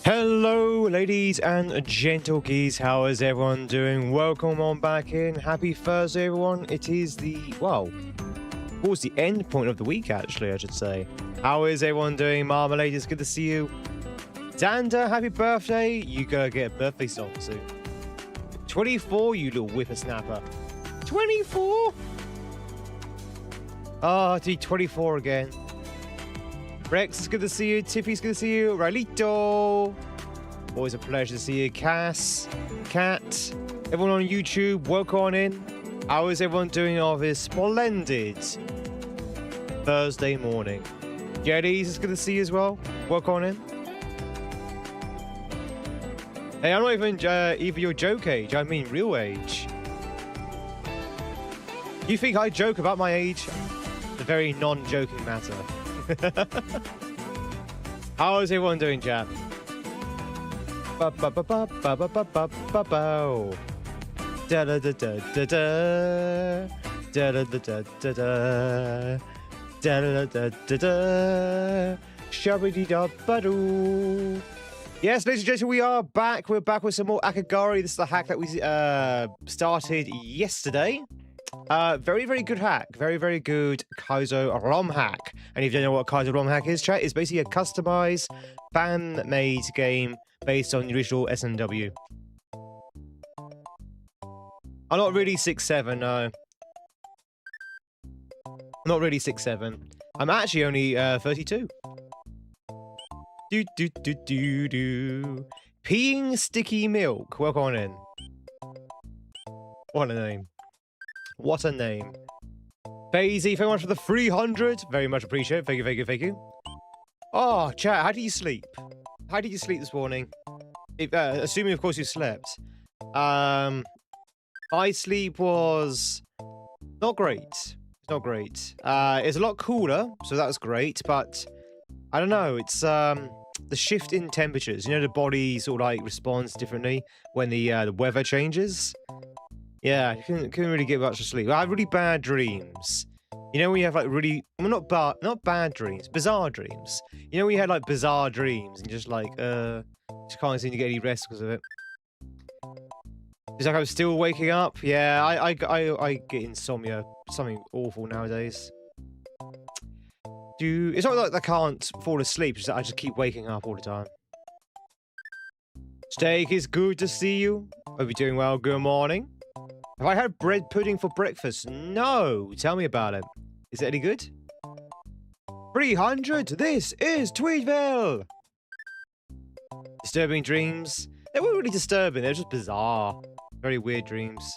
Hello, ladies and gentle geese. How is everyone doing? Welcome on back in. Happy Thursday, everyone. It is towards the end point of the week, actually, I should say. How is everyone doing? Marmalade, it's good to see you. Danda, happy birthday. You gotta get a birthday song soon. 24, you little whippersnapper. 24? Oh, to be 24 again. Rex, it's good to see you. Tiffy's good to see you. Railito. Always a pleasure to see you. Cass, Cat, everyone on YouTube, welcome on in. How is everyone doing on this splendid Thursday morning? Jeddies, it's good to see you as well. Welcome on in. Hey, I'm not even your joke age. I mean real age. You think I joke about my age? It's a very non-joking matter. How is everyone doing, chat? Da da da da da da da da da da da da da shabby-dee-da-ba-doo. Yes, ladies and gentlemen, we are back. We're back with some more Akagari. This is the hack that we started yesterday. Very, very good hack. Very, very good kaizo ROM hack. And if you don't know what kaizo ROM hack is, chat, it's basically a customized, fan-made game based on the original SMW. I'm not really 6'7", no. I'm not really 6'7". I'm actually only 32. Peeing sticky milk. Welcome on in. What a name. What a name. Basie, thank you very much for the 300. Very much appreciate it. Thank you, thank you, thank you. Oh, chat, how did you sleep? How did you sleep this morning? Assuming, of course, you slept. My sleep was not great. It's not great. It's a lot cooler, so that's great, but I don't know. It's the shift in temperatures. You know, the body sort of like responds differently when the weather changes. Yeah, I couldn't really get much sleep. I had really bad dreams. You know when you have like really, well, not bad dreams, bizarre dreams. You know when you had like bizarre dreams and just like, just can't seem to get any rest because of it. It's like I'm still waking up. Yeah, I get insomnia, something awful nowadays. It's not like I can't fall asleep, it's that I just keep waking up all the time. Steak, is good to see you. Hope you're doing well. Good morning. Have I had bread pudding for breakfast? No. Tell me about it. Is it any good? 300. This is Tweedville. Disturbing dreams. They weren't really disturbing. They're just bizarre. Very weird dreams.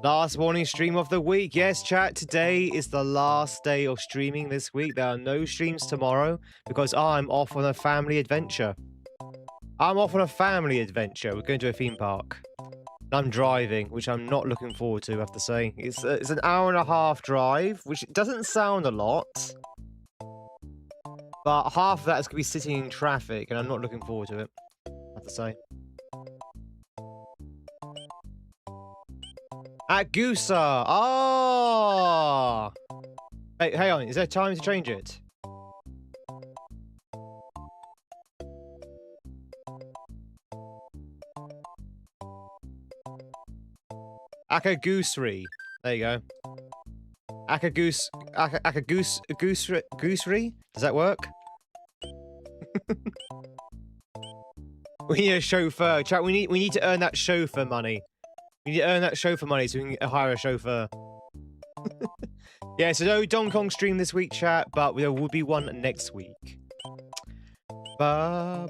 Last morning stream of the week. Yes, chat. Today is the last day of streaming this week. There are no streams tomorrow because I'm off on a family adventure. I'm off on a family adventure. We're going to a theme park. I'm driving, which I'm not looking forward to, I have to say. It's an hour-and-a-half drive, which doesn't sound a lot. But half of that is going to be sitting in traffic, and I'm not looking forward to it, I have to say. At Goosa! Ah! Hey, hang on. Is there time to change it? Akagoosery. There you go. Goosery? Does that work? We need a chauffeur. Chat, we need to earn that chauffeur money. We need to earn that chauffeur money so we can hire a chauffeur. Yeah, so no Donkey Kong stream this week, chat, but there will be one next week. Fries,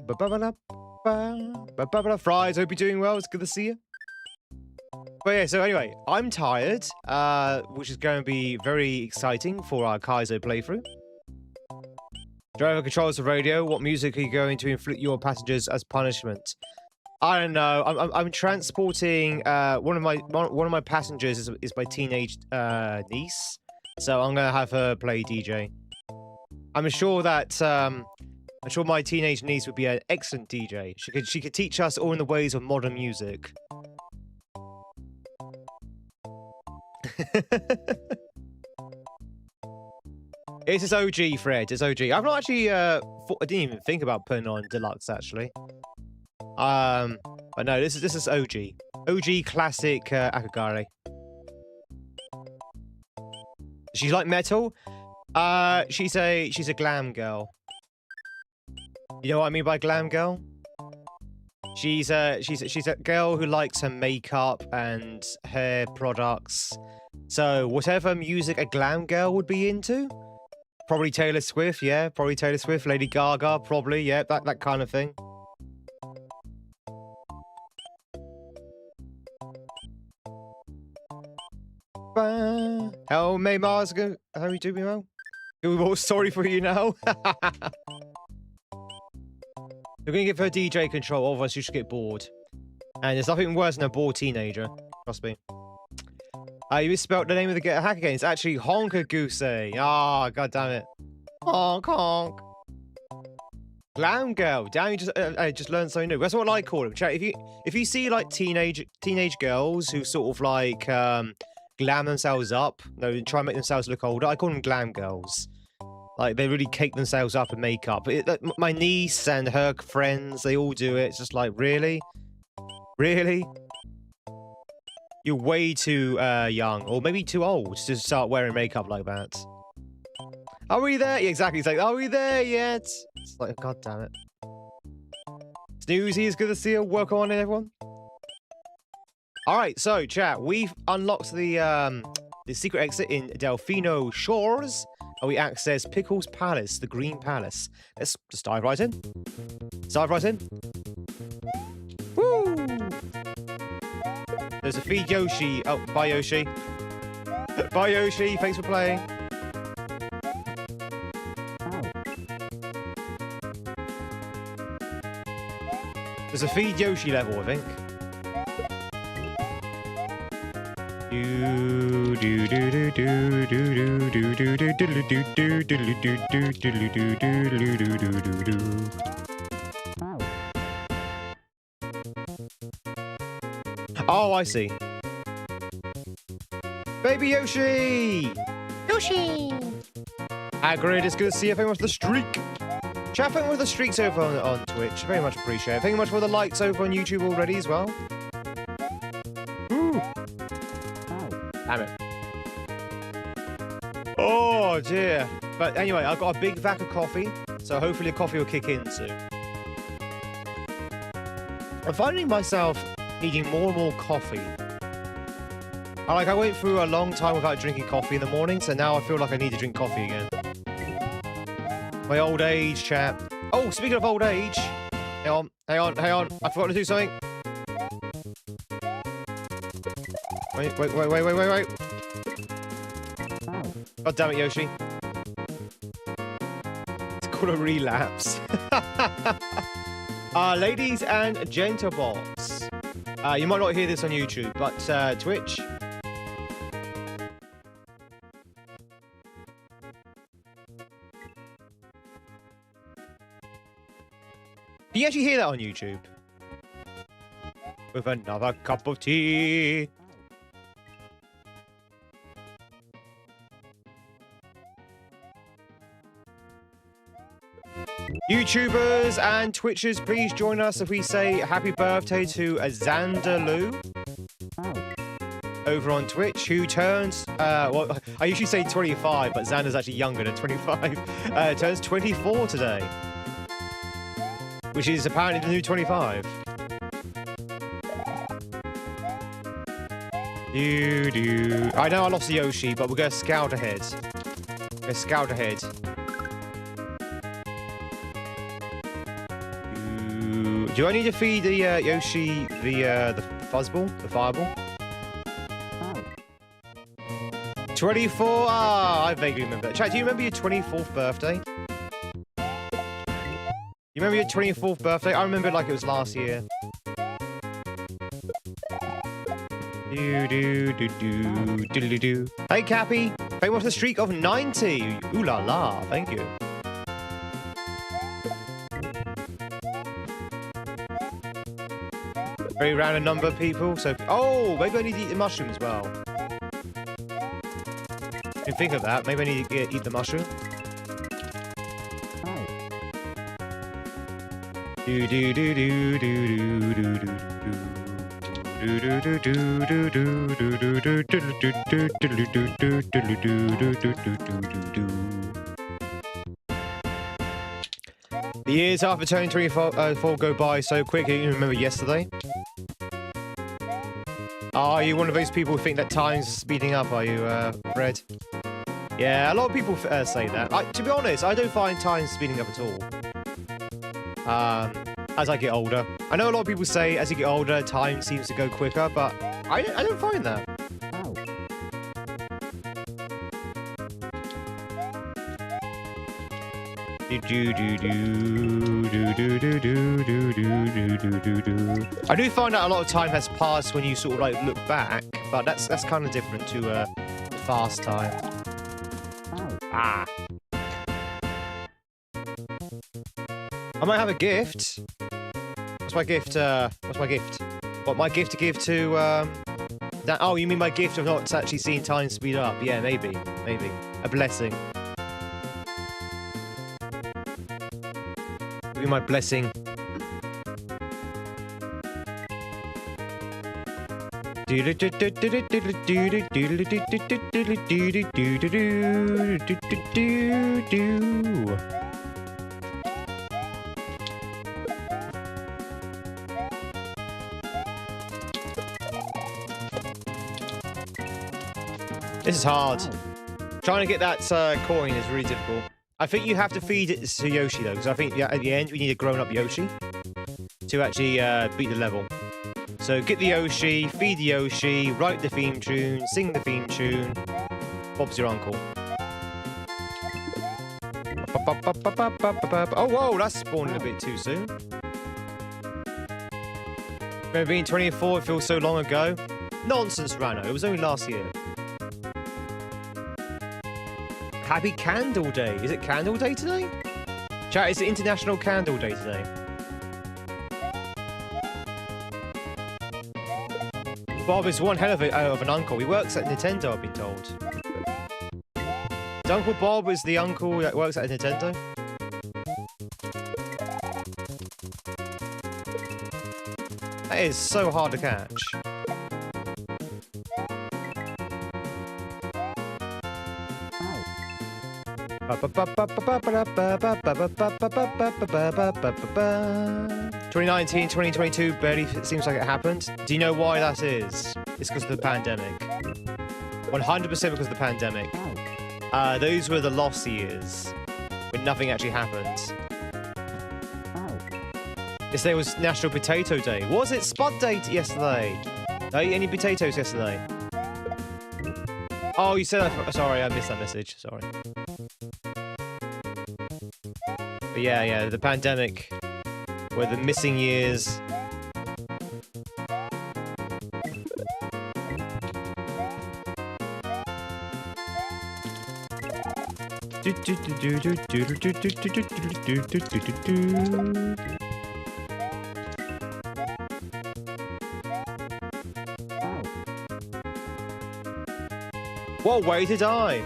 hope you're doing well. It's good to see you. But yeah, so anyway, I'm tired, which is going to be very exciting for our Kaizo playthrough. Driver controls the radio. What music are you going to inflict your passengers as punishment? I don't know. I'm transporting one of my passengers is my teenage niece, so I'm gonna have her play DJ. I'm sure that my teenage niece would be an excellent DJ. She could teach us all in the ways of modern music. It's just OG, Fred. It's OG. I've not actually, I didn't even think about putting on deluxe, actually. But no, this is OG. OG classic Akagare. She's like metal. She's a glam girl. You know what I mean by glam girl? She's a girl who likes her makeup and hair products. So whatever music a glam girl would be into, probably Taylor Swift, yeah, probably Taylor Swift, Lady Gaga, probably, yeah, that kind of thing. Oh, May Mars, how are you doing, Mo? We're all sorry for you now. We're gonna give her DJ control, otherwise she should get bored. And there's nothing worse than a bored teenager. Trust me. You misspelled the name of the hack again. It's actually Honka Goose. Ah, god damn it. Honk honk. Glam girl. Damn, you just learned something new. That's what I call them. Chat. If you see like teenage girls who sort of like glam themselves up, no, try and make themselves look older, I call them glam girls. Like, they really cake themselves up in makeup. My niece and her friends, they all do it. It's just like, really? Really? You're way too young, or maybe too old to start wearing makeup like that. Are we there? Yeah, exactly. It's like, are we there yet? It's like, god damn it. Snoozy, it's good to see you. Welcome on in, everyone. Alright, so, chat, we've unlocked the secret exit in Delfino Shores. And we access Pickle's Palace, the Green Palace. Let's just dive right in. Dive right in. Woo! There's a feed Yoshi. Oh, bye Yoshi. Bye Yoshi, thanks for playing. There's a feed Yoshi level, I think. Oh, I see. Baby Yoshi! Yoshi! Hagrid, it's good to see you. Thank you much for the streak. Chat, thank you for the streaks over on Twitch. Very much appreciate it. Thank you much for the likes over on YouTube already as well. Ooh. Damn it. Oh, dear. But anyway, I've got a big vat of coffee, so hopefully the coffee will kick in soon. I'm finding myself needing more and more coffee. I went through a long time without drinking coffee in the morning, so now I feel like I need to drink coffee again. My old age, chap. Oh, speaking of old age. Hang on. I forgot to do something. Wait. God damn it, Yoshi. It's called a relapse. Ladies and gentlebots. You might not hear this on YouTube, but Twitch. Can you actually hear that on YouTube? With another cup of tea. YouTubers and Twitchers, please join us if we say happy birthday to Xanderloo over on Twitch, who turns, well, I usually say 25, but Xander's actually younger than 25. Turns 24 today, which is apparently the new 25. I know I lost the Yoshi, but we're going to scout ahead. Do I need to feed the Yoshi the fuzzball, the fireball? 24. Ah, I vaguely remember that. Chat, do you remember your 24th birthday? You remember your 24th birthday? I remember it like it was last year. Hey, Cappy. Thank you for the streak of 90. Ooh la la. Thank you. Very random number of people. So, oh, maybe I need to eat the mushroom as well. Didn't think of that. Maybe I need to eat the mushroom. Do do do do do do do do do. The years after turning 24 go by so quick, you remember yesterday? Are you one of those people who think that time's speeding up, are you, Fred? Yeah, a lot of people say that. To be honest, I don't find time speeding up at all. As I get older. I know a lot of people say as you get older, time seems to go quicker, but I don't find that. I do find that a lot of time has passed when you sort of like look back, but that's kind of different to fast time. Ah. I might have a gift. What's my gift? What's my gift? What, my gift to give to that? Oh, you mean my gift of not actually seeing time speed up? Yeah, maybe. A blessing. Be my blessing. This is hard. Trying to get that coin is really difficult. I think you have to feed it to Yoshi though, because I think at the end we need a grown-up Yoshi to actually beat the level. So get the Yoshi, feed the Yoshi, write the theme tune, sing the theme tune. Bob's your uncle. Oh, whoa, that's spawning a bit too soon. Remember being 24, it feels so long ago. Nonsense, Rano, it was only last year. Happy Candle Day. Is it Candle Day today? Chat, is it International Candle Day today? Bob is one hell of an uncle. He works at Nintendo, I've been told. Is Uncle Bob is the uncle that works at Nintendo? That is so hard to catch. "2019, 2022 barely seems like it happened. Do you know why that is? It's because of the pandemic. 100% because of the pandemic. Those were the lost years when nothing actually happened. Yesterday was National Potato Day. Was it Spud Day yesterday? Did I eat any potatoes yesterday? Oh, you said that. Sorry, I missed that message. Sorry. But yeah, the pandemic were the missing years. What way to die?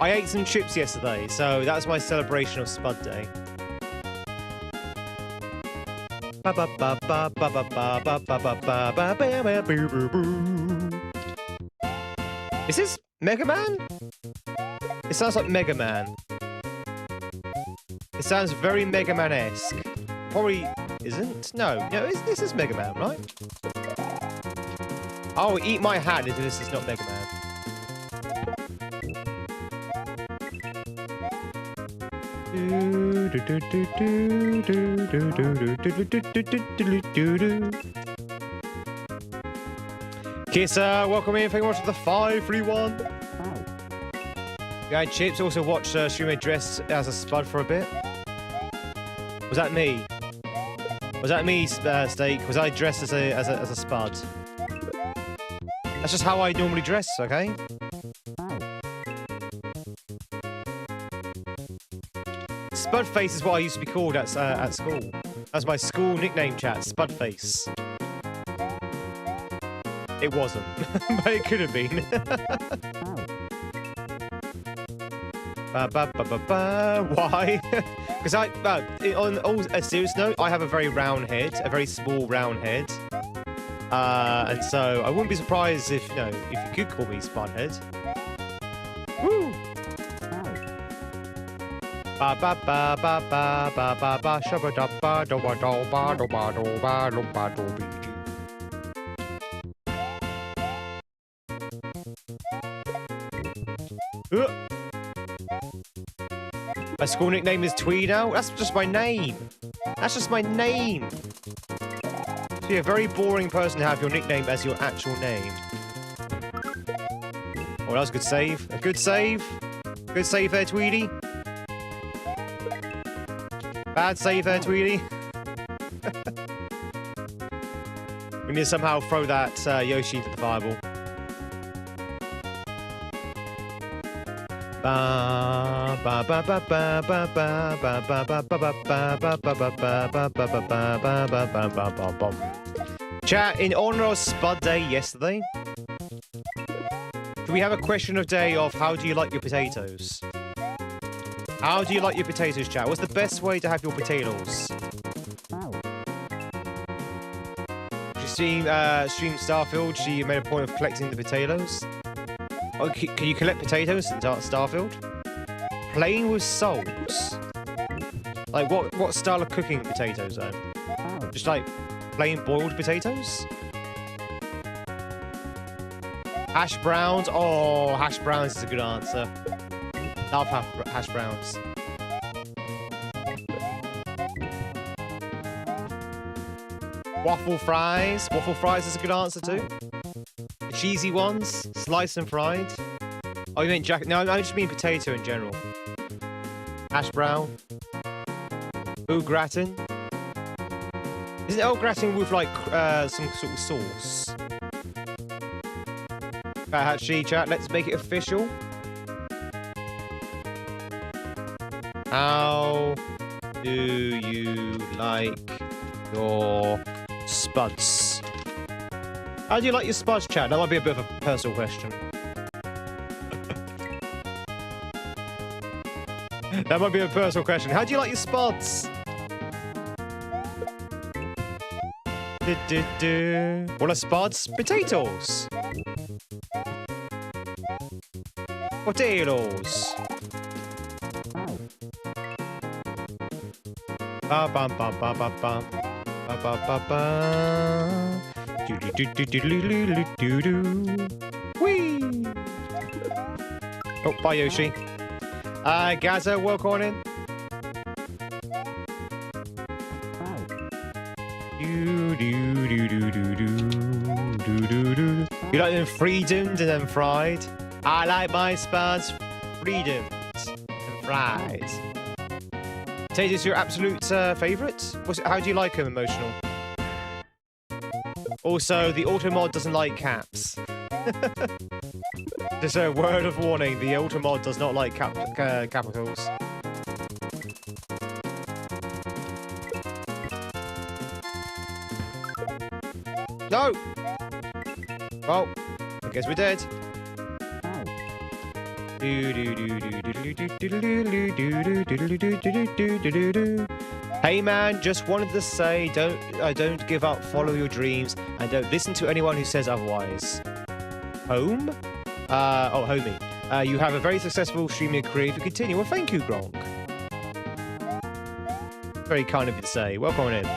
I ate some chips yesterday, so that's my celebration of Spud Day. Is this Mega Man? It sounds like Mega Man. It sounds very Mega Man-esque. Probably isn't. No, this is Mega Man, right? I'll eat my hat if this is not Mega Man. Kissa, welcome in. Thank you very much for the 531. Guy Chips also watched Shume dressed as a Spud for a bit. Was that me? Was that me, Steak? Was I dressed as a Spud? That's just how I normally dress, okay? Spudface is what I used to be called at school. That's my school nickname, chat. Spudface. It wasn't, but it could have been. Ba, ba, ba, ba, ba. Why? Because on a serious note, I have a very round head, a very small round head. And so I wouldn't be surprised if, you know, if you could call me Spudhead. Woo! Ba ba ba ba ba ba ba ba shabba da ba do ba do ba do ba do ba do ba do be. My school nickname is Tweed now? That's just my name. That's just my name. So you're a very boring person to have your nickname as your actual name. Oh, that was a good save. A good save. Good save there, Tweedy. Bad save there, Tweedy. We need to somehow throw that Yoshi into the fireball. Ba ba ba ba ba ba ba ba ba ba ba ba ba ba ba ba ba ba ba ba. Chat, in honor of Spud Day yesterday, do we have a question of day of how do you like your potatoes? How do you like your potatoes, chat? What's the best way to have your potatoes? She streamed Starfield. She made a point of collecting the potatoes. Oh, can you collect potatoes in Starfield? Playing with souls. Like what style of cooking potatoes though? Just like plain boiled potatoes? Hash browns. Oh, hash browns is a good answer. Love hash browns. Waffle fries. Waffle fries is a good answer too. The cheesy ones, sliced and fried. Oh, you mean jacket? No, I just mean potato in general. Hash brown. Au gratin. Isn't it au gratin with like some sort of sauce? Actually, chat, let's make it official. How do you like your spuds? How do you like your spuds, chat? That might be a bit of a personal question. That might be a personal question. How do you like your spuds? What are spuds? Potatoes. Potatoes. Ba ba ba ba ba ba ba ba ba ba. Do do do do do do do do. Whee! Oh, bye Yoshi. Gaza, welcome on in. Do do do do do do do do do. You like them freedomed and then fried? I like my spuds freedomed and fried. Potatoes your absolute favourite? How do you like them, Emotional? Also, the auto mod doesn't like caps. Just a word of warning, the auto mod does not like capitals. No! Well, I guess we're dead. Hey man, just wanted to say, don't give up, follow your dreams, and don't listen to anyone who says otherwise. Home? Oh, homie. You have a very successful streaming career if you continue. Well, thank you, Gronk. Very kind of you to say. Welcome in.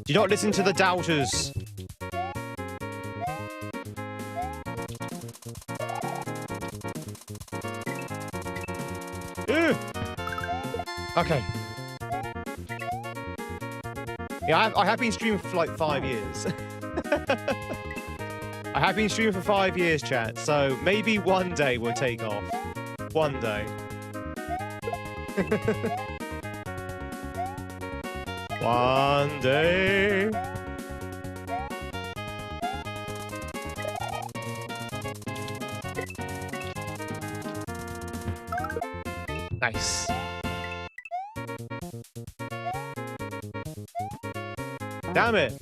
Do not listen to the doubters. Okay. Yeah, I have been streaming for like 5 years. I have been streaming for 5 years, chat, so maybe one day we'll take off. One day. One day. Nice. Damn it.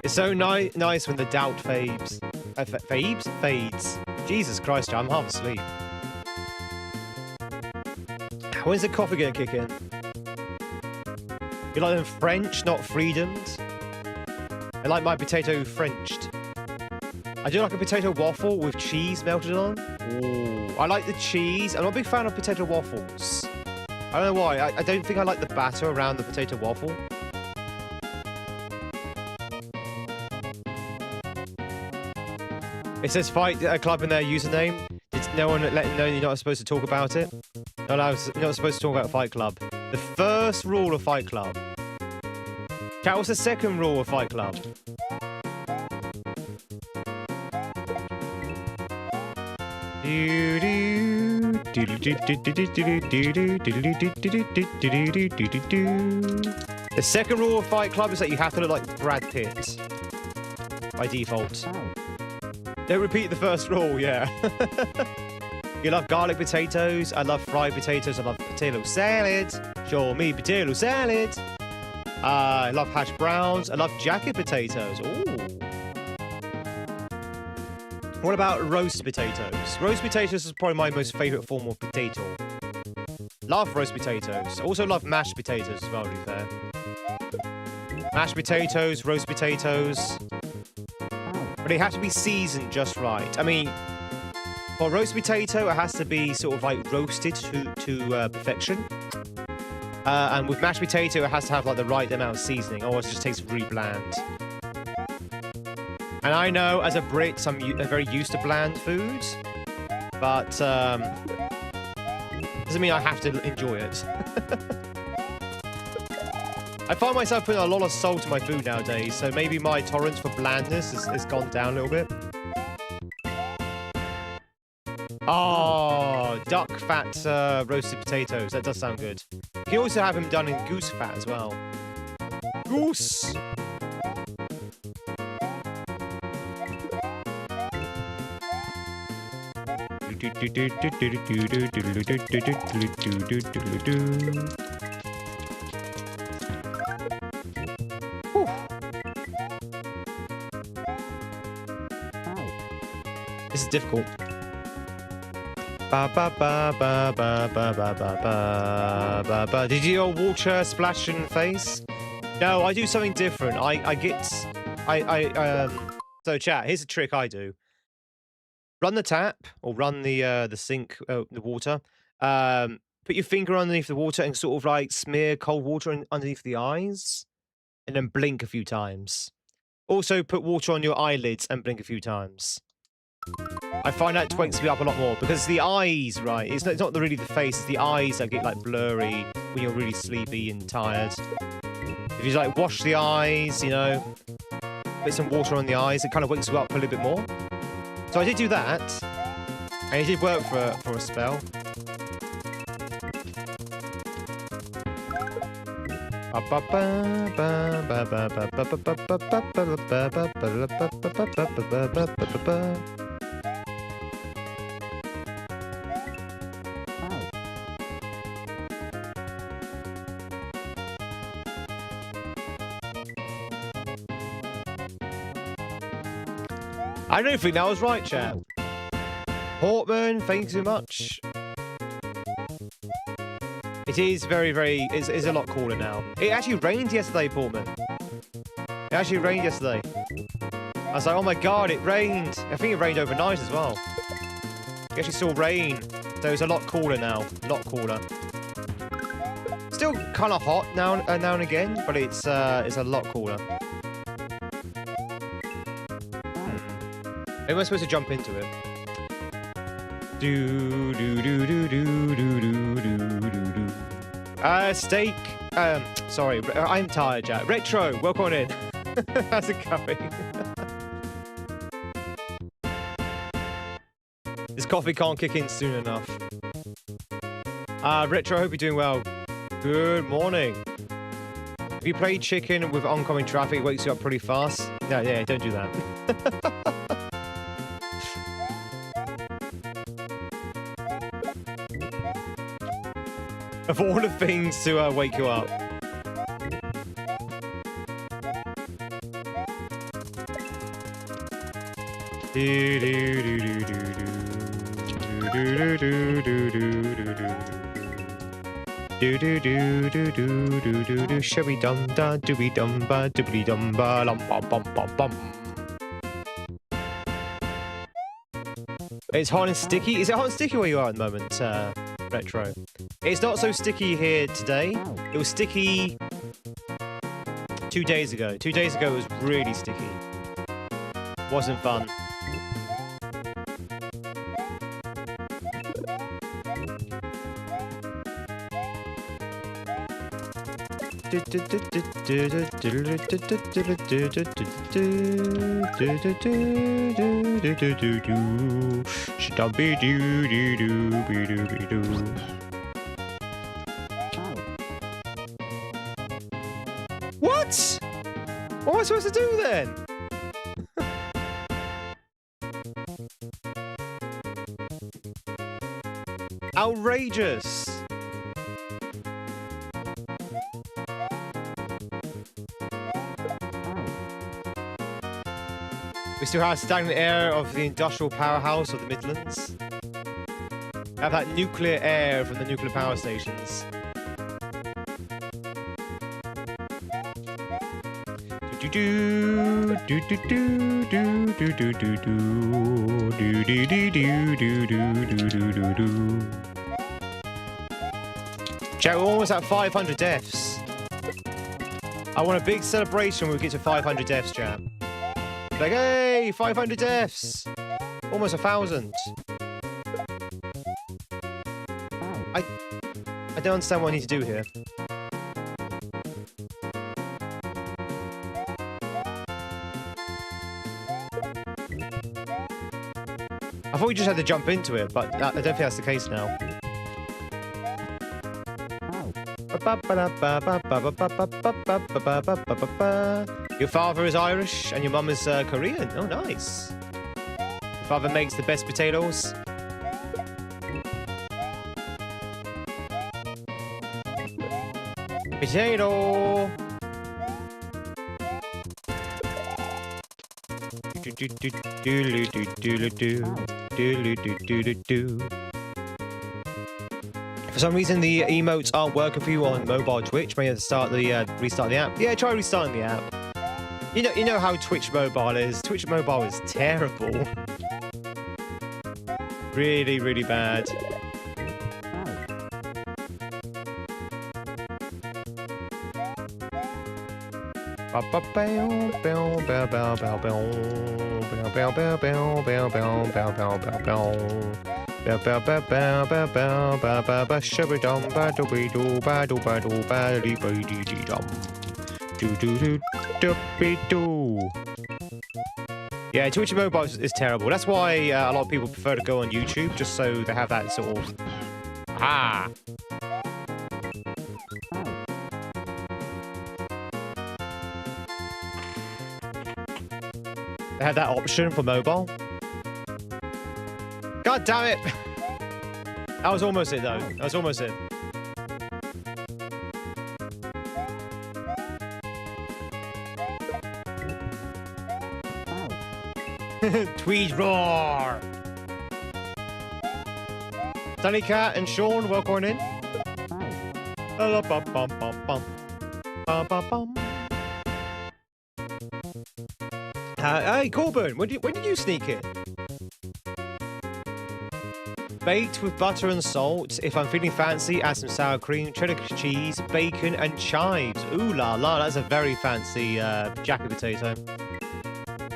It's so nice when the doubt fades. Fades? Fades. Jesus Christ, I'm half asleep. When's the coffee gonna kick in? You like them French, not freedomed? I like my potato Frenched. I do like a potato waffle with cheese melted on. Ooh, I like the cheese. I'm not a big fan of potato waffles. I don't know why. I don't think I like the batter around the potato waffle. It says Fight Club in their username. It's no one letting know you're not supposed to talk about it. You're not supposed to talk about Fight Club. The first rule of Fight Club. Cat, what's the second rule of Fight Club? The second rule of Fight Club is that you have to look like Brad Pitt. By default. Don't repeat the first rule, yeah. You love garlic potatoes. I love fried potatoes. I love potato salad. Show me potato salad. I love hash browns. I love jacket potatoes. Ooh. What about roast potatoes? Roast potatoes is probably my most favourite form of potato. Love roast potatoes. I also love mashed potatoes as well, to be fair. Mashed potatoes, roast potatoes. But they have to be seasoned just right. I mean, for roast potato, it has to be sort of like roasted to perfection. And with mashed potato, it has to have like the right amount of seasoning, otherwise it just tastes really bland. And I know, as a Brit, I'm very used to bland foods, but doesn't mean I have to enjoy it. I find myself putting a lot of salt in my food nowadays, so maybe my tolerance for blandness has gone down a little bit. Oh, duck fat roasted potatoes. That does sound good. You can also have them done in goose fat as well. Goose! This is difficult. Did you water splash in the face? No, I do something different. So chat, here's a trick I do. Run the tap or run the sink, the water. Put your finger underneath the water and sort of like smear cold water underneath the eyes, and then blink a few times. Also, put water on your eyelids and blink a few times. I find that wakes me up a lot more because the eyes, right? It's not really the face, it's the eyes that get like blurry when you're really sleepy and tired. If you like wash the eyes, you know, put some water on the eyes, it kind of wakes you up a little bit more. So I did do that, and it did work for a spell. I don't think that was right, chat. Portman, thank you so much. It is it's a lot cooler now. It actually rained yesterday, Portman. It actually rained yesterday. I was like, oh my god, it rained. I think it rained overnight as well. We actually saw rain. So it's a lot cooler now. A lot cooler. Still kind of hot now and again, but it's a lot cooler. Maybe I'm supposed to jump into it. Steak. Sorry, I'm tired, Jack. Retro, welcome on in. How's it going? This coffee can't kick in soon enough. Retro, I hope you're doing well. Good morning. If you play chicken with oncoming traffic, it wakes you up pretty fast. Yeah, don't do that. Of all the things to wake you up. Shabby dum da dooby dum ba doobly dum ba lum bum bum bum bum. It's hot and sticky. Is it hot and sticky where you are at the moment, Retro? It's not so sticky here today. It was sticky 2 days ago. 2 days ago it was really sticky. Wasn't fun. What? What am I supposed to do then? Outrageous. We still have stagnant air of the industrial powerhouse of the Midlands. We have that nuclear air from the nuclear power stations. Chat, we're almost at 500 deaths. I want a big celebration when we get to 500 deaths, chat. Like, hey, 500 deaths! Almost 1,000. I don't understand what I need to do here. I thought we just had to jump into it, but I don't think that's the case now. Your father is Irish and your mum is Korean. Oh, nice. Your father makes the best potatoes. Potato. For some reason, the emotes aren't working for you on mobile Twitch. Maybe you have to start the restart the app. Yeah, try restarting the app. You know how Twitch mobile is. Twitch mobile is terrible. Really, really bad. Yeah, Twitch mobile is terrible. That's why a lot of people prefer to go on YouTube, just so they have that sort of... Ah! They have that option for mobile. God damn it! That was almost it, though. That was almost it. Tweed roar! Sunny Cat and Sean, welcome in. Hey, Corbin, when did you sneak in? Baked with butter and salt. If I'm feeling fancy, add some sour cream, cheddar cheese, bacon, and chives. Ooh la la, that's a very fancy jacket potato.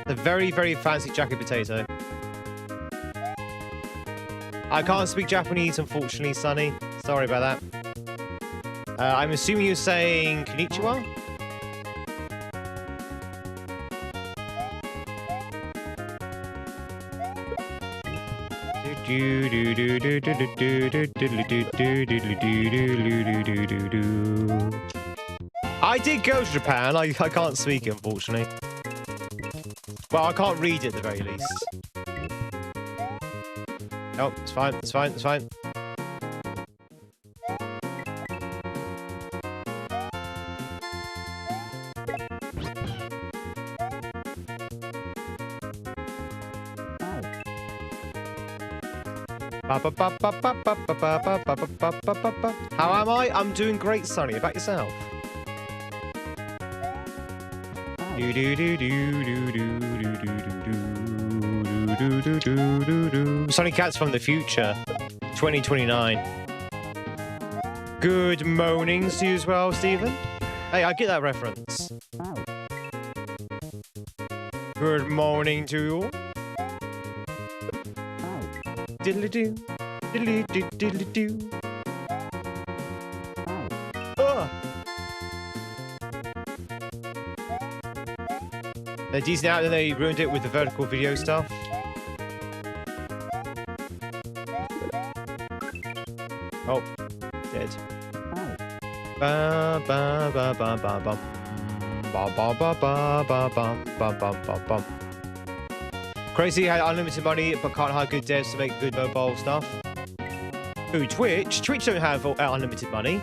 A very, very fancy jacket potato. I can't speak Japanese, unfortunately, Sonny. Sorry about that. I'm assuming you're saying konnichiwa? I did go to Japan. I can't speak it, unfortunately. Well, I can't read it at the very least. Oh, it's fine, it's fine, it's fine. How am I? I'm doing great, Sonny. About yourself? Sonny Cat's from the future, 2029. Good mornings to you as well, Stephen. Hey, I get that reference. Good morning to you. Diddly-doo, diddly-doo, diddly-doo. They're decent out, then they ruined it with the vertical video stuff. Oh, dead. Ba ba ba ba ba ba ba ba ba ba ba ba ba ba ba. Crazy had unlimited money but can't hire good devs to make good mobile stuff. Ooh, Twitch? Twitch don't have unlimited money.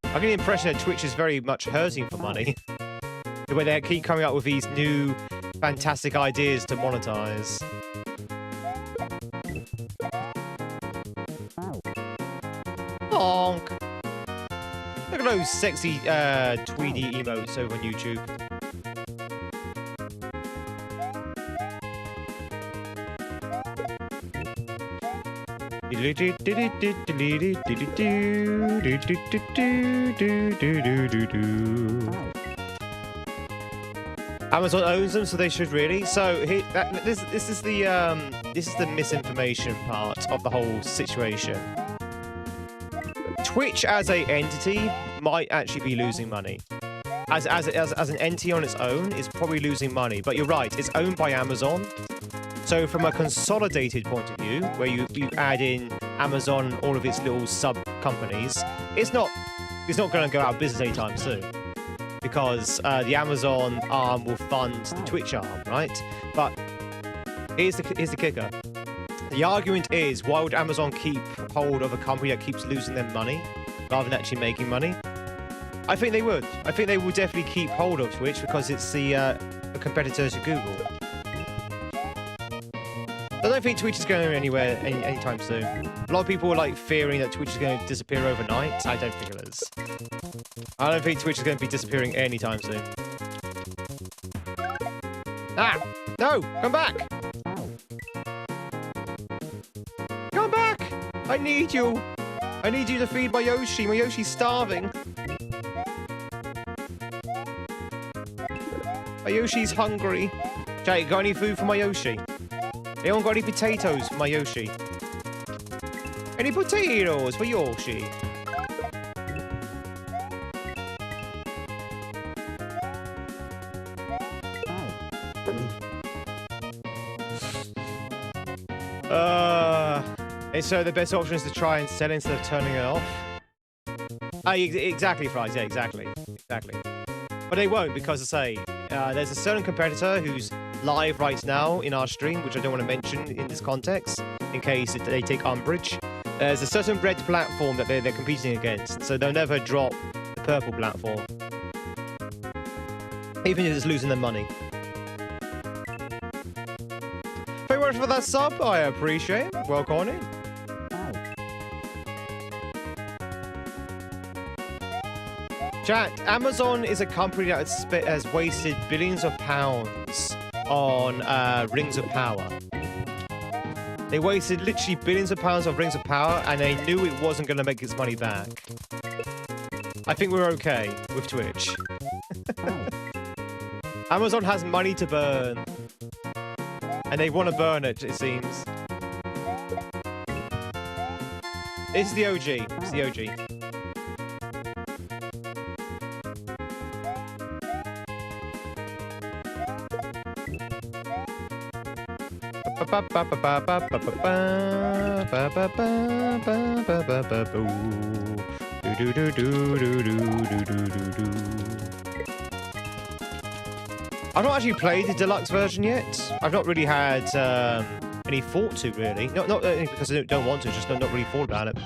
I get the impression that Twitch is very much hurting for money. The way they keep coming up with these new fantastic ideas to monetize. Honk! Look at those sexy Tweedy emotes over on YouTube. Amazon owns them, so they should really. So this is the misinformation part of the whole situation. Twitch as a entity might actually be losing money. As an entity on its own, is probably losing money. But you're right, it's owned by Amazon. So from a consolidated point of view, where you add in Amazon, all of its little sub-companies, it's not going to go out of business anytime soon. Because the Amazon arm will fund the Twitch arm, right? But here's the kicker. The argument is, why would Amazon keep hold of a company that keeps losing them money rather than actually making money? I think they would. I think they will definitely keep hold of Twitch because it's the competitor to Google. I don't think Twitch is going anywhere anytime soon. A lot of people are like fearing that Twitch is going to disappear overnight. I don't think it is. I don't think Twitch is going to be disappearing anytime soon. Ah! No! Come back! Come back! I need you! I need you to feed my Yoshi. My Yoshi's starving. My Yoshi's hungry. Jay, got any food for my Yoshi? Anyone got any potatoes for my Yoshi? Any potatoes for Yoshi? And so the best option is to try and sell it instead of turning it off. Exactly, Fries. Yeah, exactly. But they won't because, I say, there's a certain competitor who's live right now in our stream, which I don't want to mention in this context, in case they take umbrage. There's a certain red platform that they're competing against, so they'll never drop the purple platform. Even if it's losing their money. Very much for that sub, I appreciate it. Welcome on in. Chat, Amazon is a company that has wasted billions of pounds on Rings of Power. They wasted literally billions of pounds on Rings of Power, and they knew it wasn't going to make its money back. I think we're okay with Twitch. Amazon has money to burn. And they want to burn it, it seems. It's the OG. It's the OG. I've not actually played the deluxe version yet. I've not really had any thought to, really. Not because I don't want to, just not really thought about it.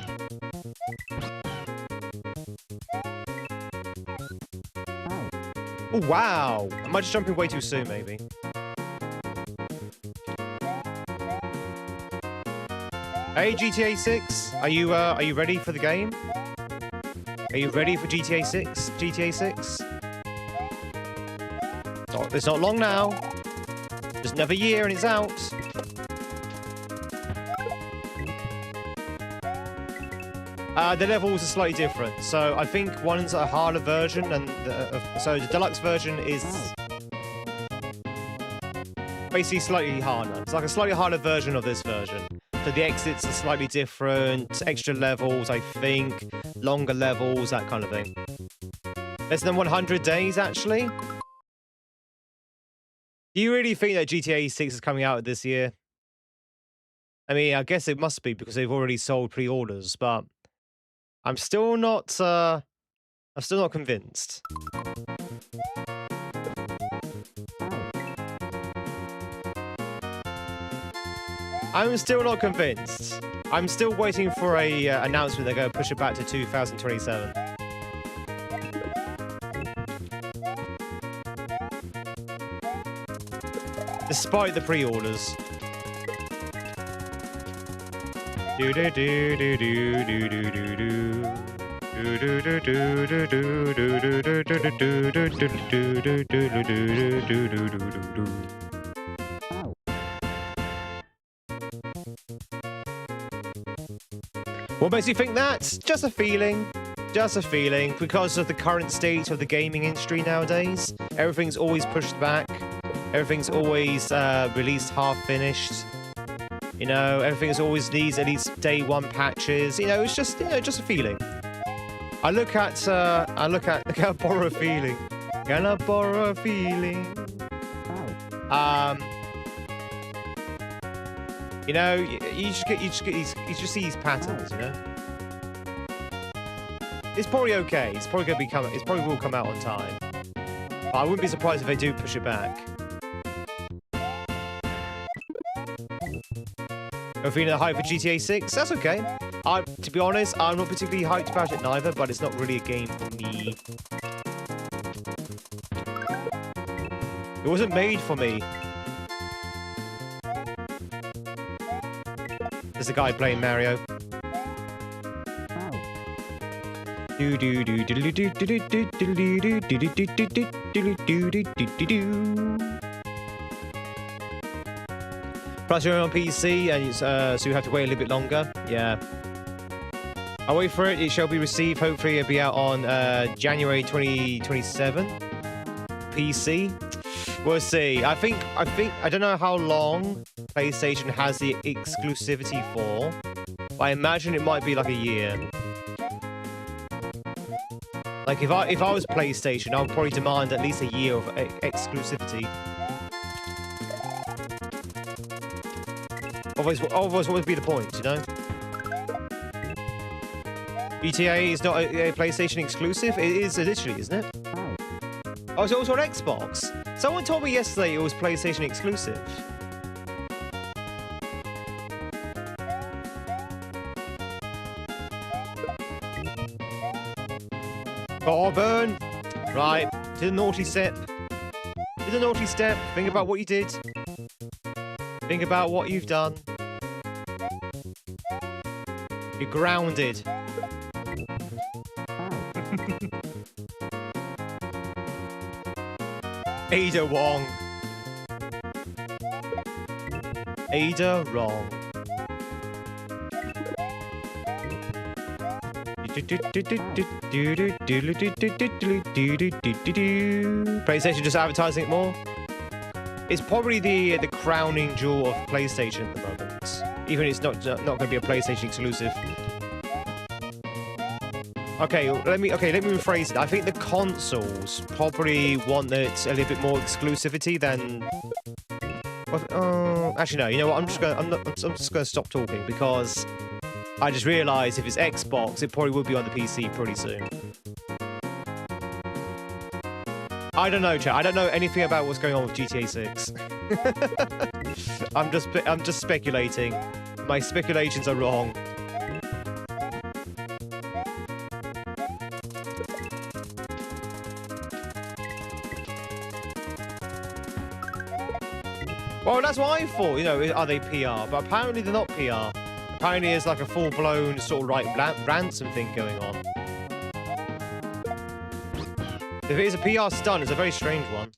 Oh, wow. Am I just jumping way too soon, maybe? Hey, GTA 6, are you ready for the game? Are you ready for GTA 6? GTA 6? It's not long now. Just another year and it's out. The levels are slightly different. So I think one's a harder version, and so the deluxe version is basically slightly harder. It's like a slightly harder version of this version. So the exits are slightly different, extra levels, I think, longer levels, that kind of thing. Less than 100 days, actually. Do you really think that GTA 6 is coming out this year? I mean, I guess it must be because they've already sold pre-orders, but I'm still not convinced. I'm still not convinced. I'm still waiting for a announcement they're going to push it back to 2027. Despite the pre-orders. What makes you think that? Just a feeling. Just a feeling. Because of the current state of the gaming industry nowadays. Everything's always pushed back. Everything's always released half-finished. You know, everything always needs at least day one patches. You know, it's just, you know, just a feeling. I look at borrow a feeling. Gonna borrow a feeling. You know, you just see these patterns, you know. It's probably okay. It's probably gonna be coming. It probably will come out on time. But I wouldn't be surprised if they do push it back. You're feeling the hype for GTA 6? That's okay. To be honest, I'm not particularly hyped about it neither, but it's not really a game for me. It wasn't made for me. There's a guy playing Mario. Plus you're on PC, and so you have to wait a little bit longer. Yeah. I'll wait for it. It shall be received. Hopefully it'll be out on January 2027. PC. We'll see. I don't know how long PlayStation has the exclusivity for, but I imagine it might be like a year. Like if I was PlayStation, I would probably demand at least a year of exclusivity. Otherwise, what would be the point, you know? GTA is not a PlayStation exclusive? It is literally, isn't it? Oh, it's also on Xbox. Someone told me yesterday it was PlayStation exclusive. Burn. Right, to the naughty step. To the naughty step. Think about what you did. Think about what you've done. You're grounded. Ada Wong. Ada Wrong. PlayStation just advertising it more. It's probably the crowning jewel of PlayStation at the moment. Even if it's not going to be a PlayStation exclusive. Okay, let me rephrase it. I think the consoles probably want it a little bit more exclusivity than. Actually, no. You know what? I'm just gonna stop talking because I just realised if it's Xbox, it probably will be on the PC pretty soon. I don't know, chat. I don't know anything about what's going on with GTA 6. I'm just speculating. My speculations are wrong. Well, that's what I thought. You know, are they PR? But apparently they're not PR. Apparently there's like a full-blown sort of like ransom thing going on. If it is a PR stunt, it's a very strange one.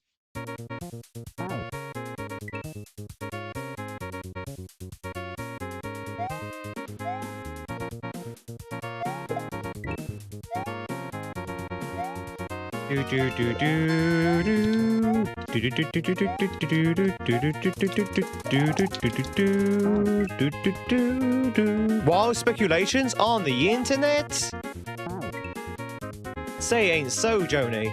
Wild speculations on the internet? Say ain't so, Joni.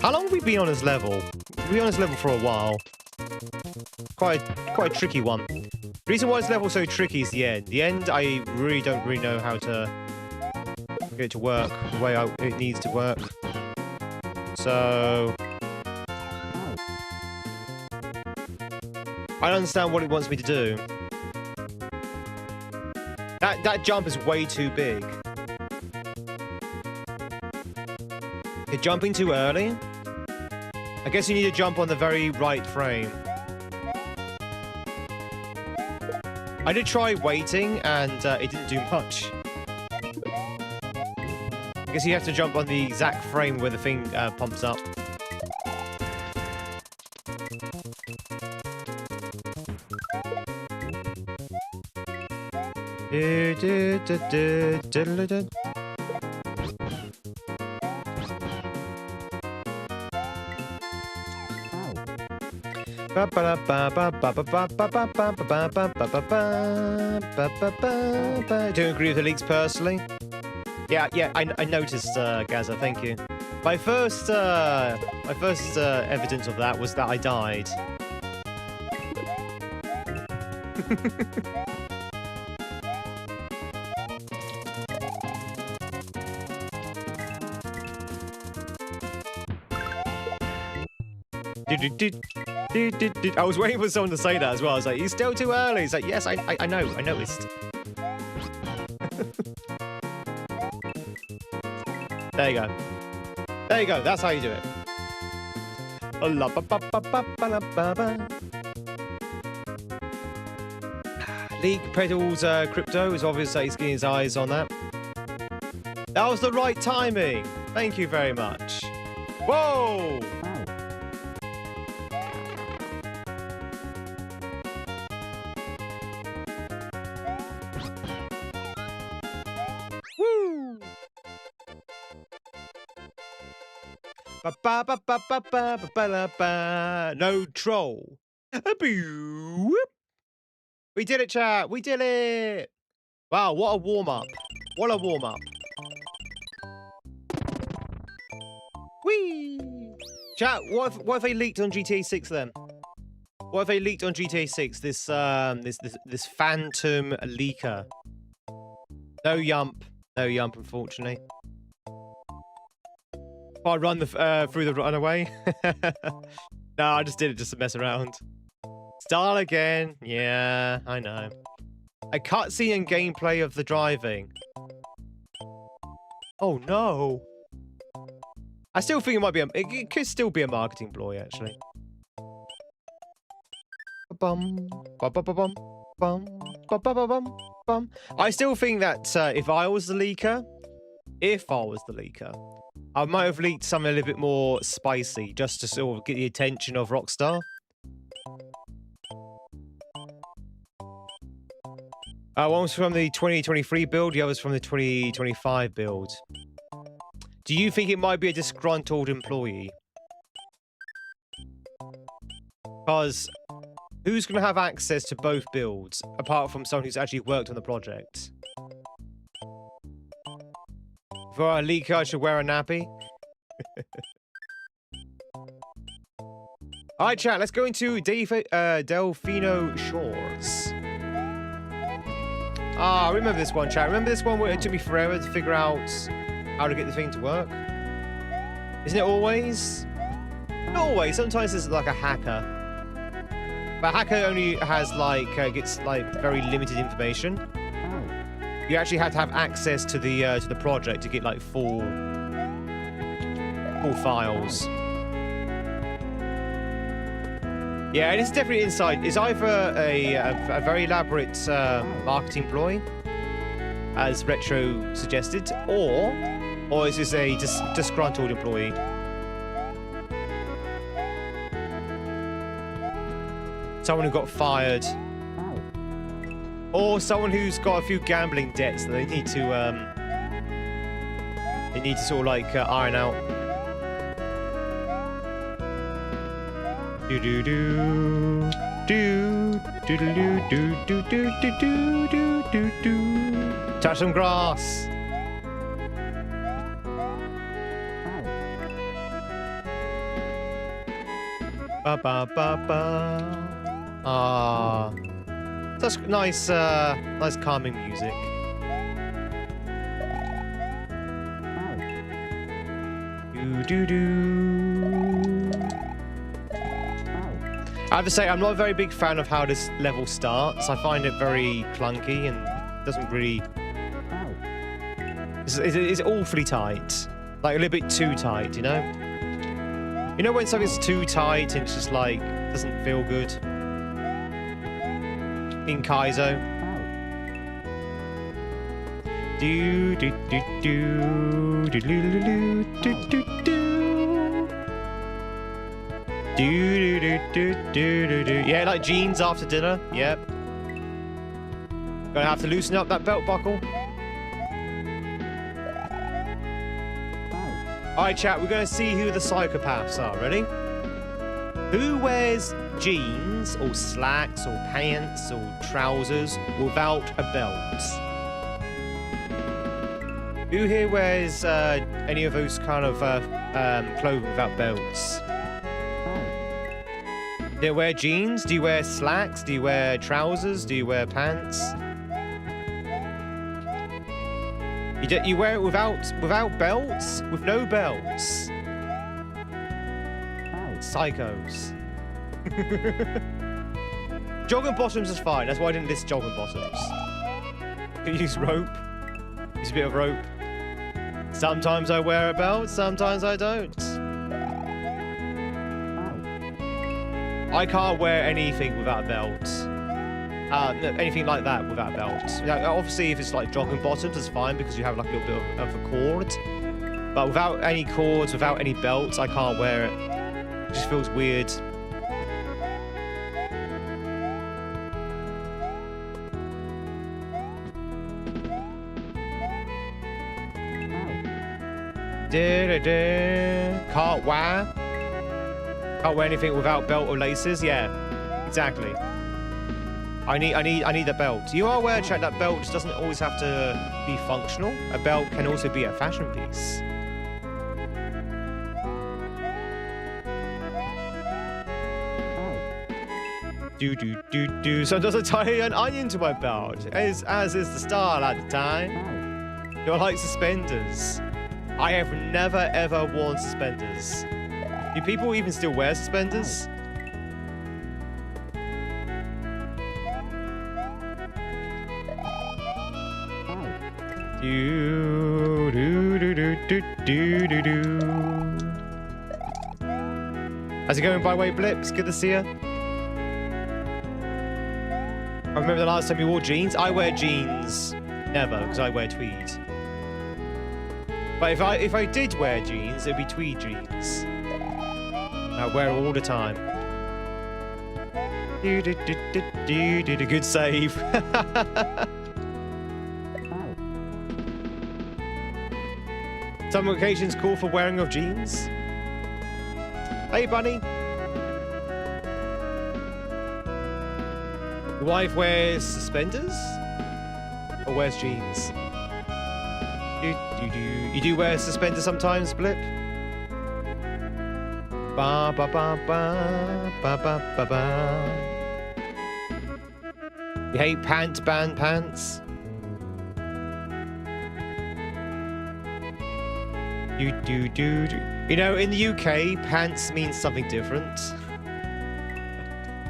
How long have we been on this level? We've been on this level for a while. Quite a tricky one. The reason why this level's so tricky is the end. The end, I really don't know how to get it to work the way it needs to work. So I don't understand what it wants me to do. That jump is way too big. You're jumping too early? I guess you need to jump on the very right frame. I did try waiting, and it didn't do much. I guess you have to jump on the exact frame where the thing pumps up. Don't agree with the leaks personally. Yeah, I noticed, Gaza. Thank you. My first evidence of that was that I died. I was waiting for someone to say that as well. I was like, "You're still too early." He's like, "Yes, I know. I noticed." There you go. There you go. That's how you do it. Leak pedals crypto. It's obvious that he's getting his eyes on that. That was the right timing. Thank you very much. Whoa! Woo! No troll. We did it, chat. We did it. Wow, what a warm-up. What a warm-up. Whee! Chat, what if they leaked on GTA 6 then? What if they leaked on GTA 6 this phantom leaker? No yump, unfortunately. Oh, I run through the runaway. No, I just did it just to mess around. Start again. Yeah, I know. A cutscene and gameplay of the driving. Oh no. I still think it might be it could still be a marketing ploy, actually. I still think that if I was the leaker, I might have leaked something a little bit more spicy, just to sort of get the attention of Rockstar. One was from the 2023 build, the other's from the 2025 build. Do you think it might be a disgruntled employee? Because who's going to have access to both builds, apart from someone who's actually worked on the project? For a leaker, I should wear a nappy. Alright, chat, let's go into Delfino Shores. Ah, I remember this one, chat. Remember this one where it took me forever to figure out how to get the thing to work? Isn't it always? Not always. Sometimes there's like a hacker. But a hacker only has like, gets like very limited information. You actually have to have access to the project to get like full files. Yeah, and it's definitely inside. It's either a very elaborate marketing ploy, as Retro suggested, or is this a disgruntled employee? Someone who got fired. Or someone who's got a few gambling debts that they need to sort of like iron out. Do do do do do do do do do do do do do. Touch some grass. Ba ba ba ba. Ah. Such nice, nice calming music. Do do do. I have to say, I'm not a very big fan of how this level starts. I find it very clunky and doesn't really. It's awfully tight, like a little bit too tight, you know. You know when something's too tight and it's just like doesn't feel good. In kaizo. Do do do do do do do do do do. Do do do do do do. Yeah, like jeans after dinner. Yep. Gonna have to loosen up that belt buckle. Alright, chat, we're gonna see who the psychopaths are. Ready? Who wears jeans or slacks or pants or trousers without a belt? Who here wears any of those kind of clothing without belts? Do you wear jeans? Do you wear slacks? Do you wear trousers? Do you wear pants? You wear it without belts? With no belts? Psychos. Jogging bottoms is fine. That's why I didn't list jogging bottoms. Could use rope. Use a bit of rope. Sometimes I wear a belt, sometimes I don't. I can't wear anything without a belt. No, anything like that without a belt. Now, obviously, if it's like jogging bottoms, it's fine because you have like a little bit of a cord. But without any cords, without any belts, I can't wear it. It just feels weird. Can't wear anything without belt or laces. Yeah, exactly. I need a belt. You are aware, chat, that belt just doesn't always have to be functional. A belt can also be a fashion piece. Do. Sometimes I tie an onion to my belt, as is the style at the time. You're like suspenders. I have never ever worn suspenders. Do people even still wear suspenders? How's it going, by the way, Blips? Good to see you. I remember the last time you wore jeans. I wear jeans never, because I wear tweed. But if I did wear jeans, it'd be tweed jeans. I wear it all the time. Good save. Some occasions call for wearing of jeans. Hey, bunny. Your wife wears suspenders? Or wears jeans? You do wear suspenders sometimes, Blip? Ba ba ba ba ba ba ba ba. You hate band pants? Do. You know, in the UK, pants means something different.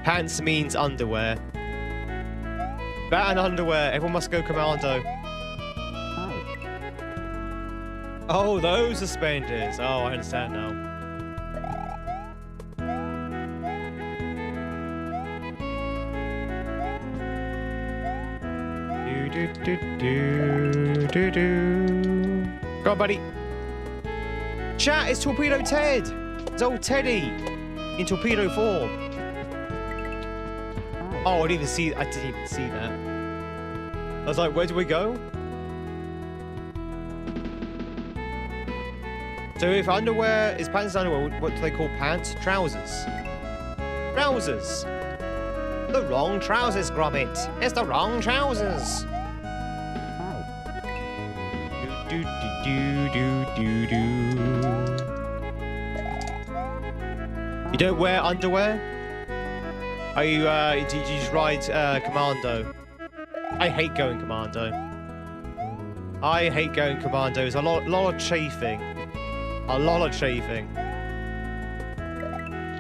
Pants means underwear. That and underwear. Everyone must go commando. Oh, those suspenders. Oh, I understand now. Do. Go on, buddy. Chat, it's Torpedo Ted. It's old Teddy in torpedo form. Oh, I didn't even see that. I was like, where do we go? So if underwear is pants and underwear, what do they call pants? Trousers. Trousers. The wrong trousers, Gromit. It's the wrong trousers. Do. You don't wear underwear? Are you, do you just ride, commando? I hate going commando. I hate going commando. There's a lot of chafing. A lot of chafing.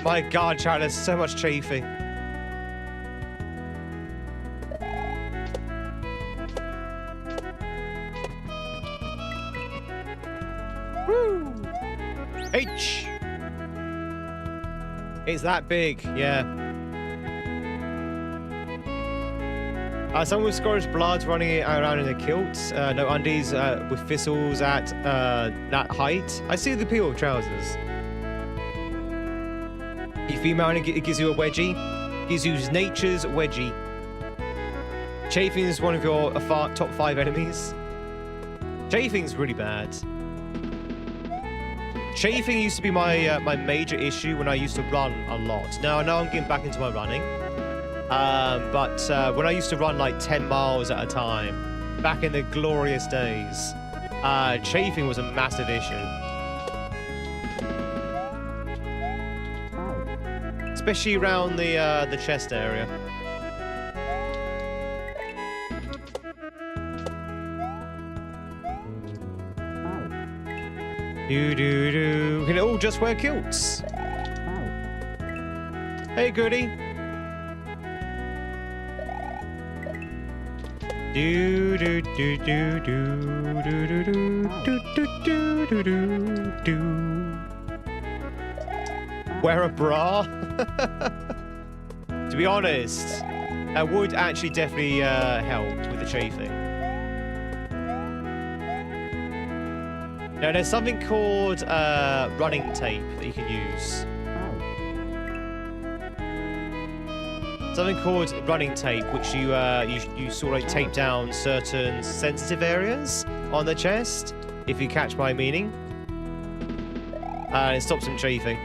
My God, chat, there's so much chafing. Woo! H! It's that big, yeah. Someone with Scottish blood running around in a kilt, no undies, with thistles at that height. I see the people with trousers. You female and it gives you a wedgie. Gives you nature's wedgie. Chafing is one of your top 5 enemies. Chafing's really bad. Chafing used to be my my major issue when I used to run a lot. Now I know I'm getting back into my running. But when I used to run like 10 miles at a time, back in the glorious days, chafing was a massive issue. Especially around the chest area. Do. Can it all just wear kilts? Hey, goody. Do. Wear a bra? To be honest, that would actually definitely help with the chafing. Now, there's something called running tape that you can use. Something called running tape, which you sort of tape down certain sensitive areas on the chest, if you catch my meaning. And it stops them chafing.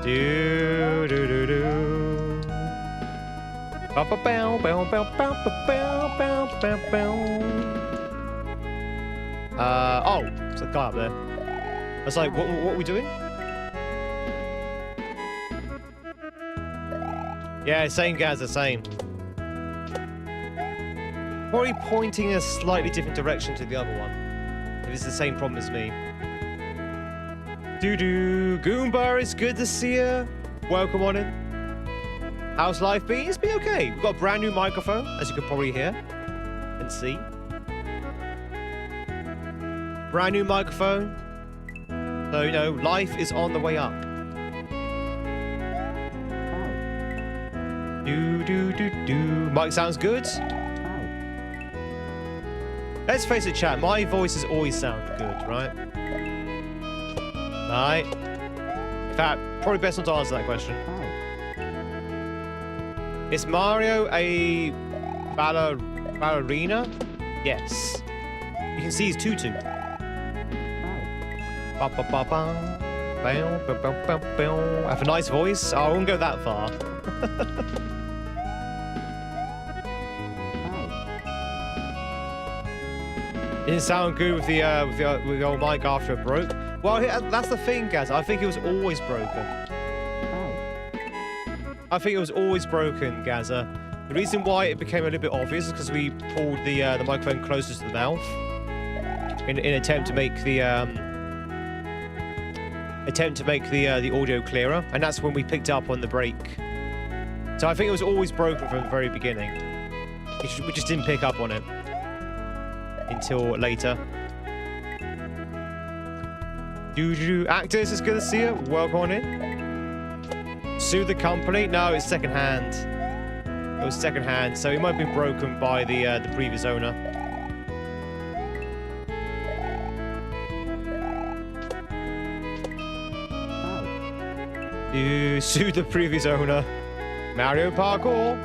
Do. Oh, there's a guy up there. I was like, what are we doing? Yeah, same guys, the same. Probably pointing a slightly different direction to the other one. If it's the same problem as me. Do. Goomba, it's good to see you. Welcome on in. How's life been? It's been okay. We've got a brand new microphone, as you can probably hear and see. Brand new microphone. So, you know, life is on the way up. Do. Mic sounds good. Let's face it, chat. My voice has always sounded good, right? Right. In fact, probably best not to answer that question. Is Mario a ballerina? Yes. You can see his tutu. I have a nice voice. I won't go that far. Didn't sound good with the old mic after it broke. Well, that's the thing, guys. I think it was always broken. I think it was always broken, Gaza. The reason why it became a little bit obvious is because we pulled the microphone closer to the mouth in an attempt to make the audio clearer, and that's when we picked up on the break. So I think it was always broken from the very beginning. We just didn't pick up on it until later. Actors, it's good to see you. Welcome on in. Sue the company? No, it's secondhand. It was secondhand, so it might have been broken by the previous owner. You sued the previous owner. Mario Parkour.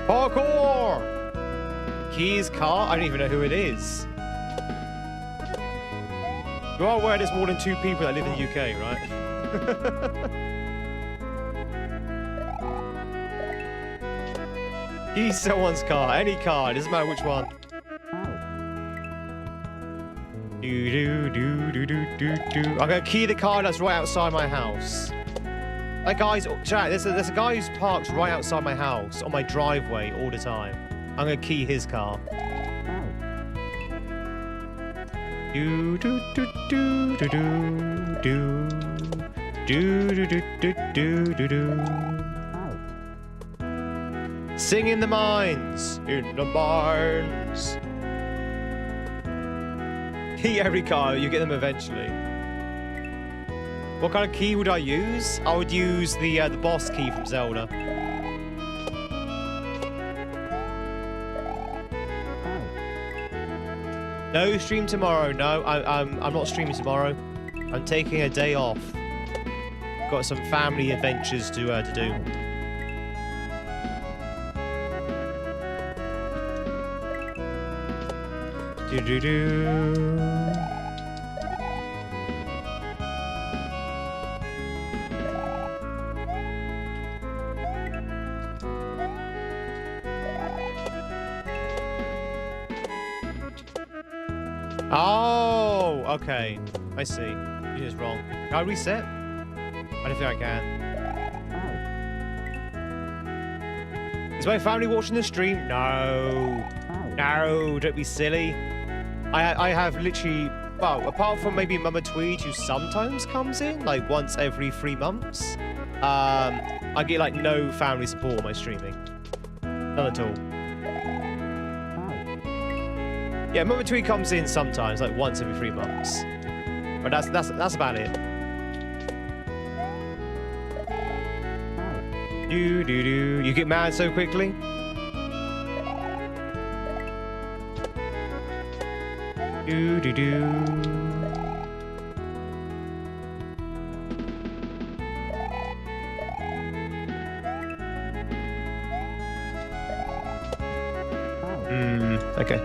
Parkour! Keys car? I don't even know who it is. You are aware there's more than 2 people that live in the UK, right? Keys someone's car. Any car. It doesn't matter which one. I'm gonna key the car that's right outside my house. That guy's chat. There's a guy who's parked right outside my house on my driveway all the time. I'm gonna key his car. Sing in the mines, in the mines. Key every car, you get them eventually. What kind of key would I use? I would use the boss key from Zelda. No stream tomorrow. No, I'm not streaming tomorrow. I'm taking a day off. Got some family adventures to do. Oh, okay. I see. It is wrong. Can I reset? I don't think I can. Is my family watching the stream? No. No, don't be silly. I have literally, well, apart from maybe Mama Tweed, who sometimes comes in, like once every 3 months, I get like no family support on my streaming. None at all. Yeah, Mama Tweed comes in sometimes, like once every 3 months. But that's about it. You get mad so quickly? Okay.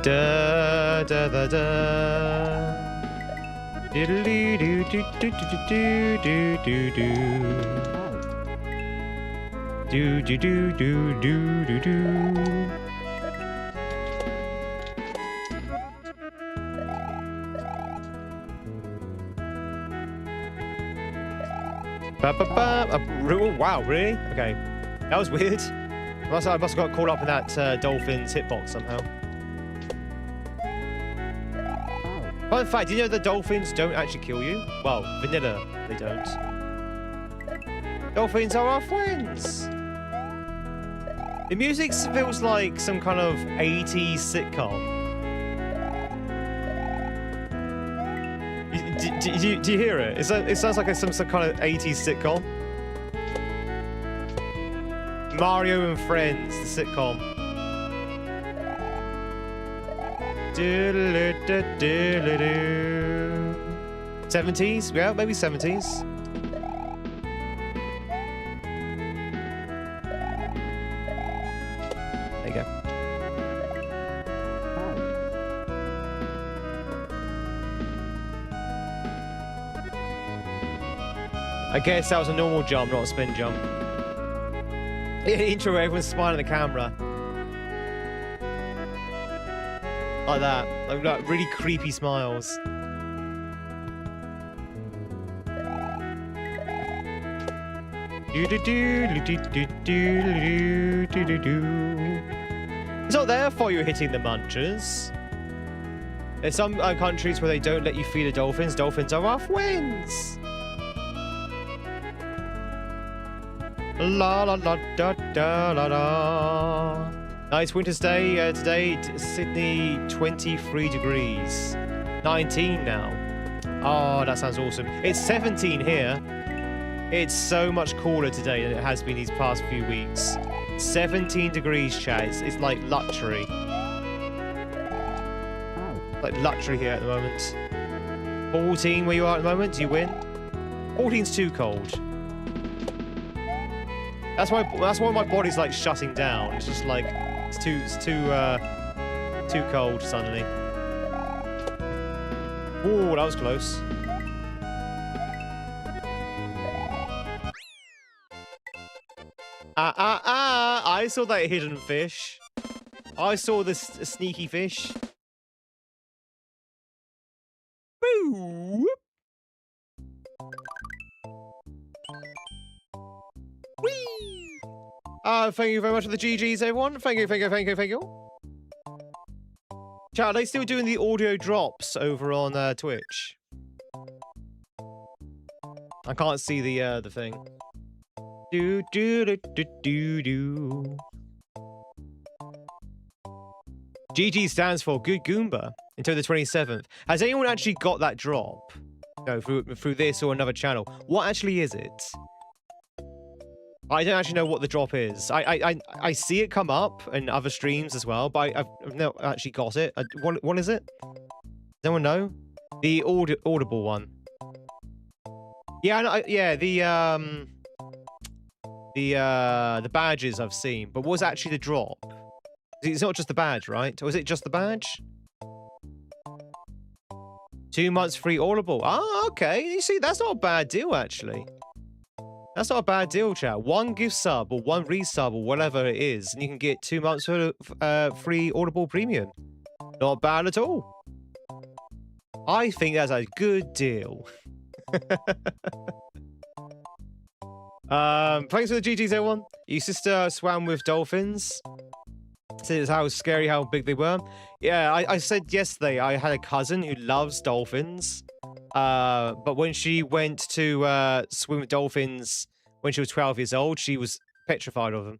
Da da da da. Diddle doo doo doo doo doo doo doo doo. Do do do do do do do. Ba ba ba. Oh, wow, really? Okay, that was weird. I must have got caught up in that dolphin's hitbox somehow. Fun fact, do you know the dolphins don't actually kill you? Well, vanilla, they don't. Dolphins are our friends. The music feels like some kind of 80s sitcom. Do you hear it? It sounds like some kind of 80s sitcom. Mario and Friends, the sitcom. 70s? Yeah, maybe 70s. There you go. I guess that was a normal jump, not a spin jump. Intro where everyone's smiling at the camera. Like that. Like really creepy smiles. It's not their fault you're hitting the munchers. There's some countries where they don't let you feed the dolphins. Dolphins are off winds. La la la da da la la. Nice winter's day today. Sydney, 23 degrees. 19 now. Oh, that sounds awesome. It's 17 here. It's so much cooler today than it has been these past few weeks. 17 degrees, chat. It's like luxury. Like luxury here at the moment. 14 where you are at the moment. Do you win? 14's too cold. That's why my body's like shutting down. It's just like it's too cold suddenly. Ooh, that was close. I saw that hidden fish. I saw this sneaky fish. Boo! Whee! Thank you very much for the GGs, everyone. Thank you. Chat, are they still doing the audio drops over on Twitch? I can't see the thing. Do do do do do do. GG stands for Good Goomba until the 27th. Has anyone actually got that drop? No, through this or another channel. What actually is it? I don't actually know what the drop is. I see it come up in other streams as well, but I've not actually got it. What is it? Does anyone know? The audible one. Yeah, yeah. The badges I've seen, but what was actually the drop? It's not just the badge, right? Or is it just the badge? 2 months free audible. Ah, okay. You see, that's not a bad deal actually. That's not a bad deal, chat. 1 gift sub or 1 resub or whatever it is, and you can get 2 months for free Audible Premium. Not bad at all. I think that's a good deal. Thanks for the GGs, everyone. Your sister swam with dolphins. Says how scary, how big they were. Yeah, I said yesterday I had a cousin who loves dolphins. But when she went to swim with dolphins when she was 12 years old, she was petrified of them.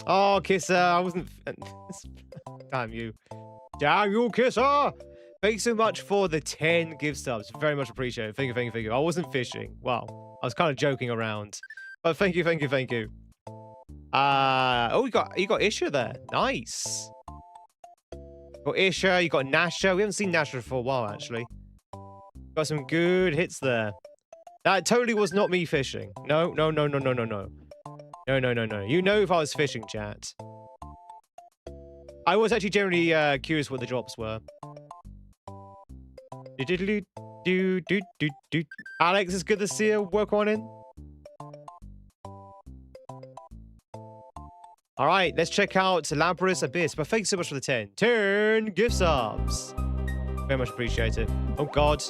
Oh, Kisser, I wasn't... Damn you. Damn you, Kisser! Thanks so much for the 10 gift subs. Very much appreciated. Thank you. I wasn't fishing. Wow. I was kind of joking around. But thank you. Oh, you got Isha there. Nice. You got Isha, you got Nasha. We haven't seen Nasha for a while, actually. Got some good hits there. That totally was not me fishing. No. No. You know if I was fishing, chat. I was actually generally curious what the drops were. Alex, it's good to see you. Work on it. All right, let's check out Labrador's Abyss. But thanks so much for the 10 gift subs. Very much appreciate it. Oh God.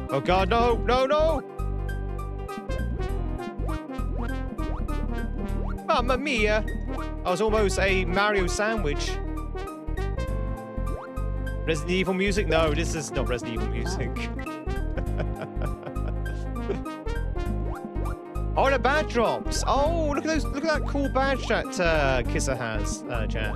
Oh God, no. Mamma mia. I was almost a Mario sandwich. Resident Evil music? No, this is not Resident Evil music. Oh, the badge drops. Oh, look at those. Look at that cool badge that Kisser has, chat.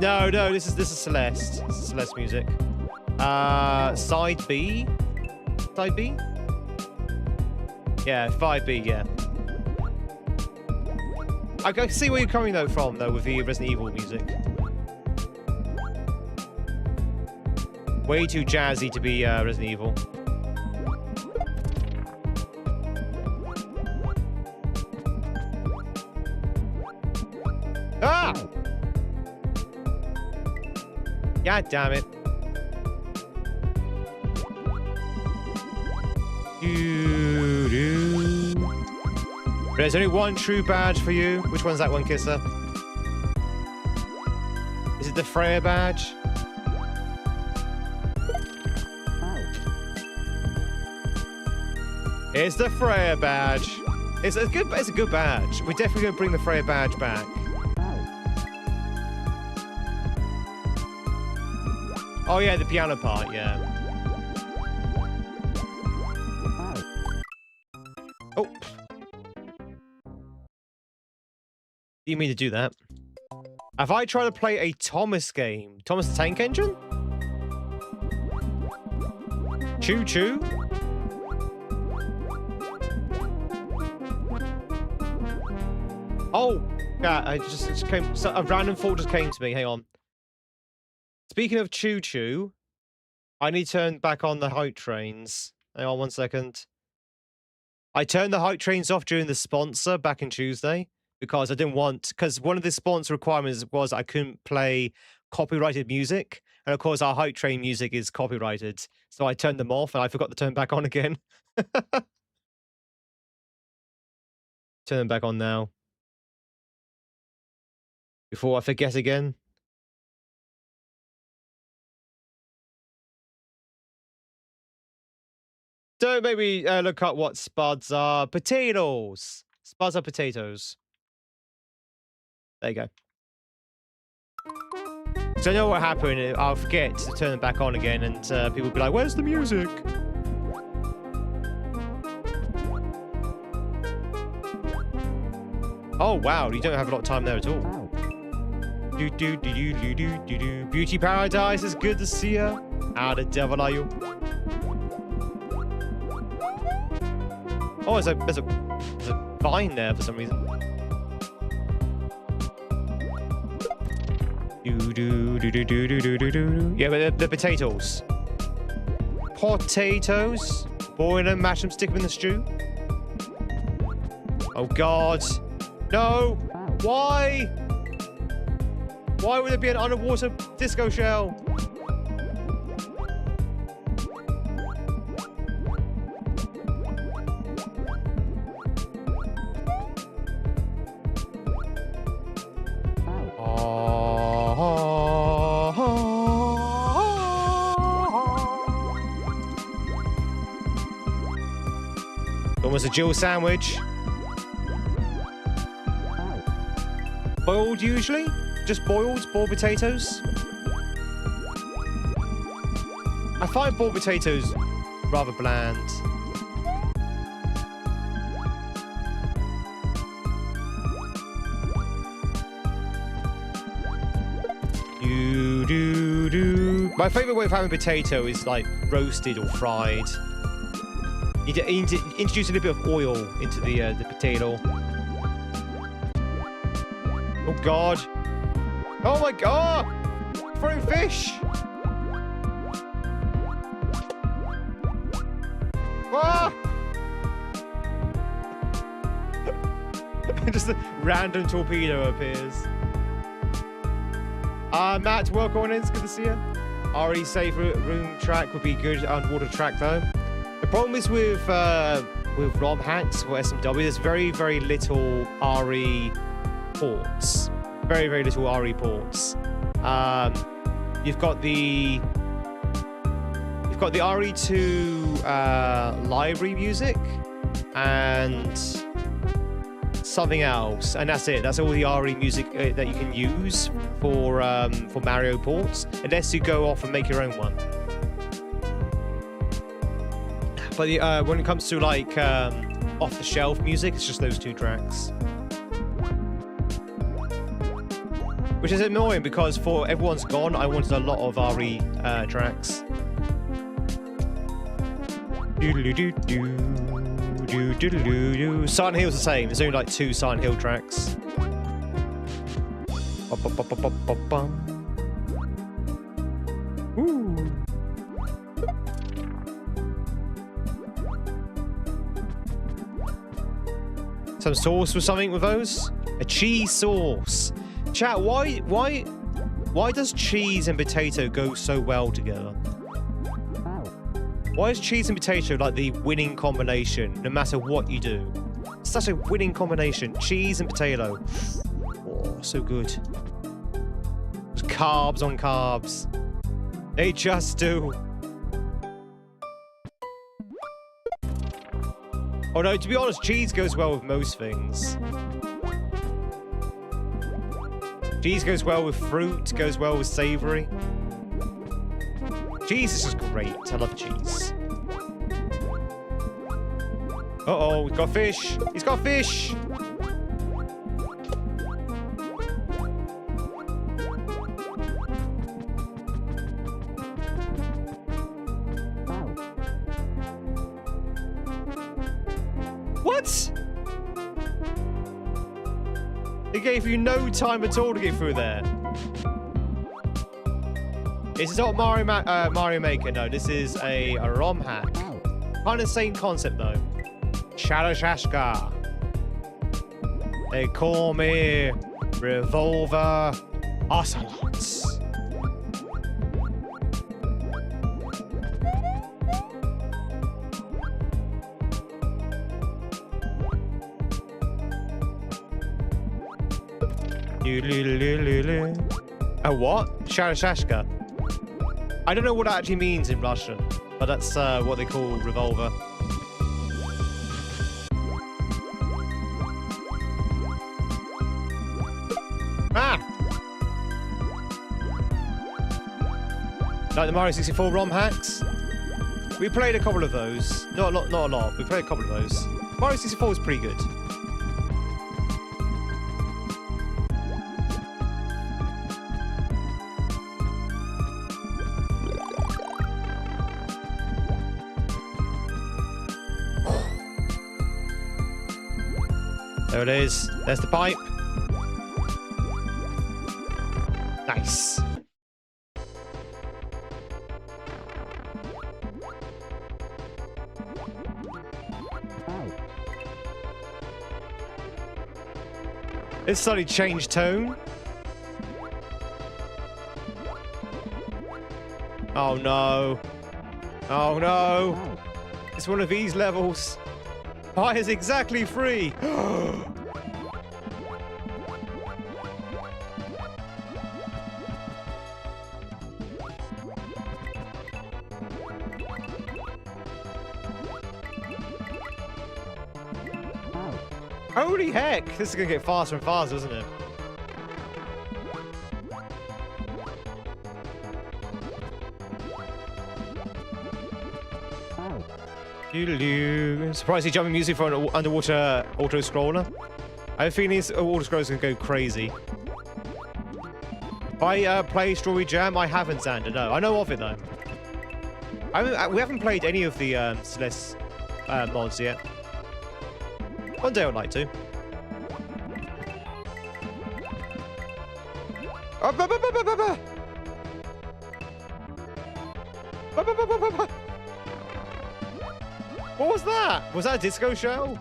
No, this is Celeste. This is Celeste music. Side B? Side B? Yeah, 5B, yeah. I can see where you're coming from with the Resident Evil music. Way too jazzy to be Resident Evil. Ah! God damn it. There's only one true badge for you. Which one's that one, Kisser? Is it the Freya badge? It's the Freya badge. It's a good badge. We're definitely going to bring the Freya badge back. Oh yeah, the piano part, yeah. Oh. Didn't mean to do that. Have I tried to play a Thomas game? Thomas the Tank Engine? Choo choo? Oh, yeah, it just came. A random thought just came to me. Hang on. Speaking of choo choo, I need to turn back on the hype trains. Hang on 1 second. I turned the hype trains off during the sponsor back in Tuesday because I didn't want, because one of the sponsor requirements was I couldn't play copyrighted music. And of course, our hype train music is copyrighted. So I turned them off and I forgot to turn back on again. Turn them back on now. Before I forget again. Don't maybe look up what spuds are. Potatoes. Spuds are potatoes. There you go. So I know what happened. I'll forget to turn them back on again, and people will be like, "Where's the music?" Oh wow, you don't have a lot of time there at all. Beauty paradise is good to see ya. How the devil are you? Oh, there's a vine there for some reason. Yeah, but the potatoes. Potatoes. Boil them, mash them, stick them in the stew. Oh God. No. Why? Why would there be an underwater disco shell? Almost a Jill sandwich. Boiled usually? Just boiled potatoes? I find boiled potatoes rather bland. My favourite way of having potato is like roasted or fried. You need to introduce a little bit of oil into the potato. Oh God! Oh my God! Throwing fish! Ah! Just a random torpedo appears. Matt, welcome on in. It's good to see you. RE safe room track would be good. Underwater track though. The problem is with ROM hacks or SMW, there's very, very little RE ports. Very, very little RE ports. You've got the RE2 library music and something else, and that's it. That's all the RE music that you can use for Mario ports, unless you go off and make your own one. But when it comes to like off-the-shelf music, it's just those two tracks. Which is annoying because for Everyone's Gone, I wanted a lot of RE tracks. Silent Hill's the same. There's only like 2 Silent Hill tracks. Ooh. Some sauce or something with those? A cheese sauce. Chat, why does cheese and potato go so well together? Why is cheese and potato like the winning combination no matter what you do? It's such a winning combination. Cheese and potato. Oh, so good. Just carbs on carbs. They just do. Oh no, to be honest, cheese goes well with most things. Cheese goes well with fruit, goes well with savory. Cheese is just great. I love cheese. Uh-oh, he's got fish. He's got fish. What? It gave you no time at all to get through there. This is not Mario Maker, no. This is a ROM hack. Kind of same concept, though. Shadow Shashka. They call me Revolver Ocelots. A what? Shadow Shashka. I don't know what that actually means in Russian, but that's what they call revolver. Ah! Like the Mario 64 ROM hacks? We played a couple of those. Not a lot. We played a couple of those. Mario 64 was pretty good. There it is. There's the pipe. Nice. It's suddenly changed tone. Oh no. Oh no. It's one of these levels. Fire's exactly free. Holy heck! This is gonna get faster and faster, isn't it? Surprisingly jumping music for an underwater auto-scroller. I have a feeling this auto-scroller is going to go crazy. If I play Strawberry Jam, I haven't, Xander, no. I know of it, though. We haven't played any of the Celeste mods yet. One day I'd like to. What was that? Was that a disco show?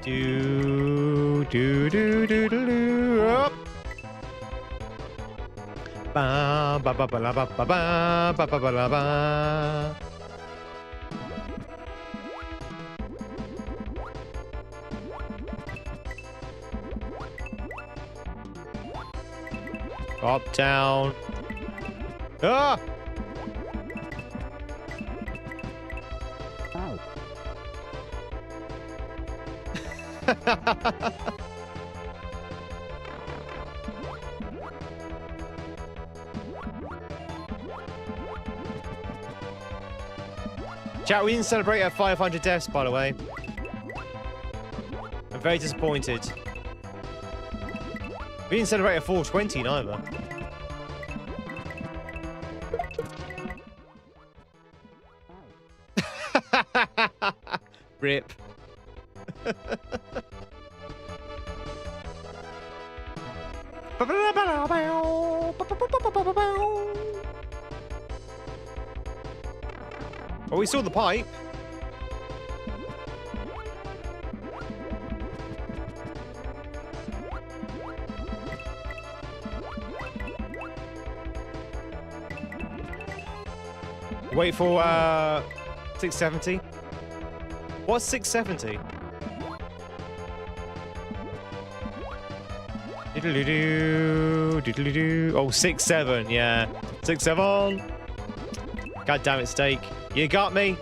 Do do do do do do. Up. Ba ba ba ba la ba ba ba ba ba ba la ba. Up, down. Ah! Oh. Chat, we didn't celebrate our 500 deaths, by the way. I'm very disappointed. We didn't celebrate a 420 neither. Rip. Oh, we saw the pipe. Wait for 670. What's 670? Diddly-doo, diddly-doo. Oh, 6-7, yeah. 6-7. God damn it, Steak. You got me.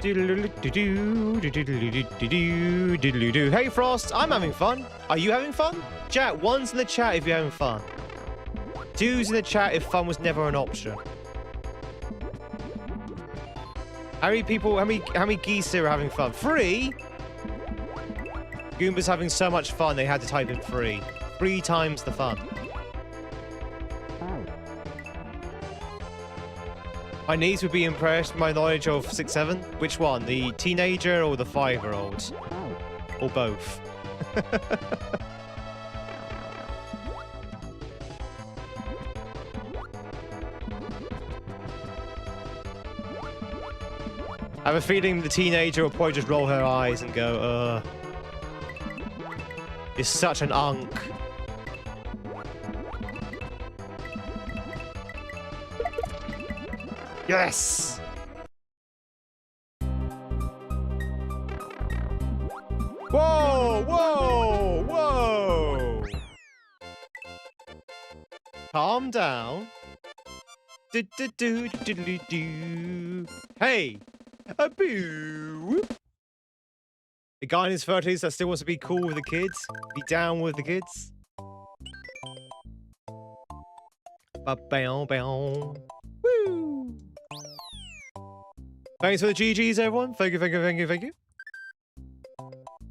Hey Frost, I'm having fun. Are you having fun? Chat, one's in the chat if you're having fun. Two's in the chat if fun was never an option. How many people, how many geese here are having fun? 3? Goomba's having so much fun they had to type in 3. 3 times the fun. My niece would be impressed with my knowledge of 6-7. Which one? The teenager or the 5-year-old? Or both? I have a feeling the teenager will probably just roll her eyes and go, It's such an unk. Yes! Whoa! Whoa! Whoa! Calm down. Do-do-do-do-do-do. Hey! A boo! The guy in his 30s that still wants to be cool with the kids. Be down with the kids. Ba-bow-bow. Woo! Thanks for the GGs, everyone. Thank you, thank you, thank you, thank you.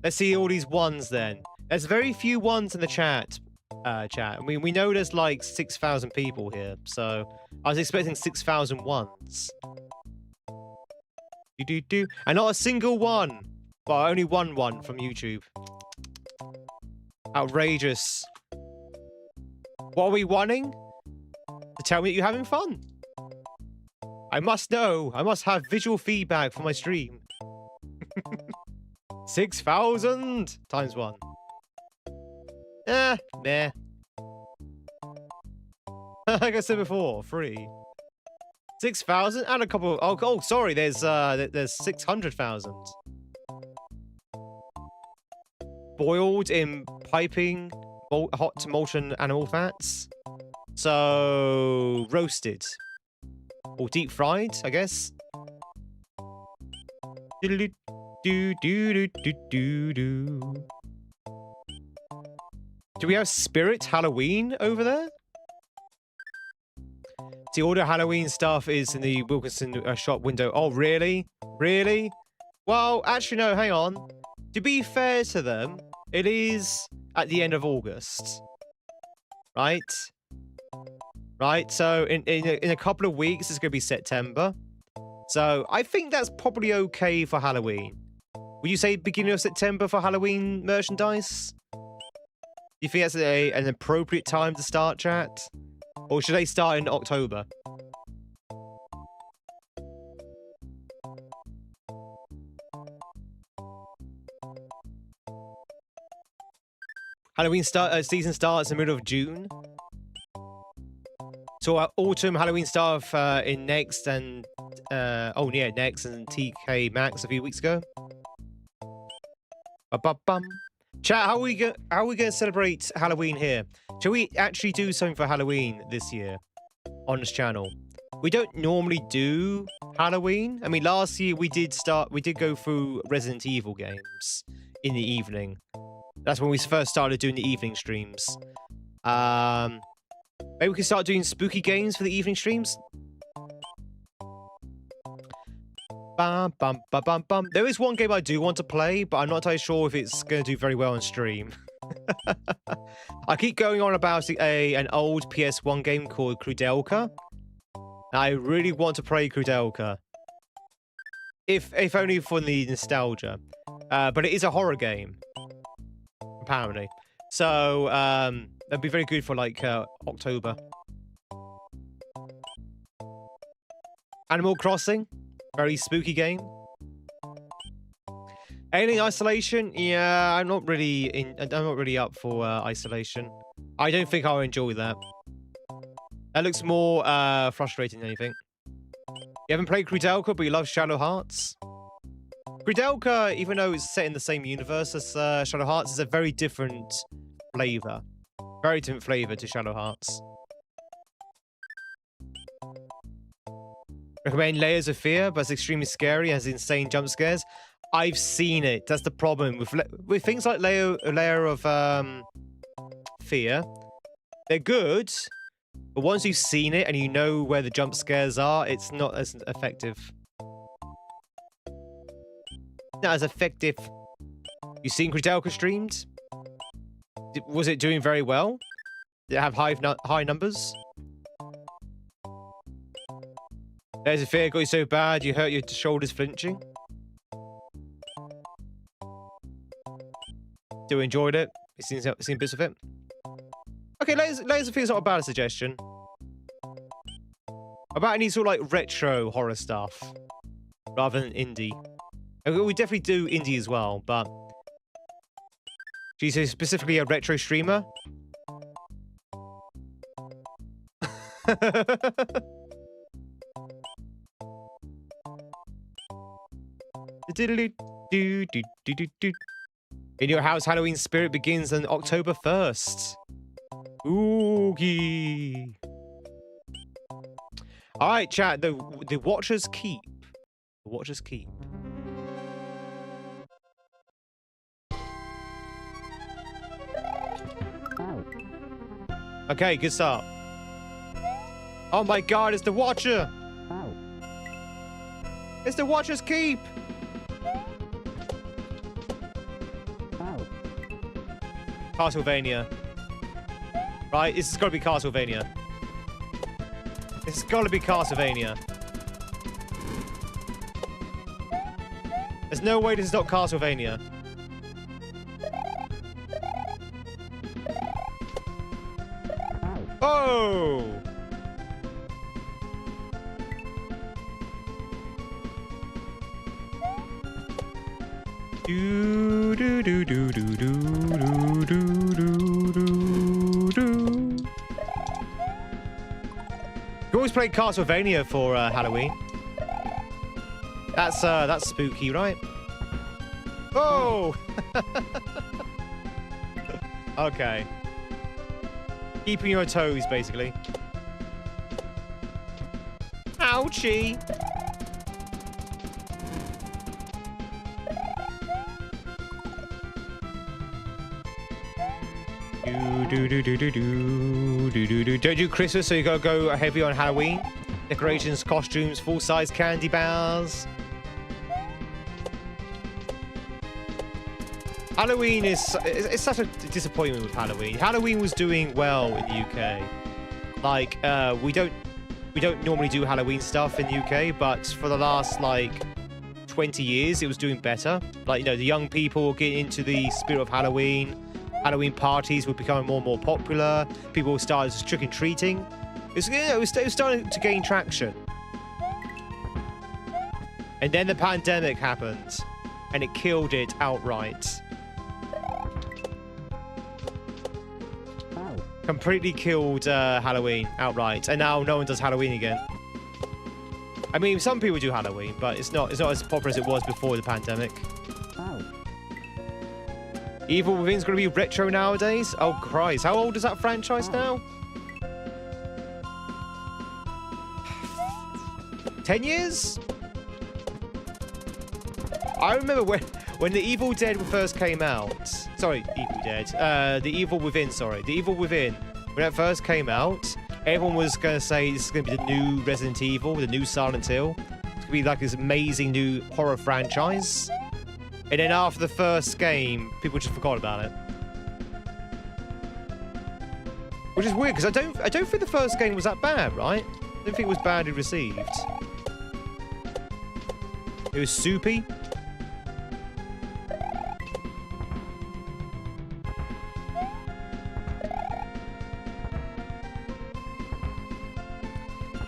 Let's see all these ones then. There's very few ones in the chat. I mean, we know there's like 6,000 people here, so I was expecting 6,000 ones. Do-do-do. And not a single one. Well, only one from YouTube. Outrageous. What are we wanting? To tell me that you're having fun. I must know. I must have visual feedback for my stream. 6,000 times 1. Meh. Like I said before, 3. 6,000 and a couple. Oh, sorry. There's 600,000. Boiled in piping hot to molten animal fats. So roasted or deep fried, I guess. Do we have Spirit Halloween over there? See, all the Halloween stuff is in the Wilkinson shop window. Oh, really? Really? Well, actually, no, hang on. To be fair to them, it is at the end of August. Right? Right? So, in a couple of weeks, it's going to be September. So, I think that's probably okay for Halloween. Would you say beginning of September for Halloween merchandise? Do you think that's an appropriate time to start, chat? Or should they start in October? Halloween season starts in the middle of June. So autumn Halloween stuff in Next and Next and TK Maxx a few weeks ago. Ba-ba-bum. Chat, how are we gonna celebrate Halloween here? Shall we actually do something for Halloween this year on this channel? We don't normally do Halloween. I mean, last year we did go through Resident Evil games in the evening. That's when we first started doing the evening streams. Maybe we can start doing spooky games for the evening streams. Bum, bum, bum, bum, bum. There is one game I do want to play, but I'm not entirely sure if it's going to do very well on stream. I keep going on about an old PS1 game called Krudelka. I really want to play Krudelka. If only for the nostalgia. But it is a horror game. Apparently. So, that'd be very good for, like, October. Animal Crossing. Very spooky game. Alien Isolation? Yeah, I'm not really up for Isolation. I don't think I'll enjoy that. That looks more frustrating than anything. You haven't played Krudelka, but you love Shadow Hearts? Krudelka, even though it's set in the same universe as Shadow Hearts, is a very different flavor. Very different flavor to Shadow Hearts. Recommend Layers of Fear, but it's extremely scary, has insane jump scares. I've seen it. That's the problem with things like Layer of Fear. They're good, but once you've seen it and you know where the jump scares are, it's not as effective. Not as effective. You seen Krudelka streamed? Was it doing very well? Did it have high numbers? There's a fear got you so bad you hurt your shoulders flinching. Still enjoyed it. You've seen bits of it. Okay, Layers of Fear is not a bad suggestion. About any sort of like retro horror stuff rather than indie. We definitely do indie as well, but she's specifically a retro streamer. In your house, Halloween spirit begins on October 1st. Oogie. All right, chat. The Watchers Keep. The Watchers Keep. Okay, good start. Oh my God! It's the Watcher. It's the Watcher's Keep. Castlevania. Right, this has got to be Castlevania. This has got to be Castlevania. There's no way this is not Castlevania. Oh! Do do do do do do do do do do. You always play Castlevania for Halloween. That's spooky, right? Oh! Okay. Keeping your toes, basically. Ouchie! Don't do Christmas, so you gotta go heavy on Halloween. Decorations, costumes, full-size candy bars. Halloween is it's such a disappointment with Halloween. Halloween was doing well in the UK. Like we don't normally do Halloween stuff in the UK, but for the last like 20 years it was doing better. Like, you know, the young people were getting into the spirit of Halloween. Halloween parties were becoming more and more popular. People started trick-or-treating. It was starting to gain traction. And then the pandemic happened, and it killed it outright. Completely killed Halloween outright, and now no one does Halloween again. I mean, some people do Halloween, but it's not as popular as it was before the pandemic. Evil Within's gonna be retro nowadays? Oh Christ, how old is that franchise now? 10 years? I remember when the Evil Dead first came out. Sorry, Evil Dead. The Evil Within, sorry. The Evil Within, when it first came out, everyone was gonna say this is gonna be the new Resident Evil, the new Silent Hill. It's gonna be like this amazing new horror franchise. And then after the first game, people just forgot about it. Which is weird, because I don't think the first game was that bad, right? I don't think it was badly received. It was soupy.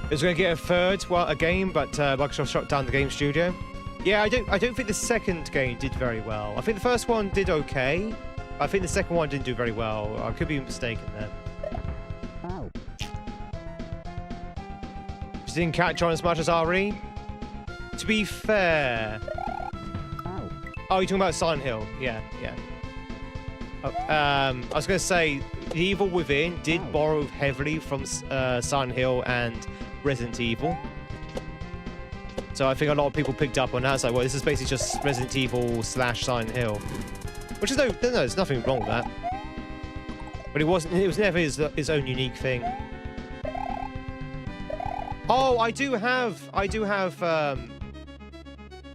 It was going to get a third game, but Microsoft shut down the game studio. Yeah, I don't think the second game did very well. I think the first one did okay. I think the second one didn't do very well. I could be mistaken there. didn't catch on as much as RE. To be fair... Oh, you're talking about Silent Hill. Yeah, yeah. Oh, I was going to say, The Evil Within did borrow heavily from Silent Hill and Resident Evil. So I think a lot of people picked up on that. It's like, well, this is basically just Resident Evil / Silent Hill. Which is no, there's nothing wrong with that. But it was never his own unique thing. Oh, I do have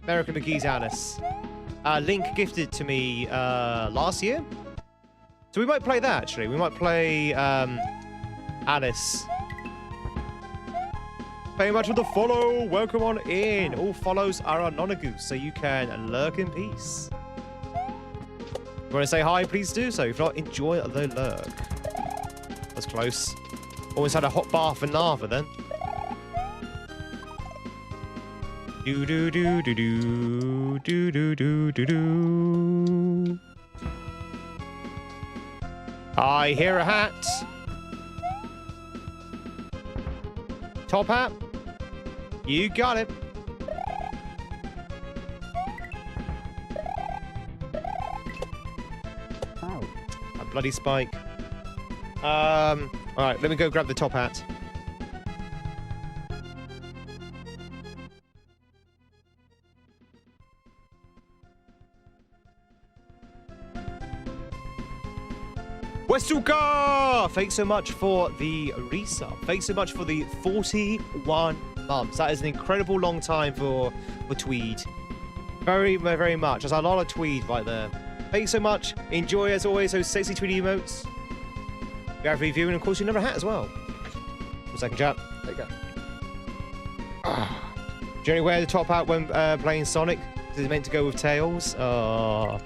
American McGee's Alice. Link gifted to me last year. So we might play that, actually. We might play Alice. Thank you much for the follow. Welcome on in. All follows are anonymous, so you can lurk in peace. If you want to say hi, please do so. If not, enjoy the lurk. That's close. Always had a hot bath for Nava then. Do do do do do do do do do do. I hear a hat. Top hat. You got it. Oh. A bloody spike. All right, let me go grab the top hat. Westuka! Thanks so much for the resub. Thanks so much for the 41 months. That is an incredible long time for Tweed. Very, very much. There's a lot of Tweed right there. Thanks so much. Enjoy, as always, those sexy Tweedy emotes. We have review, and of course, you never hat as well. 1 second, chat. There you go. Do you only wear the top hat when playing Sonic? Is it meant to go with Tails? Oh,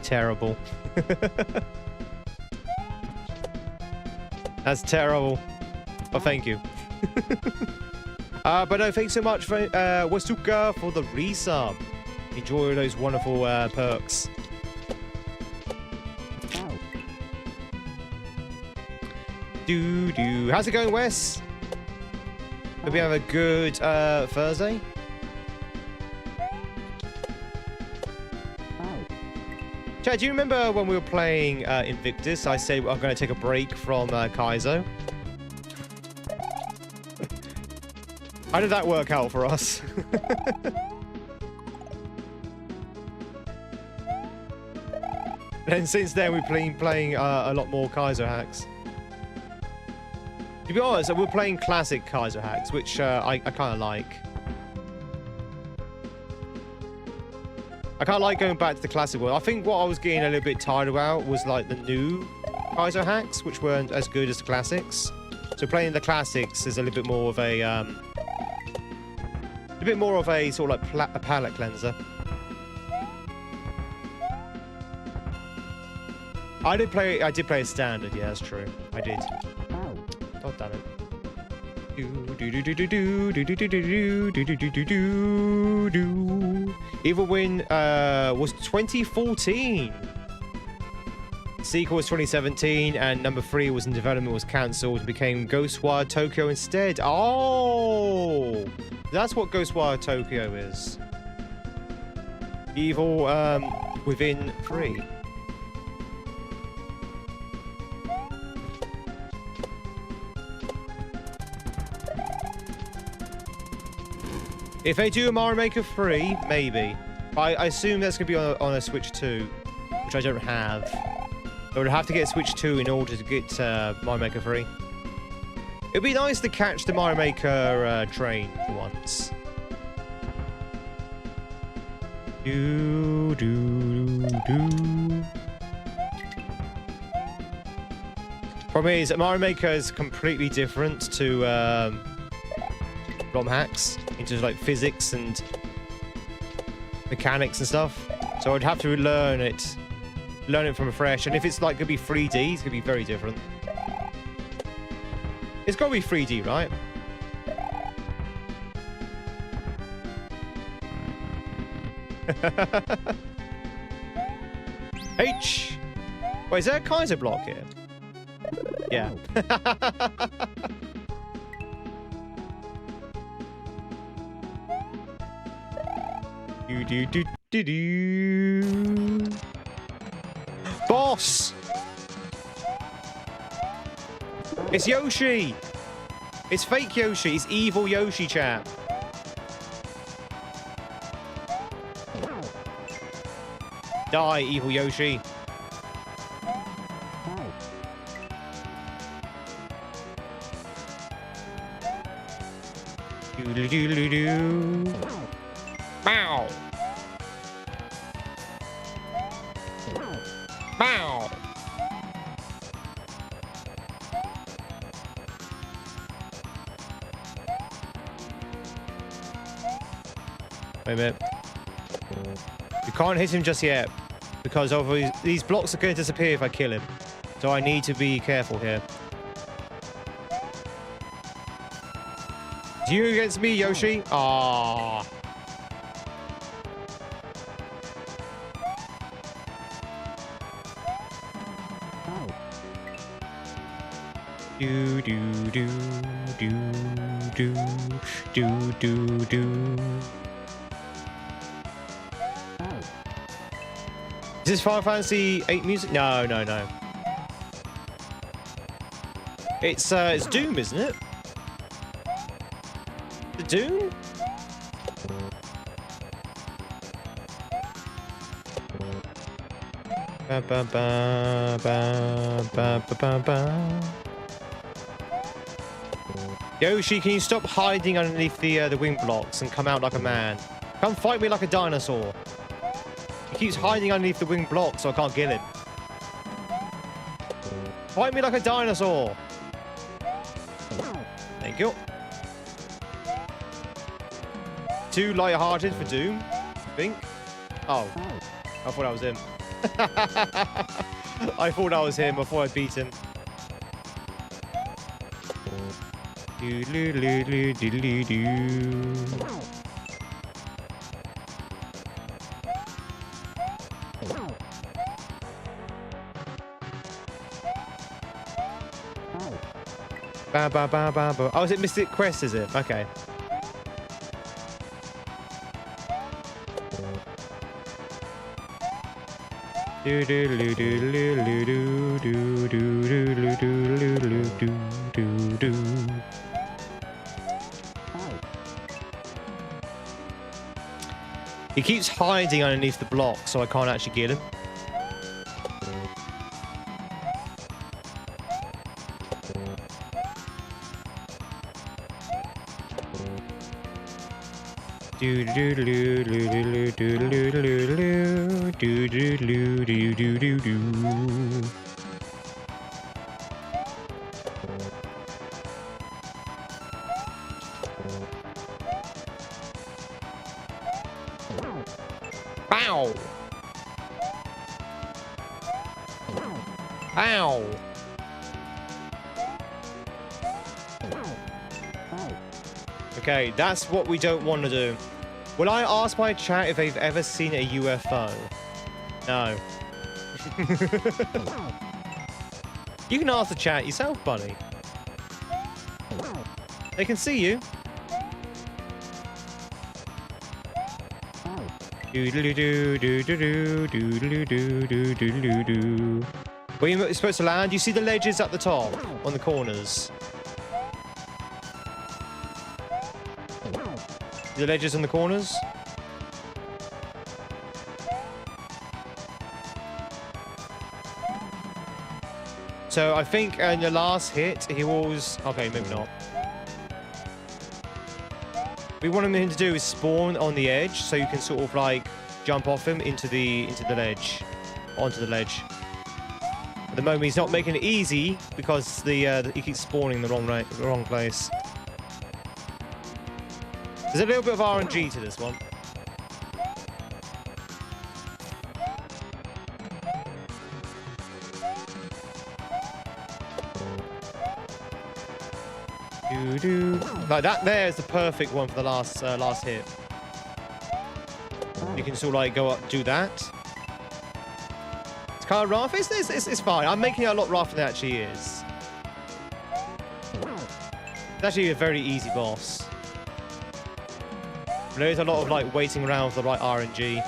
terrible. That's terrible. Oh, thank you. But no, thanks so much for Wasuka for the resub. Enjoy those wonderful perks. Doo-doo. How's it going, Wes? Hope you have a good Thursday. Chad, do you remember when we were playing Invictus, I said I'm going to take a break from Kaizo? How did that work out for us? And since then, we've been playing a lot more Kaizo hacks. To be honest, we're playing classic Kaizo hacks, which I kind of like. I kind of like going back to the classic one. I think what I was getting a little bit tired about was like the new Kaizo hacks, which weren't as good as the classics. So playing the classics is a little bit more of a sort of like a palate cleanser. I did play a standard. Yeah, that's true. I did. Oh, damn it. Evil Win was 2014. Sequel was 2017, and number 3 was in development, was cancelled, and became Ghostwire Tokyo instead. Oh, that's what Ghostwire Tokyo is. Evil Within 3. If they do a Mario Maker 3, maybe. I assume that's going to be on a Switch 2, which I don't have. I would have to get a Switch 2 in order to get Mario Maker 3. It'd be nice to catch the Mario Maker train for once. Problem is, Mario Maker is completely different to ROM hacks, into like physics and mechanics and stuff. So I'd have to learn it from afresh. And if it's like gonna be 3D, it's gonna be very different. It's gotta be 3D, right? H. Wait, is there a Kaizo block here? Yeah. Do do do do do. Boss! It's Yoshi! It's fake Yoshi. It's evil Yoshi, chat. Die, evil Yoshi. Doodly-doodly-doo. Bow. Bow. Wait a minute. You can't hit him just yet, because these blocks are going to disappear if I kill him. So I need to be careful here. It's you against me, Yoshi. Ah. Do do do do do do do do. Is this Final Fantasy VIII music? No, no, no. It's Doom, isn't it? The Doom? Ba ba ba ba ba ba ba ba. Yoshi, can you stop hiding underneath the wing blocks and come out like a man? Come fight me like a dinosaur. He keeps hiding underneath the wing block, so I can't kill him. Fight me like a dinosaur. Thank you. Too light-hearted for Doom, I think. Oh, I thought that was him. I thought that was him before I beat him. Ba ba ba ba ba. Oh, is it Mystic Quest, is it? Okay. Do do do do do do do do do do do do do. He keeps hiding underneath the block, so I can't actually get him. Do do do do do do do do do do do do do do do. Bow. Ow. Okay, that's what we don't want to do. Will I ask my chat if they've ever seen a UFO? No. You can ask the chat yourself, Bunny. They can see you. Where you're supposed to land, you see the ledges at the top, on the corners. The ledges on the corners. So I think in the last hit, he was... Okay, maybe not. What we want him to do is spawn on the edge, so you can sort of like jump off him into the ledge, onto the ledge. At the moment, he's not making it easy because he keeps spawning in the wrong place. There's a little bit of RNG to this one. Like that there is the perfect one for the last hit. You can sort of like go up, do that. It's kind of rough. It's fine. I'm making it a lot rougher than it actually is. It's actually a very easy boss. There is a lot of like waiting around for the right RNG.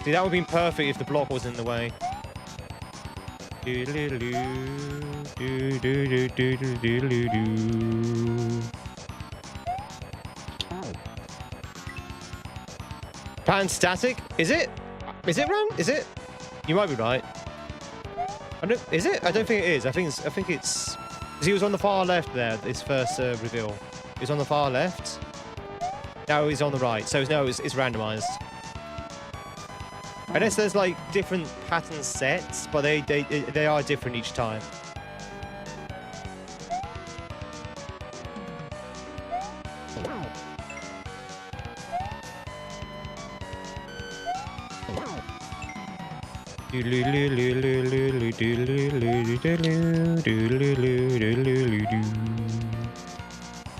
See, that would have been perfect if the block was in the way. Pattern static? Is it? Is it run? Is it? You might be right. I don't. Is it? I don't think it is. I think it's. Because he was on the far left there. His first reveal. He was on the far left. Now he's on the right. So no, it's randomized. Unless there's like different pattern sets, but they are different each time.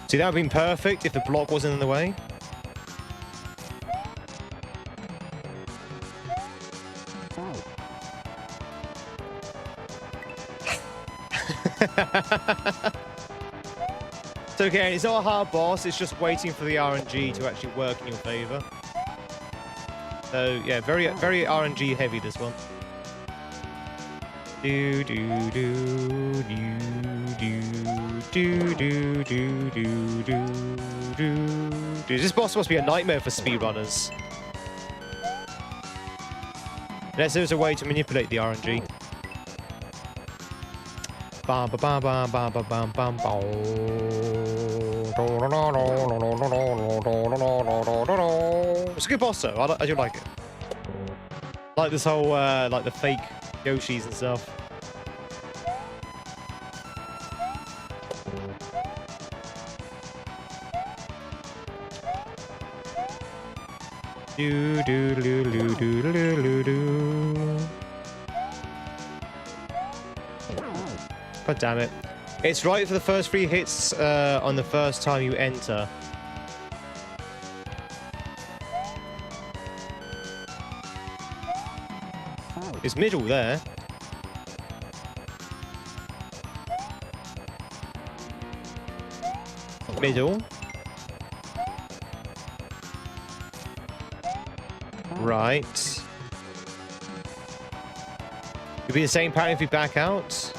See, that would have been perfect if the block wasn't in the way. So again, it's not a hard boss, it's just waiting for the RNG to actually work in your favor. So yeah, very RNG heavy, this one. Do do do do do do do do do do. Dude, this boss must be a nightmare for speedrunners. Unless there's a way to manipulate the RNG. Bam bam bam bam bam bam bam bam. It's a good boss though. I do like it. Like this whole like the fake Yoshis and stuff. Do do do do do do do. God damn it. It's right for the first 3 hits on the first time you enter. It's middle there. Middle. Right. It'll be the same pattern if we back out.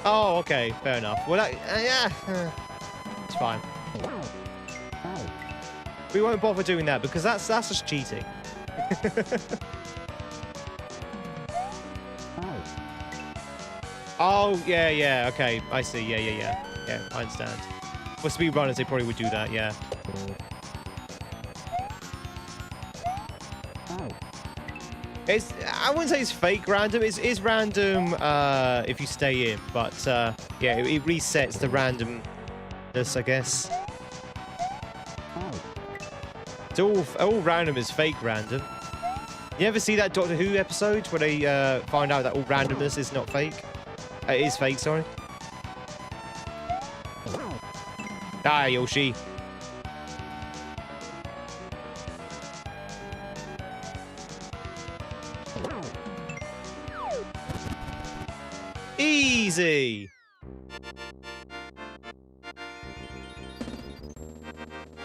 Oh, okay, fair enough. Well, yeah, it's fine. We won't bother doing that because that's just cheating. Oh, yeah, okay, I see. Yeah, I understand. For speedrunners, they probably would do that, yeah. I wouldn't say it's fake random. It is random if you stay in, but yeah, it resets the randomness, I guess. It's all random is fake random. You ever see that Doctor Who episode where they find out that all randomness is not fake? It is fake, sorry. Die, Yoshi. Easy.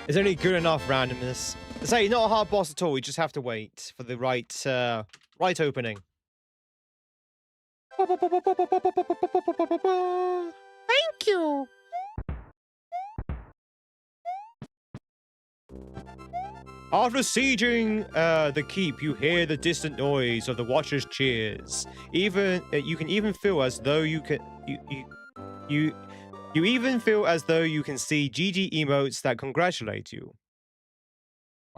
It's only good enough randomness. Say not a hard boss at all. You just have to wait for the right opening. Thank you. After sieging the keep, you hear the distant noise of the watchers' cheers. Even you can even feel as though you even feel as though you can see GG emotes that congratulate you.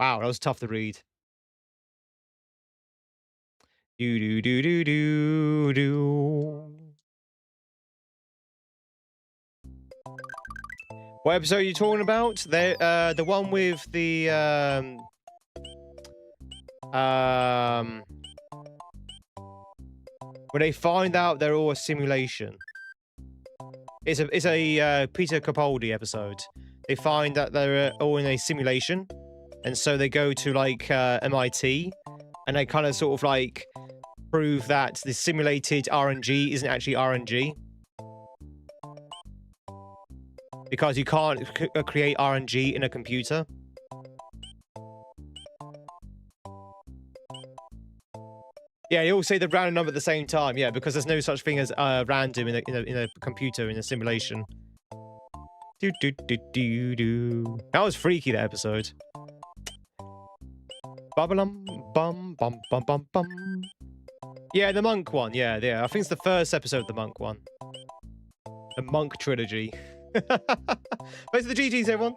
Wow, that was tough to read. Do do do do do do. What episode are you talking about? The one with the where they find out they're all a simulation. It's a Peter Capaldi episode. They find that they're all in a simulation, and so they go to like MIT, and they kind of sort of like prove that the simulated RNG isn't actually RNG. Because you can't create RNG in a computer. Yeah, you all say the random number at the same time. Yeah, because there's no such thing as random in a computer, in a simulation. Do do do do do. That was freaky, that episode. Bum bum bum bum bum bum. Yeah, the monk one. Yeah. I think it's the first episode of the monk one. The monk trilogy. Thanks for the GGs, everyone.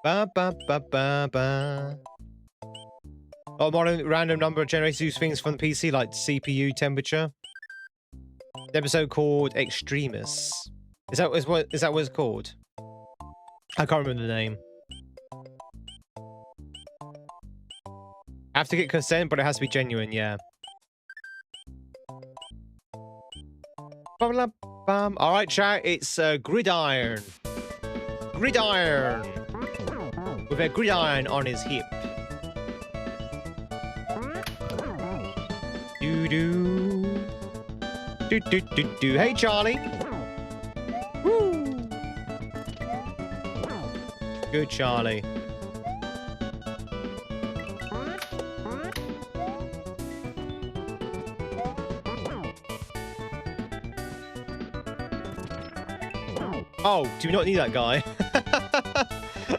Ba ba ba ba ba. Oh, modern random number generators use things from the PC like CPU temperature. The episode called Extremis. Is that what it's called? I can't remember the name. I have to get consent, but it has to be genuine, yeah. Alright, chat, it's gridiron. Gridiron. With a gridiron on his hip. Do-do. Do-do-do-do. Hey, Charlie. Woo. Good, Charlie. Oh, do we not need that guy?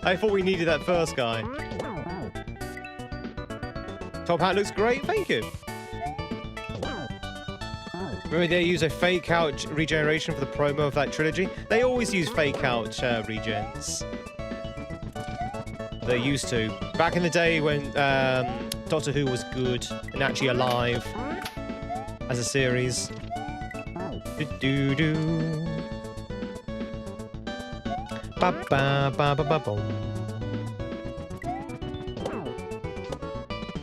I thought we needed that first guy. Top hat looks great, thank you. Remember they use a fake out regeneration for the promo of that trilogy? They always use fake out regens. They used to. Back in the day when Doctor Who was good and actually alive as a series. Do-do-do. Ba ba ba ba ba boom.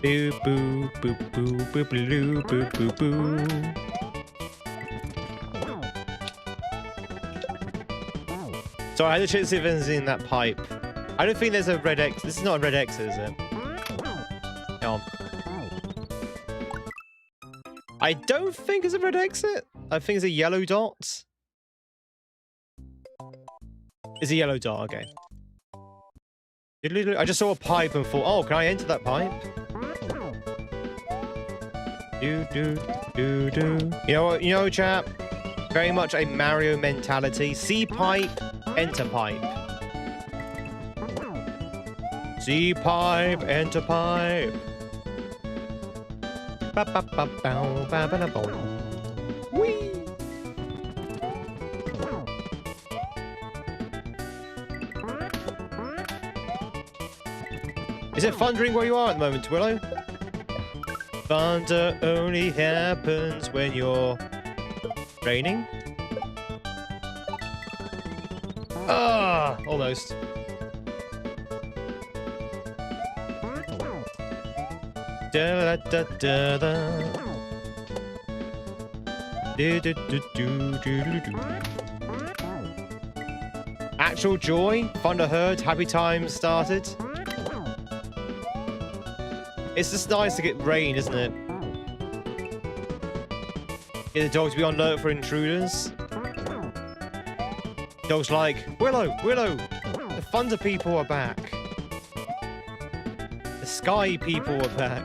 Boo boo boo boo boo boo boo boo boo. So I had to check to see if there's in that pipe. I don't think there's a red X. This is not a red exit, is it? No. I don't think it's a red exit. I think it's a yellow dot. It's a yellow dot, okay. I just saw a pipe and thought, oh, can I enter that pipe? Do. You know, chap? Very much a Mario mentality. See pipe, enter pipe. See pipe, enter pipe. Whee! Is it thundering where you are at the moment, Willow? Thunder only happens when you're raining. Ah, almost. Da da da da da. Do do do do do do. Actual joy, thunder heard, happy times started. It's just nice to get rain, isn't it? Get the dog to be on alert for intruders. Dog's like, Willow, the thunder people are back. The sky people are back.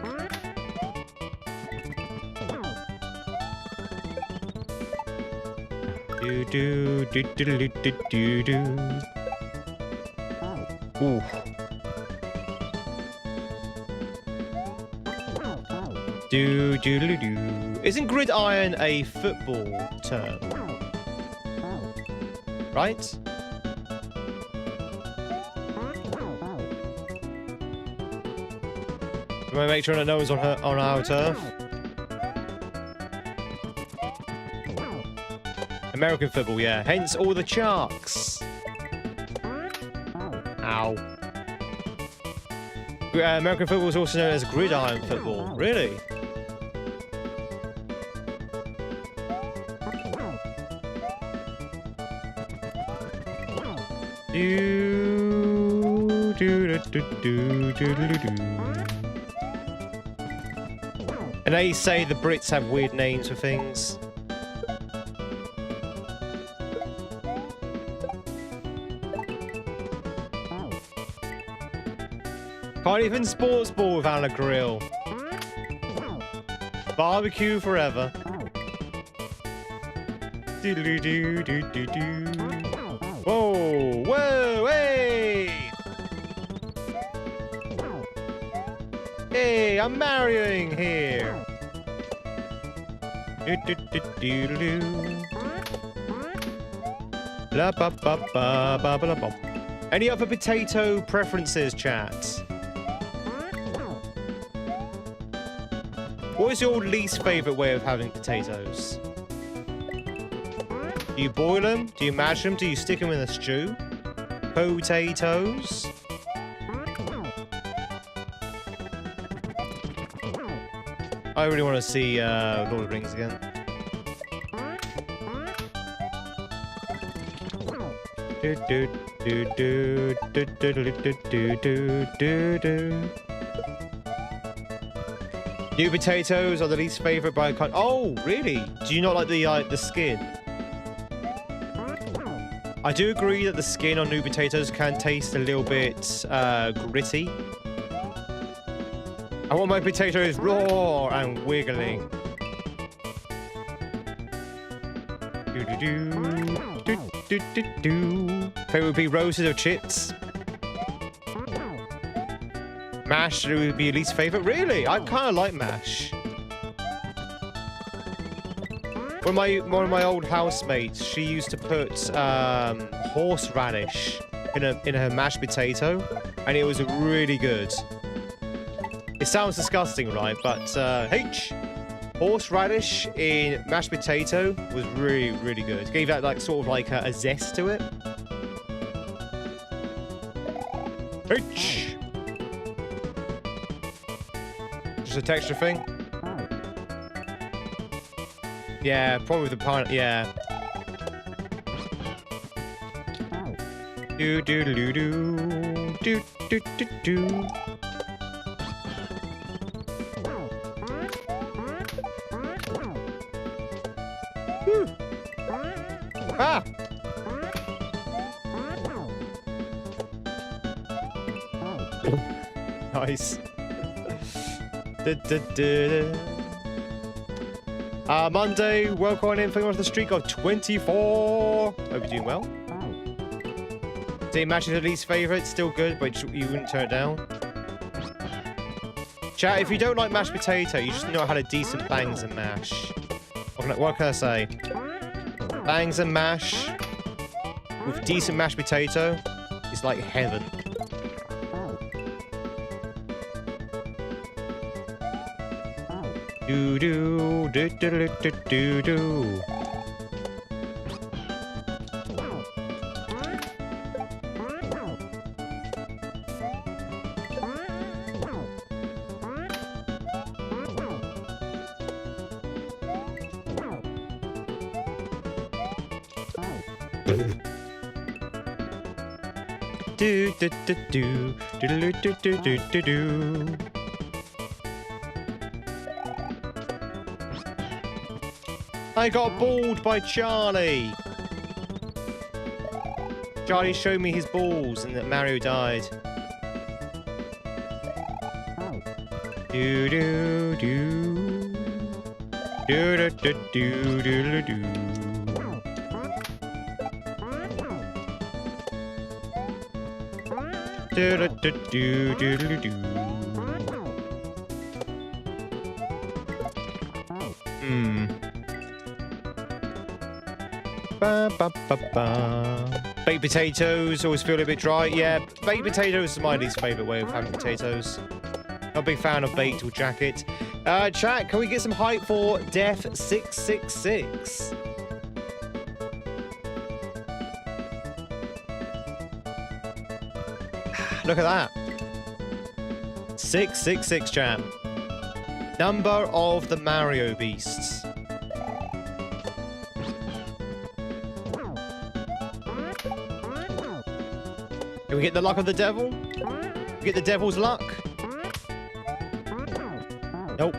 Do do do do do do do. Ooh. Do do do do. Isn't gridiron a football term? Right? We want to make sure that no one's on our turf. American football, yeah. Hence all the sharks. Ow. American football is also known as gridiron football. Really? Do, do, do, do, do, do, do. And they say the Brits have weird names for things. Can't even sports ball without a grill. Barbecue forever. Do do do do do do. Whoa, whoa, hey! Hey, I'm marrying here. Do do do do do. La ba ba ba ba ba ba. Any other potato preferences, chat? What is your least favourite way of having potatoes? Do you boil them? Do you mash them? Do you stick them in a stew? Potatoes? I really want to see Lord of the Rings again. Do do do do do do do do do do do. New potatoes are the least favourite by kind. Oh, really? Do you not like the skin? I do agree that the skin on new potatoes can taste a little bit gritty. I want my potatoes raw and wiggling. Do do do do do do do. Favorite would be roasted or chips. Mash would be your least favourite? Really? I kind of like mash. One of my old housemates, she used to put horseradish in her mashed potato, and it was really good. It sounds disgusting, right? But horseradish in mashed potato was really, really good. It gave that like sort of like a zest to it. Just a texture thing. Yeah, probably with the pineapple. Yeah. Do do do do do do do do. Ah! Nice. Monday, welcome in for the streak of 24. Hope you're doing well. Team Mash is the least favourite, still good, but you wouldn't turn it down. Chat, if you don't like mashed potato, you just know how to decent bangs and mash. What can I say? Bangs and mash with decent mashed potato is like heaven. Do do do do do do do. Do do do do do do do do do do. I got balled by Charlie. Charlie showed me his balls and that Mario died. Do do do do do do do do do. Do do do do do do do. Ba, ba, ba, ba. Baked potatoes always feel a bit dry. Yeah, baked potatoes is my least favourite way of having potatoes. Not a big fan of baked or jacket. Chat, can we get some hype for Death 666? Look at that. 666, chat. Number of the Mario Beasts. Can we get the luck of the devil? We get the devil's luck? Nope.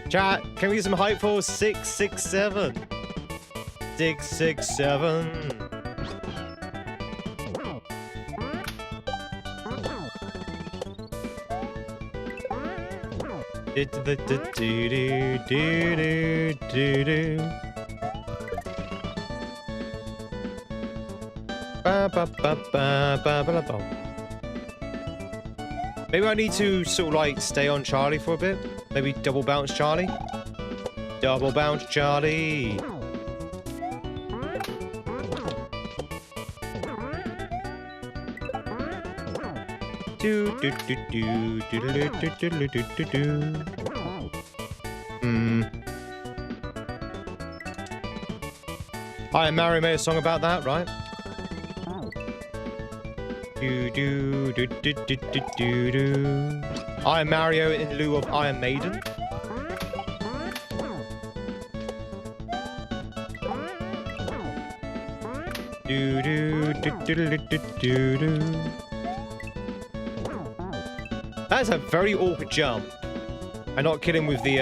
Chat, can we get some hype for 667? 667. Maybe I need to sort of like stay on Charlie for a bit. Maybe double bounce Charlie. Double bounce Charlie. Do do do do do do do do do do do. I Mario made a song about that, right? Do do do do do do do do. I am Mario in lieu of I am Maiden. Do do do do do do do do. That is a very awkward jump. I'm not kidding with the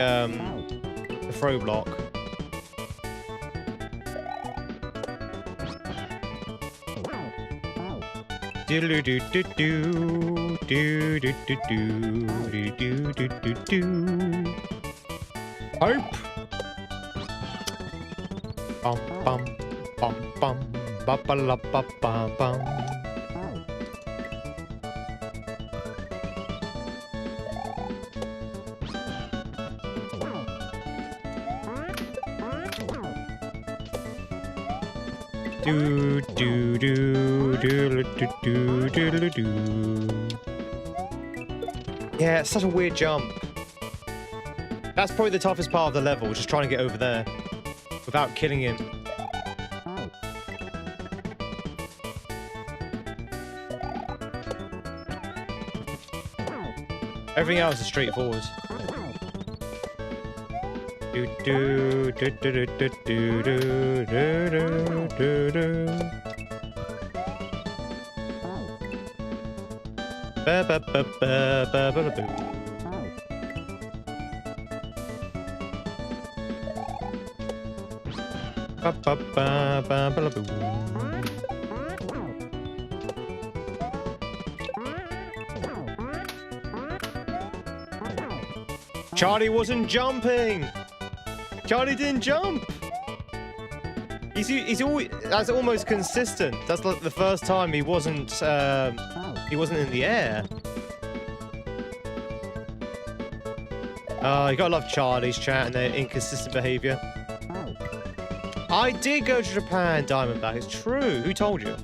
throw block. Do do do do do do do do do do do do do. Hope. Bum bum bum bum ba ba la ba ba bum. Do do do do do do do do. Yeah, it's such a weird jump. That's probably the toughest part of the level, just trying to get over there without killing him. Everything else is straightforward. Do do do do do do do do do do. Ba ba ba ba ba ba ba. Ba ba ba ba ba ba. Charlie wasn't jumping. Charlie didn't jump. He's always, that's almost consistent. That's like the first time he wasn't in the air. You gotta love Charlie's chat and their inconsistent behavior. I did go to Japan, Diamondback. It's true. Who told you?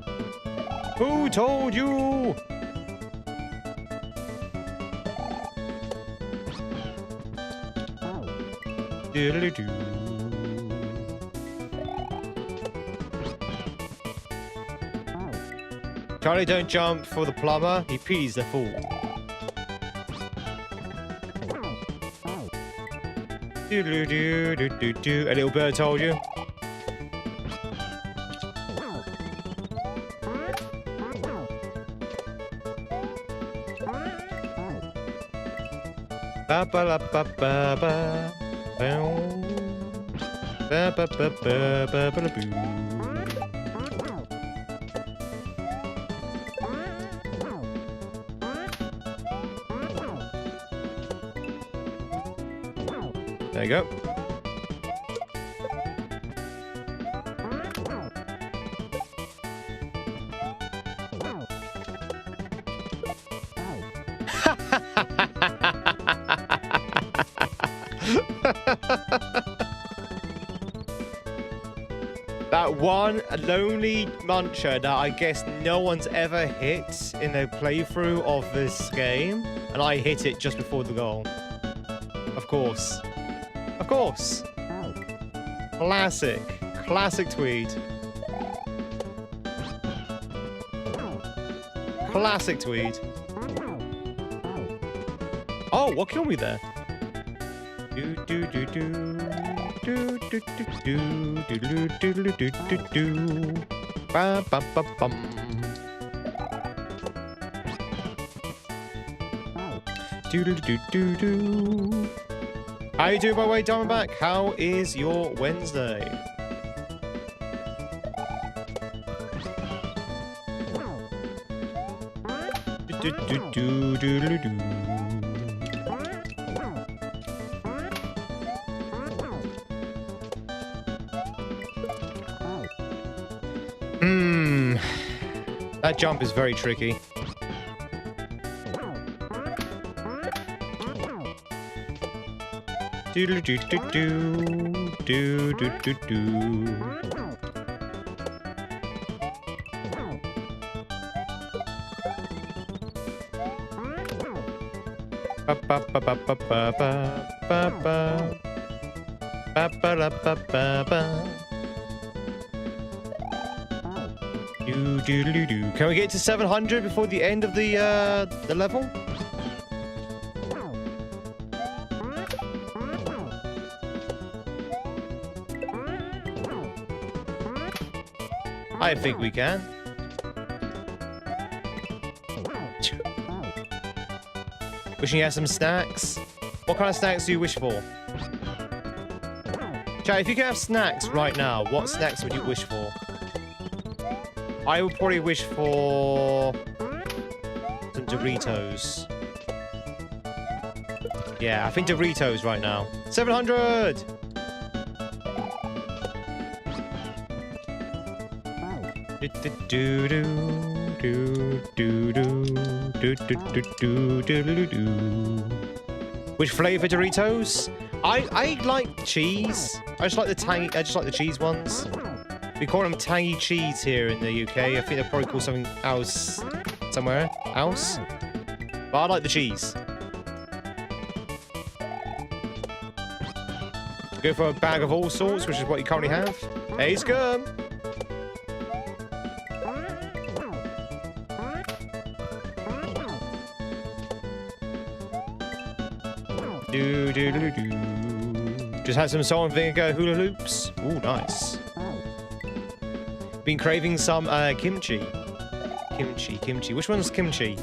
Who told you? Doodle-doo. Charlie don't jump for the plumber, he pees the fool. Doodle-doo-doo-doo-doo. A little bird told you. Ba ba la ba ba ba. Ba ba ba ba ba ba boo. There you go. That one lonely muncher that I guess no one's ever hit in a playthrough of this game, and I hit it just before the goal. Of course. Of course. Classic. Classic Tweed. Classic Tweed. Oh, what killed me there? Do do do do do do do do do do do do do. Ba, ba, ba, bum. Do do do do do. How you doing, by the way, Diamondback? How is your Wednesday? Do do do do do do. That jump is very tricky. Do do do do do do do do. Ba ba ba ba ba ba ba ba ba ba ba ba ba ba. Do do do do. Can we get to 700 before the end of the level? I think we can. Wishing you had some snacks. What kind of snacks do you wish for? Chat, if you could have snacks right now, what snacks would you wish for? I would probably wish for some Doritos. Yeah, I think Doritos right now. 700! Do do do do do do do do do do. Which flavor Doritos? I like cheese. I just like the cheese ones. We call them tangy cheese here in the UK. I think they'll probably call something else somewhere else. But I like the cheese. Go for a bag of all sorts, which is what you currently have. Hey, scum! Do do do do. Just had some salt and vinegar hula hoops. Ooh, nice. Been craving some kimchi. Kimchi. Which one's kimchi?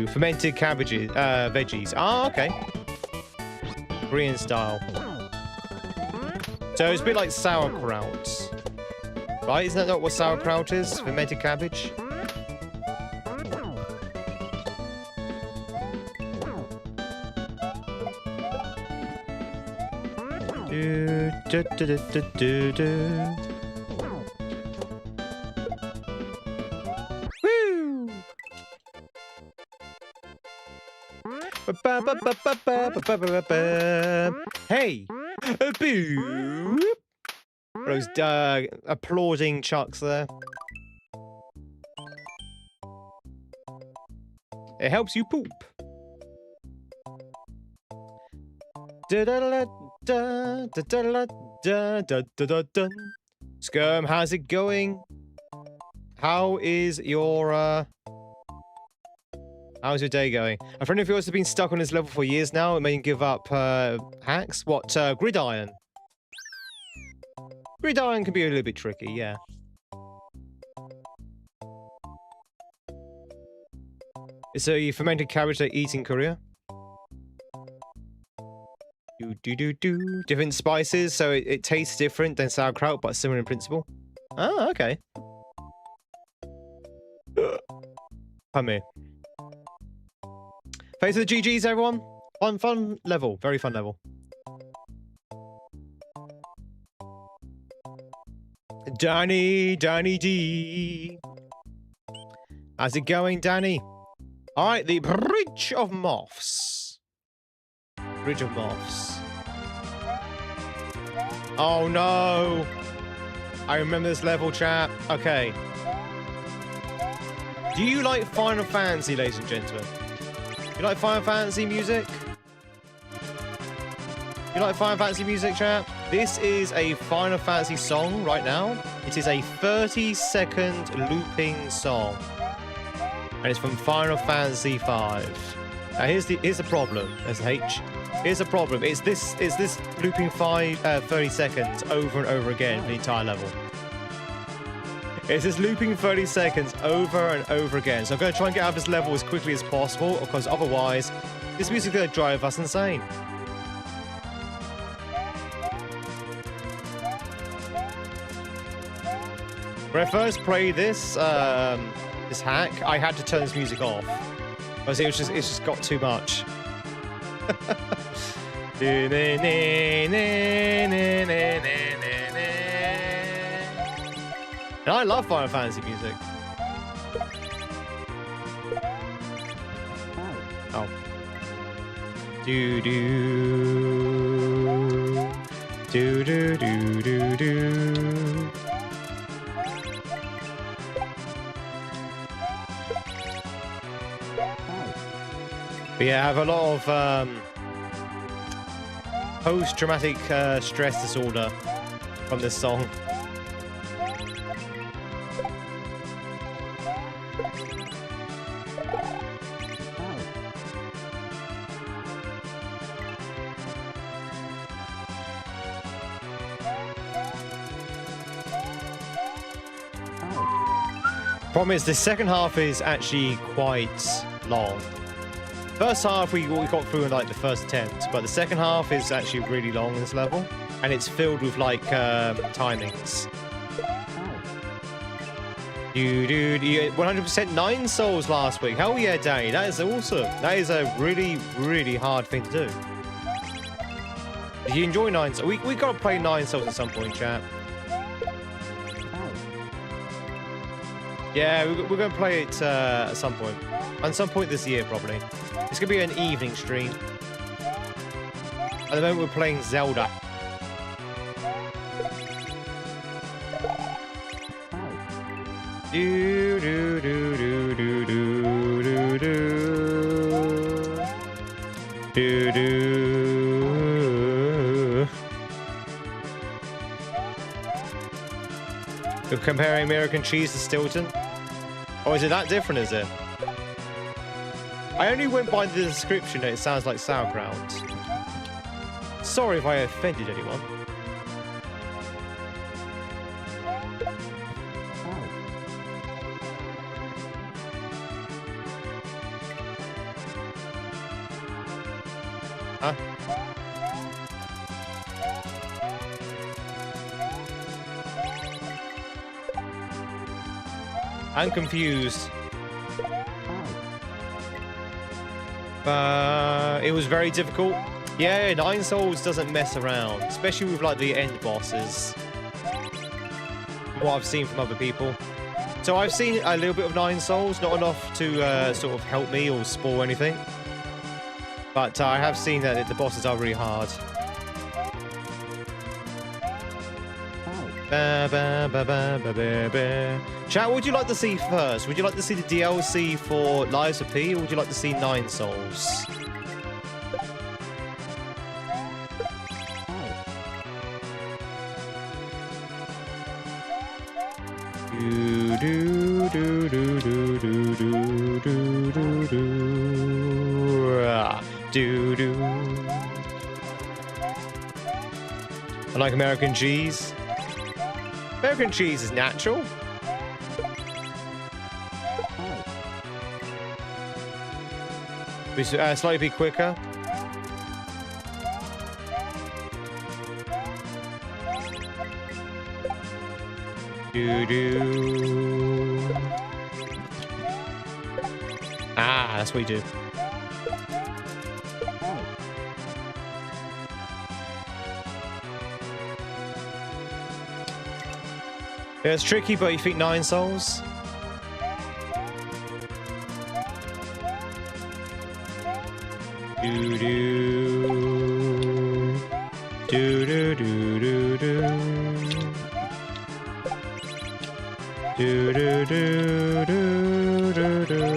Fermented cabbages, veggies. Ah, okay. Korean style. So it's a bit like sauerkraut. Right? Isn't that not what sauerkraut is? Fermented cabbage? Do, do, do, do, do, do, do. Woo! Hey! Boop! Those applauding chucks there. It helps you poop. Skirm, how's it going? How's your day going? A friend of yours has been stuck on this level for years now and made him give up hacks. What, gridiron? Gridiron can be a little bit tricky, yeah. It's a fermented cabbage they eat in Korea. Do. Different spices, so it tastes different than sauerkraut, but similar in principle. Oh, okay. Come here. Thanks for the GGs, everyone. Fun level. Very fun level. Danny D. How's it going, Danny? Alright, the Bridge of Moths. Bridge of Moths. Oh no! I remember this level, chat. Okay. Do you like Final Fantasy, ladies and gentlemen? You like Final Fantasy music? You like Final Fantasy music, chat? This is a Final Fantasy song right now. It is a 30-second looping song. And it's from Final Fantasy V. Now here's the problem, SH. Here's the problem. It's this looping 30 seconds over and over again for the entire level. It's this looping 30 seconds over and over again. So I'm going to try and get out of this level as quickly as possible, because otherwise this music is going to drive us insane. When I first played this this hack, I had to turn this music off because it's just got too much. And I love Final Fantasy music. Oh. Do do do do do do do. But yeah, I have a lot of post-traumatic stress disorder from this song. Problem is, the second half is actually quite long. First half we got through in like the first attempt, but the second half is actually really long in this level, and it's filled with like timings. You 100% 9 souls last week. Hell yeah, Danny, that is awesome. That is a really hard thing to do. Did you enjoy 9 souls? We gotta play 9 souls at some point, chat. Yeah, we're gonna play it at some point. At some point this year, probably. It's gonna be an evening stream. At the moment, we're playing Zelda. Do do do do do do do do do. You're comparing American cheese to Stilton? Or is it that different? Is it? I only went by the description and it sounds like sauerkraut. Sorry if I offended anyone. Huh? I'm confused. It was very difficult. Yeah, 9 souls doesn't mess around, especially with like the end bosses. What I've seen from other people. So I've seen a little bit of 9 souls, not enough to sort of help me or spoil anything. But I have seen that the bosses are really hard. Chat, what would you like to see first? Would you like to see the DLC for Lives of P, or would you like to see 9 souls? Do do do do do do do do do do. I like American cheese. American cheese is natural. We slightly be quicker. Do do. Ah, that's what we do. Yeah, it's tricky, but you think 9 souls? Do do do do do do do do do do do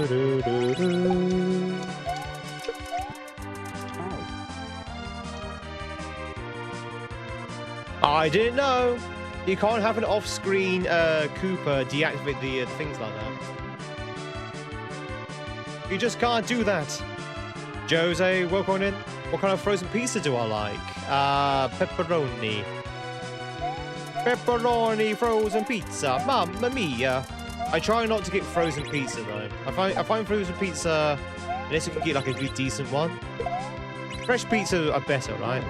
do do do. I didn't know. You can't have an off-screen Cooper deactivate the things like that. You just can't do that. Jose, welcome in. What kind of frozen pizza do I like? Pepperoni. Pepperoni frozen pizza. Mamma mia. I try not to get frozen pizza though. I find frozen pizza, unless you can get like a really decent one. Fresh pizzas are better, right?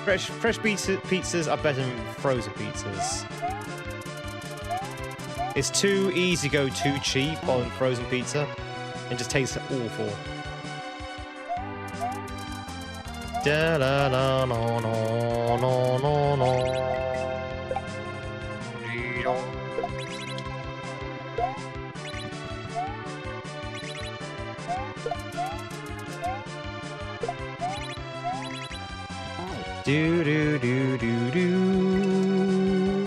Fresh pizzas are better than frozen pizzas. It's too easy to go too cheap on frozen pizza and just tastes awful. Da da da no no no no no. Do do do do do.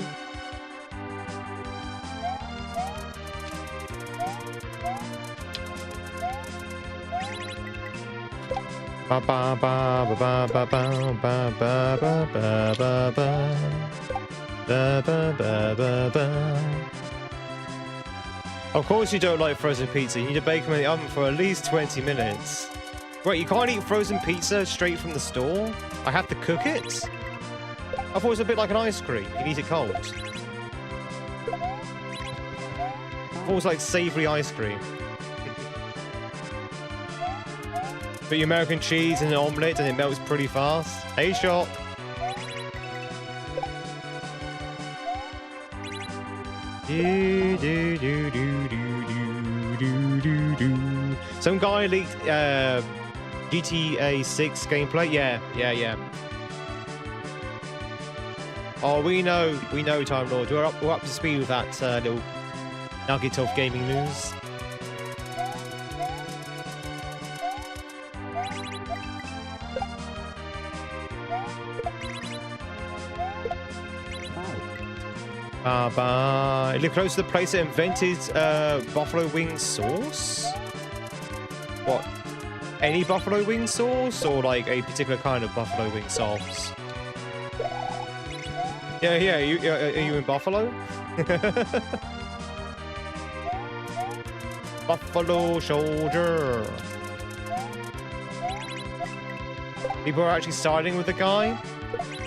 Ba ba ba ba ba ba ba ba ba ba ba ba ba ba ba ba. Of course you don't like frozen pizza. You need to bake them in the oven for at least 20 minutes. Wait, you can't eat frozen pizza straight from the store? I have to cook it? I thought it was a bit like an ice cream. You can eat it cold. I thought it was like savory ice cream. Put your American cheese in an omelette and it melts pretty fast. Hey, shot. Do, do, do, do, do, do, do, do. Some guy leaked GTA 6 gameplay. Yeah. Oh, we know, Time Lord. We're up to speed with that little nugget of gaming news. It looked close to the place that invented buffalo wing sauce. What? Any buffalo wing sauce, or like a particular kind of buffalo wing sauce? Yeah. Are you in Buffalo? Buffalo soldier. People are actually siding with the guy.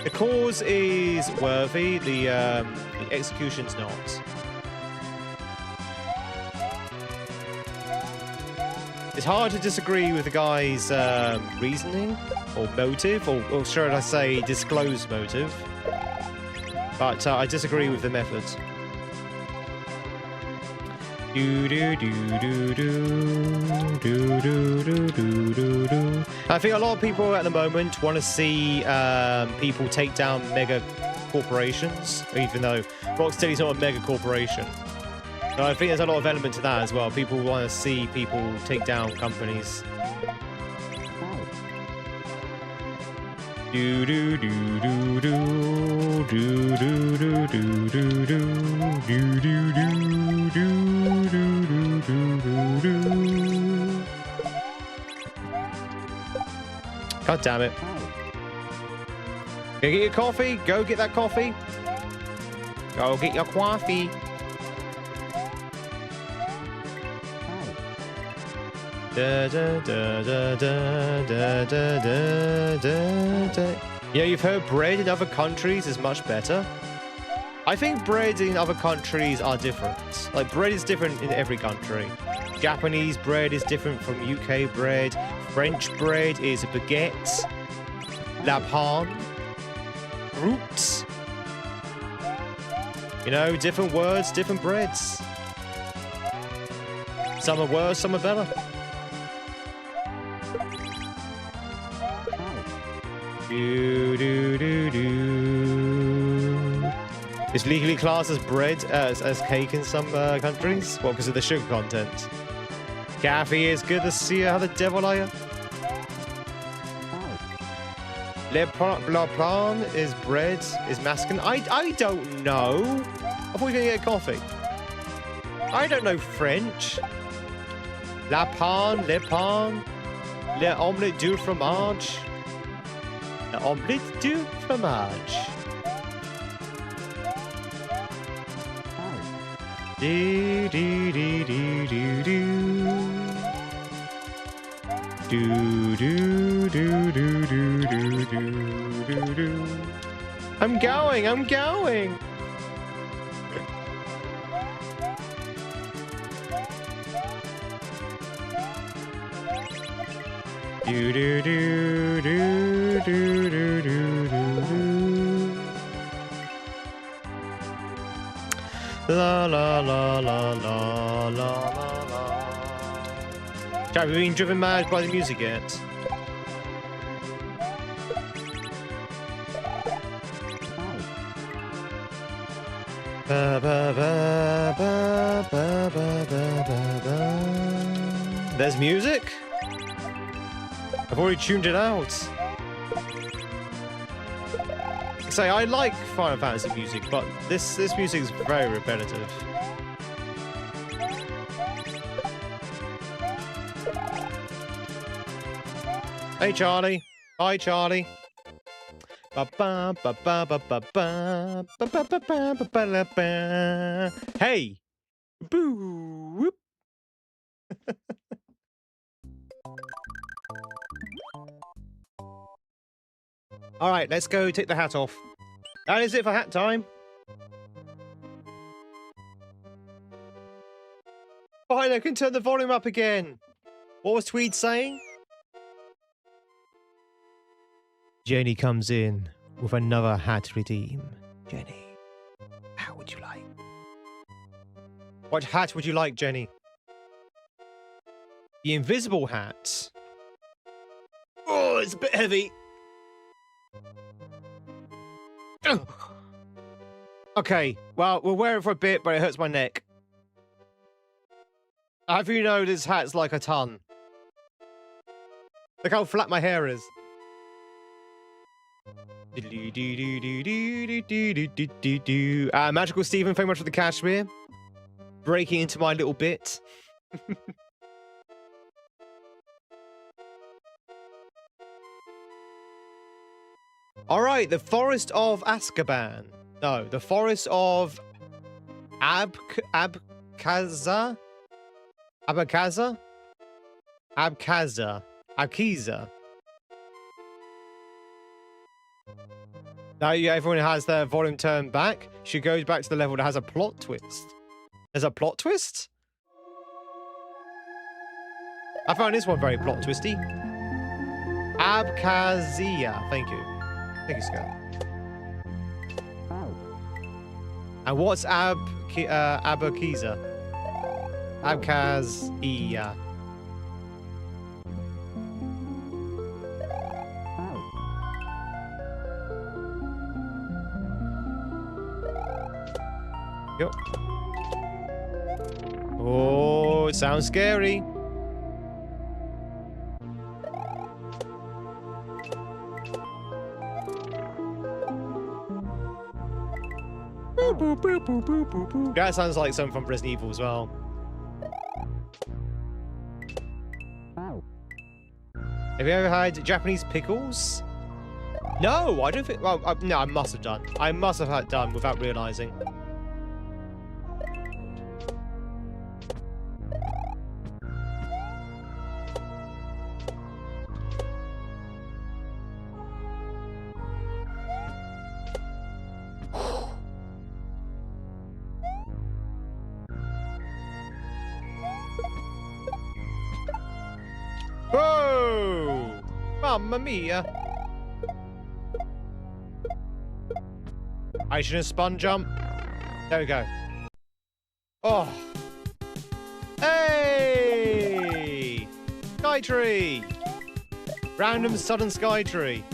The cause is worthy. The execution's not. It's hard to disagree with the guy's reasoning or motive, or should I say disclosed motive. But I disagree with the methods. Do do do do do do do do do do. I think a lot of people at the moment want to see people take down mega corporations, even though Rocksteady's not a mega corporation. So I think there's a lot of element to that as well. People want to see people take down companies. Do do do do do do do do do do do do do do do do. God damn it. Go get your coffee. Go get that coffee. Go get your coffee. Da, da, da, da, da, da, da, da, da. Yeah, you've heard bread in other countries is much better. I think bread in other countries are different. Like, bread is different in every country. Japanese bread is different from UK bread. French bread is baguette, la pan, roots. You know, different words, different breads. Some are worse, some are better. Do, do, do, do. It's legally classed as bread, as cake in some countries. Well, because of the sugar content. Kathy, it's good to see you. How the devil are you? Le plan is bread, is masculine. I don't know. I thought we were going to get coffee. I don't know French. La pan, le pan, le omelette du fromage. Le omelette du fromage. Do, do, do, do, do, do. do do do do do do do do. I'm going. I'm going. Do do do do do do do do. La la la la la la la la. Have you been driven mad by the music yet? Ba, ba, ba, ba, ba, ba, ba, ba. There's music? I've already tuned it out. Say, I like Final Fantasy music, but this music is very repetitive. Hey, Charlie. Hi, Charlie. Ba ba ba ba ba ba ba ba ba ba ba ba ba ba. Hey. Boo. Whoop. All right, let's go take the hat off. That is it for hat time. Fine, I can turn the volume up again. What was Tweed saying? Jenny comes in with another hat to redeem. Jenny, how would you like? What hat would you like, Jenny? The invisible hat. Oh, it's a bit heavy. Okay, well, we'll wear it for a bit, but it hurts my neck. Have you know this hat's like a ton? Look how flat my hair is. Magical Stephen, thank you much for the cashmere. Breaking into my little bit. Alright, the Forest of Azkaban. No, the Forest of Abkaza? Abkaza? Abkaza. Akiza. Now everyone has their volume turned back. She goes back to the level that has a plot twist. There's a plot twist? I found this one very plot twisty. Abkhazia. Thank you. Thank you, Scott. And what's Abkhazia? Abkhazia. Yo. Oh, it sounds scary. That sounds like something from Resident Evil as well. Have you ever had Japanese pickles? No, I don't think. Well, no, I must have done. I must have had done without realizing. Whoa! Mamma mia! I shouldn't spun jump. There we go. Oh! Hey! Sky tree! Random sudden sky tree.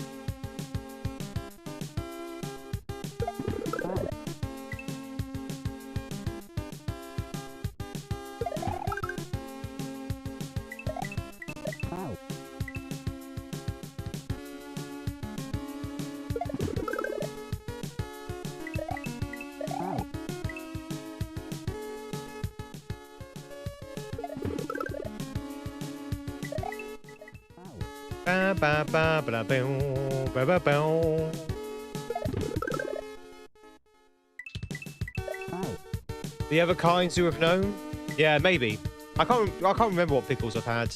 Ba, ba, ba, ba, ba, ba, ba, ba. The other kinds you have known? Yeah, maybe. I can't remember what pickles I've had.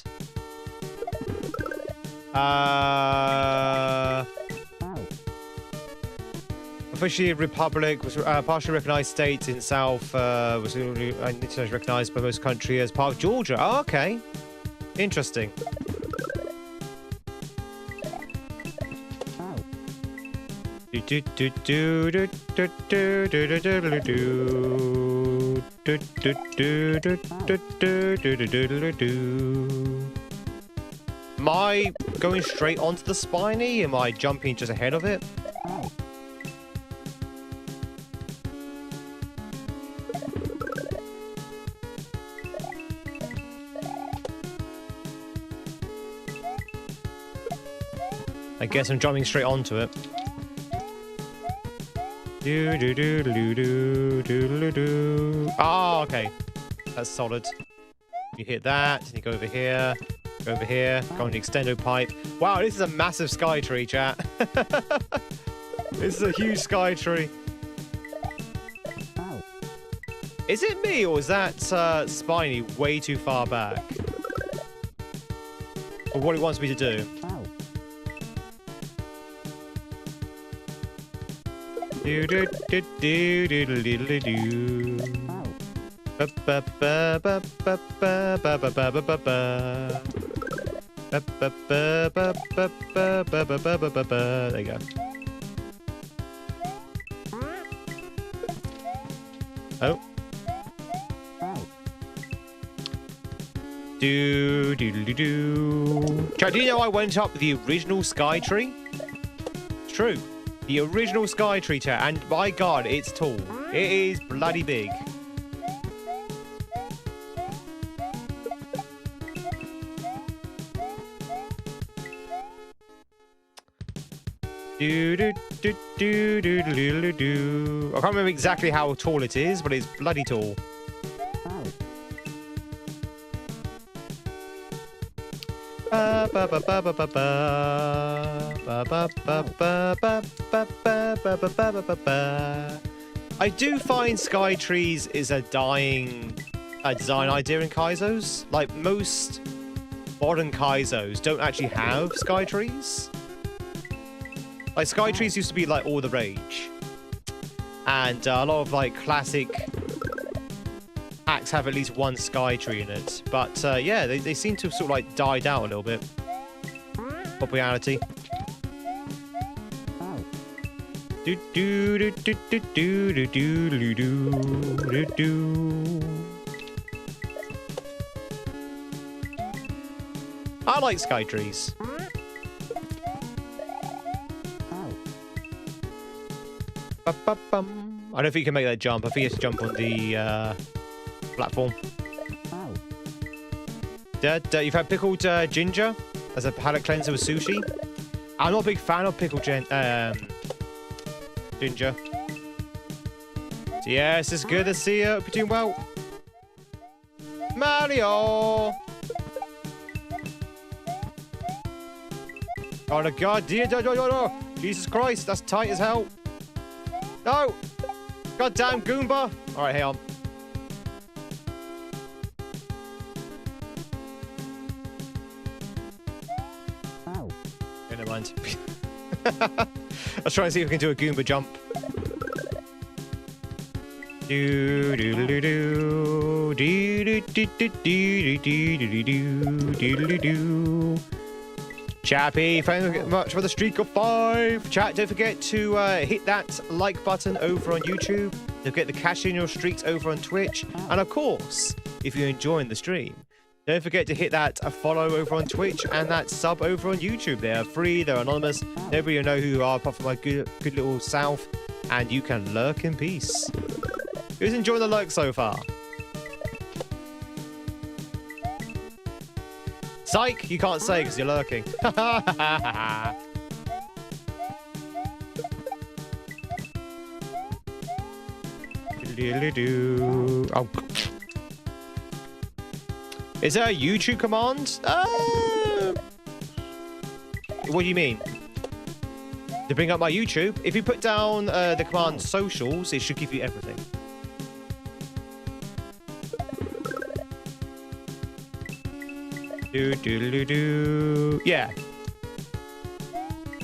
Officially a republic, was partially recognized state in South, was internationally recognized by most countries as part of Georgia. Oh, okay. Interesting. Am I going straight onto the spiny? Am I jumping just ahead of it? I guess I'm jumping straight onto it. Oh, okay. That's solid. You hit that, and you go over here, go on the extendo pipe. Wow, this is a massive sky tree, chat. This is a huge sky tree. Is it me, or is that spiny way too far back for what it wants me to do? Do do do do do do do do. Ba ba ba ba ba ba ba ba ba ba ba ba. Ba ba ba ba ba ba ba ba ba ba ba. There you go. Oh. Do do do do. Chat, do you know I went up the original sky tree? It's true. The original sky tree, chat, and my god, it's tall. It is bloody big. Do do do do do do do. I can't remember exactly how tall it is, but it's bloody tall. I do find sky trees is a dying design idea in kaizos. Like, most modern kaizos don't actually have sky trees. Like, sky trees used to be like all the rage, and a lot of like classic packs have at least one sky tree in it. But yeah, they seem to have sort of like died out a little bit. Popularity. Do do do do do do do do do do. I like sky trees. I don't think you can make that jump. I think you have to jump on the platform. You've had pickled ginger as a palate cleanser with sushi. I'm not a big fan of pickled ginger. So yes, it's good to see you. Hope you're doing well. Mario! Oh, the god, dear, no. Jesus Christ, that's tight as hell. No! Goddamn Goomba! Alright, hang on. Okay, never mind. I was trying to see if we can do a Goomba jump. Do do do do do do do do do do do do. Chappy, thank you very much for the streak of 5. Chat, don't forget to hit that like button over on YouTube. Don't forget to cash in your streaks over on Twitch. And of course, if you're enjoying the stream, don't forget to hit that follow over on Twitch and that sub over on YouTube. They are free, they're anonymous. Nobody will know who you are apart from my good little self. And you can lurk in peace. Who's enjoying the lurk so far? Psych! You can't say because you're lurking. Oh. Is there a YouTube command? What do you mean? To bring up my YouTube? If you put down the command socials, it should give you everything. Do do do do. Yeah.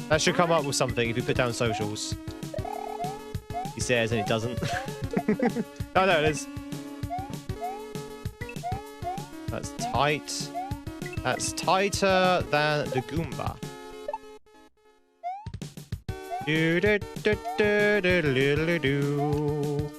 That should come up with something if you put down socials. He says and it doesn't. Oh, no, it is. That's tight. That's tighter than the Goomba. Do do do do do do do.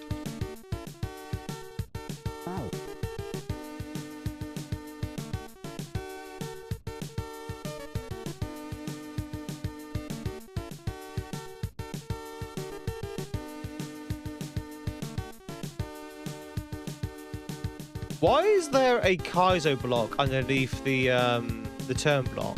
Why is there a kaizo block underneath the turn block?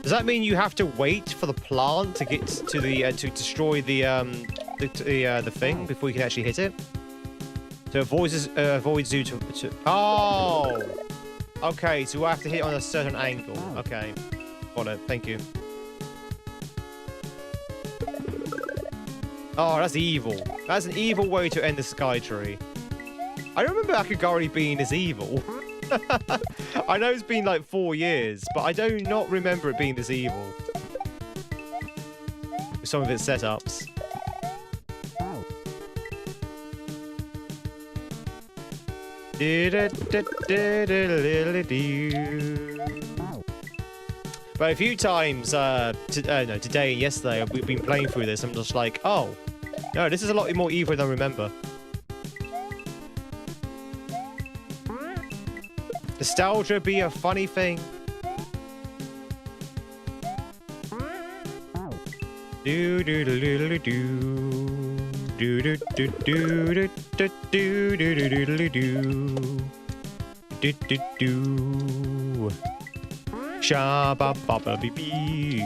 Does that mean you have to wait for the plant to get to the to destroy the thing before you can actually hit it? So avoids you to. Oh, okay. So I have to hit on a certain angle. Okay, got it. Thank you. Oh, that's evil. That's an evil way to end the Sky Tree. I don't remember Akagari being this evil. I know it's been like 4 years, but I do not remember it being this evil. With some of its setups. But a few times, today and yesterday, we've been playing through this. I'm just like, oh, no, this is a lot more evil than I remember. Nostalgia be a funny thing. Do do do do do do do do do do do do do do do. Shabba babba bee bee.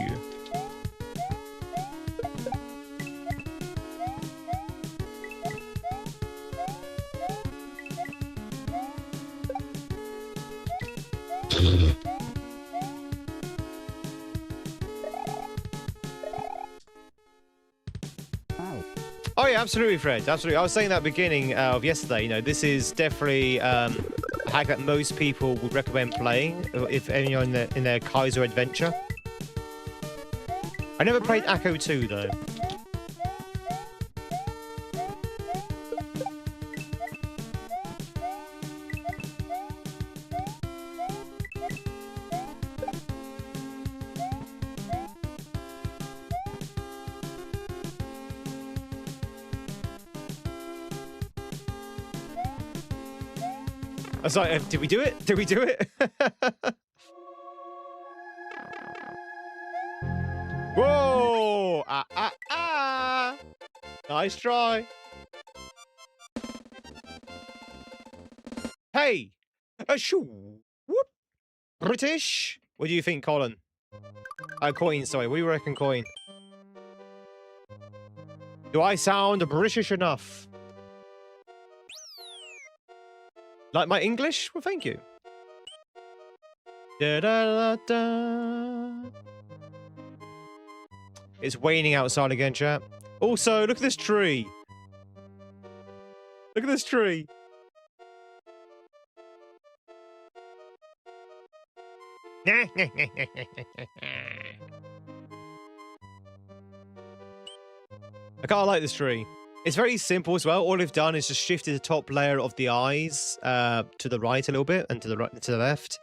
Oh yeah, absolutely, Fred. Absolutely. I was saying that at the beginning of yesterday. You know, this is definitely a hack that most people would recommend playing if anyone in their kaizo adventure. I never played Akko 2 though. I was like, did we do it? Did we do it? Whoa! Ah, ah, ah! Nice try. Hey! Shoo! Whoop! British? What do you think, Colin? Coin, sorry. What do you reckon, Coin? Do I sound British enough? Like my English? Well, thank you. Da, da, da, da. It's waning outside again, chat. Also, look at this tree. Look at this tree. I kind of like this tree. It's very simple as well. All they've done is just shifted the top layer of the eyes to the right a little bit and to the right and to the left.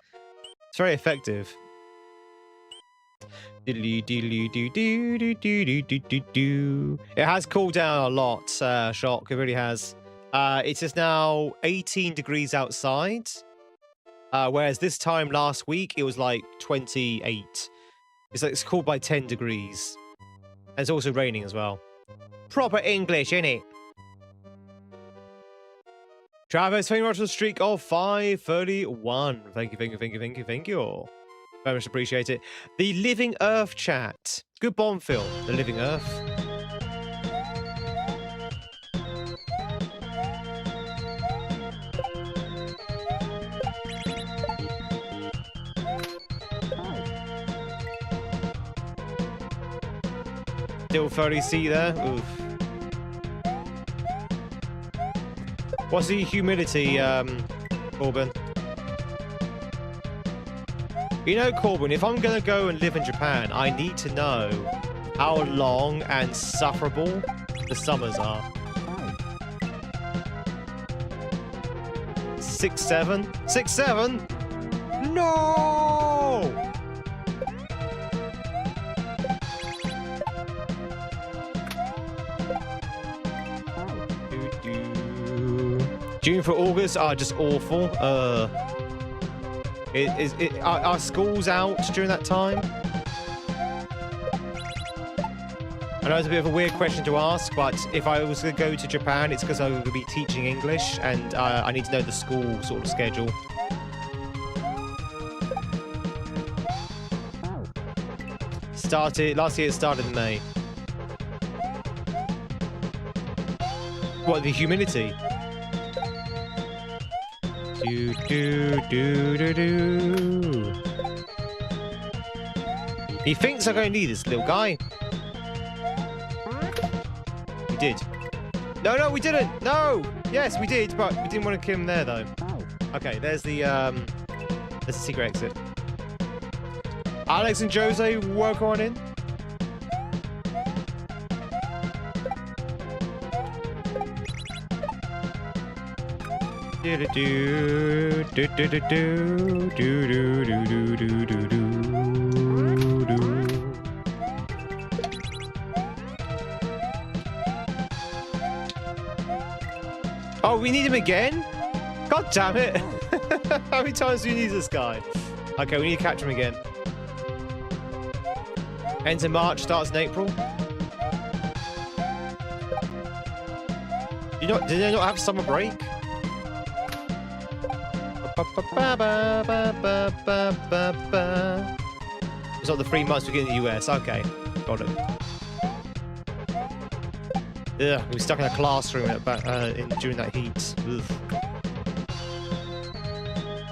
It's very effective. It has cooled down a lot, Shock. It really has. It is now 18 degrees outside, whereas this time last week it was like 28. It's cooled by 10 degrees, and it's also raining as well. Proper English, innit? Travis, thank you very much for the streak of 531. Thank you, thank you, thank you, thank you, thank you. Very much appreciate it. The Living Earth chat. Good bomb film. The Living Earth. Still 30C there. Oof. What's the humidity, Corbin? You know, Corbin, if I'm going to go and live in Japan, I need to know how long and sufferable the summers are. 6, 7? 6, 7? No! June for August are just awful. Are schools out during that time? I know it's a bit of a weird question to ask, but if I was going to go to Japan, it's because I would be teaching English, and I need to know the school sort of schedule. Last year it started in May. What, the humidity? Do, do, do, do, do. He thinks I'm going to need this little guy. We did. No, we didn't. No. Yes, we did, but we didn't want to kill him there, though. Okay, there's the secret exit. Alex and Jose, work on in. Do do do do do do do do do do do do. Oh, we need him again? God damn it! How many times do we need this guy? Okay, we need to catch him again. Ends in March, starts in April. Did they not have summer break? It's not the 3 months we get in the US. Okay, got it. Ugh, we're stuck in a classroom during that heat. Ugh.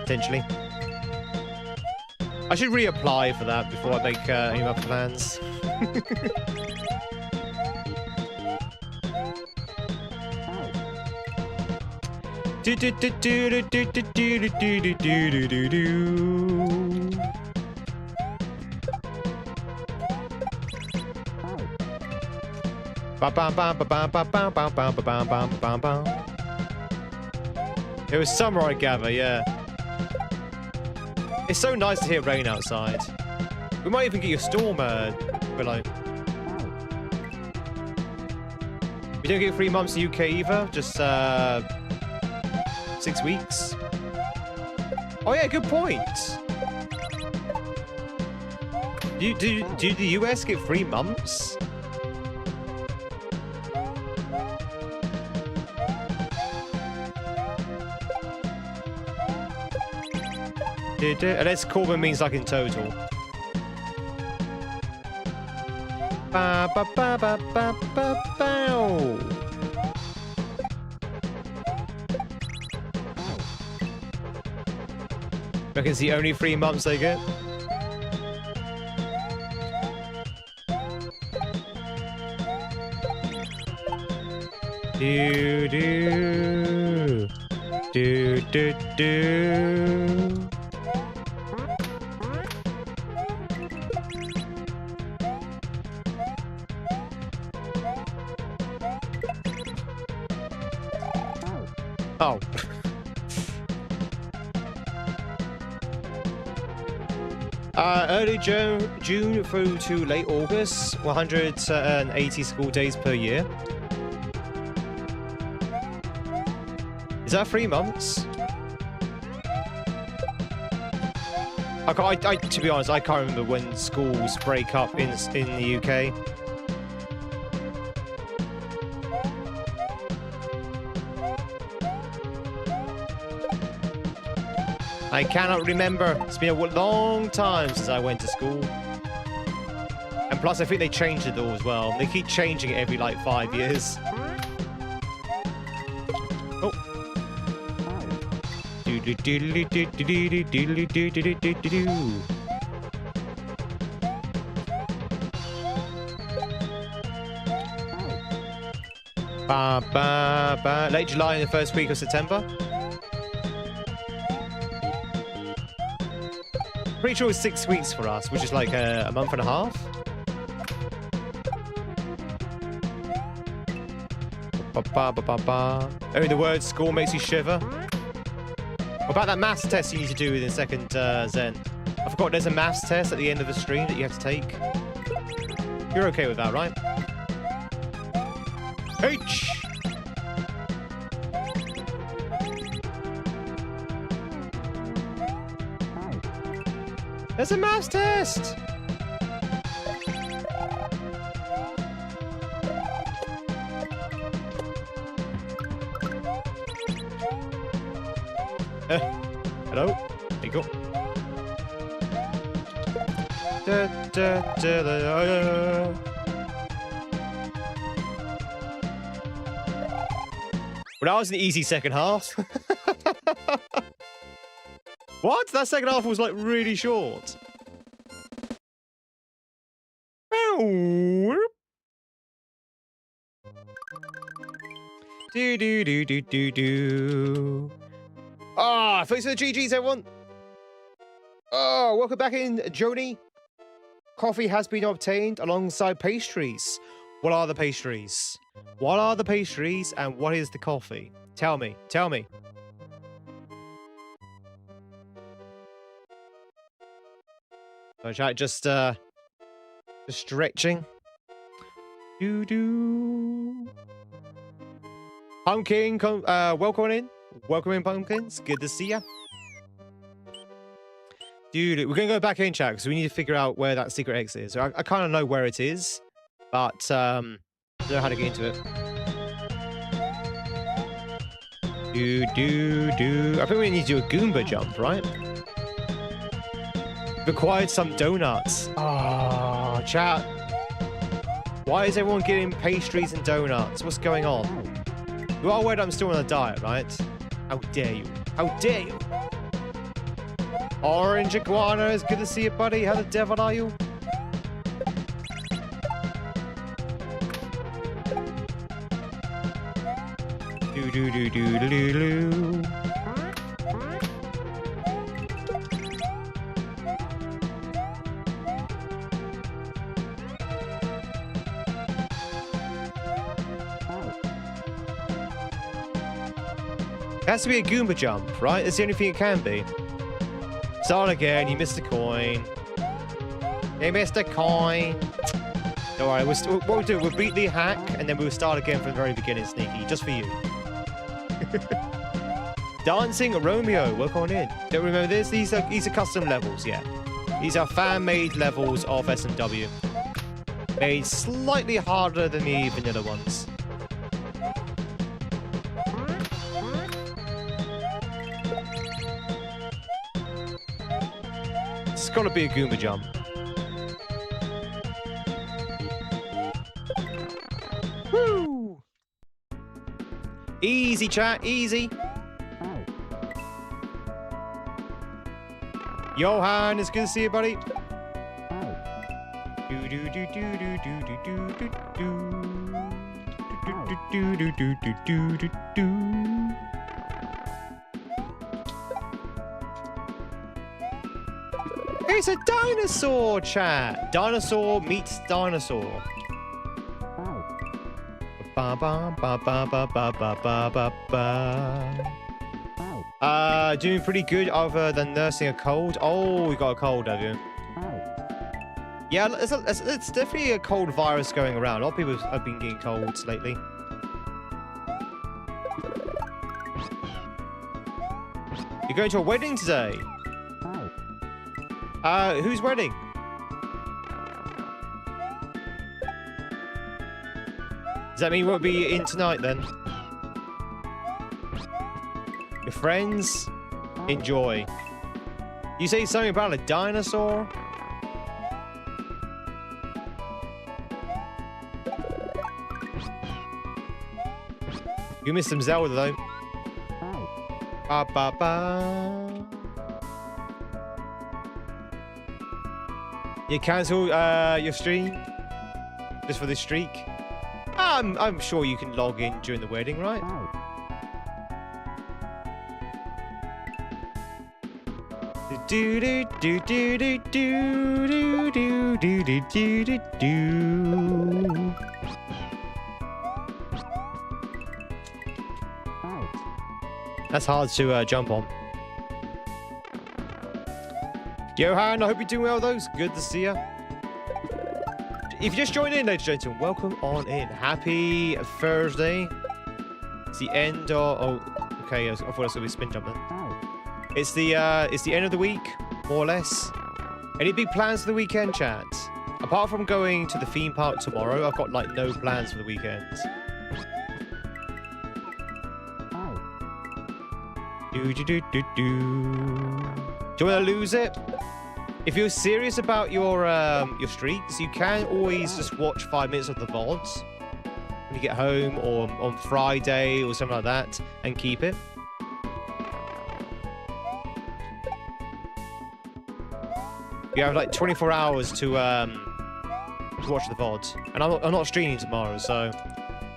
Potentially. I should reapply for that before I make any other plans. Do do do do do do do do do do do do. Ba ba ba ba ba ba ba ba ba ba ba ba ba. It was summer, I gather. Yeah. It's so nice to hear rain outside. We might even get you a storm below. We don't get 3 months in the UK either. Just 6 weeks. Oh yeah, good point. Do the US get 3 months? Unless Corbin means like in total. Ba ba ba ba ba ba bow. Reckon it's the only 3 months they get. Do do do do do. Oh. Early June through to late August, 180 school days per year. Is that 3 months? To be honest, I can't remember when schools break up in the UK. I cannot remember. It's been a long time since I went to school. And plus, I think they changed it all as well. They keep changing it every, like, 5 years. Oh. Ba, ba, ba. Late July in the first week of September. Pretty sure it's 6 weeks for us, which is like a month and a half. Ba, ba, ba, ba, ba. Only the word school makes you shiver. What about that maths test you need to do in the second Zen? I forgot there's a maths test at the end of the stream that you have to take. You're okay with that, right? H! There's a maths test! Hello? There you go. Da, da, da, da, da. Well, that was an easy second half. What? That second half was like really short. Do do do do do do. Ah, thanks for the GGs, everyone. Oh, welcome back in, Joni. Coffee has been obtained alongside pastries. What are the pastries? What are the pastries and what is the coffee? Tell me, tell me. Just stretching. Do do. Pumpkin, welcome in. Welcome in, pumpkins. Good to see ya. Dude, we're gonna go back in, chat, because we need to figure out where that secret exit is. So I kind of know where it is, but I don't know how to get into it. Do do do. I think we need to do a Goomba jump, right? Required some donuts. Ah, oh, chat. Why is everyone getting pastries and donuts? What's going on? You are aware that I'm still on a diet, right? How dare you? How dare you? Orange Iguana, it's good to see you, buddy. How the devil are you? Do do do do do do do. It has to be a Goomba jump, right? It's the only thing it can be. Start again, you missed a coin. You missed a coin. Don't worry, what we'll do, we'll beat the hack, and then we'll start again from the very beginning, Sneaky, just for you. Dancing Romeo, welcome on in. Don't remember this? These are custom levels, yeah. These are fan-made levels of SMW. Made slightly harder than the vanilla ones. It's gotta be a Goomba jump. Woo! Easy, chat, easy. Johan, it's good to see you, buddy. Do do do do do do do do do do do do do do do. It's a dinosaur, chat. Dinosaur meets dinosaur. Ba ba ba ba ba ba ba ba ba. Doing pretty good other than nursing a cold. Oh, we got a cold, have you? Yeah, it's definitely a cold virus going around. A lot of people have been getting colds lately. You're going to a wedding today? Whose wedding? Does that mean we'll be in tonight then? Your friends? Enjoy. You say something about a dinosaur? You missed some Zelda though. Ba ba ba. You cancel your stream just for this streak? I'm sure you can log in during the wedding, right? Do do do do do do do do do do do do. That's hard to jump on. Johan, I hope you're doing well, though. It's good to see you. If you just joined in, ladies and gentlemen, welcome on in. Happy Thursday. It's the end of... Oh, okay. I thought it was going to be spin jump then. It's the end of the week, more or less. Any big plans for the weekend, chat? Apart from going to the theme park tomorrow, I've got, like, no plans for the weekend. Do do do do do. Do you want to lose it? If you're serious about your streaks, you can always just watch 5 minutes of the VODs when you get home or on Friday or something like that and keep it. You have like 24 hours to watch the VODs, and I'm not streaming tomorrow, so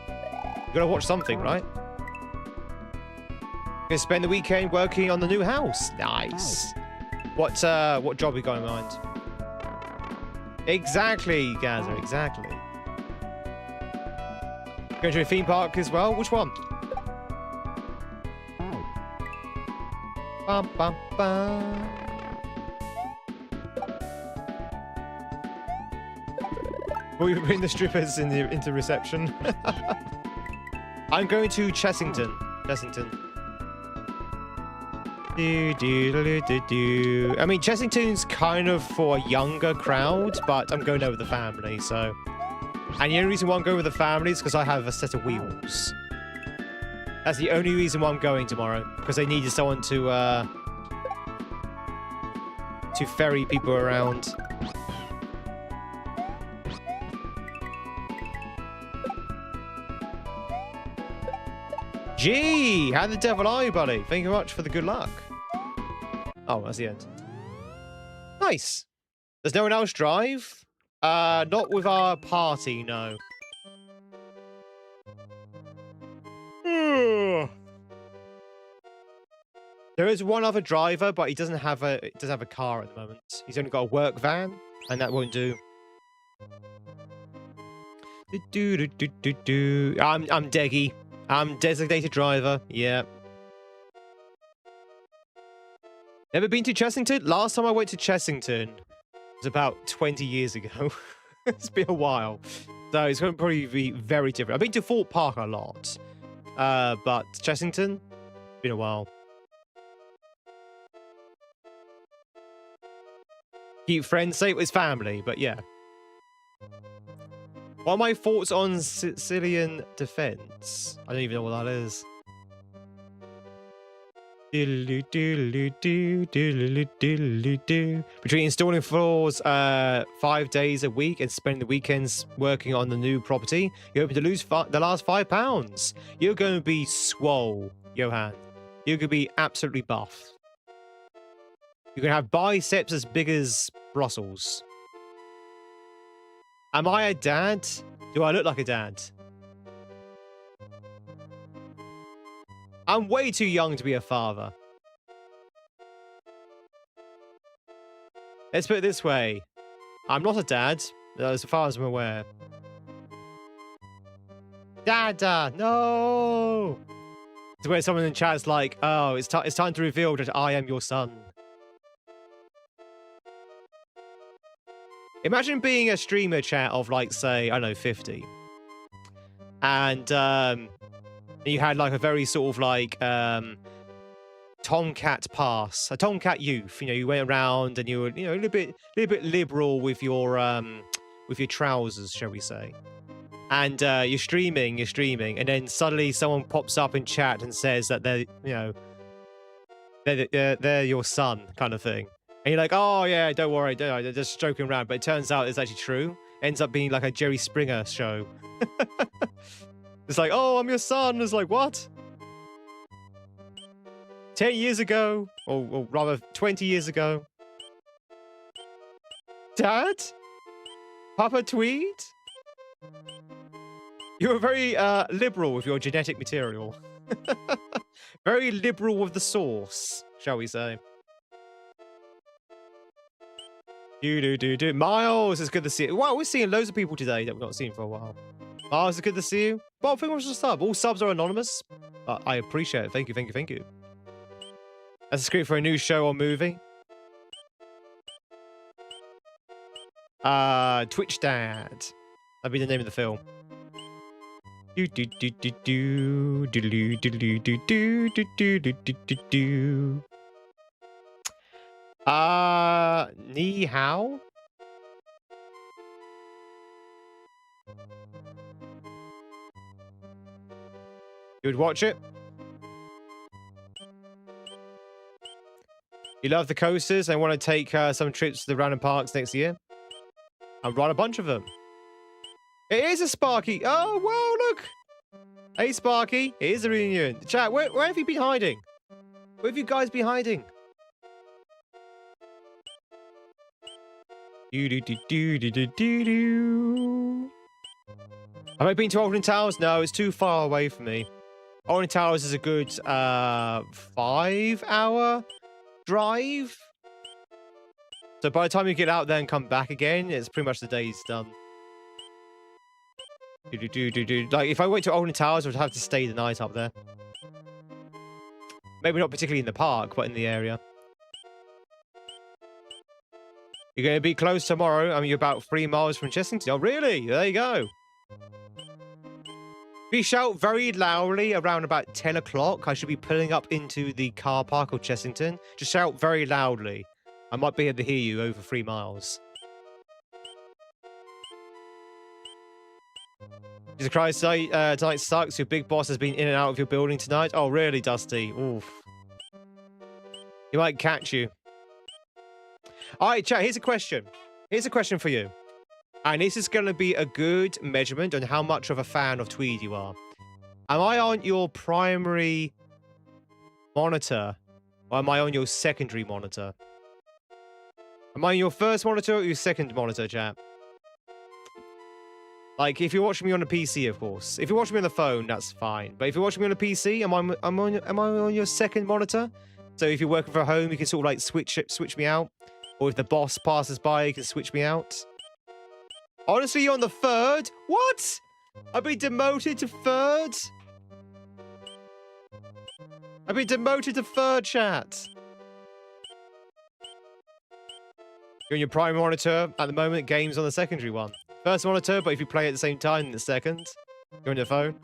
you gotta watch something, right? Gonna spend the weekend working on the new house. Nice. What job you got in mind? Exactly, Gaza, exactly. Going to a theme park as well? Which one? Bum, bum, bum. Will you bring the strippers into reception? I'm going to Chessington. I mean, Chessington's kind of for a younger crowd, but I'm going there with the family, so... And the only reason why I'm going with the family is because I have a set of wheels. That's the only reason why I'm going tomorrow, because they needed someone to ferry people around. Gee, how the devil are you, buddy? Thank you very much for the good luck. Oh, that's the end. Nice. Does no one else drive? Not with our party, no. There is one other driver, but he doesn't have a car at the moment. He's only got a work van, and that won't do. I'm Deggy. I'm designated driver. Yeah. Never been to Chessington? Last time I went to Chessington was about 20 years ago. It's been a while. So it's going to probably be very different. I've been to Fort Park a lot. But Chessington? Been a while. Keep friends safe with family, but yeah. What are my thoughts on Sicilian defense? I don't even know what that is. Between installing floors 5 days a week and spending the weekends working on the new property, you're hoping to lose the last £5. You're going to be swole, Johan. You're going to be absolutely buff. You're going to have biceps as big as Brussels. Am I a dad? Do I look like a dad? I'm way too young to be a father. Let's put it this way. I'm not a dad, as far as I'm aware. Dada, no! It's where someone in chat's like, oh, it's time to reveal that I am your son. Imagine being a streamer, chat, of like, say, I don't know, 50. And you had like a very sort of like Tomcat pass, a Tomcat youth. You know, you went around and you were, you know, a little bit liberal with your trousers, shall we say? And you're streaming, and then suddenly someone pops up in chat and says that they're, you know, they're your son, kind of thing. And you're like, oh yeah, don't worry, they're just joking around. But it turns out it's actually true. Ends up being like a Jerry Springer show. It's like, oh, I'm your son. It's like, what? 10 years ago, or rather 20 years ago. Dad? Papa Tweed? You're very liberal with your genetic material. Very liberal with the source, shall we say. Do. Miles, it's good to see you. Wow, we're seeing loads of people today that we've not seen for a while. Miles, it's good to see you. Well, thank you for the sub. All subs are anonymous. I appreciate it. Thank you. That's a script for a new show or movie. Twitch Dad. That'd be the name of the film. Ni hao? You would watch it? You love the coasters and want to take some trips to the random parks next year? I'll run a bunch of them. It is a Sparky. Oh, wow, look. Hey, Sparky. It is a reunion. Chat, where have you been hiding? Where have you guys been hiding? Have I been to Alden Towers? No, it's too far away from me. Alden Towers is a good 5-hour drive. So by the time you get out there and come back again, it's pretty much the day's done. Like, if I went to Alden Towers, I would have to stay the night up there. Maybe not particularly in the park, but in the area. You're going to be close tomorrow. I mean, you're about 3 miles from Chessington. Oh, really? There you go. If you shout very loudly around about 10 o'clock, I should be pulling up into the car park of Chessington. Just shout very loudly. I might be able to hear you over 3 miles. Jesus Christ, tonight sucks. Your big boss has been in and out of your building tonight. Oh, really, Dusty? Oof. He might catch you. All right, chat, here's a question. Here's a question for you. And this is going to be a good measurement on how much of a fan of Tweed you are. Am I on your primary monitor? Or am I on your secondary monitor? Am I on your first monitor or your second monitor, chat? Like, if you're watching me on a PC, of course. If you're watching me on the phone, that's fine. But if you're watching me on a PC, am I on your second monitor? So if you're working from home, you can sort of like switch me out. Or if the boss passes by, you can switch me out. Honestly, you're on the third? What? I've been demoted to third? I've been demoted to third, chat. You're on your primary monitor. At the moment, game's on the secondary one. First monitor, but if you play at the same time in the second, you're on your phone.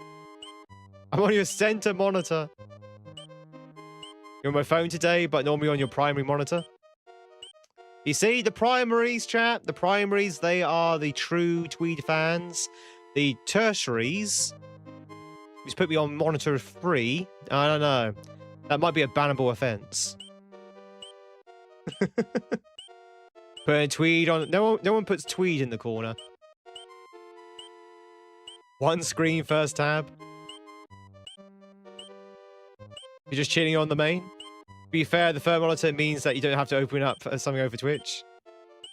I'm on your center monitor. You're on my phone today, but normally on your primary monitor. You see, the primaries, chat, the primaries, they are the true Tweed fans. The tertiaries, just put me on monitor 3. I don't know. That might be a bannable offense. Putting Tweed on... No one puts Tweed in the corner. One screen, first tab. You're just chilling on the main. To be fair, the third monitor means that you don't have to open up something over Twitch.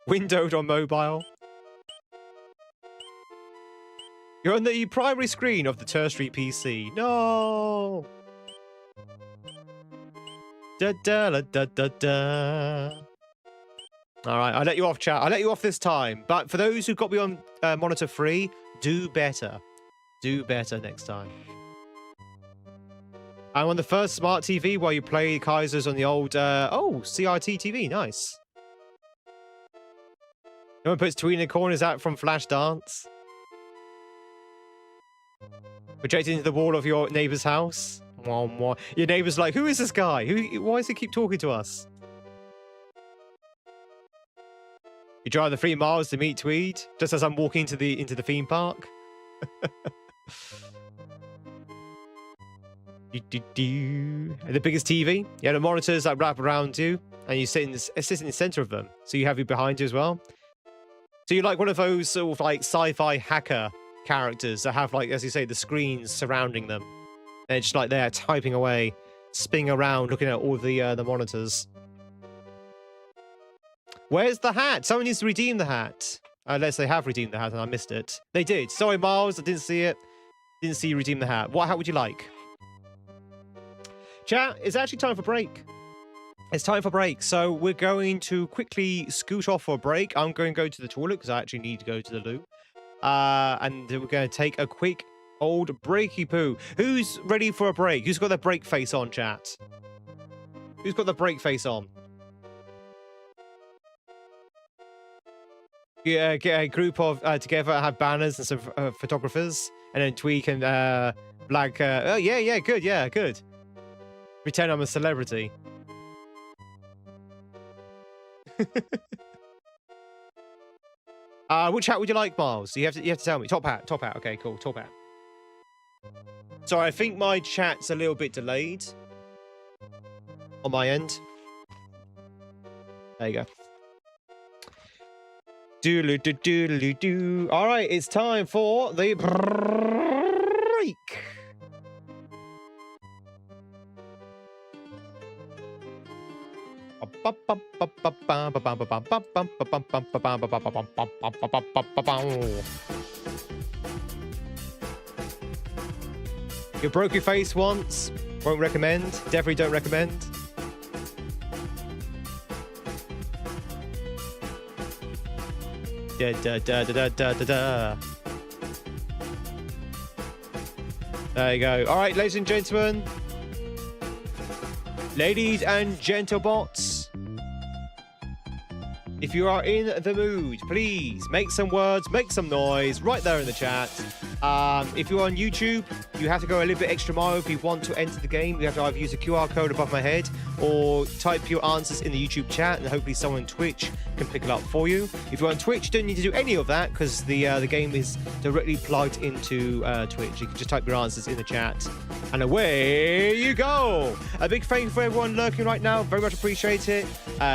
Windowed on mobile. You're on the primary screen of the tertiary PC. No! Da da da da da da. Alright, I'll let you off, chat. I'll let you off this time. But for those who got me on monitor 3, do better. Do better next time. I'm on the first smart TV while you play Kaizers on the old, CRT TV. Nice. No one puts Tweed in the corner. Is that from Flash Dance? Projected into the wall of your neighbor's house. Your neighbor's like, who is this guy? Why does he keep talking to us? You drive the 3 miles to meet Tweed, just as I'm walking into the theme park. The biggest TV. Yeah, the monitors that wrap around you, and you sit in the center of them, so you have you behind you as well. So you're like one of those sort of like sci-fi hacker characters that have, like, as you say, the screens surrounding them. And they're just like there typing away, spinning around, looking at all the monitors. Where's the hat? Someone needs to redeem the hat. Unless they have redeemed the hat and I missed it. They did. Sorry, Miles, I didn't see it. Didn't see you redeem the hat. What hat would you like? Chat, it's actually time for break. It's time for break. So we're going to quickly scoot off for a break. I'm going to go to the toilet because I actually need to go to the loo. And we're going to take a quick old breaky poo. Who's ready for a break? Who's got their break face on, chat? Who's got the break face on? Yeah, get a group of together, have banners and some photographers, and then Tweed and Black. Oh yeah, good. Pretend I'm a celebrity. Which hat would you like, Miles? You have to tell me. Top hat. Okay, cool. Top hat. Sorry, I think my chat's a little bit delayed on my end. There you go. Doodle-doo-doodle-doo. All right, it's time for the break. You broke your face once. Won't recommend. Definitely don't recommend. Da da da da da da da. There you go. All right, ladies and gentlemen. Ladies and gentlebots. If you are in the mood, please make some words, make some noise right there in the chat. If you're on YouTube, you have to go a little bit extra mile if you want to enter the game. You have to either use a QR code above my head or type your answers in the YouTube chat, and hopefully someone on Twitch can pick it up for you. If you're on Twitch, you don't need to do any of that because the game is directly plugged into Twitch. You can just type your answers in the chat, and away you go. A big thank you for everyone lurking right now. Very much appreciate it.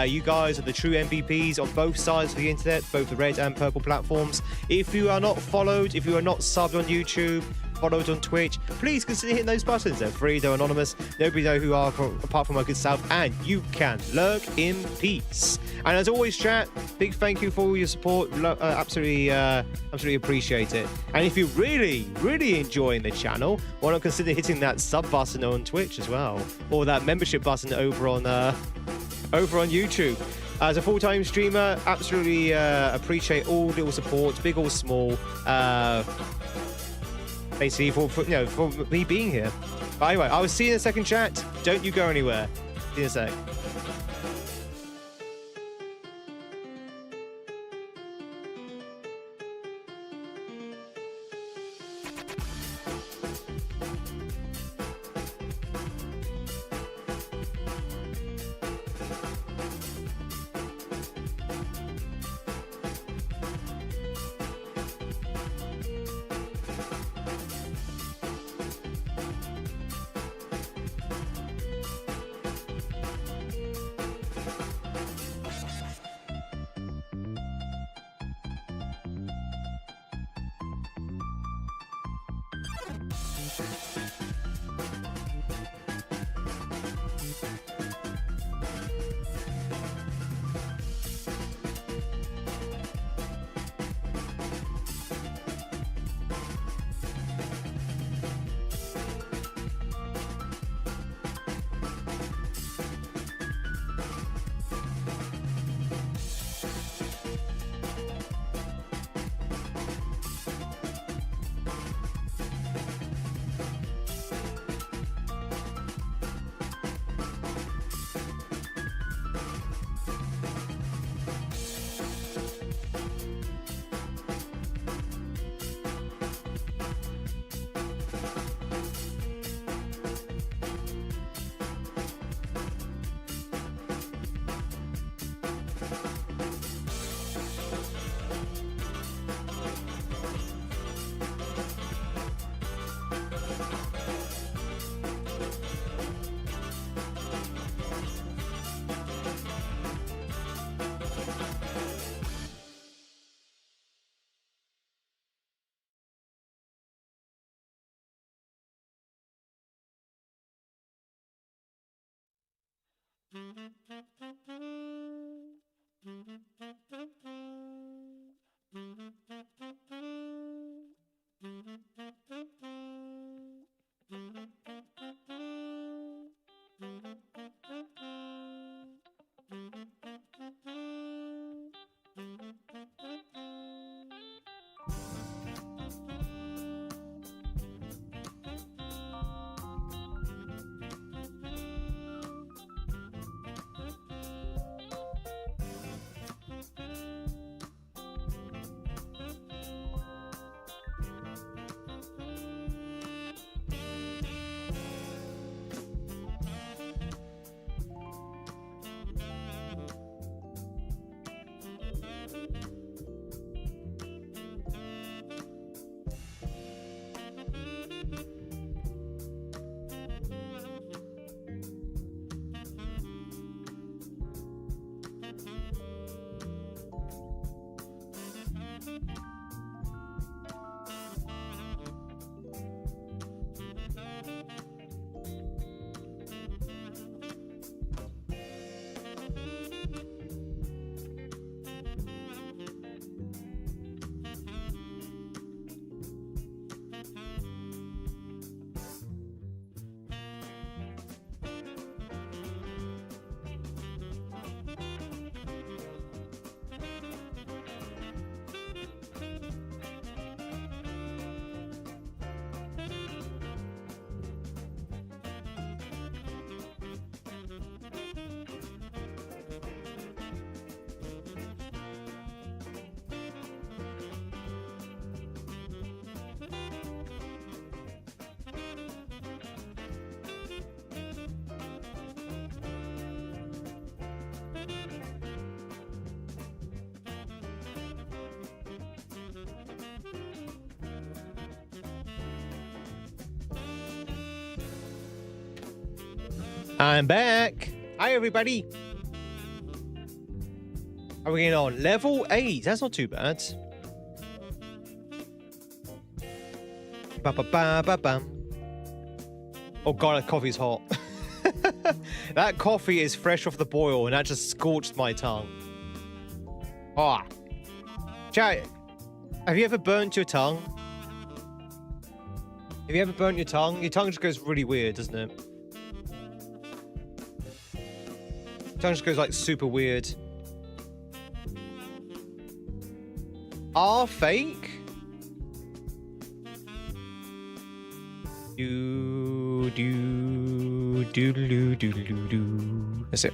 You guys are the true MVPs on both sides of the internet, both the red and purple platforms. If you are not followed, if you are not subbed on YouTube, followed on Twitch, please consider hitting those buttons. They're free, they're anonymous, nobody knows who you are apart from my good self, and you can lurk in peace. And as always, chat, big thank you for all your support. Absolutely appreciate it. And if you're really enjoying the channel, why not consider hitting that sub button on Twitch as well, or that membership button over on YouTube. As a full-time streamer, absolutely appreciate all little support, big or small. Basically, for me being here. But anyway, I will see you in a second, chat. Don't you go anywhere. See you in a sec. I'm back. Hi, everybody. How are we getting on? Level 8. That's not too bad. Ba-ba-ba-ba-bam. Oh, God, that coffee's hot. That coffee is fresh off the boil, and that just scorched my tongue. Ah. Chat, have you ever burnt your tongue? Have you ever burnt your tongue? Your tongue just goes really weird, doesn't it? Tongue just goes like super weird. Are fake? That's it.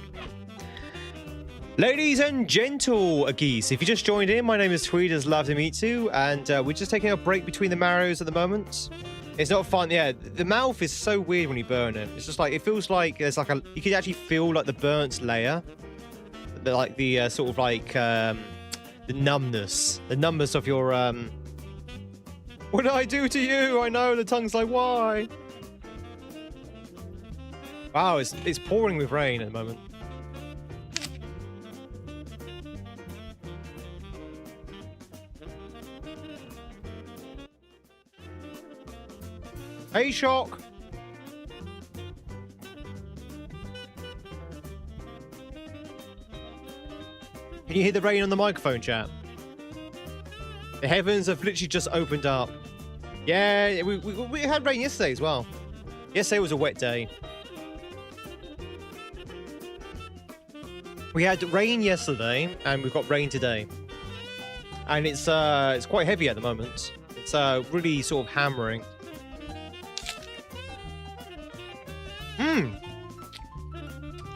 Ladies and gentle geese, if you just joined in, my name is Tweed. It's love to meet you, and we're just taking a break between the marrows at the moment. It's not fun. Yeah, the mouth is so weird when you burn it. It's just like, it feels like there's like you could actually feel like the burnt layer, like the sort of like the numbness of your what did I do to you? I know, the tongue's like, why? Wow, it's pouring with rain at the moment. Hey, Shock. Can you hear the rain on the microphone, chat? The heavens have literally just opened up. Yeah, we had rain yesterday as well. Yesterday was a wet day. We had rain yesterday, and we've got rain today. And it's quite heavy at the moment. It's really sort of hammering.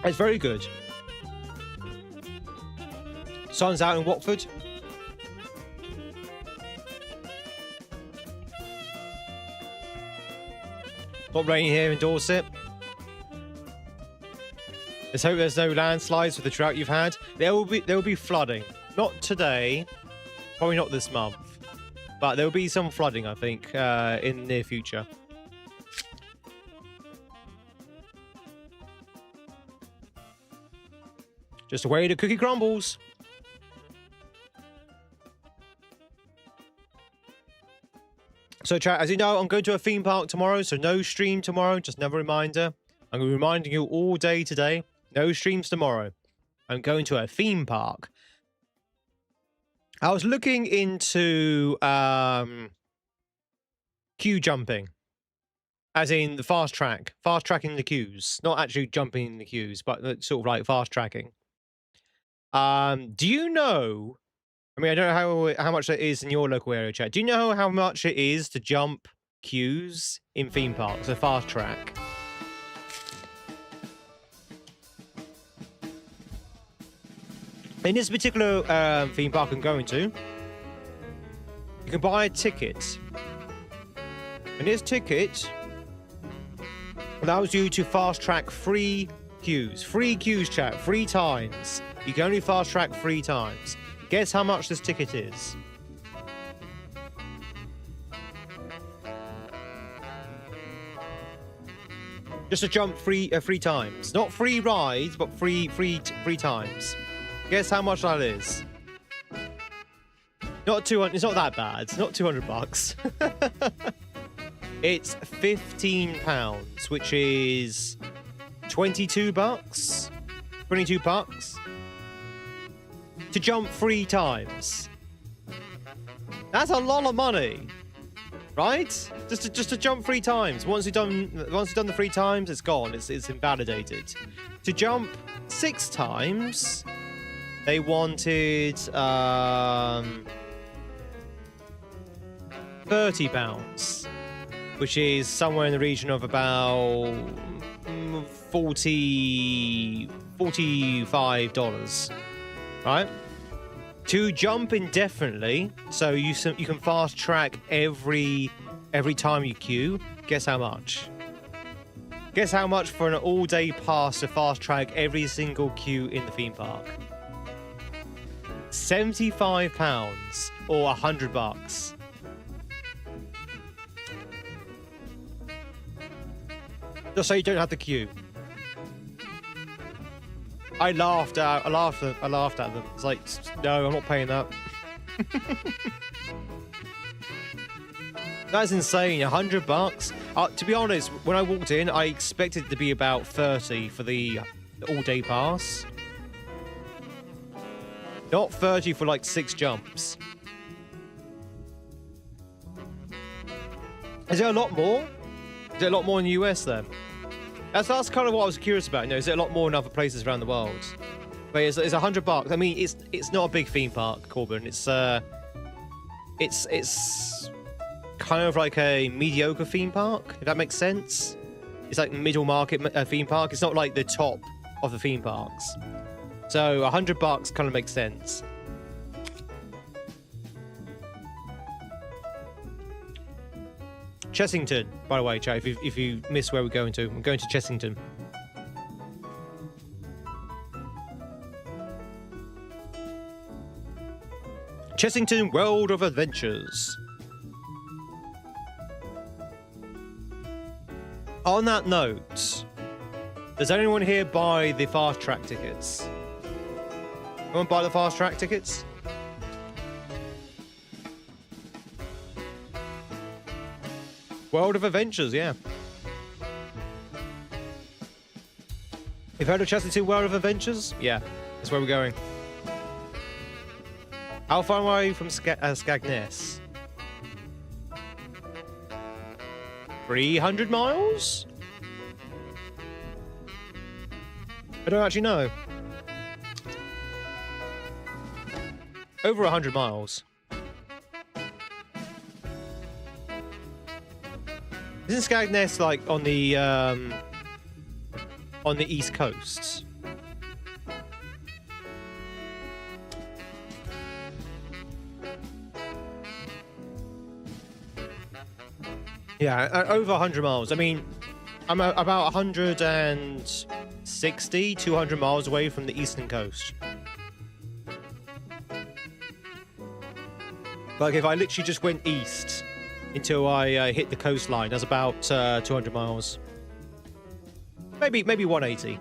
It's very good. Sun's out in Watford. Not raining here in Dorset. Let's hope there's no landslides with the drought you've had. There will be flooding. Not today. Probably not this month. But there will be some flooding, I think, in the near future. Just the way the cookie crumbles. So, chat, as you know, I'm going to a theme park tomorrow, so no stream tomorrow. Just another reminder. I'm going to be reminding you all day today. No streams tomorrow. I'm going to a theme park. I was looking into queue jumping. As in the fast track. Fast tracking the queues. Not actually jumping in the queues, but sort of like fast tracking. Do you know... I mean, I don't know how much that is in your local area, chat. Do you know how much it is to jump queues in theme parks, a fast track? In this particular theme park I'm going to, you can buy a ticket. And this ticket allows you to fast track 3 queues. 3 queues, chat. 3 times. You can only fast track 3 times. Guess how much this ticket is? Just to jump 3 times. Not 3 rides, but 3 times. Guess how much that is? Not 200. It's not that bad. It's not $200. It's £15, which is $22. $22 to jump 3 times. That's a lot of money, right? Just to jump 3 times. Once you've done the 3 times, it's gone. It's invalidated. To jump 6 times, they wanted £30, which is somewhere in the region of about $45, right? To jump indefinitely, so you can fast track every time you queue. Guess how much? Guess how much for an all-day pass to fast track every single queue in the theme park? £75 or $100. Just so you don't have to queue. I laughed at them. It's like, no, I'm not paying that. That's insane. $100. To be honest, when I walked in, I expected it to be about 30 for the all-day pass. Not 30 for like 6 jumps. Is there a lot more? Is there a lot more in the US then? That's kind of what I was curious about. You know, is there a lot more in other places around the world? But it's $100. I mean, it's not a big theme park, Corbin. It's kind of like a mediocre theme park, if that makes sense. It's like middle market theme park. It's not like the top of the theme parks. So $100 kind of makes sense. Chessington, by the way, chat, if you miss where we're going to. I'm going to Chessington. Chessington World of Adventures. On that note, does anyone here buy the fast track tickets? Anyone buy the fast track tickets? World of Adventures, yeah. You've heard of Chessington World of Adventures? Yeah, that's where we're going. How far away from Skegness? 300 miles? I don't actually know. Over 100 miles. Isn't Skegness like on the East Coast? Yeah, over 100 miles. I mean, I'm about 160, 200 miles away from the eastern coast. Like, if I literally just went east until I hit the coastline, that's about 200 miles. Maybe 180.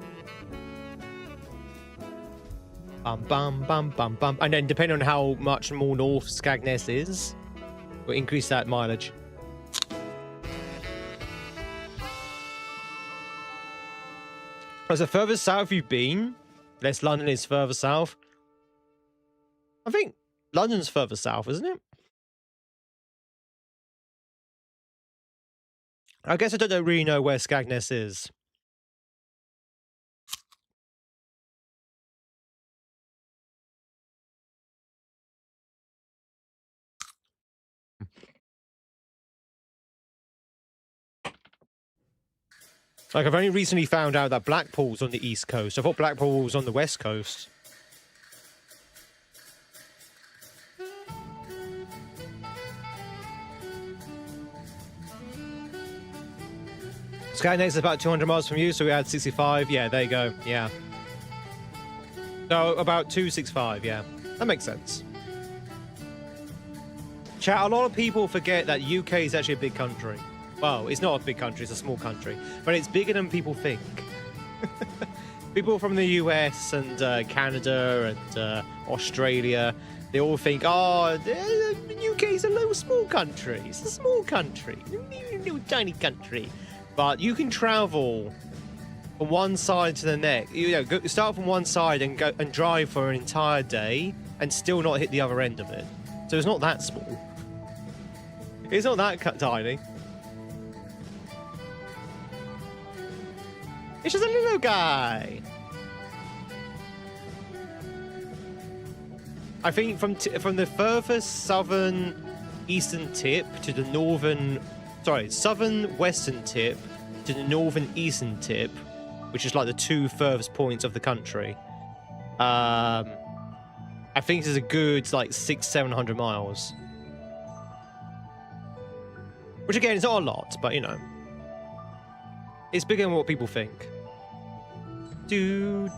Bum, bum, bum, bum, bum. And then, depending on how much more north Skegness is, we'll increase that mileage. As the further south you've been, less London is further south. I think London's further south, isn't it? I guess I don't really know where Skegness is. Like, I've only recently found out that Blackpool's on the east coast. I thought Blackpool was on the west coast. Skegness is about 200 miles from you, so we add 65. Yeah, there you go. Yeah. No, about 265. Yeah, that makes sense. Chat, a lot of people forget that UK is actually a big country. Well, it's not a big country, it's a small country. But it's bigger than people think. People from the US and Canada and Australia, they all think, oh, the UK is a little small country. It's a small country. A little tiny country. But you can travel from one side to the next. You know, start from one side and go and drive for an entire day and still not hit the other end of it. So it's not that small. It's not that tiny. It's just a little guy. I think from the furthest southern eastern tip to the southern western tip to the northern eastern tip, which is like the two furthest points of the country. I think it's a good like 600-700 miles. Which again is not a lot, but you know. It's bigger than what people think. You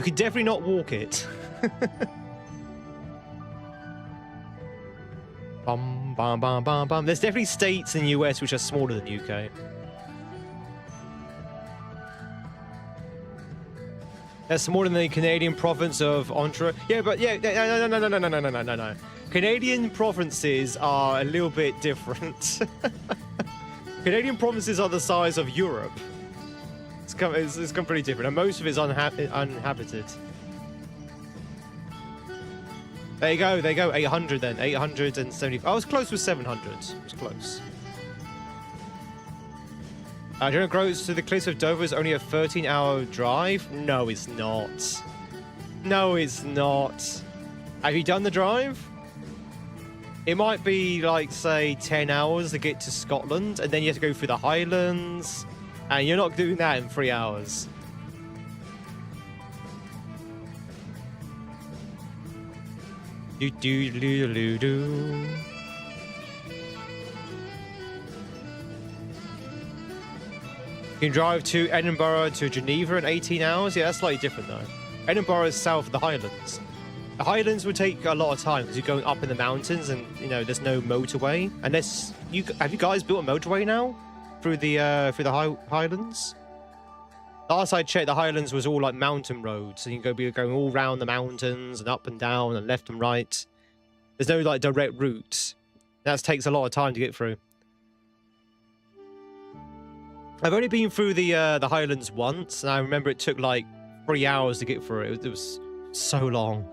could definitely not walk it. Bum, bum, bum, bum, bum. There's definitely states in the US which are smaller than the UK. That's smaller than the Canadian province of Ontario. Yeah, but yeah, no. Canadian provinces are a little bit different. Canadian provinces are the size of Europe. It's completely different, and most of it's uninhabited. There you go. 800 then. 870. I was close with 700. It was close. General Groves to the Cliffs of Dover is only a 13-hour drive? No, it's not. No, it's not. Have you done the drive? It might be like, say, 10 hours to get to Scotland, and then you have to go through the Highlands, and you're not doing that in 3 hours. Do do do do do. You can drive to Edinburgh to Geneva in 18 hours. Yeah, that's slightly different though. Edinburgh is south of the Highlands. The Highlands would take a lot of time because you're going up in the mountains, and you know there's no motorway. Unless you have you guys built a motorway now through the Highlands? Last I checked, the Highlands was all like mountain roads, so you can be going all round the mountains and up and down and left and right. There's no like direct route. That takes a lot of time to get through. I've only been through the Highlands once, and I remember it took like 3 hours to get through it. It was so long.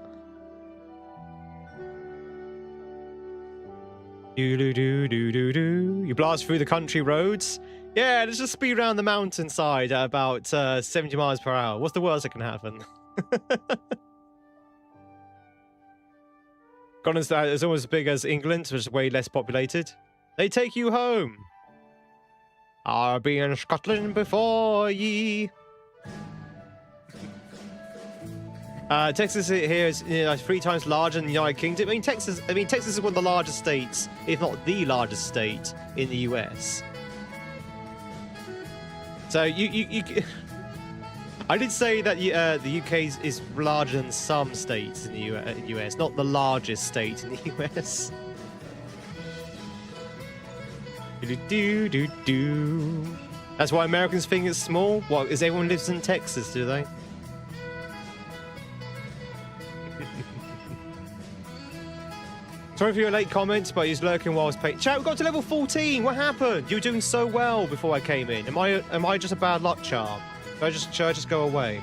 You blast through the country roads. Yeah, let's just speed around the mountainside at about 70 miles per hour. What's the worst that can happen? Scotland's is almost as big as England, which is way less populated. They take you home. I'll be in Scotland before ye. Texas here is 3 times larger than the United Kingdom. I mean, Texas is one of the largest states, if not the largest state in the US. So you I did say that the UK is larger than some states in the US, not the largest state in the US. That's why Americans think it's small. What? Is everyone lives in Texas? Do they? Sorry for your late comments, but he's lurking while I was playing. Chat, we got to level 14. What happened? You were doing so well before I came in. Am I just a bad luck charm? Should I just go away?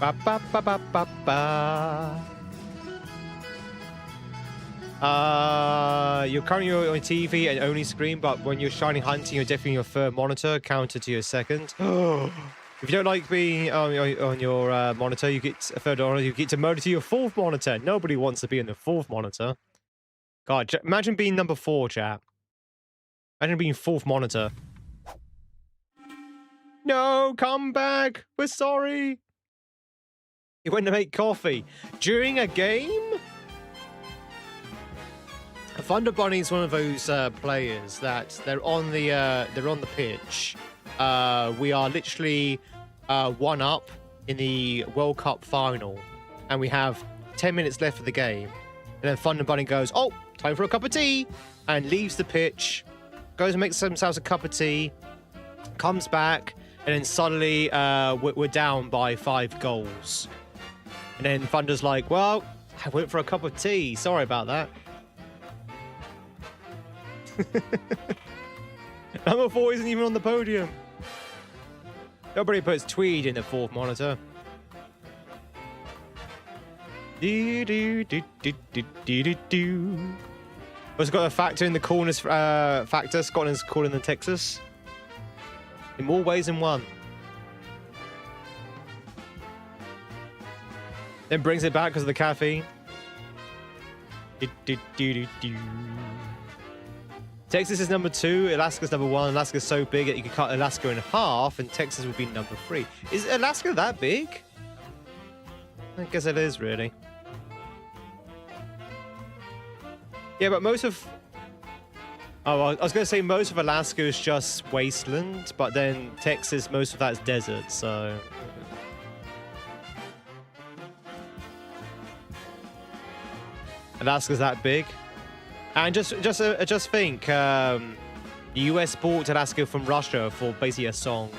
Ba ba ba ba ba ba. You're currently on TV and only screen, but when you're shiny hunting, you're definitely your third monitor, counter to your second. If you don't like being on your monitor, you get a third monitor. You get to mode to your 4th monitor. Nobody wants to be in the 4th monitor. God, imagine being number 4, chat. Imagine being 4th monitor. No, come back. We're sorry. He went to make coffee during a game. Thunder Bunny is one of those players that they're on the pitch. We are literally 1 up in the World Cup final, and we have 10 minutes left of the game. And then Thunder Bunny goes, "Oh, time for a cup of tea," and leaves the pitch, goes and makes themselves a cup of tea, comes back, and then suddenly we're down by 5 goals. And then Thunder's like, "Well, I went for a cup of tea. Sorry about that." Number 4 isn't even on the podium. Nobody puts Tweed in the 4th monitor. Also got a factor in the coolness factor. Scotland's cooler than Texas. In more ways than one. Then brings it back because of the caffeine. Texas is number 2, Alaska's number 1. Alaska's so big that you could cut Alaska in half, and Texas would be number 3. Is Alaska that big? I guess it is, really. Yeah, but most of... Oh, I was going to say most of Alaska is just wasteland, but then Texas, most of that is desert, so... Alaska's that big. And just think, the US bought Alaska from Russia for basically a song.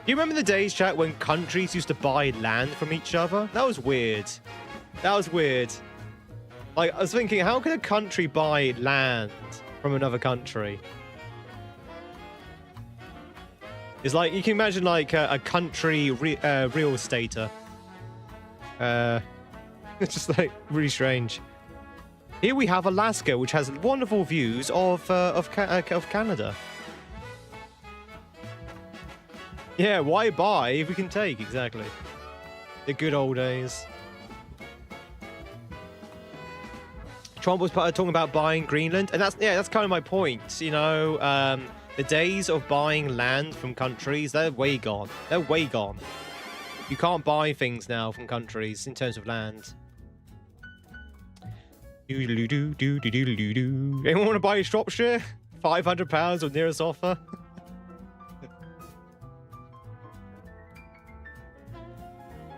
Do you remember the days, chat, when countries used to buy land from each other? That was weird. Like, I was thinking, how can a country buy land from another country? It's like, you can imagine like a country real estater. It's just like really strange. Here we have Alaska, which has wonderful views of Canada. Yeah, why buy if we can take? Exactly. The good old days. Trump was talking about buying Greenland, and that's kind of my point. You know, the days of buying land from countries, they're way gone. You can't buy things now from countries in terms of land. Anyone want to buy a Shropshire? £500 or nearest offer.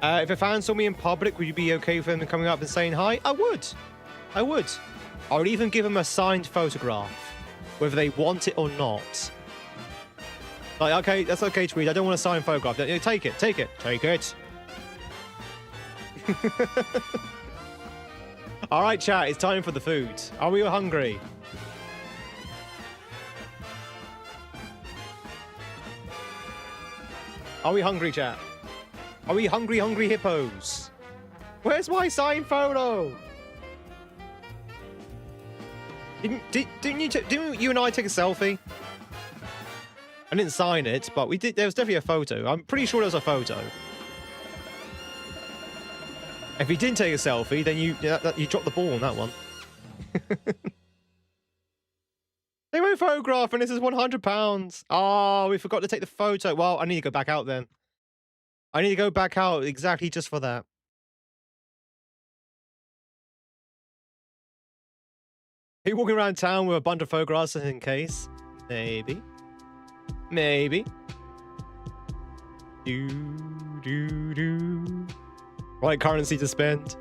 If a fan saw me in public, would you be okay with them coming up and saying hi? I would. I would even give them a signed photograph, whether they want it or not. Like, okay, that's okay, Tweed. I don't want a signed photograph. Take it. All right, chat. It's time for the food. Are we all hungry? Are we hungry, chat? Are we hungry hippos? Where's my signed photo? Didn't you and I take a selfie? I didn't sign it, but we did. There was definitely a photo. I'm pretty sure there was a photo. If you didn't take a selfie, then you dropped the ball on that one. They won't photograph, and this is £100. Oh, we forgot to take the photo. Well, I need to go back out then. I need to go back out exactly just for that. Are you walking around town with a bunch of photographs in case? Maybe. Right currency to spend.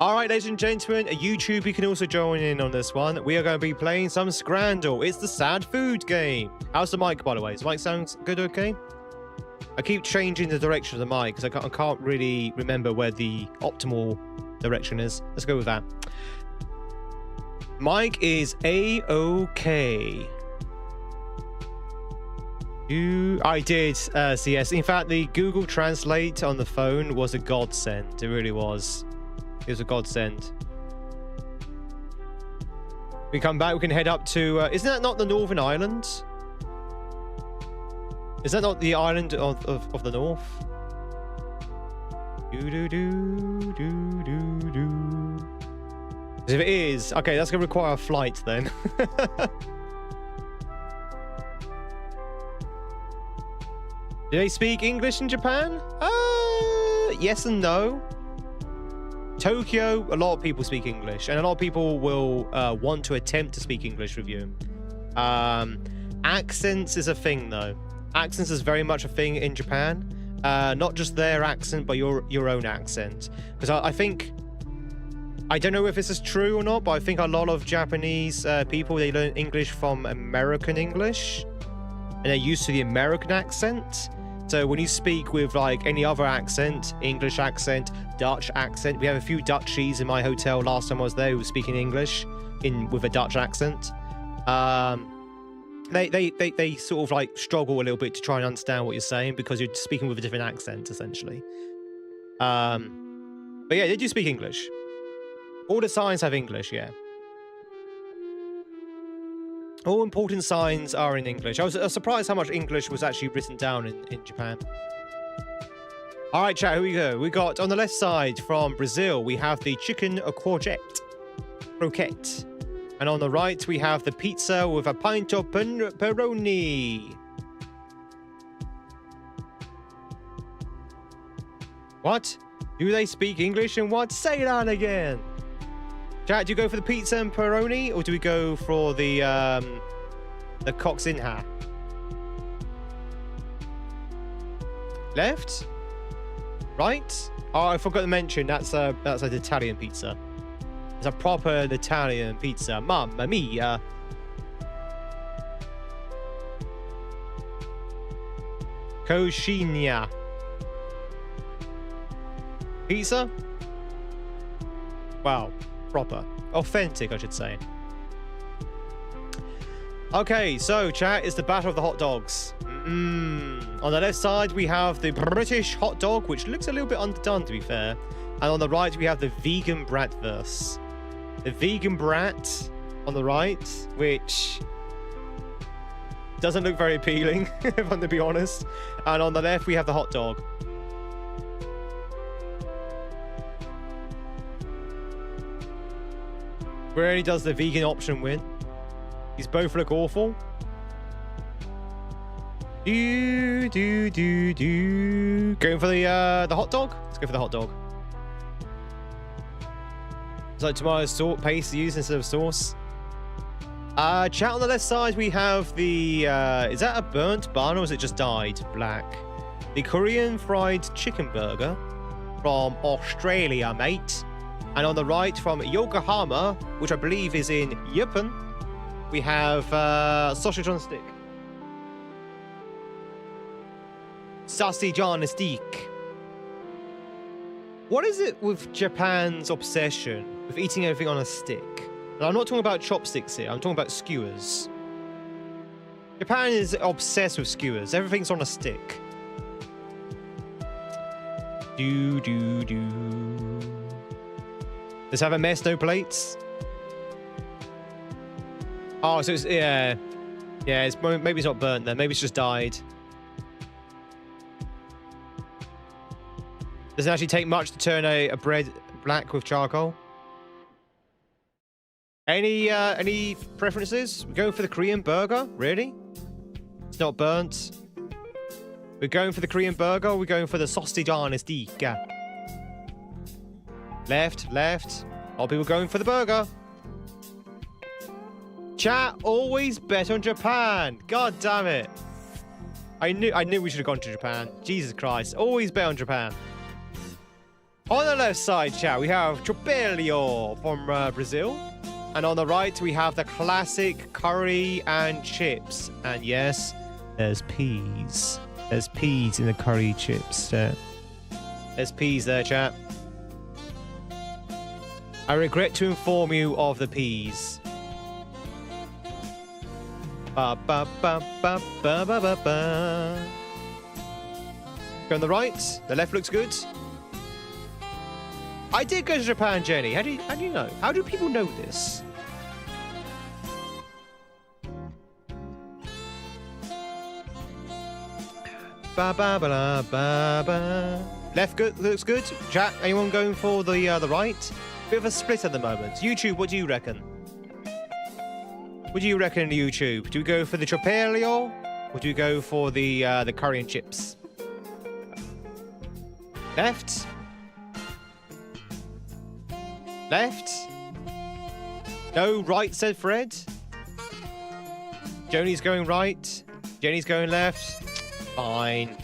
All right, ladies and gentlemen, at YouTube, you can also join in on this one. We are going to be playing some Scrandle. It's the sad food game. How's the mic, by the way? Does the mic sound good, okay? I keep changing the direction of the mic because I can't really remember where the optimal direction is. Let's go with that. Mic is A-OK. I did CS. In fact, the Google Translate on the phone was a godsend. It really was. It was a godsend. We come back, we can head up to... isn't that not the Northern Ireland? Is that not the island of the north? If it is, okay, that's going to require a flight then. Do they speak English in Japan? Yes and no. Tokyo, a lot of people speak English, and a lot of people will want to attempt to speak English with you. Accents is a thing, though. Accents is very much a thing in Japan. Not just their accent, but your own accent. Because I think... I don't know if this is true or not, but I think a lot of Japanese people, they learn English from American English. And they're used to the American accent. So when you speak with like any other accent, English accent, Dutch accent, we have a few Dutchies in my hotel last time I was there who were speaking English with a Dutch accent. They sort of like struggle a little bit to try and understand what you're saying because you're speaking with a different accent essentially. But yeah, they do speak English. All the signs have English, yeah. All important signs are in English. I was surprised how much English was actually written down in Japan. All right, chat, here we go. We got on the left side from Brazil, we have the chicken croquette. And on the right, we have the pizza with a pint of pepperoni. What? Do they speak English and what? Say that again. Chat, do you go for the pizza and pepperoni, or do we go for the coxinha? Left? Right? Oh, I forgot to mention that's an Italian pizza. It's a proper Italian pizza. Mamma mia. Coscina. Pizza? Wow. Proper. Authentic, I should say. Okay, so chat is the battle of the hot dogs. On the left side, we have the British hot dog, which looks a little bit underdone, to be fair. And on the right, we have the vegan bratwurst. The vegan brat on the right, which doesn't look very appealing, if I'm to be honest. And on the left, we have the hot dog. Rarely does the vegan option win. These both look awful. Going for the hot dog? Let's go for the hot dog. It's like tomato paste used instead of sauce. Chat on the left side, we have the... is that a burnt bun or is it just dyed black? The Korean fried chicken burger from Australia, mate. And on the right, from Yokohama, which I believe is in Japan, we have sausage on a stick. Sausage on a stick. What is it with Japan's obsession with eating everything on a stick? And I'm not talking about chopsticks here. I'm talking about skewers. Japan is obsessed with skewers. Everything's on a stick. Let's have a mess, no plates. Oh, so it's, yeah. Yeah, it's, maybe it's not burnt then. Maybe it's just dyed. Doesn't actually take much to turn a bread black with charcoal. Any preferences? We're going for the Korean burger? Really? It's not burnt. We're going for the Korean burger, or we're going for the sausage on a stick. Left, left. All people going for the burger. Chat, always bet on Japan. God damn it. I knew we should have gone to Japan. Jesus Christ. Always bet on Japan. On the left side, chat, we have Chopelio from Brazil. And on the right, we have the classic curry and chips. And yes, there's peas. There's peas in the curry chips. There's peas there, chat. I regret to inform you of the peas. Ba ba ba ba ba ba ba ba. Go on the right. The left looks good. I did go to Japan, Jenny. How do you know? How do people know this? Ba ba ba ba ba. Left good looks good. Chat. Anyone going for the right? Bit of a split at the moment. YouTube, what do you reckon? What do you reckon, YouTube? Do we go for the Chopelio, or do we go for the curry and chips? Left. Left. No, right, said Fred. Joni's going right. Jenny's going left. Fine.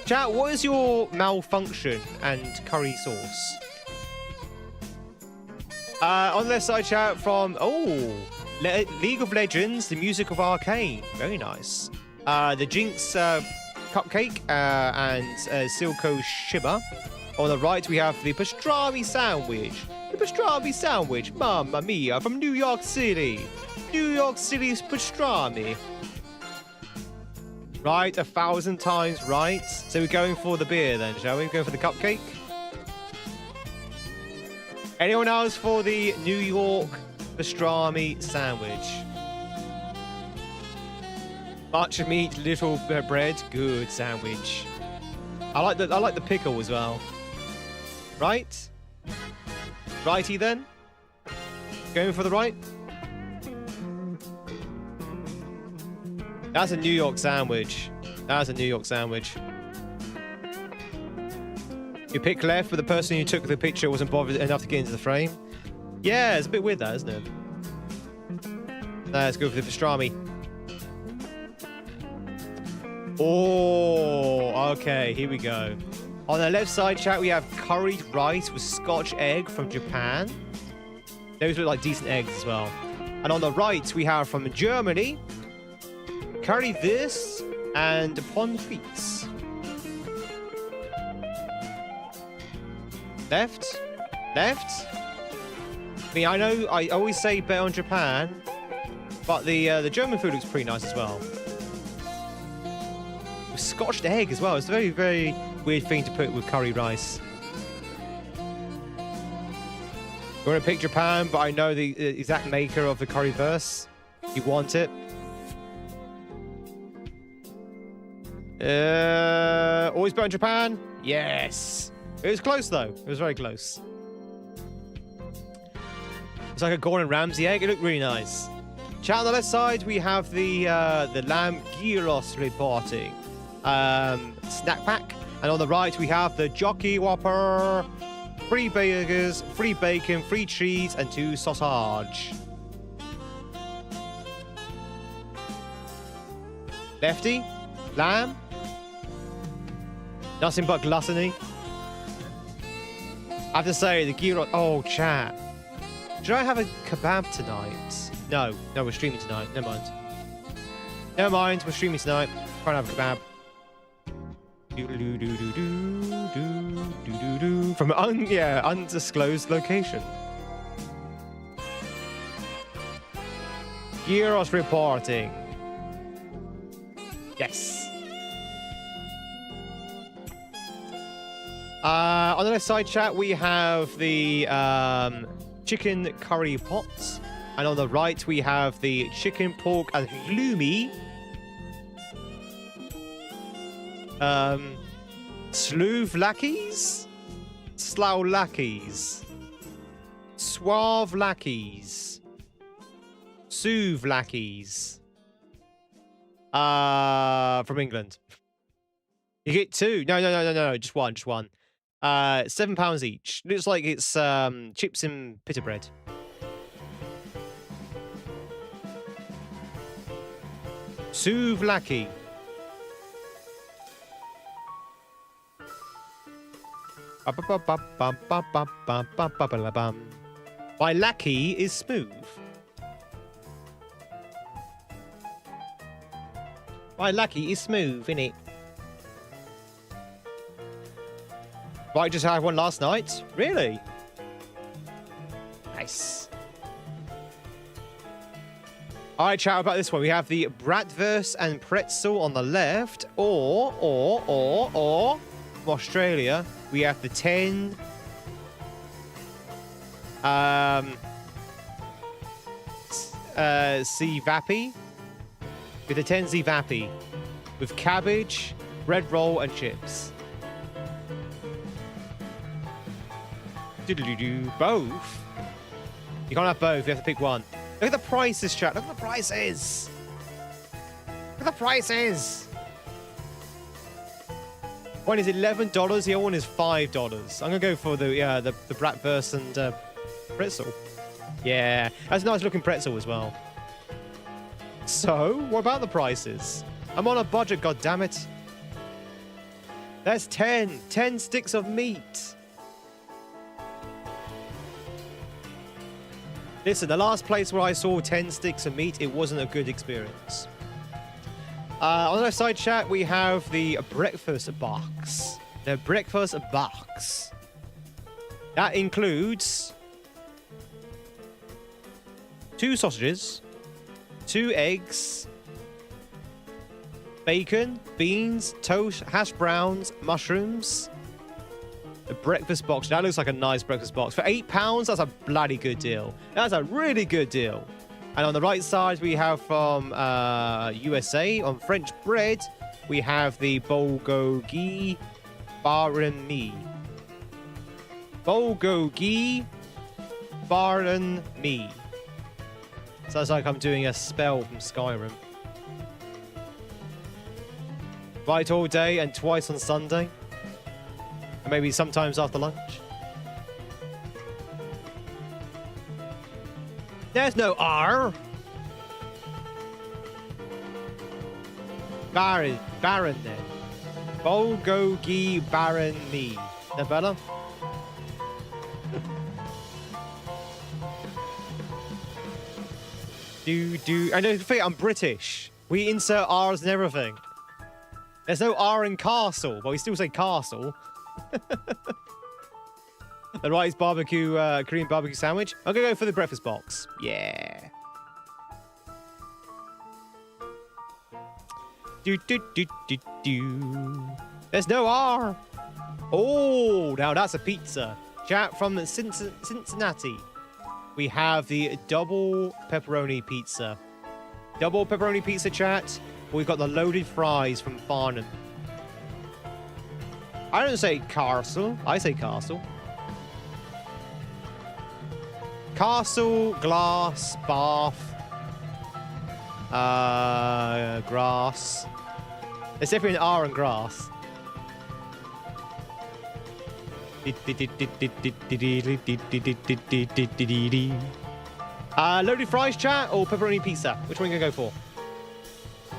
Chat, what is your malfunction and curry sauce? On the left side, chat, from League of Legends, the music of Arcane. Very nice. The Jinx cupcake and Silco Shimmer. On the right, we have the pastrami sandwich. The pastrami sandwich, mamma mia, from New York City. New York City's pastrami. Right, 1,000 times right. So we're going for the beer then, shall we? We're going for the cupcake. Anyone else for the New York pastrami sandwich? Much meat, little bread, good sandwich. I like the pickle as well. Right? Righty then. Going for the right. That's a New York sandwich. That's a New York sandwich. You pick left, but the person who took the picture wasn't bothered enough to get into the frame. Yeah, it's a bit weird that, isn't it? Let's go for the pastrami. Oh, okay, here we go. On the left side, chat, we have curried rice with Scotch egg from Japan. Those look like decent eggs as well. And on the right, we have from Germany, curry this and pommes frites. Left. Left. I mean, I know I always say bet on Japan, but the German food looks pretty nice as well. With Scotched egg as well. It's a very, very weird thing to put with curry rice. We're going to pick Japan, but I know the exact maker of the curry verse. You want it. Always bet on Japan? Yes. It was close, though. It was very close. It's like a Gordon Ramsay egg. It looked really nice. Chat on the left side, we have the lamb gyros reporting snack pack. And on the right, we have the Jockey Whopper. 3 burgers, 3 bacon, 3 cheese, and 2 sausage. Lefty, lamb. Nothing but gluttony. I have to say, the gyros... Oh, chat. Should I have a kebab tonight? No, we're streaming tonight. Never mind. Never mind, we're streaming tonight. Trying to have a kebab. From an undisclosed location. Gyros reporting. Yes. On the left side, chat, we have the chicken curry pots, and on the right we have the chicken pork and halloumi. Slouvlakis? Sloulakis. Suavlakis. Souvlakis. From England. You get 2. No. Just one. £7 each. Looks like it's chips and pita bread. Souvlaki. My lackey is smooth. My lackey is smooth, innit? I just had one last night. Really? Nice. All right, chat about this one. We have the bratwurst and pretzel on the left, or from Australia, we have the 10 zivapi, with the 10 zivapi, with cabbage, bread roll, and chips. Both? You can't have both. You have to pick one. Look at the prices, chat. Look at the prices. Look at the prices. One is $11. The other one is $5. I'm gonna go for the bratwurst and pretzel. Yeah, that's a nice looking pretzel as well. So, what about the prices? I'm on a budget, goddammit. That's 10 sticks of meat. Listen, the last place where I saw 10 sticks of meat, it wasn't a good experience. On the left side, chat, we have the breakfast box. The breakfast box. That includes 2 sausages, 2 eggs, bacon, beans, toast, hash browns, mushrooms. The breakfast box. That looks like a nice breakfast box. For £8, that's a bloody good deal. That's a really good deal. And on the right side, we have from USA, on French bread, we have the bulgogi banh mi. Bulgogi banh mi. Sounds like I'm doing a spell from Skyrim. Right all day and twice on Sunday. And maybe sometimes after lunch. There's no R. Baron then. Bulgogi Baron Me. Is that better? I know, I'm British. We insert R's and everything. There's no R in castle, but we still say castle. The rice barbecue, Korean barbecue sandwich. I'm gonna go for the breakfast box. Yeah. There's no R. Oh, now that's a pizza. Chat from Cincinnati. We have the double pepperoni pizza. Double pepperoni pizza, chat. We've got the loaded fries from Farnham. I don't say castle. I say castle. Castle, glass, bath, grass. There's definitely an R in grass. Loaded fries, chat, or pepperoni pizza? Which one are you gonna go for?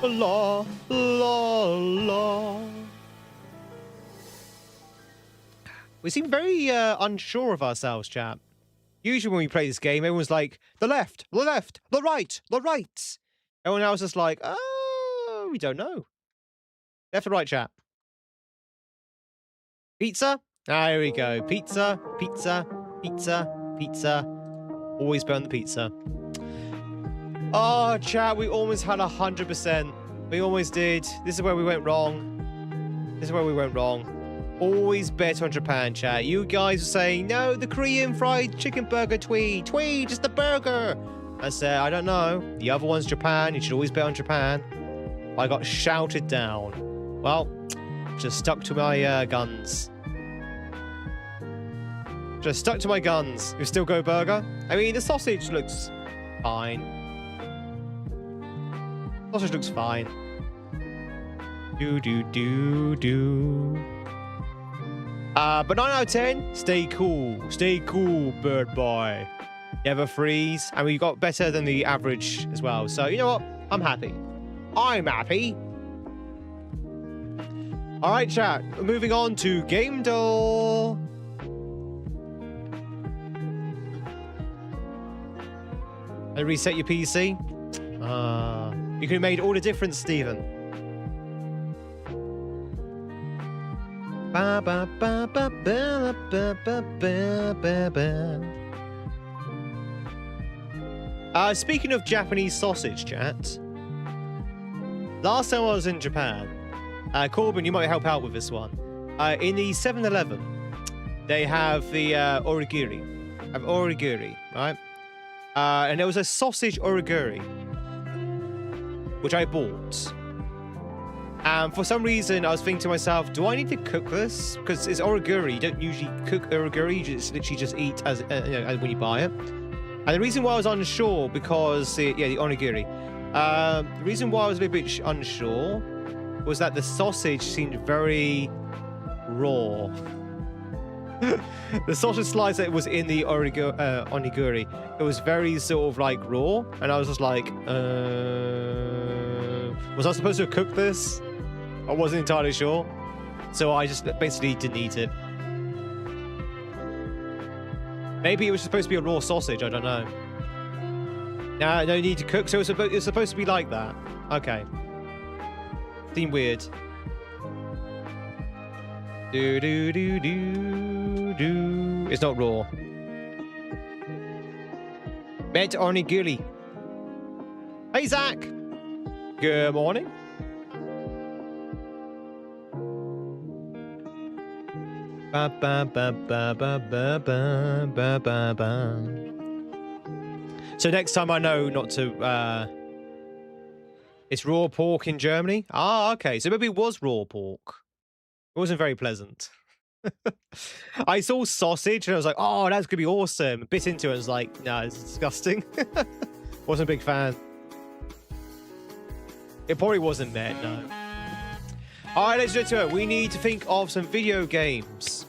La la la. We seem very unsure of ourselves, chat. Usually when we play this game, everyone's like, the left, the left, the right, the right. Everyone else is like, oh, we don't know. Left or right, chat? Pizza? Ah, here we go. Pizza, pizza, pizza, pizza. Always burn the pizza. Oh, chat, we almost had 100%. We almost did. This is where we went wrong. This is where we went wrong. Always bet on Japan, chat. You guys are saying, no, the Korean fried chicken burger, Tweed. Tweed, just the burger. I said, I don't know. The other one's Japan. You should always bet on Japan. I got shouted down. Well, just stuck to my guns. Just stuck to my guns. You still go burger? I mean, the sausage looks fine. Sausage looks fine. But 9 out of 10, stay cool. Stay cool, bird boy. Never freeze. And we got better than the average as well. So, you know what? I'm happy. I'm happy. All right, chat. Moving on to Game Door. And reset your PC. You could have made all the difference, Stephen. Speaking of Japanese sausage, chat. Last time I was in Japan, Corbin, you might help out with this one. In the 7-Eleven, they have the origiri. Right? And there was a sausage origiri, which I bought. And for some reason, I was thinking to myself, do I need to cook this? Because it's origiri. You don't usually cook origiri. You just literally just eat as when you buy it. And the reason why I was unsure, because the onigiri. The reason why I was a little bit unsure was that the sausage seemed very raw. The sausage slice that was in the onigiri, it was very sort of like raw, and I was just like, was I supposed to cook this? I wasn't entirely sure, so I just basically didn't eat it. Maybe it was supposed to be a raw sausage, I don't know. No need to cook, so it's supposed to be like that. Okay. Seemed weird. It's not raw. Met onigiri. Hey, Zach. Good morning. So next time I know not to, it's raw pork in Germany? Ah, okay. So maybe it was raw pork. It wasn't very pleasant. I saw sausage and I was like, oh, that's going to be awesome. Bit into it and I was like, no, it's disgusting. Wasn't a big fan. It probably wasn't there, no. Alright, let's get to it. We need to think of some video games.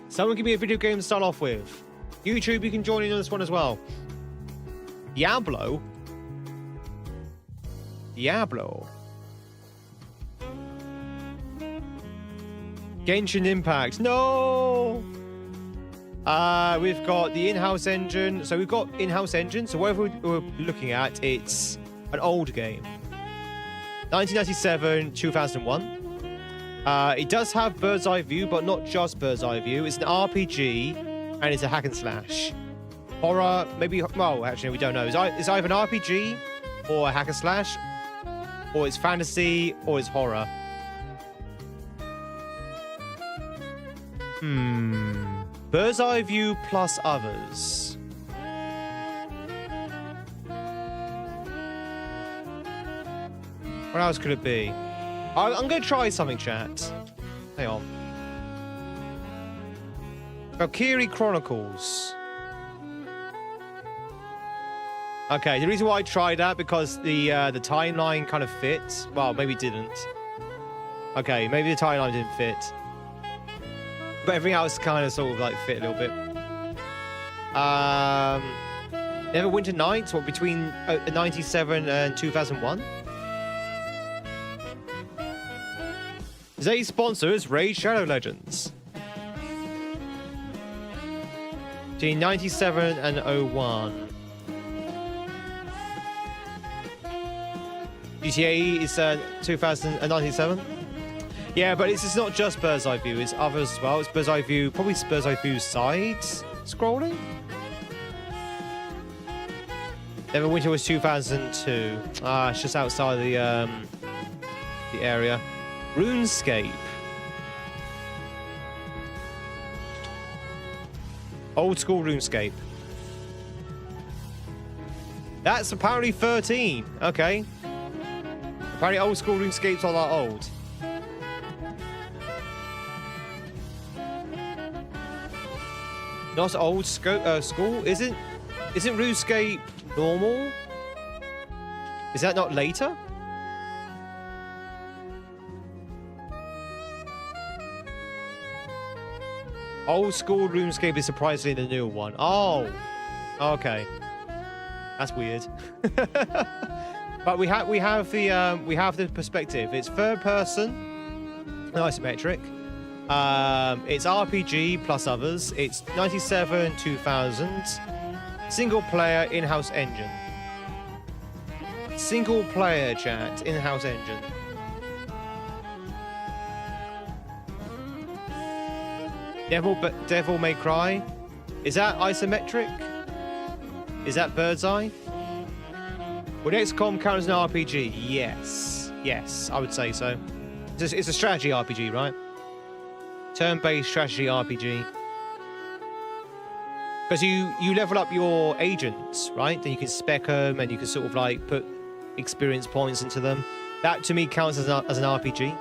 Someone give me a video game to start off with. YouTube, you can join in on this one as well. Diablo? Genshin Impact. No! We've got the in-house engine. So we've got in-house engine. So whatever we're looking at, it's an old game. 1997, 2001. It does have bird's eye view, but not just bird's eye view. It's an RPG, and it's a hack and slash. Horror, maybe. Well, actually, we don't know. It's either an RPG or a hack and slash, or it's fantasy, or it's horror. Bird's eye view plus others. What else could it be? I'm going to try something, chat. Hang on. Valkyrie Chronicles. Okay, the reason why I tried that because the timeline kind of fit. Well, maybe it didn't. Okay, maybe the timeline didn't fit. But everything else kind of sort of like fit a little bit. Neverwinter Nights, what, between 97 and 2001? Today's sponsor is Raid Shadow Legends. Between 97 and 01. GTA is 2097. Yeah, but it's not just bird's eye view, it's others as well. It's bird's eye view, probably bird's eye view side scrolling. Neverwinter was 2002. It's just outside the area. RuneScape. Old school RuneScape. That's apparently 13. Okay. Apparently old school RuneScape's not that old. Not old school. Isn't RuneScape normal? Is that not later? Old school RuneScape is surprisingly the newer one. Oh, okay, that's weird. But we have the perspective. It's third person, isometric. It's RPG plus others. It's 97, 2000. Single player in-house engine. Single player chat in-house engine. Devil May Cry. Is that isometric? Is that bird's eye? Would XCOM count as an RPG? Yes. Yes, I would say so. It's a strategy RPG, right? Turn-based strategy RPG. Because you level up your agents, right? Then you can spec them and you can sort of like put experience points into them. That to me counts as an RPG.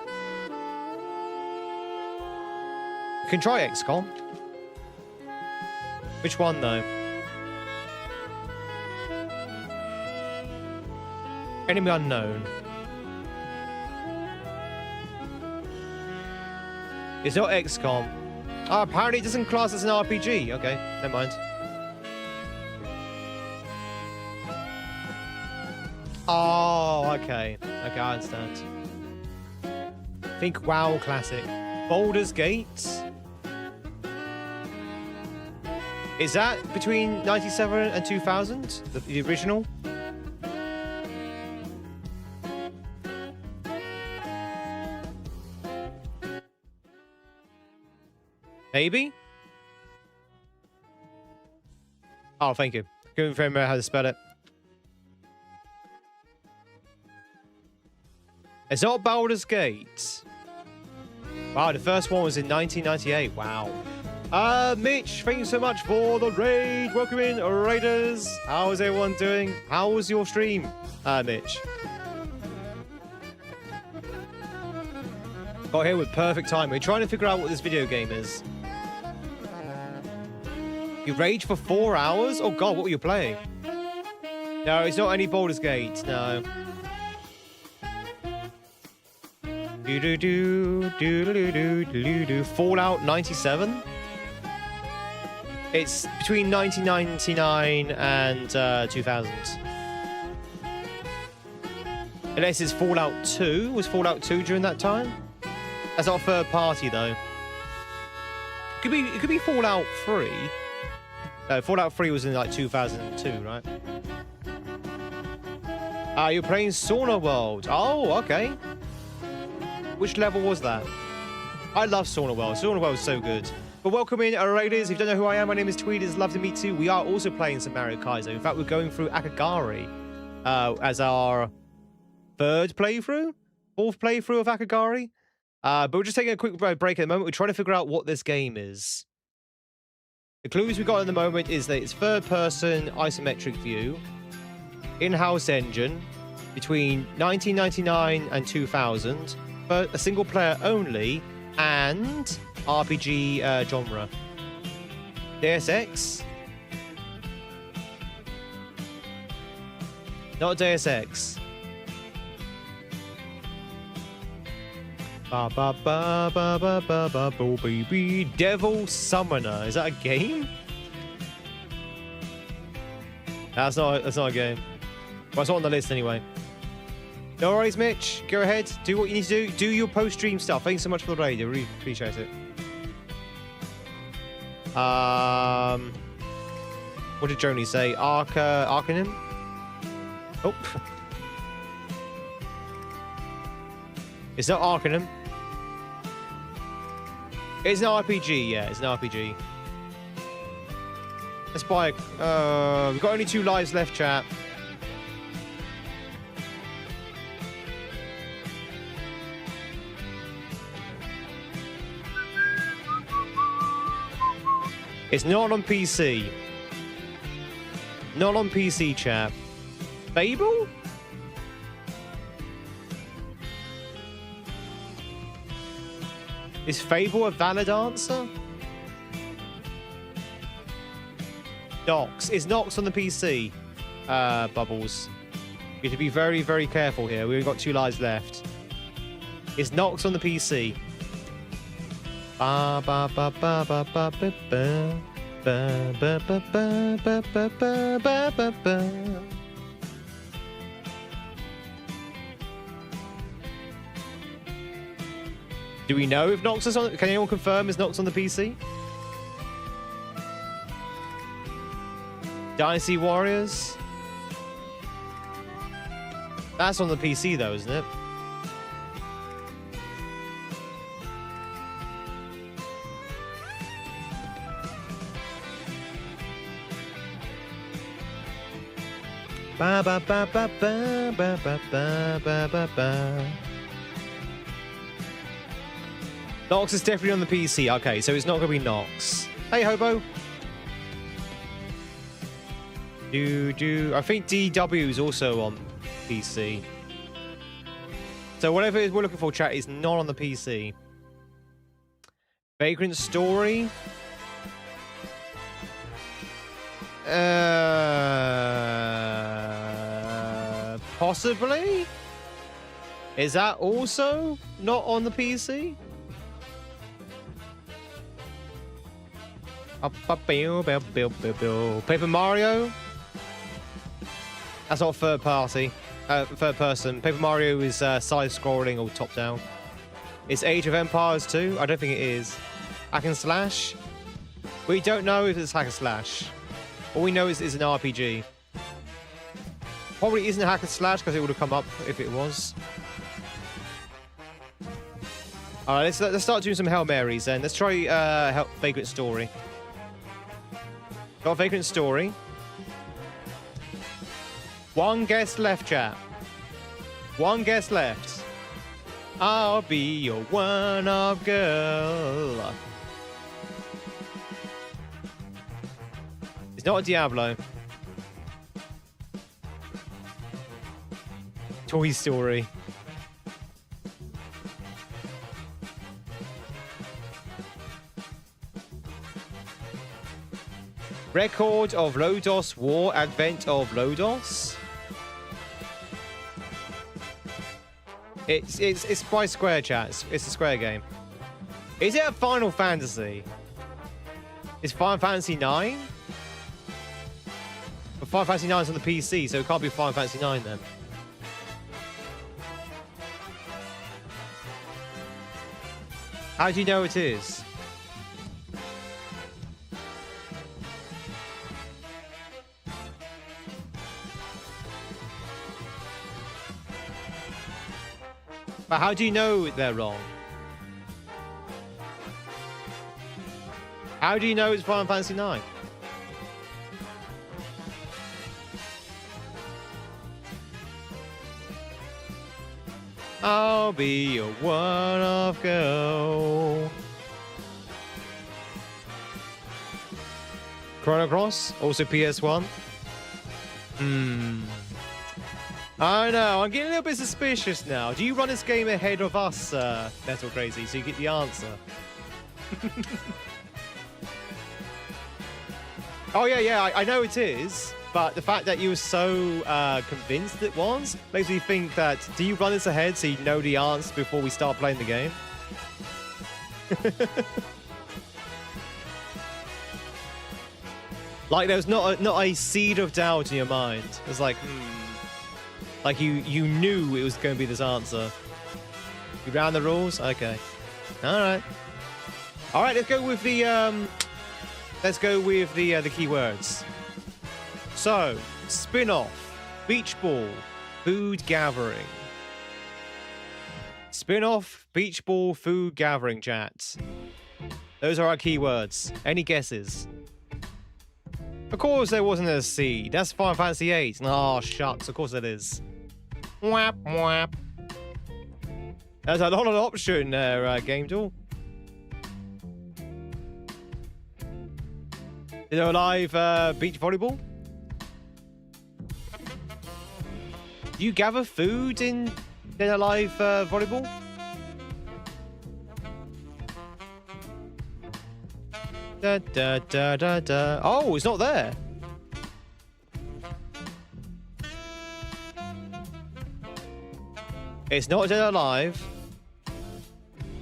You can try XCOM. Which one though? Enemy unknown. It's not XCOM. Oh, apparently it doesn't class as an RPG. Okay, never mind. Oh, okay. Okay, I understand. Think WoW Classic. Baldur's Gate. Is that between 97 and 2000? The original? Maybe? Oh, thank you. Couldn't remember how to spell it. It's not Baldur's Gate. Wow, the first one was in 1998. Wow. Mitch, thank you so much for the raid. Welcome in, Raiders. How is everyone doing? How was your stream, Mitch? Got here with perfect time. We're trying to figure out what this video game is. You raged for 4 hours? Oh god, what were you playing? No, it's not any Baldur's Gate, no. Fallout 97? It's between 1999 and 2000. Unless it's Fallout 2. Was Fallout 2 during that time? That's not a third party, though. It could be Fallout 3. No, Fallout 3 was in like 2002, right? You're playing Sauna World. Oh, okay. Which level was that? I love Sauna World. Sauna World is so good. But welcome in, raiders. If you don't know who I am, my name is Tweed. It's love to meet you. We are also playing some Mario Kaizo. In fact, we're going through Akagari as our fourth playthrough of Akagari. But we're just taking a quick break at the moment. We're trying to figure out what this game is. The clues we got at the moment is that it's third-person isometric view, in-house engine, between 1999 and 2000, but a single player only, and RPG genre. Deus Not Deus Ex. Ba ba ba ba ba ba ba ba baby. Devil Summoner. Is that a game? That's not a game. Well, it's not on the list anyway. No worries, Mitch. Go ahead. Do what you need to do. Do your post-stream stuff. Thanks so much for the raid. I really appreciate it. What did Joni say? Arcanum? Oh. It's not Arcanum. It's an RPG, yeah. It's an RPG. Let's buy it. We've got only 2 lives left, chat. It's not on PC. Not on PC, chat. Fable? Is Fable a valid answer? Nox. Is Nox on the PC? Bubbles. You have to be very, very careful here. We've got 2 lives left. Is Nox on the PC? Ba ba ba ba ba ba ba ba ba ba ba ba ba ba ba ba. Do we know if Nox is on? Can anyone confirm is Nox on the PC? Dynasty Warriors. That's on the PC though, isn't it? Ba ba ba ba ba ba ba ba ba ba ba. Nox is definitely on the PC. Okay, so it's not going to be Nox. Hey, Hobo. I think DW is also on PC. So whatever it is we're looking for, chat, is not on the PC. Vagrant Story. Possibly? Is that also not on the PC? Paper Mario? That's not third person. Paper Mario is side-scrolling or top-down. It's Age of Empires 2? I don't think it is. Hack and Slash? We don't know if it's Hack and Slash. All we know is it's an RPG. Probably isn't Hack and Slash because it would have come up if it was. Alright, let's start doing some Hail Marys then. Let's try Vagrant Story. Got Vagrant Story. 1 guest left, chat. 1 guest left. I'll be your one-up girl. It's not a Diablo. Toy Story. Record of Lodos War, Advent of Lodos. It's by Square, chat. It's a Square game. Is it a Final Fantasy? Is Final Fantasy 9? But Final Fantasy 9 is on the PC, so it can't be Final Fantasy 9 then. How do you know it is? But how do you know they're wrong? How do you know it's Final Fantasy 9? I'll be your one-off girl. Chrono Cross, also PS1. I know, I'm getting a little bit suspicious now. Do you run this game ahead of us, Metal Crazy, so you get the answer? Oh, yeah, I know it is. But the fact that you were so convinced it was makes me think that, do you run this ahead so you know the answer before we start playing the game? Like there was not a seed of doubt in your mind. It was like, like you knew it was going to be this answer. You ran the rules? Okay. All right. All right, let's go with the keywords. So, spin-off, beach ball, food gathering. Spin-off, beach ball, food gathering, chat. Those are our keywords. Any guesses? Of course there wasn't a C. That's Final Fantasy VIII. Oh, shucks. Of course it is. Whap, whap. There's a lot of option there, Game Tool. Is there a live beach volleyball? Do you gather food in a live volleyball? Da, da, da, da, da. Oh, it's not there. It's not Dead Alive.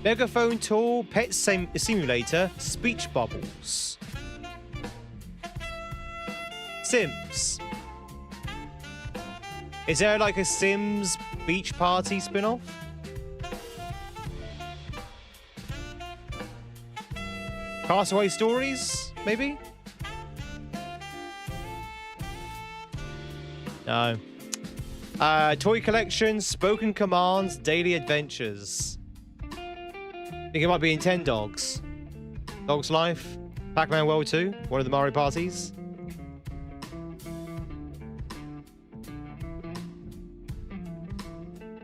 Megaphone tool, pet simulator, speech bubbles. Sims. Is there like a Sims beach party spin-off? Castaway Stories, maybe? No. Toy collection, spoken commands, daily adventures. I think it might be in 10 Dogs. Dog's Life, Pac-Man World 2, one of the Mario parties.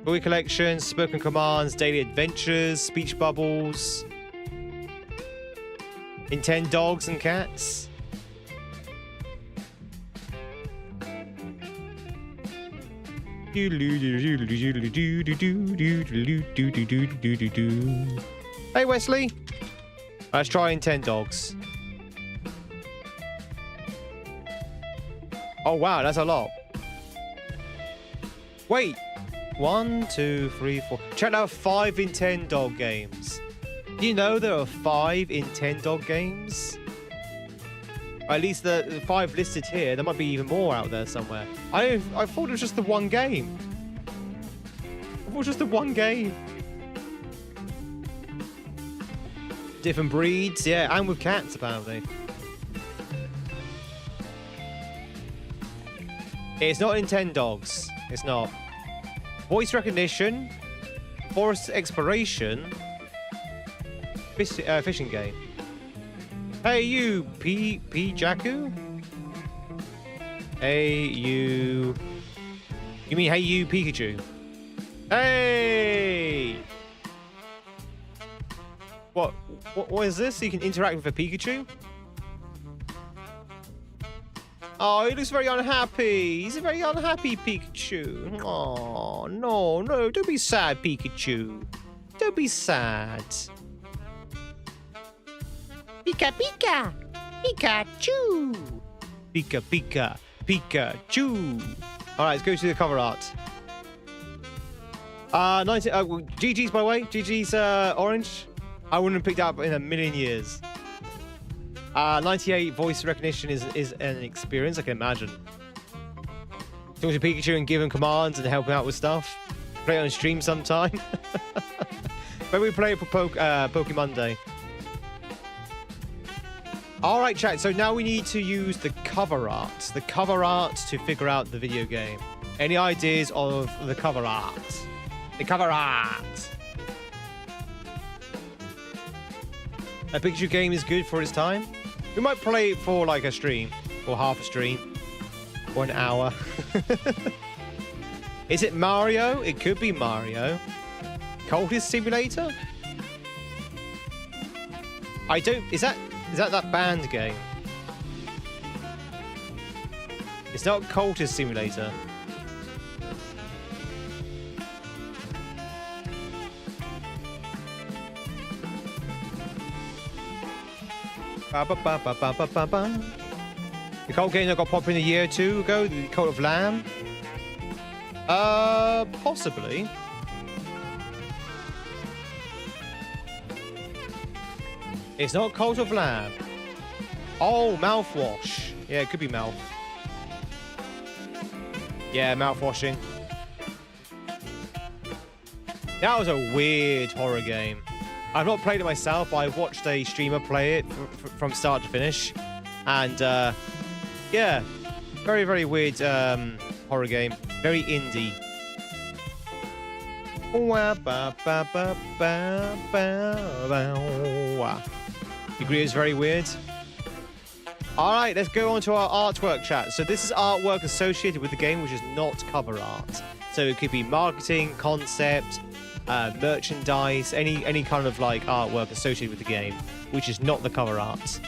Toy collection, spoken commands, daily adventures, speech bubbles. In 10 Dogs and Cats. Hey Wesley. Let's try in 10 Dogs. Oh wow, that's a lot. Wait. 1, 2, 3, 4. Check out 5 in 10 dog games. Do you know there are 5 in 10 dog games? Or at least the 5 listed here. There might be even more out there somewhere. I thought it was just the one game. I thought it was just the one game. Different breeds, yeah, and with cats apparently. It's not in 10 Dogs. It's not. Voice recognition, forest exploration, fishing game. Hey you, P Jaku? Hey you. You mean hey you, Pikachu? Hey! What is this? You can interact with a Pikachu? Oh, he looks very unhappy. He's a very unhappy Pikachu. Oh, no. Don't be sad, Pikachu. Don't be sad. Pika, Pika. Pikachu. Pika, Pika. Pikachu. All right, let's go to the cover art. GG's, by the way. GG's orange. I wouldn't have picked that up in a million years. 98 voice recognition is an experience, I can imagine. Talk to Pikachu and give him commands and help him out with stuff. Play it on stream sometime. Maybe we play it for Pokemon Day. Alright, chat, so now we need to use the cover art. The cover art to figure out the video game. Any ideas of the cover art? The cover art. A picture game is good for its time. We might play it for like a stream or half a stream or an hour. Is it Mario? It could be Mario. Cultist Simulator? I don't... Is that band game? It's not Cultist Simulator. The cult game that got popular a year or two ago, the Cult of Lamb. Possibly. It's not Cult of Lamb. Oh, mouthwash. Yeah, it could be mouth. Yeah, mouthwashing. That was a weird horror game. I've not played it myself, but I've watched a streamer play it from start to finish. And, yeah, very, very weird horror game. Very indie. You agree it's very weird? All right, let's go on to our artwork chat. So this is artwork associated with the game, which is not cover art. So it could be marketing, concept, merchandise, any kind of like artwork associated with the game, which is not the cover art.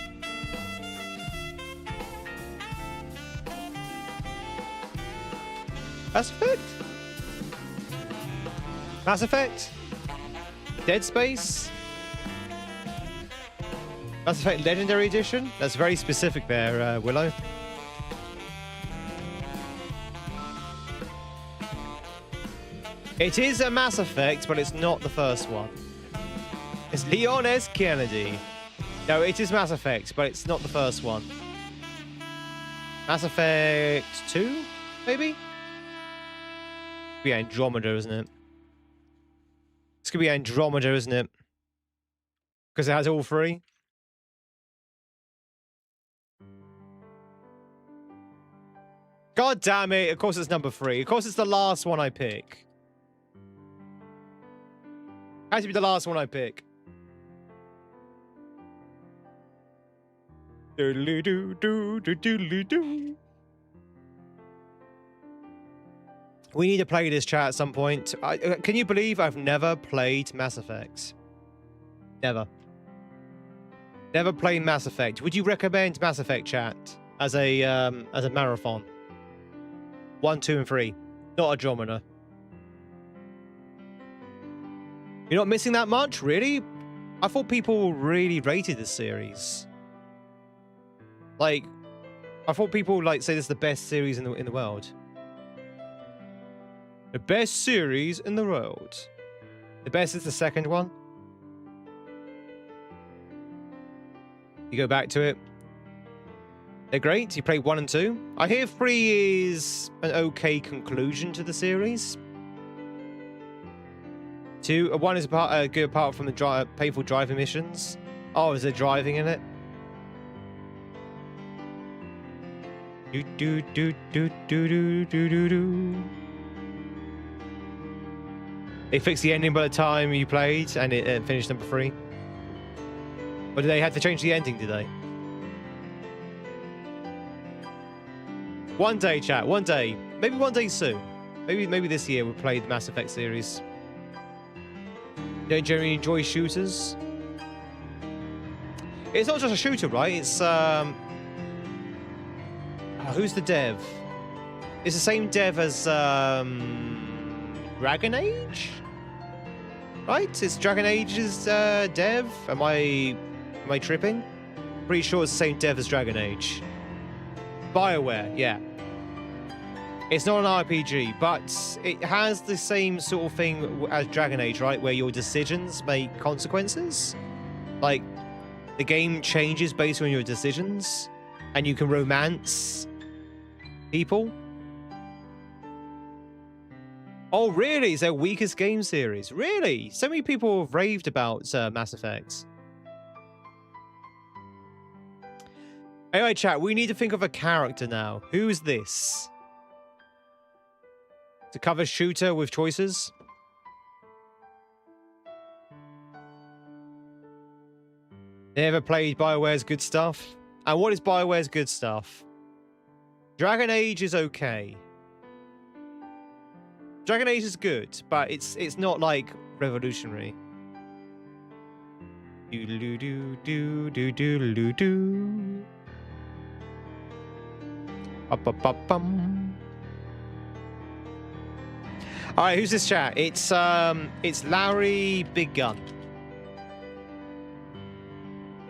Mass Effect? Mass Effect? Dead Space? Mass Effect Legendary Edition? That's very specific there, Willow. It is a Mass Effect, but it's not the first one. It's Leon S. Kennedy. No, it is Mass Effect, but it's not the first one. Mass Effect 2, maybe? Be Andromeda, isn't it? It's gonna be Andromeda, isn't it? Because it has all three. God damn it! Of course it's number 3. Of course it's the last one I pick. Has to be the last one I pick. Doodly-doo-doo-doo-doodly-doo. We need to play this chat at some point. Can you believe I've never played Mass Effect? Never. Never played Mass Effect. Would you recommend Mass Effect chat as a marathon? 1, 2, and 3. Not Andromeda. You're not missing that much, really? I thought people really rated this series. Like, I thought people like say this is the best series in the world. The best series in the world. The best is the second one. You go back to it. They're great. You play 1 and 2. I hear 3 is an okay conclusion to the series. 2, 1 is good apart from the painful driving missions. Oh, is there driving in it? Do do do do do do do do do. They fixed the ending by the time you played and it finished number 3. Or did they have to change the ending, did they? One day, chat. One day. Maybe one day soon. Maybe this year we'll play the Mass Effect series. You don't generally enjoy shooters? It's not just a shooter, right? It's, who's the dev? It's the same dev as, Dragon Age? Right? It's Dragon Age's dev? Am I tripping? Pretty sure it's the same dev as Dragon Age. BioWare, yeah. It's not an RPG, but it has the same sort of thing as Dragon Age, right? Where your decisions make consequences. Like, the game changes based on your decisions, and you can romance people. Oh, really? It's their weakest game series. Really? So many people have raved about Mass Effect. Anyway, chat, we need to think of a character now. Who is this? To cover shooter with choices? Never played BioWare's good stuff. And what is BioWare's good stuff? Dragon Age is okay. Dragon Age is good, but it's not like revolutionary. Do do do do do do do do. Bum. All right, who's this chat? It's Larry Big Gun.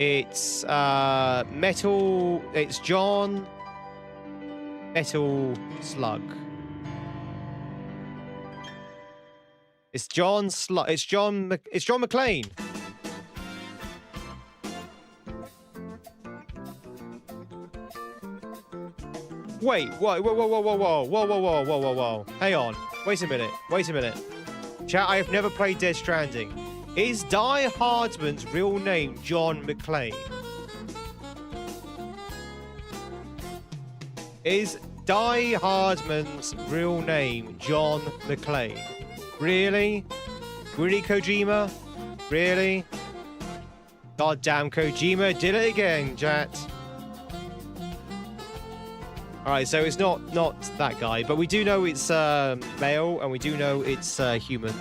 It's Metal. It's John Metal Slug. It's John Slug. It's John McLean. Wait, whoa. Hang on. Wait a minute. Chat, I have never played Death Stranding. Is Die Hardman's real name John McClane? Is Die Hardman's real name John McClane? Really? Really, Kojima? Really? Goddamn Kojima did it again, chat. Alright, so it's not that guy, but we do know it's male, and we do know it's human.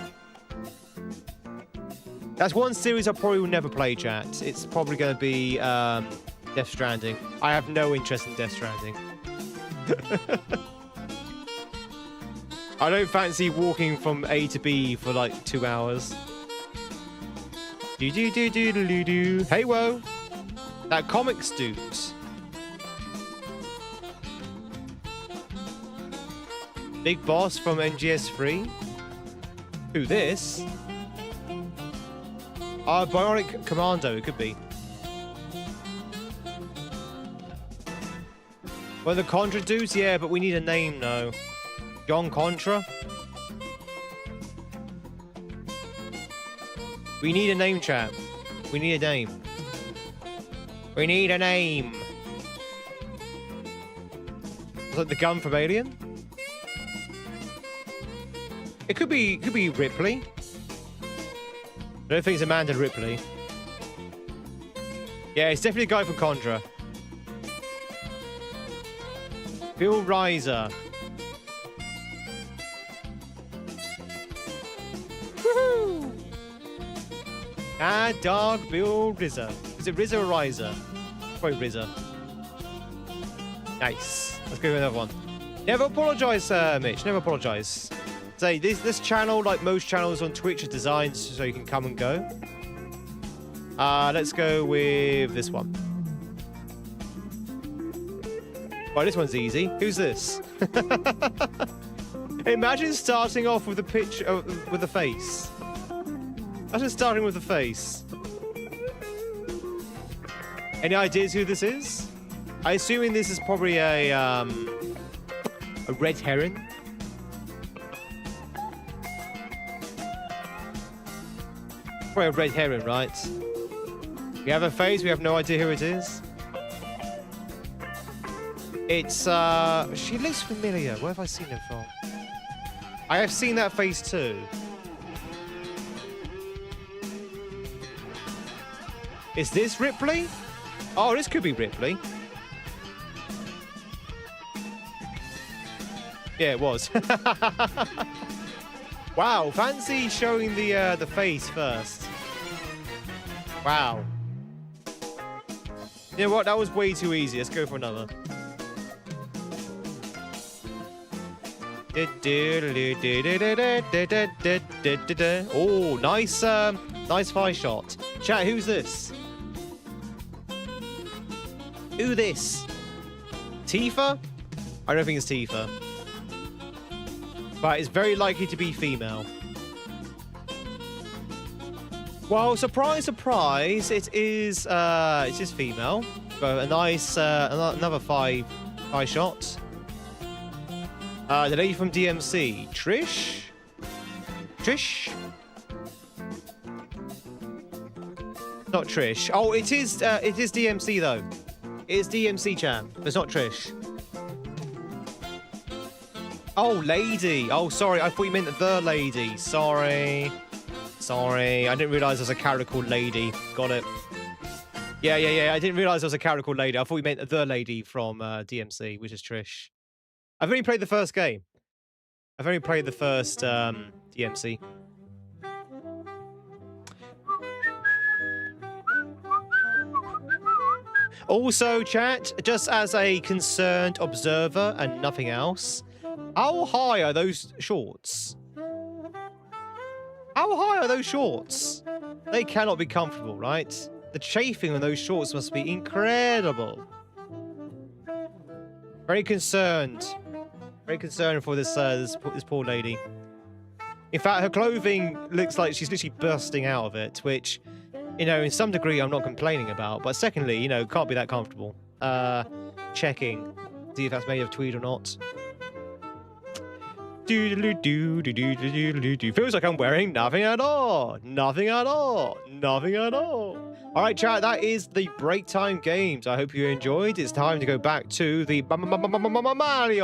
That's one series I probably will never play, chat. It's probably going to be Death Stranding. I have no interest in Death Stranding. I don't fancy walking from A to B for like 2 hours. Do. Hey, whoa. That comics dude. Big boss from MGS3. Who, this? Bionic Commando, it could be. Well, the Contra dudes, yeah, but we need a name now. John Contra? We need a name, chap. We need a name. We need a name. Was it the gun from Alien? It could be Ripley. I don't think it's Amanda Ripley. Yeah, it's definitely a guy from Contra. Bill Reiser. Woohoo! Dog Bill Rizzer. Is it Rizzer or Reiser? Probably Rizzer. Nice. Let's go with another one. Never apologize, Mitch. Never apologize. Say this channel, like most channels on Twitch, are designed so you can come and go. Let's go with this one. Right, this one's easy. Who's this? Imagine starting off with a picture with a face. Imagine starting with a face. Any ideas who this is? I'm assuming this is probably a red herring. Probably a red herring, right? We have a face, we have no idea who it is. It's, she looks familiar. Where have I seen her from? I have seen that face too. Is this Ripley? Oh, this could be Ripley. Yeah, it was. Wow, fancy showing the face first. Wow. You know what? That was way too easy. Let's go for another. Oh, nice, nice fire shot. Chat, who's this? Who this? Tifa? I don't think it's Tifa. But it's very likely to be female. Well, surprise, surprise, it is female. So a nice, another five shot. The lady from DMC, Trish? Trish? Not Trish. Oh, it is DMC though. It is DMC, champ. It's not Trish. Oh, lady. Oh, sorry. I thought you meant the lady. Sorry. Sorry. I didn't realize there's a character called Lady. Got it. Yeah. I didn't realize there was a character called Lady. I thought we meant the lady from DMC, which is Trish. I've only played the first game. I've only played the first DMC. Also, chat, just as a concerned observer and nothing else, how high are those shorts? How high are those shorts? They cannot be comfortable, right? The chafing on those shorts must be incredible. Very concerned. Very concerned for this this poor lady. In fact, her clothing looks like she's literally bursting out of it, which, you know, in some degree I'm not complaining about. But secondly, you know, can't be that comfortable. Checking. See if that's made of tweed or not. Feels like I'm wearing nothing at all. Nothing at all. Nothing at all. All right, chat, that is the break time games. I hope you enjoyed. It's time to go back to the Marios.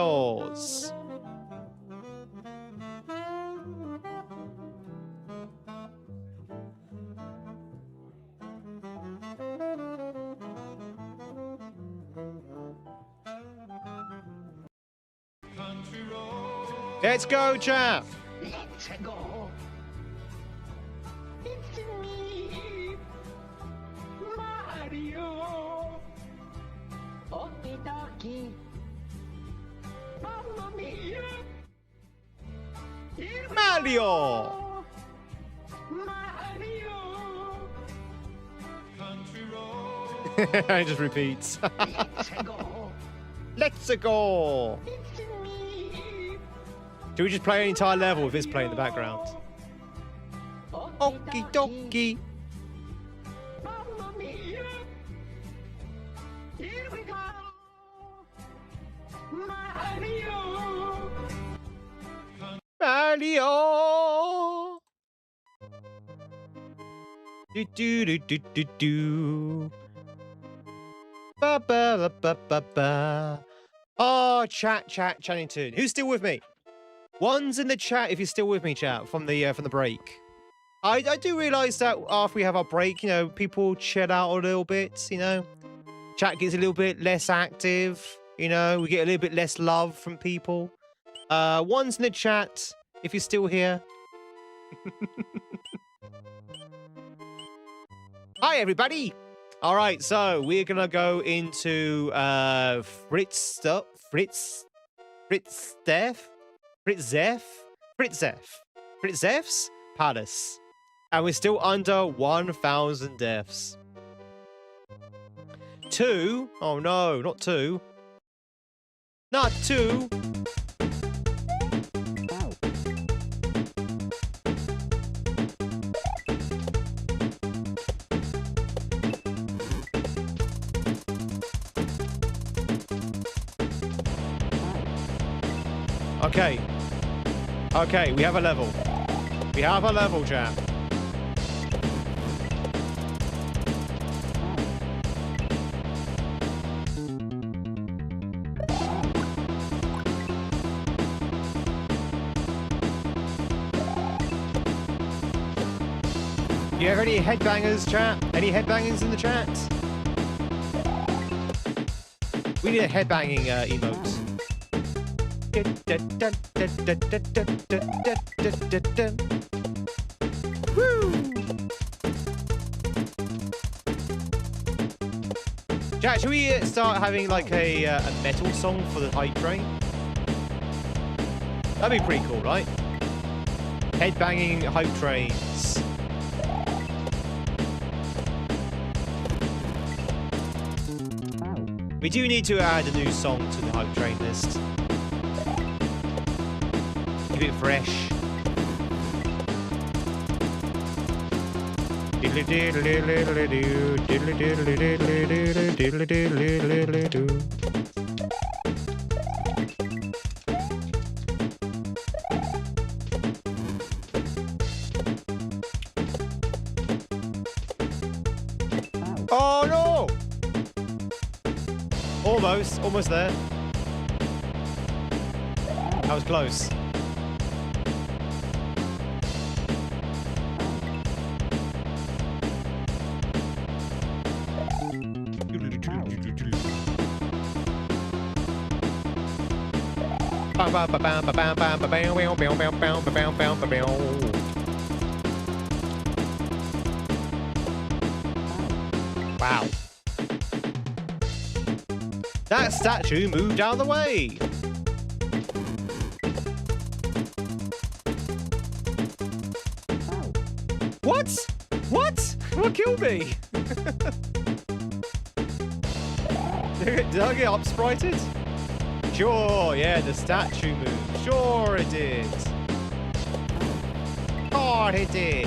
Let's go, chat. Let's go. It's me, Mario. Okie dokie. Mamma mia. Mario. Mario. It just repeats. Let's go. Let's go. It's me. Do we just play an entire level with this playing in the background? Okie dokie. Mamma mia. Here we go. Mario. Mario. Do. Ba ba ba ba ba. Oh, chatting tune. Who's still with me? One's in the chat if you're still with me, chat, from the break. I do realise that after we have our break, you know, people chill out a little bit, you know. Chat gets a little bit less active, you know, we get a little bit less love from people. One's in the chat if you're still here. Hi, everybody. All right, so we're gonna go into Fritzef's palace, and we're still under 1,000 deaths. 2? Oh no, not 2. Not 2. Okay, we have a level. We have a level, chat. Do you have any headbangers, chat? Any headbangers in the chat? We need a headbanging emote. Woo! Chat, should we start having like a metal song for the hype train? That'd be pretty cool, right? Headbanging hype trains. We do need to add a new song to the hype train list. Keep it fresh. Oh no! Almost there. That was close. Wow. That statue moved out of the way. What? What? What killed me? Did I get up-sprited? Sure, yeah, the statue moved. Sure it did. Sure it did.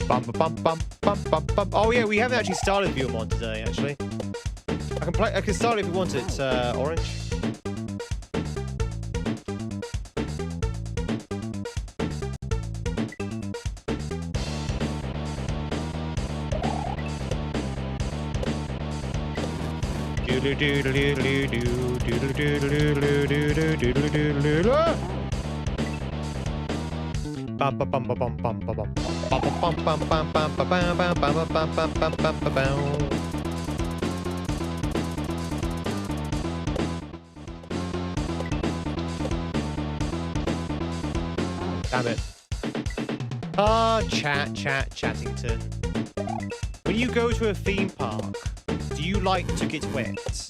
Bum, bum, bum, bum, bum, bum. Oh yeah, we haven't actually started Viewmon today. Actually, I can start it if you want it. Orange. Damn it. Chattington. When you go to a theme park, do you like to get wet?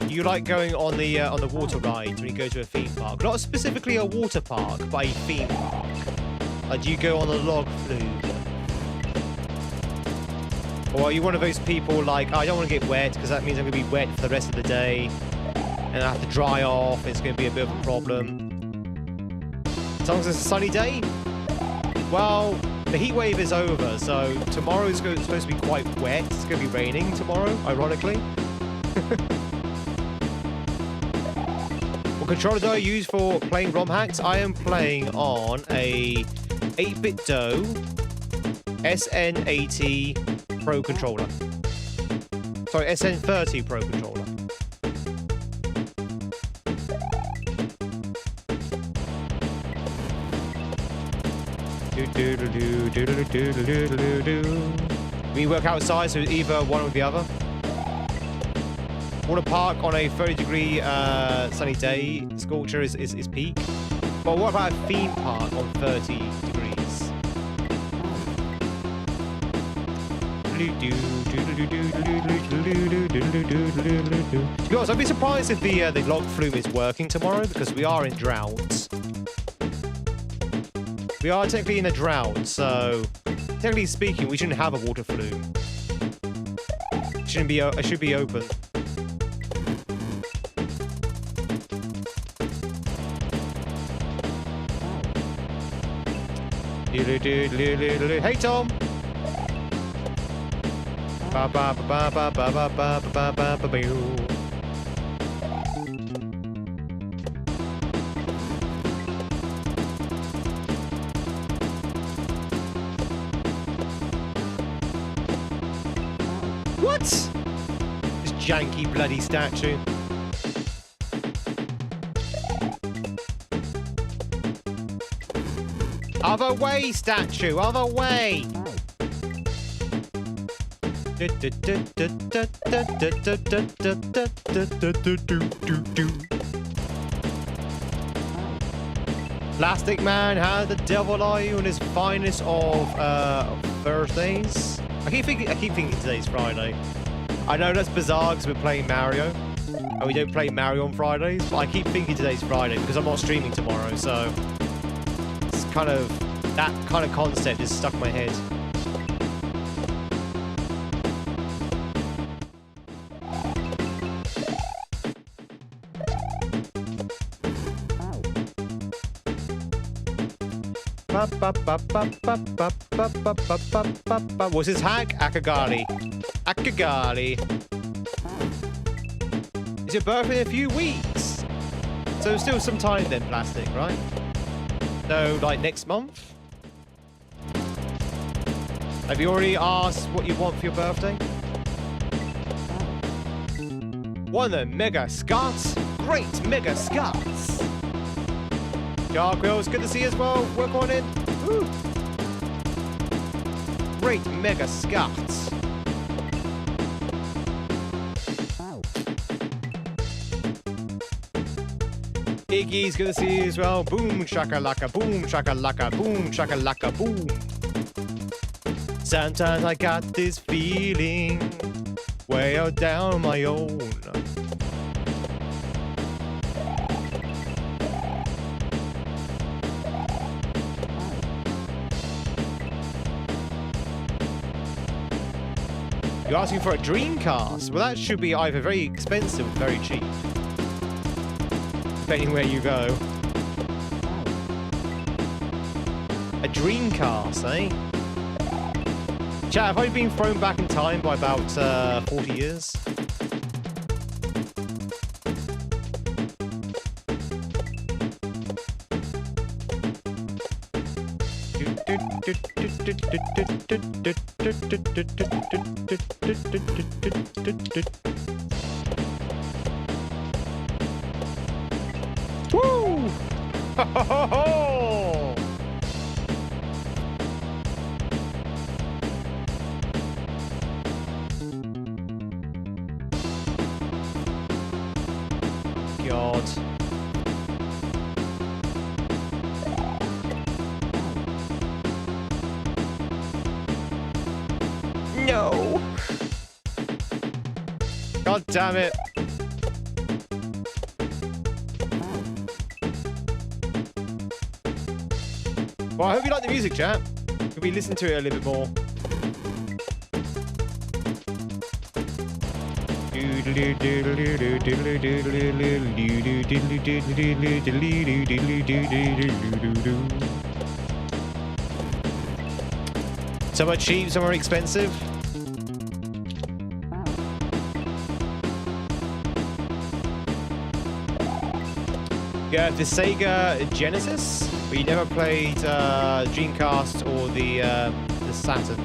Do you like going on the water rides when you go to a theme park? Not specifically a water park, but a theme park. Like, do you go on a log flume? Or are you one of those people like, oh, I don't want to get wet because that means I'm going to be wet for the rest of the day and I have to dry off, it's going to be a bit of a problem. As long as it's a sunny day? Well, the heat wave is over, so tomorrow's supposed to be quite wet. It's going to be raining tomorrow, ironically. What controller do I use for playing ROM hacks? I am playing on a 8-bit Do SN80 Pro controller. Sorry, SN30 Pro controller. We work outside, so either one or the other. Water park on a 30-degree sunny day, scorcher is peak. But what about a theme park on 30 degrees? To be honest, I'd be surprised if the log flume is working tomorrow because we are in drought. We are technically in a drought, so technically speaking, we shouldn't have a water flume. It should be open. Hey Tom. Ba ba ba ba ba ba ba ba ba ba ba. What? This janky bloody statue. Other way, statue, other way! Plastic Man, how the devil are you in his finest of Thursdays? I keep thinking today's Friday. I know that's bizarre because we're playing Mario, and we don't play Mario on Fridays, but I keep thinking today's Friday because I'm not streaming tomorrow, so it's kind of, that kind of concept is stuck in my head. What's his hack? Akagali. Akagali. It's your birthday in a few weeks. So still some time then, Plastic, right? So, like, next month? Have you already asked what you want for your birthday? One of the Mega Scots. Great Mega Scots. Dark Wheels, good to see you as well. Work on it. Woo. Great Mega Scots. Iggy's good to see you as well. Boom shakalaka, boom shakalaka, boom shakalaka, boom. Sometimes I got this feeling way out down on my own. You're asking for a Dreamcast? Well, that should be either very expensive or very cheap. Depending where you go. A Dreamcast, eh? Chat, have I been thrown back in time by about 40 years? Woo! Ho ho ho ho! God. No! God damn it. Well, I hope you like the music, chat. Could we listen to it a little bit more? Some are cheap, some are expensive. Yeah, the Sega Genesis, but you never played Dreamcast or the Saturn.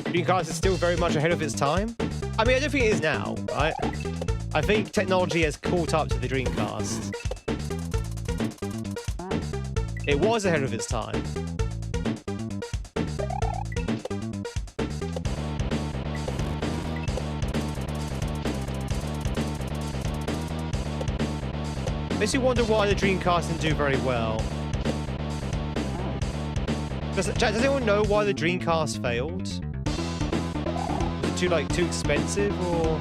Dreamcast is still very much ahead of its time. I mean, I don't think it is now, right? I think technology has caught up to the Dreamcast. It was ahead of its time. Makes you wonder why the Dreamcast didn't do very well. Does anyone know why the Dreamcast failed? Was it too expensive, or?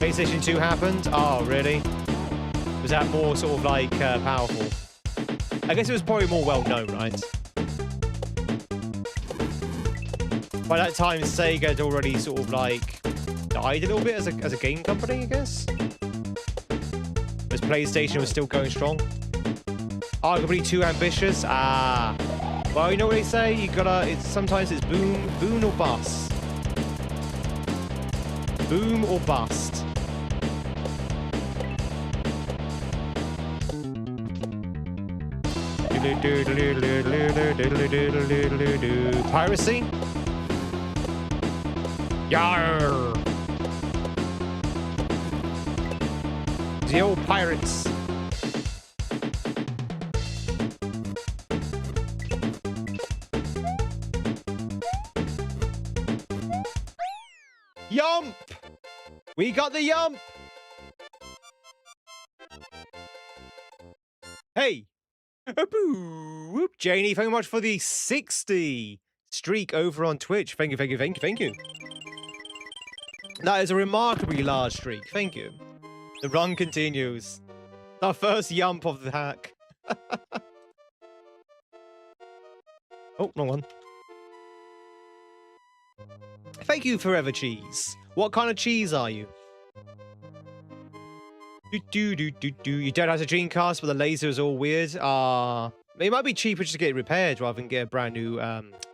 PlayStation 2 happened? Oh, really? Was that more sort of like powerful? I guess it was probably more well known, right? By that time, Sega had already sort of like died a little bit as a game company, I guess. As PlayStation was still going strong. Arguably too ambitious. Ah. Well, you know what they say? You gotta. Sometimes it's boom or bust. Boom or bust. Piracy. Yarr. The old pirates. Yump! We got the yump! Hey! Whoop. Janie, thank you much for the 60 streak over on Twitch. Thank you. That is a remarkably large streak. Thank you. The run continues. Our first yump of the hack. Oh, wrong one. Thank you, Forever Cheese. What kind of cheese are you? Your dad has a Dreamcast, but the laser is all weird. It might be cheaper just to get it repaired rather than get a brand new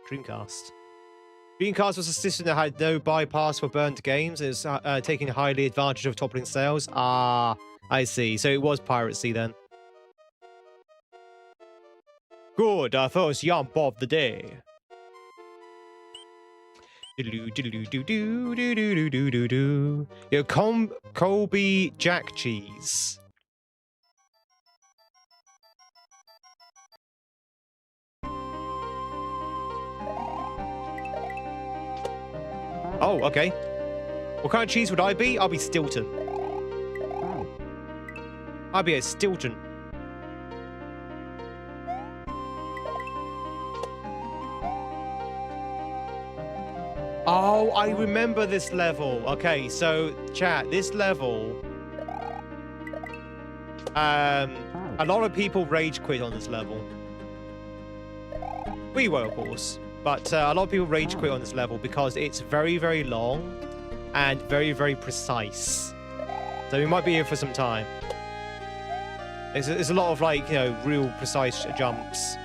Dreamcast. Dreamcast was a system that had no bypass for burnt games. It was taking highly advantage of toppling sales. Ah, I see. So it was piracy then. Good, our first yump of the day. Do-do-do-do-do-do-do-do-do-do. Yo, Colby Jack Cheese. Oh, okay. What kind of cheese would I be? I'll be Stilton. I'll be a Stilton. Oh, I remember this level. Okay, so chat, this level. A lot of people rage quit on this level. We were, of course. But a lot of people rage quit on this level because it's very, very long and very, very precise. So we might be here for some time. There's a lot of, like, you know, real precise jumps.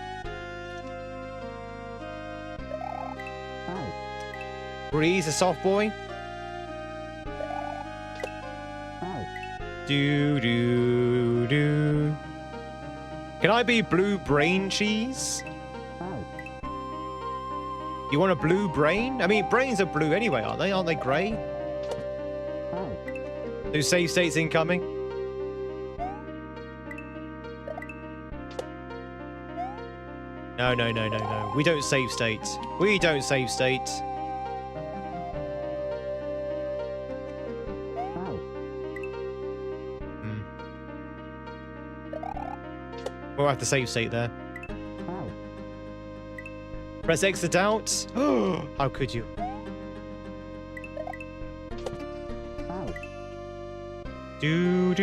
Breeze, a soft boy. Do. Can I be blue brain cheese? You want a blue brain? I mean, brains are blue anyway, aren't they? Aren't they grey? New save states incoming. No. We don't save state. We don't save state. We'll have to save state there. Press exit out. How could you? Do.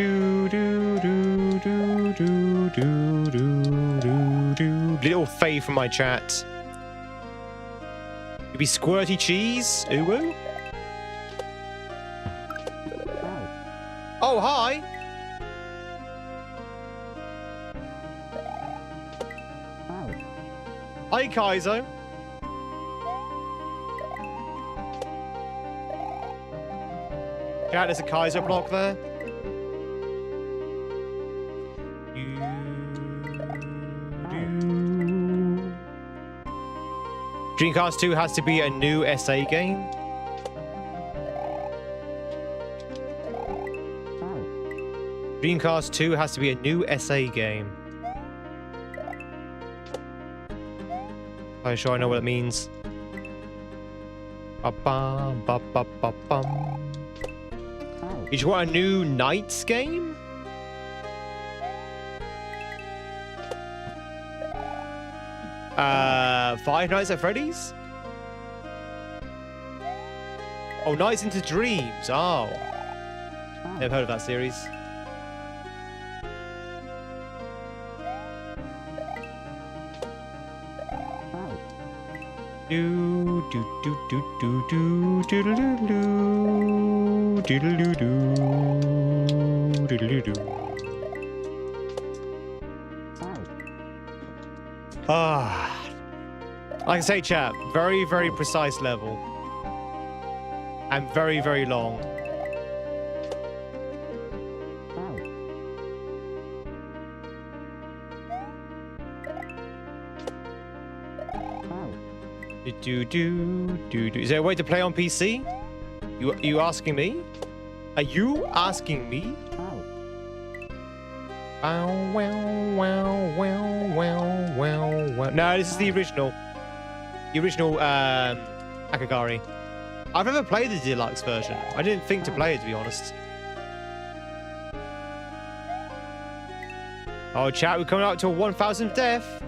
Little Faye from my chat. You be squirty cheese. Ooh. Oh, hi. Hi, Kaizo. Chat, there's a Kaizo block there. Dreamcast 2 has to be a new SA game. Dreamcast 2 has to be a new SA game. I'm sure I know what it means. Ba-bum, ba-ba-ba-bum. You just want a new Knights game? Five Nights at Freddy's? Oh, Nights into Dreams. Oh. Never heard of that series. Like I say, chat, very, very precise level. And very, very long. Is there a way to play on PC? You asking me? Are you asking me? No, this is the original. The original Akagari. I've never played the deluxe version. I didn't think to play it, to be honest. Oh, chat, we're coming up to a 1,000th death.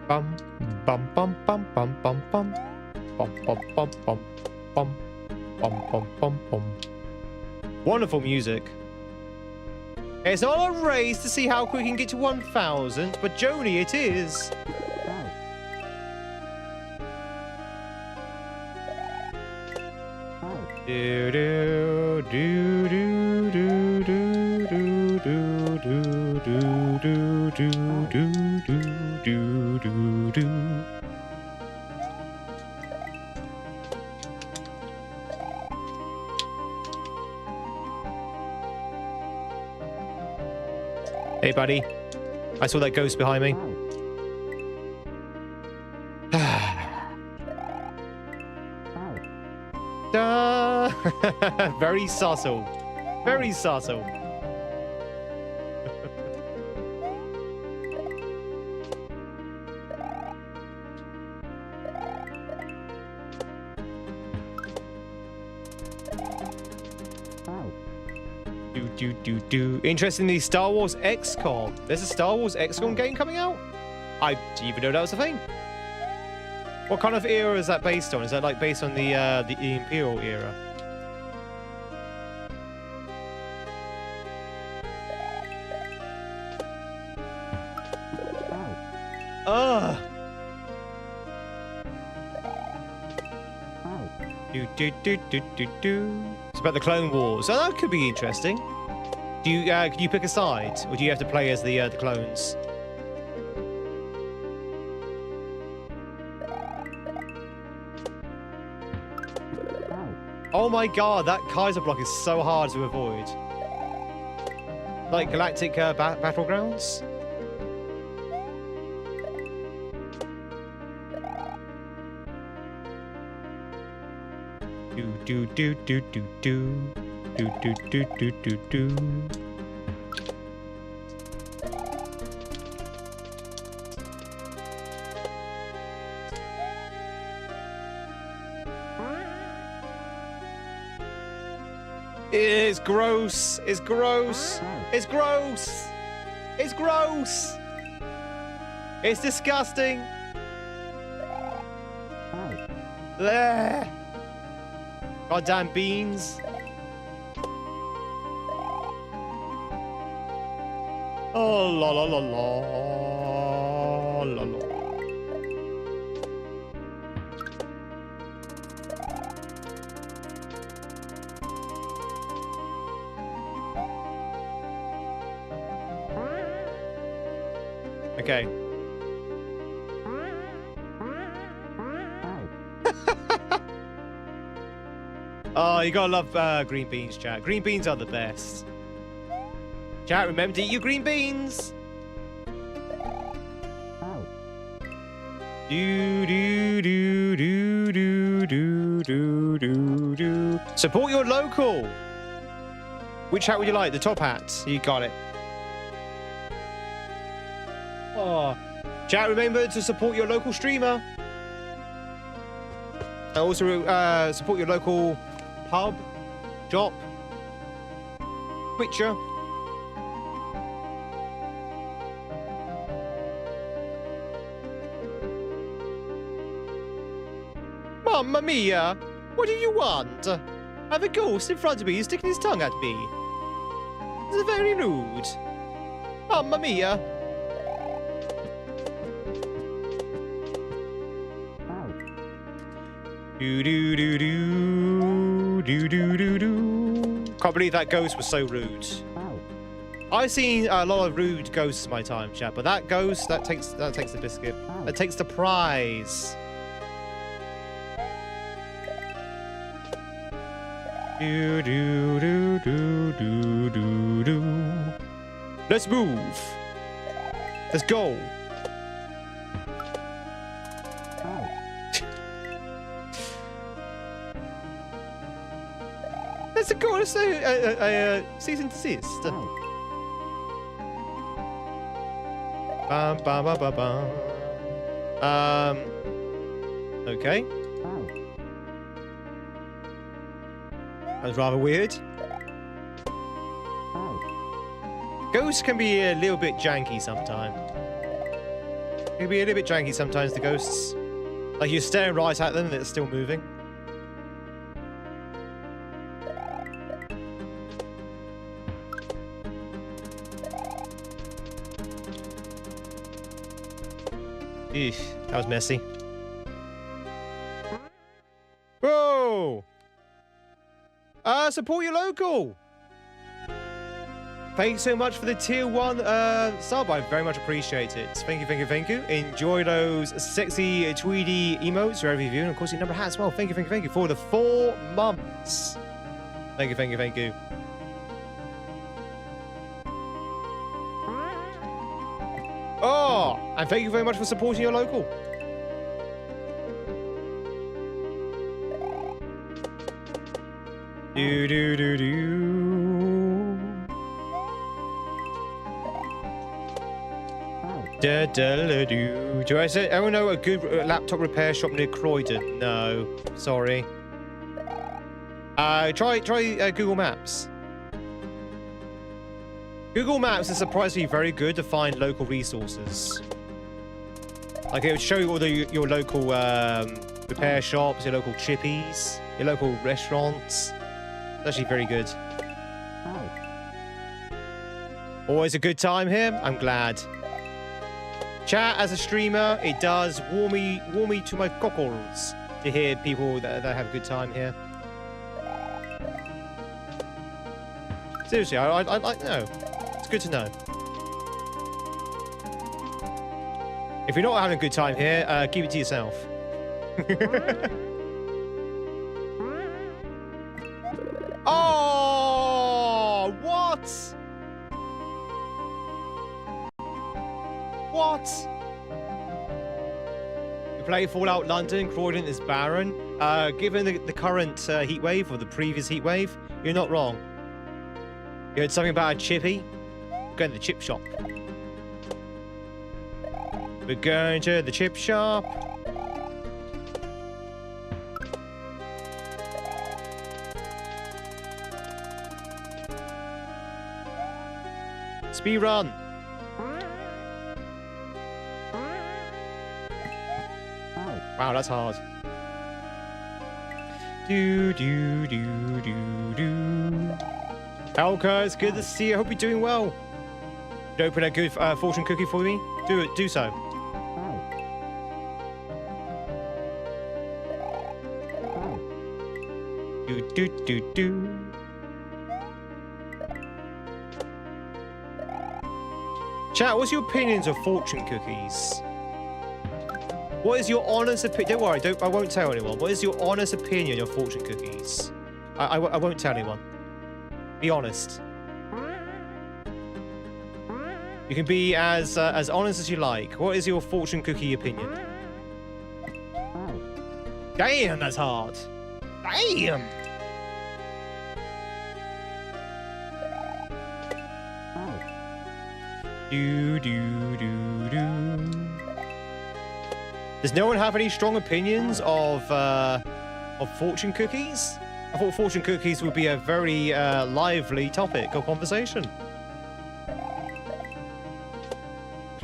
Bum bum bum bum bum bum bum bum bum bum bum bum bum bum bum bum. Wonderful music. It's not a race to see how quick we can get to 1,000, but Joni, it is. Do do do do do do do do do do do do do do do. Hey, buddy. I saw that ghost behind me. Very subtle. Very subtle. Do. Interestingly, Star Wars XCOM. There's a Star Wars XCOM game coming out? I didn't even know that was a thing. What kind of era is that based on? Is that like based on the Imperial era? Ugh. Do. It's about the Clone Wars. Oh, that could be interesting. Do you can you pick a side, or do you have to play as the clones? Oh my god, that kaizo block is so hard to avoid. Like Galactic Battlegrounds? Do. It's gross. It's gross. It's gross. It's gross. It's disgusting. There. Goddamn beans. Oh la la la la la la. Okay. Oh, you gotta love green beans, chat. Green beans are the best. Chat, remember to eat your green beans. Do. Support your local. Which hat would you like? The top hat. You got it. Oh, chat, remember to support your local streamer. And also support your local pub, shop, Twitcher. Mamma mia! What do you want? I have a ghost in front of me sticking his tongue at me. This is very rude. Mamma mia! Do. Can't believe that ghost was so rude. I've seen a lot of rude ghosts in my time, chat, but that ghost that takes the biscuit. That takes the prize. Do. Let's move. Let's go. Let's go. Let's cease and desist. Bum. Okay. That was rather weird. Ghosts can be a little bit janky sometimes. It can be a little bit janky sometimes, the ghosts. Like you're staring right at them and it's still moving. Eesh, that was messy. Whoa! Support your local. Thank you so much for the tier 1 sub. I very much appreciate it. Thank you, thank you, thank you. Enjoy those sexy Tweedy emotes wherever you view. And of course, your number hat as well. Thank you, thank you, thank you for the 4 months. Thank you, thank you, thank you. Oh, and thank you very much for supporting your local. Do do do do. Da, da, da, do. Do I say? Oh no, a good laptop repair shop near Croydon. No, sorry. Try Google Maps. Google Maps is surprisingly very good to find local resources. Like it would show you all your local repair shops, your local chippies, your local restaurants. It's actually very good. Always a good time here. I'm glad. Chat, as a streamer, it does warm me to my cockles to hear people that have a good time here. Seriously, I like to know. It's good to know. If you're not having a good time here, keep it to yourself. Oh, what? What? You play Fallout London, Croydon is barren. Given the current heat wave or the previous heat wave, you're not wrong. You heard something about a chippy? We're going to the chip shop. We're going to the chip shop. Speed run. Wow, that's hard. Do do do do do. Elka, it's good to see you. I hope you're doing well. You open a good fortune cookie for me? Do so. Do do do do. Chat, what's your opinions of fortune cookies? What is your honest opinion? Don't worry, I won't tell anyone. What is your honest opinion of fortune cookies? I won't tell anyone. Be honest. You can be as honest as you like. What is your fortune cookie opinion? Damn, that's hard. Damn. Do do do do. Does no one have any strong opinions of fortune cookies? I thought fortune cookies would be a very lively topic of conversation.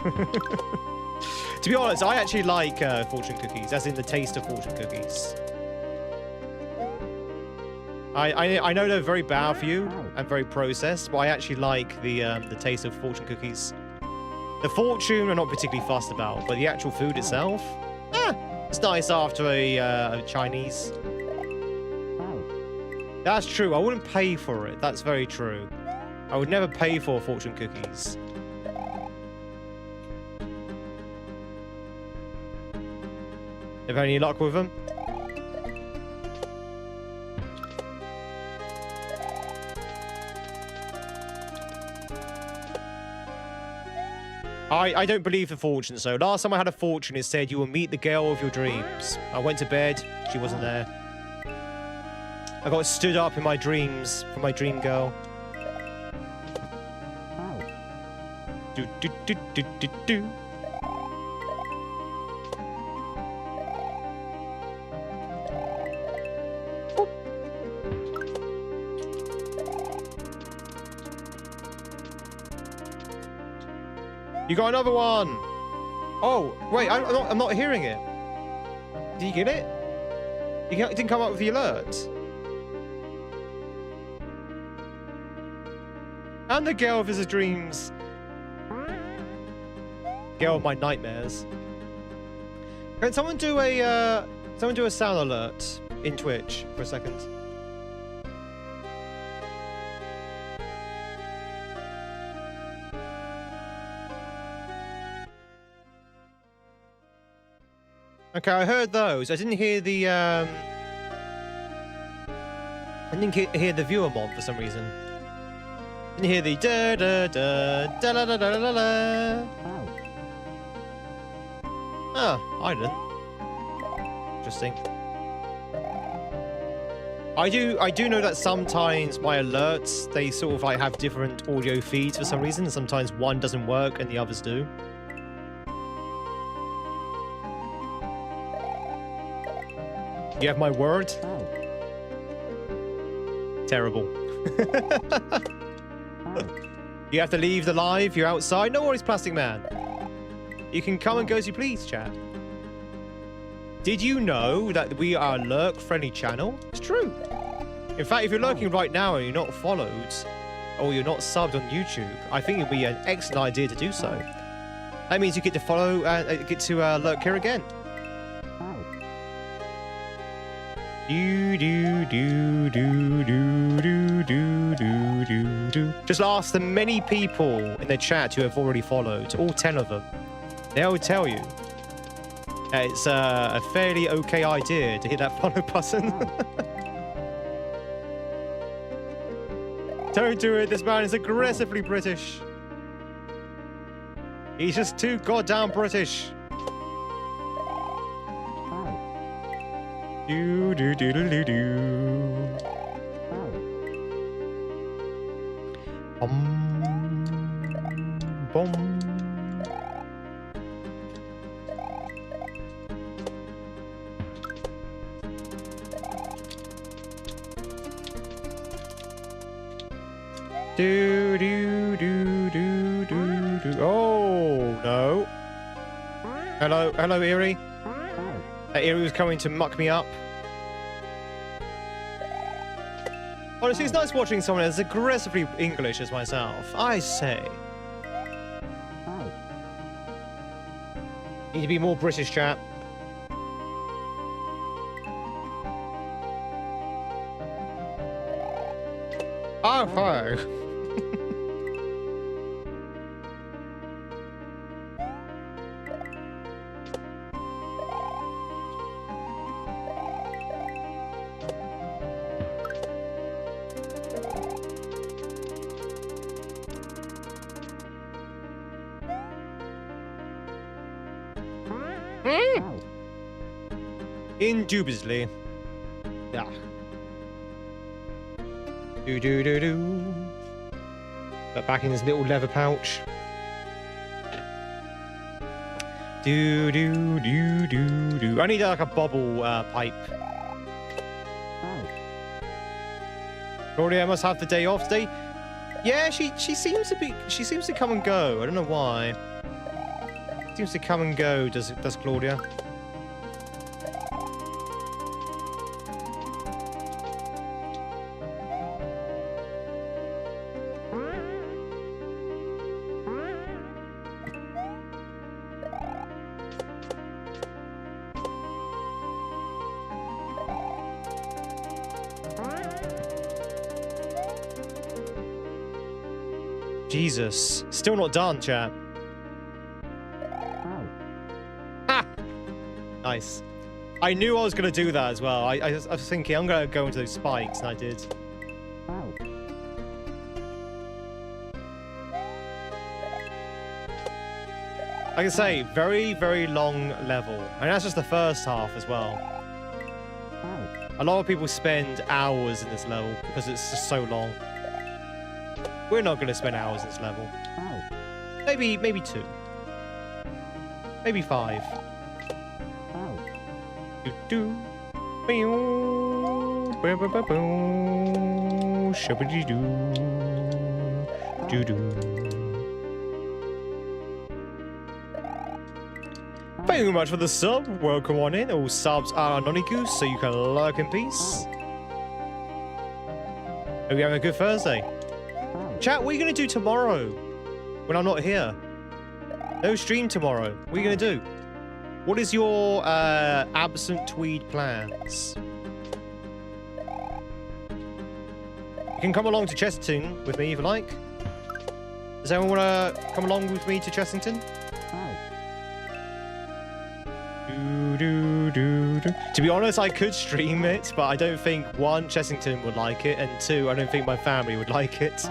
To be honest, I actually like fortune cookies, as in the taste of fortune cookies. I know they're very bad for you and very processed, but I actually like the taste of fortune cookies. The fortune I'm not particularly fussed about, but the actual food itself, it's nice after a Chinese. That's true. I wouldn't pay for it. That's very true. I would never pay for fortune cookies. Have any luck with them? I don't believe the fortune, so last time I had a fortune, it said you will meet the girl of your dreams. I went to bed, she wasn't there. I got stood up in my dreams for my dream girl. Do do do do do do. You got another one. Oh wait, I'm not hearing it. Did you get it? It didn't come up with the alert. And the girl of his dreams. Girl of my nightmares. Can someone do a sound alert in Twitch for a second? Okay, I heard those. I didn't hear the I didn't hear the viewer mod for some reason. Didn't hear the da da da da da da da da da. Oh, I didn't. Interesting. I do know that sometimes my alerts, they sort of like have different audio feeds for some reason. Sometimes one doesn't work and the others do. You have my word? Terrible. You have to leave the live, you're outside. No worries, Plastic Man. You can come and go as you please, chat. Did you know that we are a lurk-friendly channel? It's true. In fact, if you're lurking right now and you're not followed, or you're not subbed on YouTube, I think it would be an excellent idea to do so. That means you get to follow and get to lurk here again. Just ask the many people in the chat who have already followed, all 10 of them. They'll tell you it's a fairly okay idea to hit that follow button. Don't do it, this man is aggressively British. He's just too goddamn British. Do do do do do do. Boom. Do do do do do do. Oh no! Hello, hello, Eerie. Eerie was coming to muck me up. Honestly, it's nice watching someone as aggressively English as myself. I say. Need to be more British, chap. Oh, hi. Indubitably. Yeah. Do do do do. But back in his little leather pouch. Do do do do do. I need like a bubble pipe. Claudia must have the day off today. Yeah, she seems to come and go. I don't know why. Seems to come and go. Does Claudia? Jesus. Still not done, chat. Ha! Nice. I knew I was going to do that as well. I was thinking I'm going to go into those spikes, and I did. Like I say, very, very long level. And that's just the first half as well. A lot of people spend hours in this level because it's just so long. We're not going to spend hours in this level. Maybe 2. Maybe 5. Do do. Shabby do. Do do. Thank you very much for the sub. Welcome on in. All subs are non-goose, so you can lurk in peace. Hope you're having a good Thursday. Chat, what are you going to do tomorrow when I'm not here? No stream tomorrow. What are you going to do? What is your absent Tweed plans? You can come along to Chessington with me if you like. Does anyone want to come along with me to Chessington? To be honest, I could stream it, but I don't think, one, Chessington would like it, and two, I don't think my family would like it.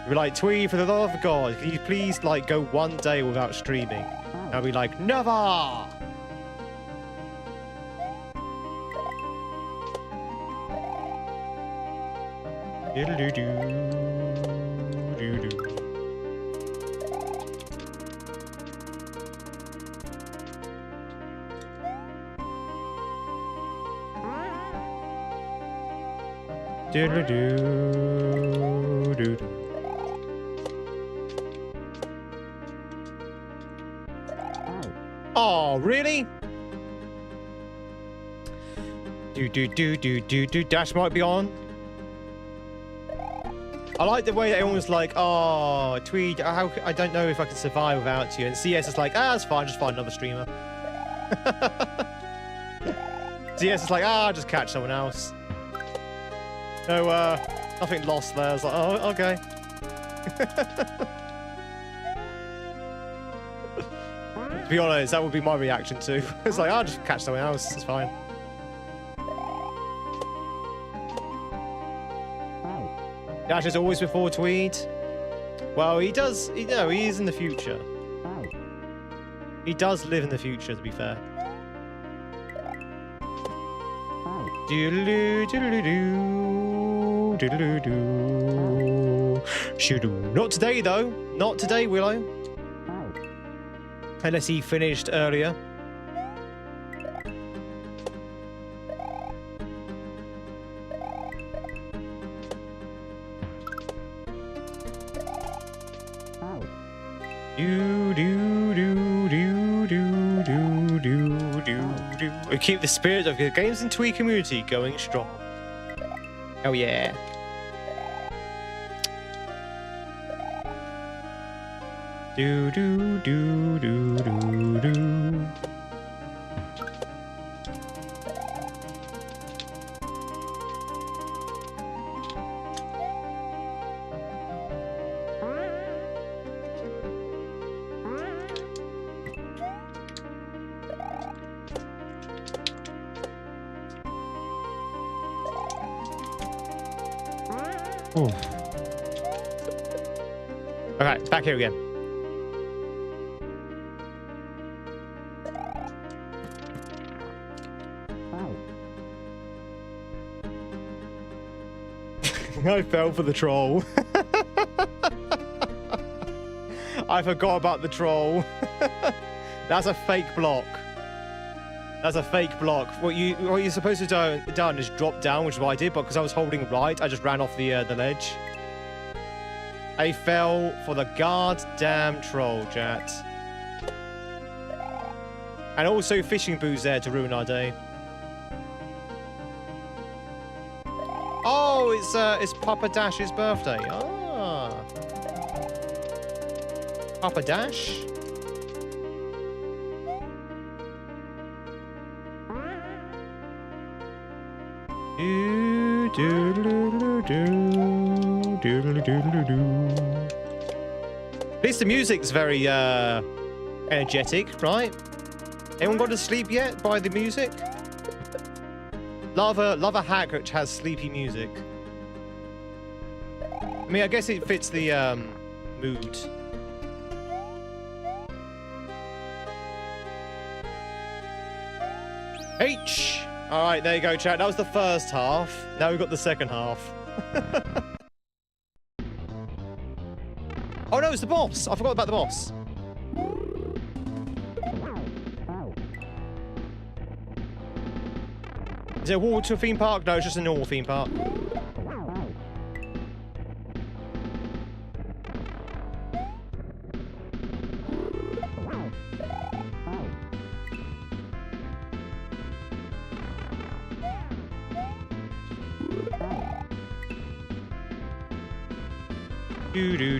We're like, Tweed, for the love of God, can you please, like, go one day without streaming? And I'll be like, never! Oh, really? Dash might be on. I like the way everyone's like, oh, Tweed, I don't know if I can survive without you. And CS is like, it's fine, just find another streamer. CS is like, just catch someone else. No, nothing lost there. I was like, oh, okay. To be honest, that would be my reaction too. It's like, I'll just catch someone else, it's fine. Dash is always before Tweed. Well, he does, he is in the future. He does live in the future, to be fair. Not today, though. Not today, Willow. Unless he finished earlier. We keep the spirit of the Games and Tweed community going strong. Oh yeah. Ooh. Okay, back here again. I fell for the troll. I forgot about the troll. That's a fake block. That's a fake block. What you're supposed to do is drop down, which is what I did, but because I was holding right, I just ran off the ledge. I fell for the goddamn troll, chat. And also fishing boots there to ruin our day. Oh, it's Papa Dash's birthday. Ah. Papa Dash? At least the music's very energetic, right? Anyone got to sleep yet by the music? Love a hack which has sleepy music. I mean, I guess it fits the mood. H. All right, there you go, chat. That was the first half. Now we've got the second half. Oh no, it's the boss. I forgot about the boss. Is it a water theme park? No, it's just a normal theme park.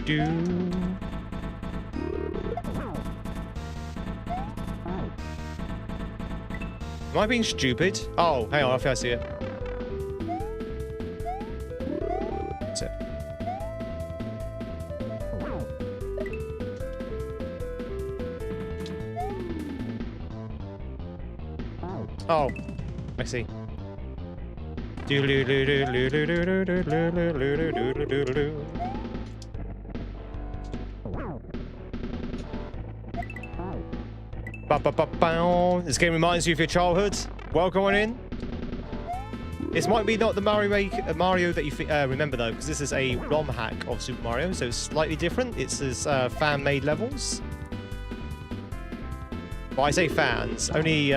Do. Am I being stupid? Oh, hang on, I think I see it. That's it. Oh, I see. This game reminds you of your childhood. Welcome on in. This might be not the Mario that you remember though, because this is a ROM hack of Super Mario, so it's slightly different. It's his fan-made levels. Well, I say fans. Only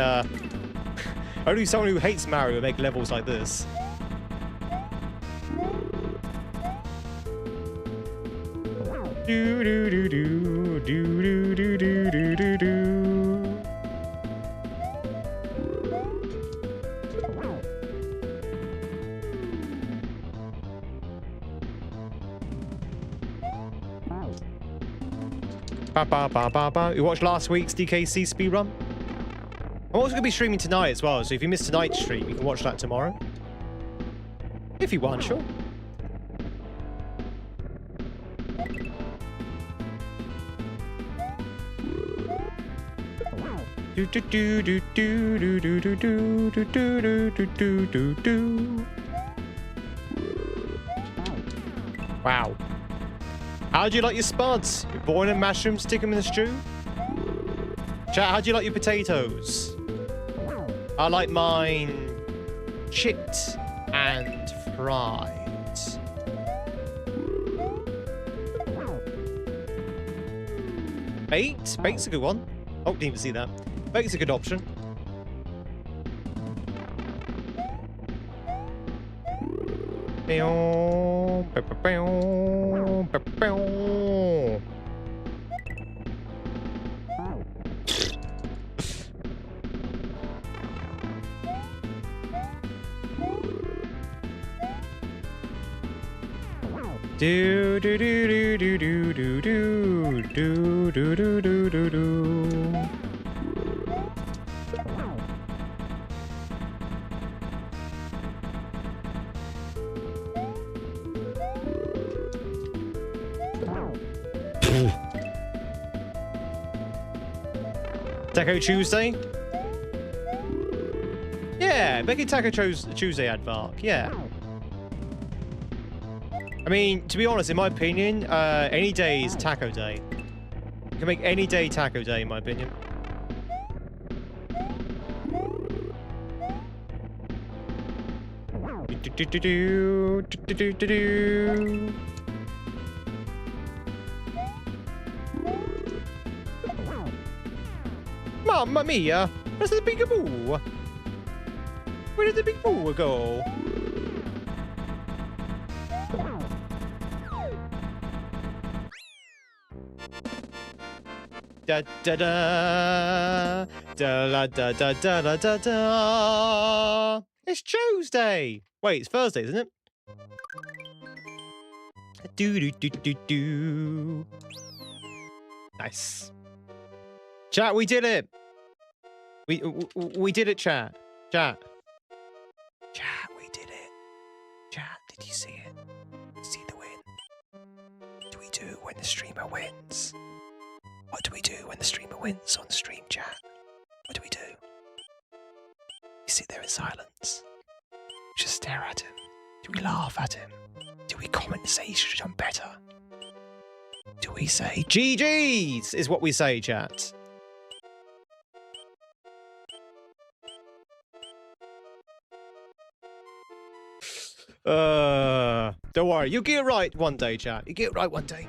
only someone who hates Mario would make levels like this. Do do do do do do do do do do. Ba ba ba ba ba. You watched last week's DKC speedrun? I'm also going to be streaming tonight as well, so if you missed tonight's stream, you can watch that tomorrow. If you want, sure. Do do do do do do do do do do do do do do do. Wow. How do you like your spuds? You boil them mushrooms, stick them in the stew? Chat, how do you like your potatoes? I like mine chipped and fried. Baked? Baked's a good one. Oh, didn't even see that. Baked's a good option. Do do do do do do do do do do do do do do. Taco Tuesday? Yeah, Becky Taco Tuesday advart, yeah. I mean, to be honest, in my opinion, any day is taco day. You can make any day taco day, in my opinion. Mamma mia! Where's the big boo? Where did the big boo go? Da da da da da da da da da da. It's Tuesday. Wait, it's Thursday, isn't it? Do do do do do. Nice. Chat, we did it. We did it, chat. Chat. Chat, we did it. Chat, did you see it? See the win? What do we do when the streamer wins? What do we do when the streamer wins on stream, chat? What do we do? We sit there in silence. We just stare at him. Do we laugh at him? Do we comment and say he should have done better? Do we say GG's is what we say, chat. Don't worry, you'll get it right one day, chat. You get it right one day.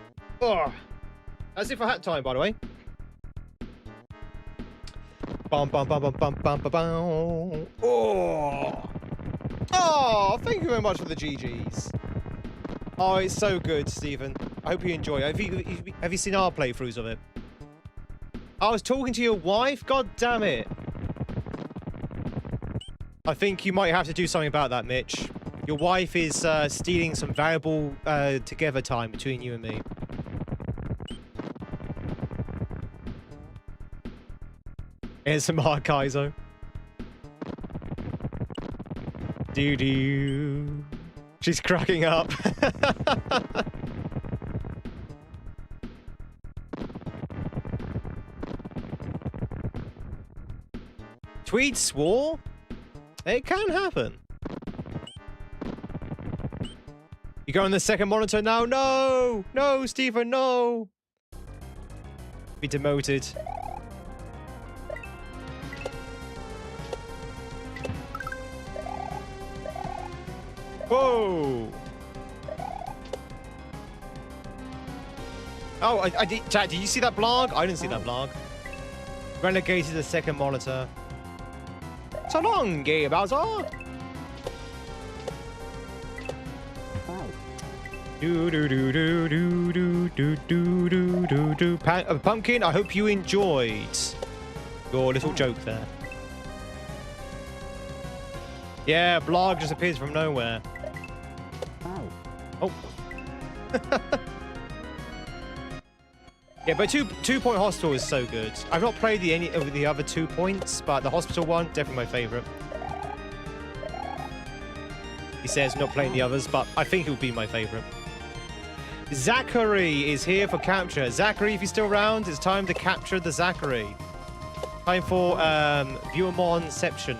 As if I had time, by the way. Bum bum bum bum bum bum bum bum. Oh, thank you very much for the GGs. Oh, it's so good, Stephen. I hope you enjoy it. Have you seen our playthroughs of it? I was talking to your wife? God damn it. I think you might have to do something about that, Mitch. Your wife is stealing some valuable together time between you and me. Here's some hard kaizo. Doo-doo. She's cracking up. Tweed swore? It can happen. You go on the second monitor now? No! No, Stephen, no! Be demoted. Whoa! Oh, I did. Chat, did you see that blog? I didn't see that blog. Relegated to the second monitor. So long, Gay Bowser. Do do do do do do do do do do do. Pumpkin, I hope you enjoyed your little joke there. Yeah, blog just appears from nowhere. Oh. Yeah, but two Point Hospital is so good. I've not played any of the other 2 points, but the hospital one, definitely my favorite. He says not playing the others, but I think it would be my favorite. Zachary is here for capture. Zachary, if you're still around, it's time to capture the Zachary. Time for Viewermonception.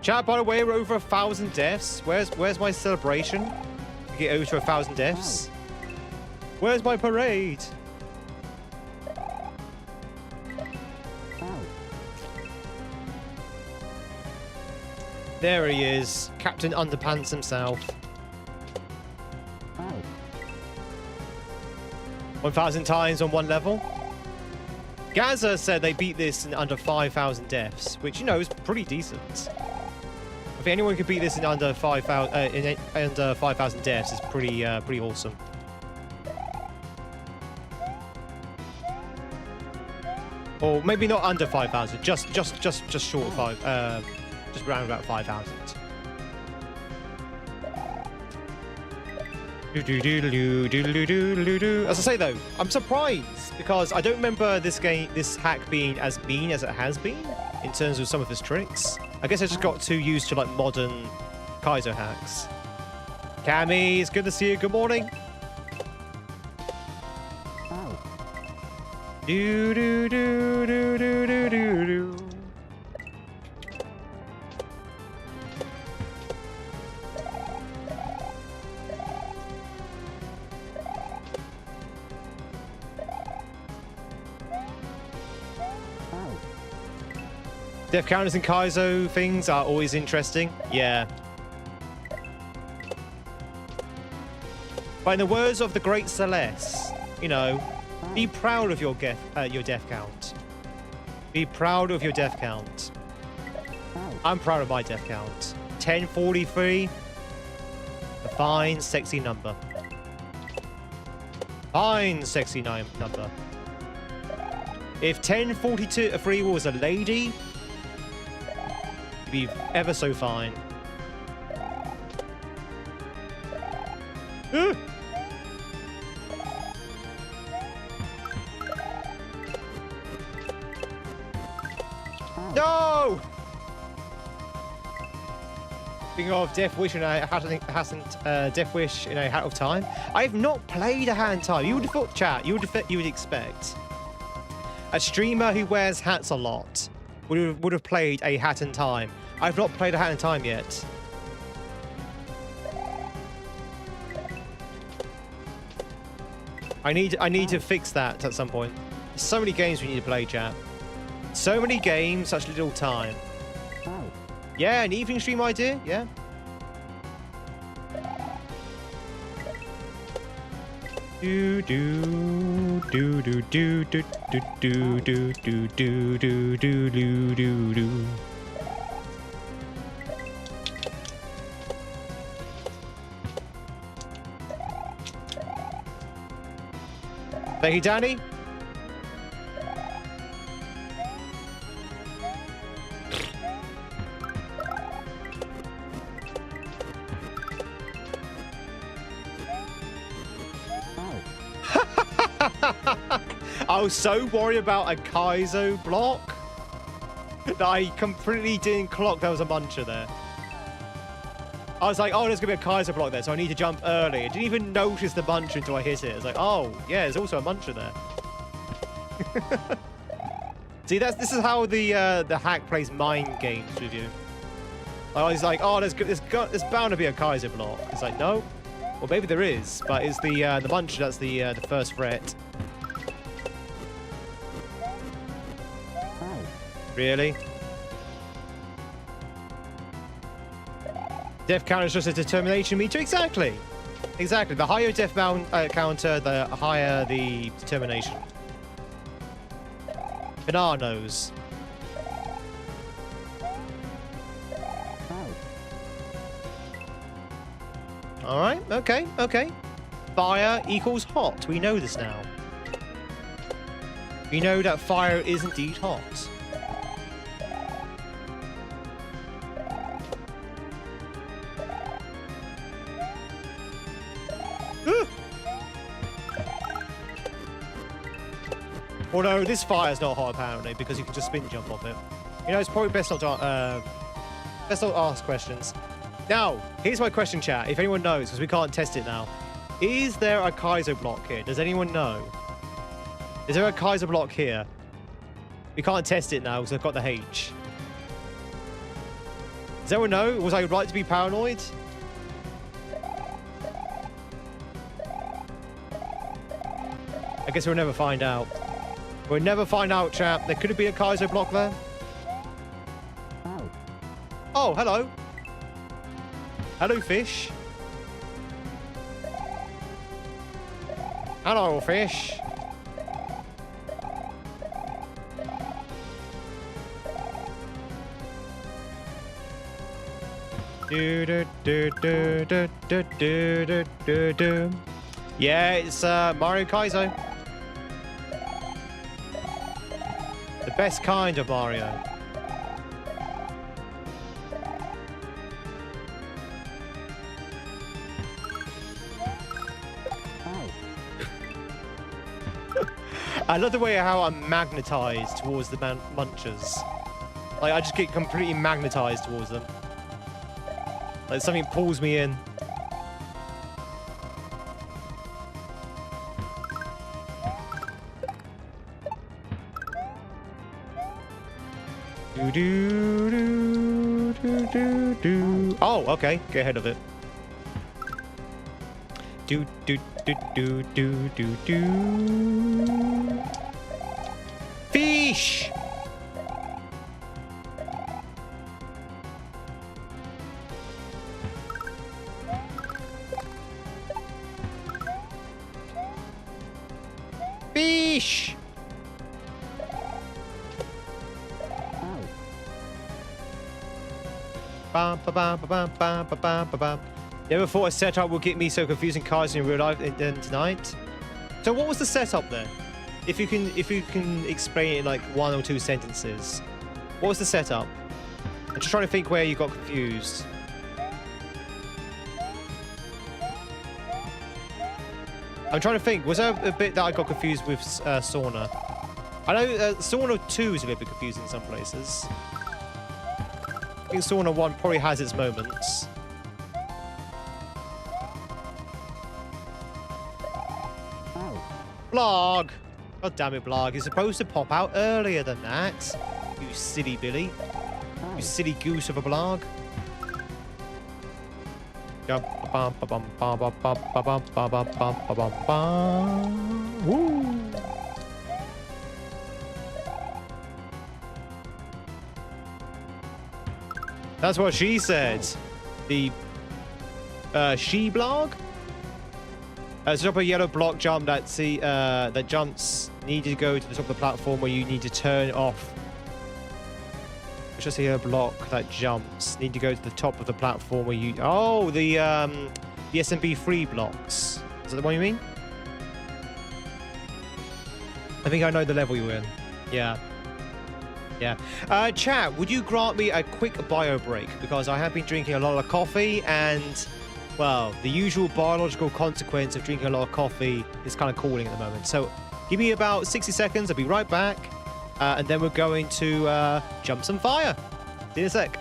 Chat, by the way, we're over 1,000 deaths. Where's my celebration? To get over to 1,000 deaths. Where's my parade? There he is, Captain Underpants himself. 1,000 times on one level. Gaza said they beat this in under 5,000 deaths, which, you know, is pretty decent. If anyone could beat this in under 5,000 deaths, it's pretty awesome. Or maybe not under 5,000, just short of 5, just around about 5,000. As I say though, I'm surprised because I don't remember this hack being as mean as it has been in terms of some of its tricks. I guess I just got too used to like modern kaizo hacks. Cammy, it's good to see you. Good morning. Do do do do do do do do. Death counters and kaizo things are always interesting. Yeah. But in the words of the great Celeste, you know, be proud of your death count. Be proud of your death count. I'm proud of my death count. 1043. A fine, sexy number. Fine, sexy number. If 1043 was a lady, be ever so fine. No! Speaking of Death Wish and Death Wish in a Hat of Time, I have not played a Hat in Time. You would have thought, chat, you would expect a streamer who wears hats a lot would have played a Hat in Time. I've not played a Hat in Time yet. I need to fix that at some point. There's so many games we need to play, chat. So many games, such little time. Yeah, an evening stream idea, yeah. Do do do do do do do do do do do do do do do. Thank you, Danny. I was so worried about a kaizo block that I completely didn't clock there was a muncher there. I was like, oh, there's going to be a kaizo block there, so I need to jump early. I didn't even notice the muncher until I hit it. It's like, oh, yeah, there's also a muncher there. See, this is how the hack plays mind games with you. I was like, oh, there's bound to be a kaizo block. It's like, no. Well, maybe there is, but it's the muncher that's the first threat. Really? Death counter is just a determination meter. Exactly. Exactly. The higher death counter, the higher the determination. Bananas. All right. Okay. Okay. Fire equals hot. We know this now. We know that fire is indeed hot. Although this fire's not hot apparently because you can just spin jump off it. You know, it's probably best not to ask questions. Now, here's my question, chat. If anyone knows, because we can't test it now, is there a kaizo block here? Does anyone know? Is there a kaizo block here? We can't test it now because I've got the H. Does anyone know? Was I right to be paranoid? I guess we'll never find out. We'll never find out, chap. There could be a kaizo block there. Oh, hello. Hello, fish. Hello, fish. Do do do do do do do do do. Yeah, it's Mario Kaizo. The best kind of Mario. I love the way how I'm magnetized towards the munchers. Like, I just get completely magnetized towards them. Like, something pulls me in. Do do do do do do. Oh, okay. Get ahead of it. Do do do do do do do. Fish. Fish. Bam, ba, bam, ba, bam, bam, ba, bam, ba, bam. Never thought a setup would get me so confusing cars in real life tonight. So what was the setup then? If you can explain it in like 1 or 2 sentences. What was the setup? I'm just trying to think where you got confused. I'm trying to think. Was there a bit that I got confused with Sauna? I know Sauna 2 is a little bit confusing in some places. I think Sauna 1 probably has its moments. Blarg! God damn it, Blarg. You're supposed to pop out earlier than that. You silly Billy. You silly goose of a Blarg. Woo! That's what she said. The she blog. Stop a yellow block jump that jumps. Need to go to the top of the platform where you need to turn off. It's just a yellow block that jumps. Need to go to the top of the platform where you. Oh, the SMB free blocks. Is that the one you mean? I think I know the level you're in. Yeah. Yeah. Chat, would you grant me a quick bio break? Because I have been drinking a lot of coffee and, well, the usual biological consequence of drinking a lot of coffee is kind of calling at the moment. So give me about 60 seconds. I'll be right back. And then we're going to jump some fire. See you in a sec.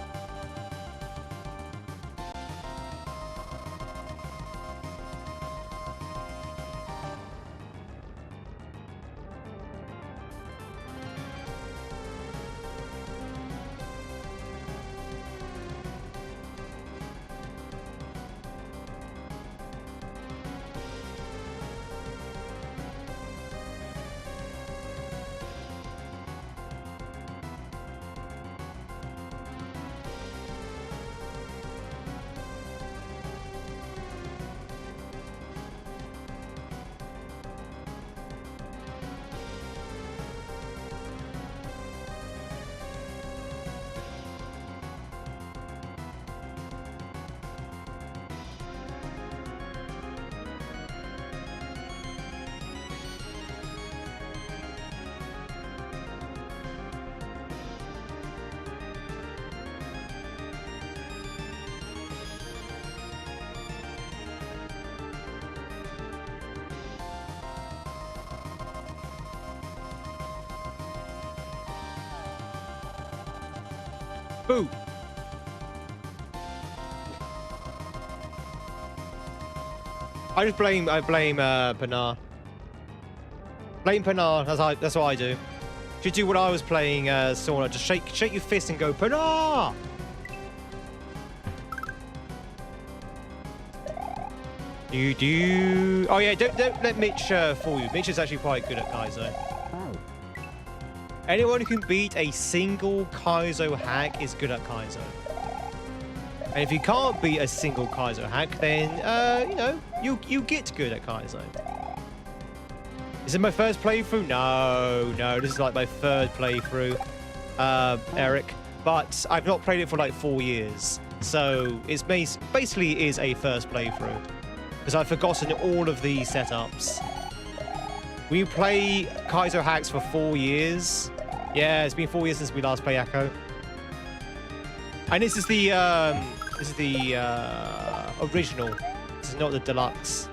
Boo. I blame Pinar. Blame Pinar. That's what I do. Should do what I was playing Sauna. Just shake your fist and go Pinar. Oh yeah, don't let Mitch fool you. Mitch is actually quite good at kaizo. Anyone who can beat a single kaizo hack is good at kaizo. And if you can't beat a single kaizo hack, then you know, you get good at kaizo. Is it my first playthrough? No, this is like my third playthrough, Eric. But I've not played it for like 4 years, so it's basically is a first playthrough because I've forgotten all of the setups. We play kaizo hacks for 4 years. Yeah, it's been 4 years since we last played Akko. And this is the original. This is not the deluxe.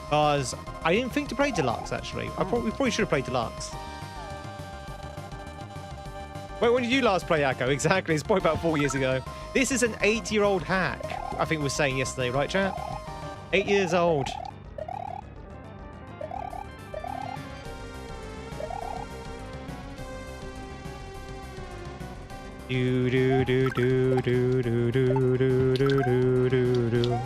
Because I didn't think to play deluxe actually. We probably should have played deluxe. Wait, when did you last play Akko? Exactly, it's probably about 4 years ago. This is an 8-year-old hack. I think we were saying yesterday, right, chat? 8 years old. Do do do do do do do do do do do.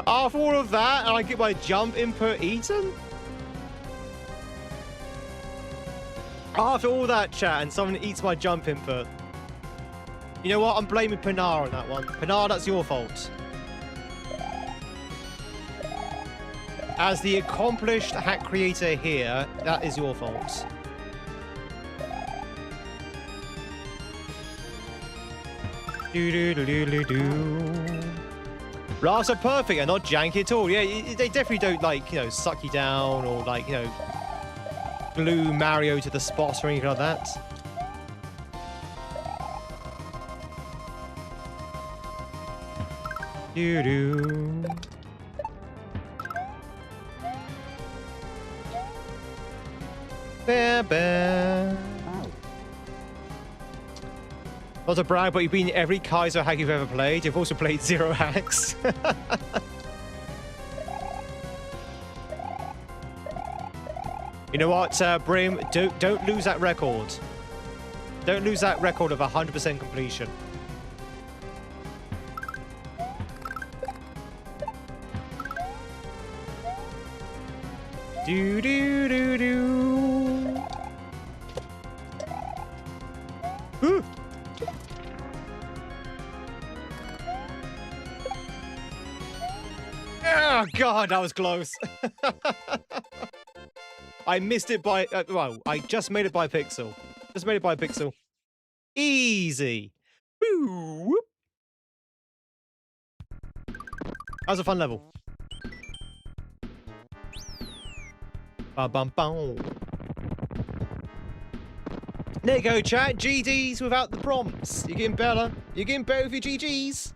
After all of that, and I get my jump input eaten? After all that chat and someone eats my jump input. You know what? I'm blaming Pinar on that one. Pinar, that's your fault. As the accomplished hack creator here, that is your fault. Do-do-do-do-do-do. Blasts are perfect and not janky at all. Yeah, they definitely don't, like, you know, suck you down or, like, you know, glue Mario to the spots or anything like that. Doo-doo. Ba-ba. Not to brag, but you've been every kaizo hack you've ever played. You've also played 0 hacks. You know what, Brim? Don't lose that record. Don't lose that record of 100% completion. Do do do do. Ooh. Oh God, that was close. I missed it by, well, I just made it by a pixel. Just made it by a pixel. Easy. Woo. That was a fun level. Ba-bum-bum. There you go, chat. GGs without the prompts. You're getting better. You're getting better with your GGs.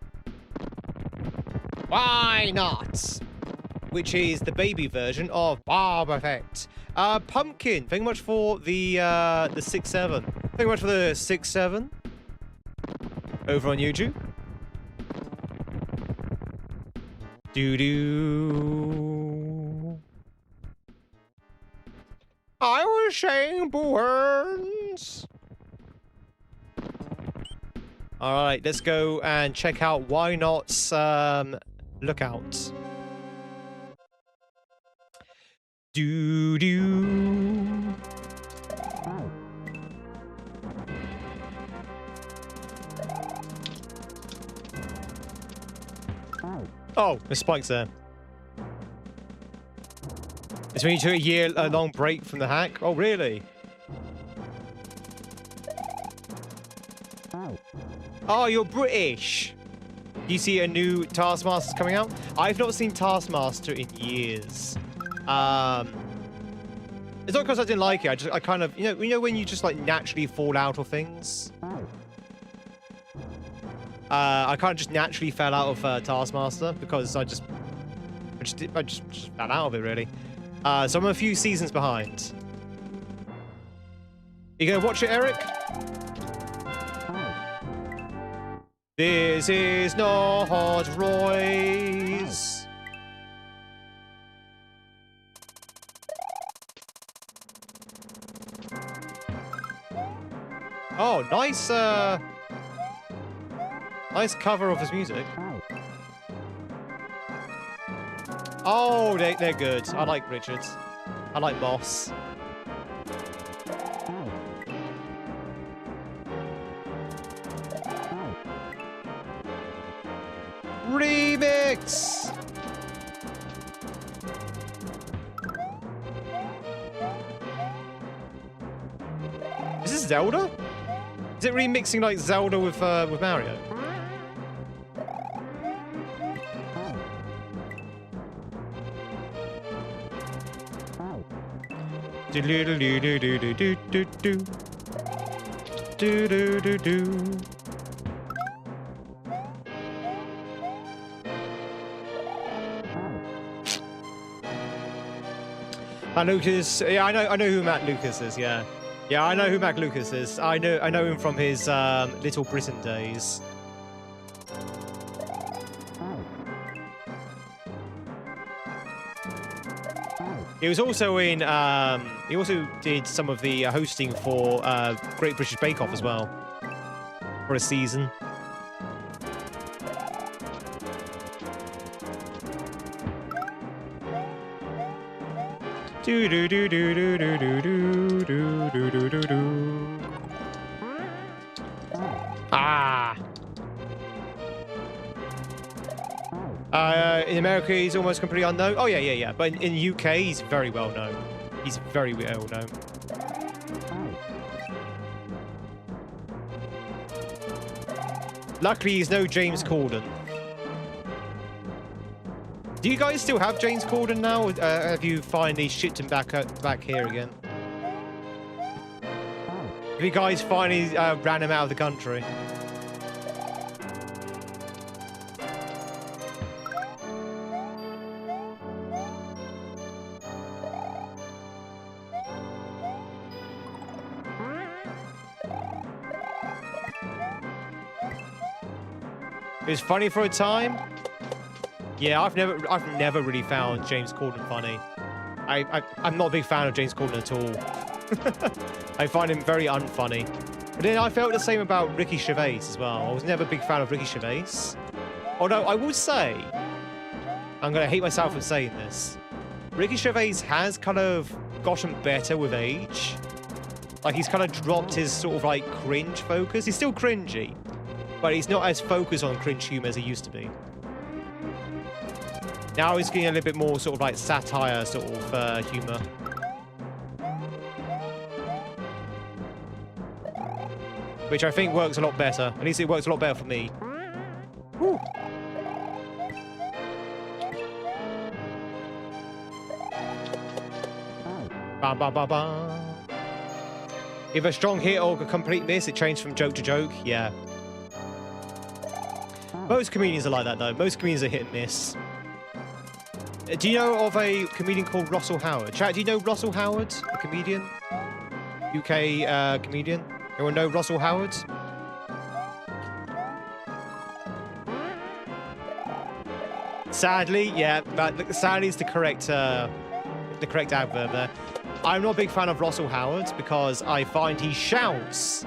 Why not? Which is the baby version of Boba Fett. Pumpkin, thank you much for the 6-7. Thank you much for the 6-7 over on YouTube. Doo-doo. I was saying words. All right, let's go and check out Why Not's Lookout. Do do. Oh, the spikes there. It's when you took a long break from the hack. Oh, really? Oh, you're British. Do you see a new Taskmaster's coming out? I've not seen Taskmaster in years. It's not because I didn't like it. I kind of, you know when you just like naturally fall out of things. I kind of just naturally fell out of Taskmaster because I just fell out of it really. So I'm a few seasons behind. You gonna watch it, Eric? This is not Roy's. Oh, nice, nice cover of his music. Oh, they're good. I like Richards. I like Moss. Remix! Is this Zelda? Is it remixing like Zelda with Mario? Do do do do do do do do do do do do. Matt Lucas, yeah, I know who Matt Lucas is. Yeah, I know who Matt Lucas is. I know him from his Little Britain days. He was also in. He also did some of the hosting for Great British Bake Off as well for a season. Do do do do do do do do do do do do do. Ah. In America, he's almost completely unknown. Oh yeah. But in the UK, he's very well known. He's very well known. Luckily, he's no James Corden. Do you guys still have James Corden now? Or, have you finally shipped him back here again? Have you guys finally ran him out of the country? It was funny for a time. Yeah, I've never really found James Corden funny. I'm not a big fan of James Corden at all. I find him very unfunny. But then I felt the same about Ricky Gervais as well. I was never a big fan of Ricky Gervais. Although I would say, I'm gonna hate myself for saying this, Ricky Gervais has kind of gotten better with age. Like he's kind of dropped his sort of like cringe focus. He's still cringy, but he's not as focused on cringe humor as he used to be. Now he's getting a little bit more sort of like satire sort of humor. Which I think works a lot better. At least it works a lot better for me. Woo. Bam, bam, bam, bam. If a strong hit or a complete miss, it changed from joke to joke. Yeah. Most comedians are like that though. Most comedians are hit and miss. Do you know of a comedian called Russell Howard? Chat, do you know Russell Howard, the comedian? UK comedian? Anyone know Russell Howard? Sadly, yeah, but sadly is the correct adverb there. I'm not a big fan of Russell Howard because I find he shouts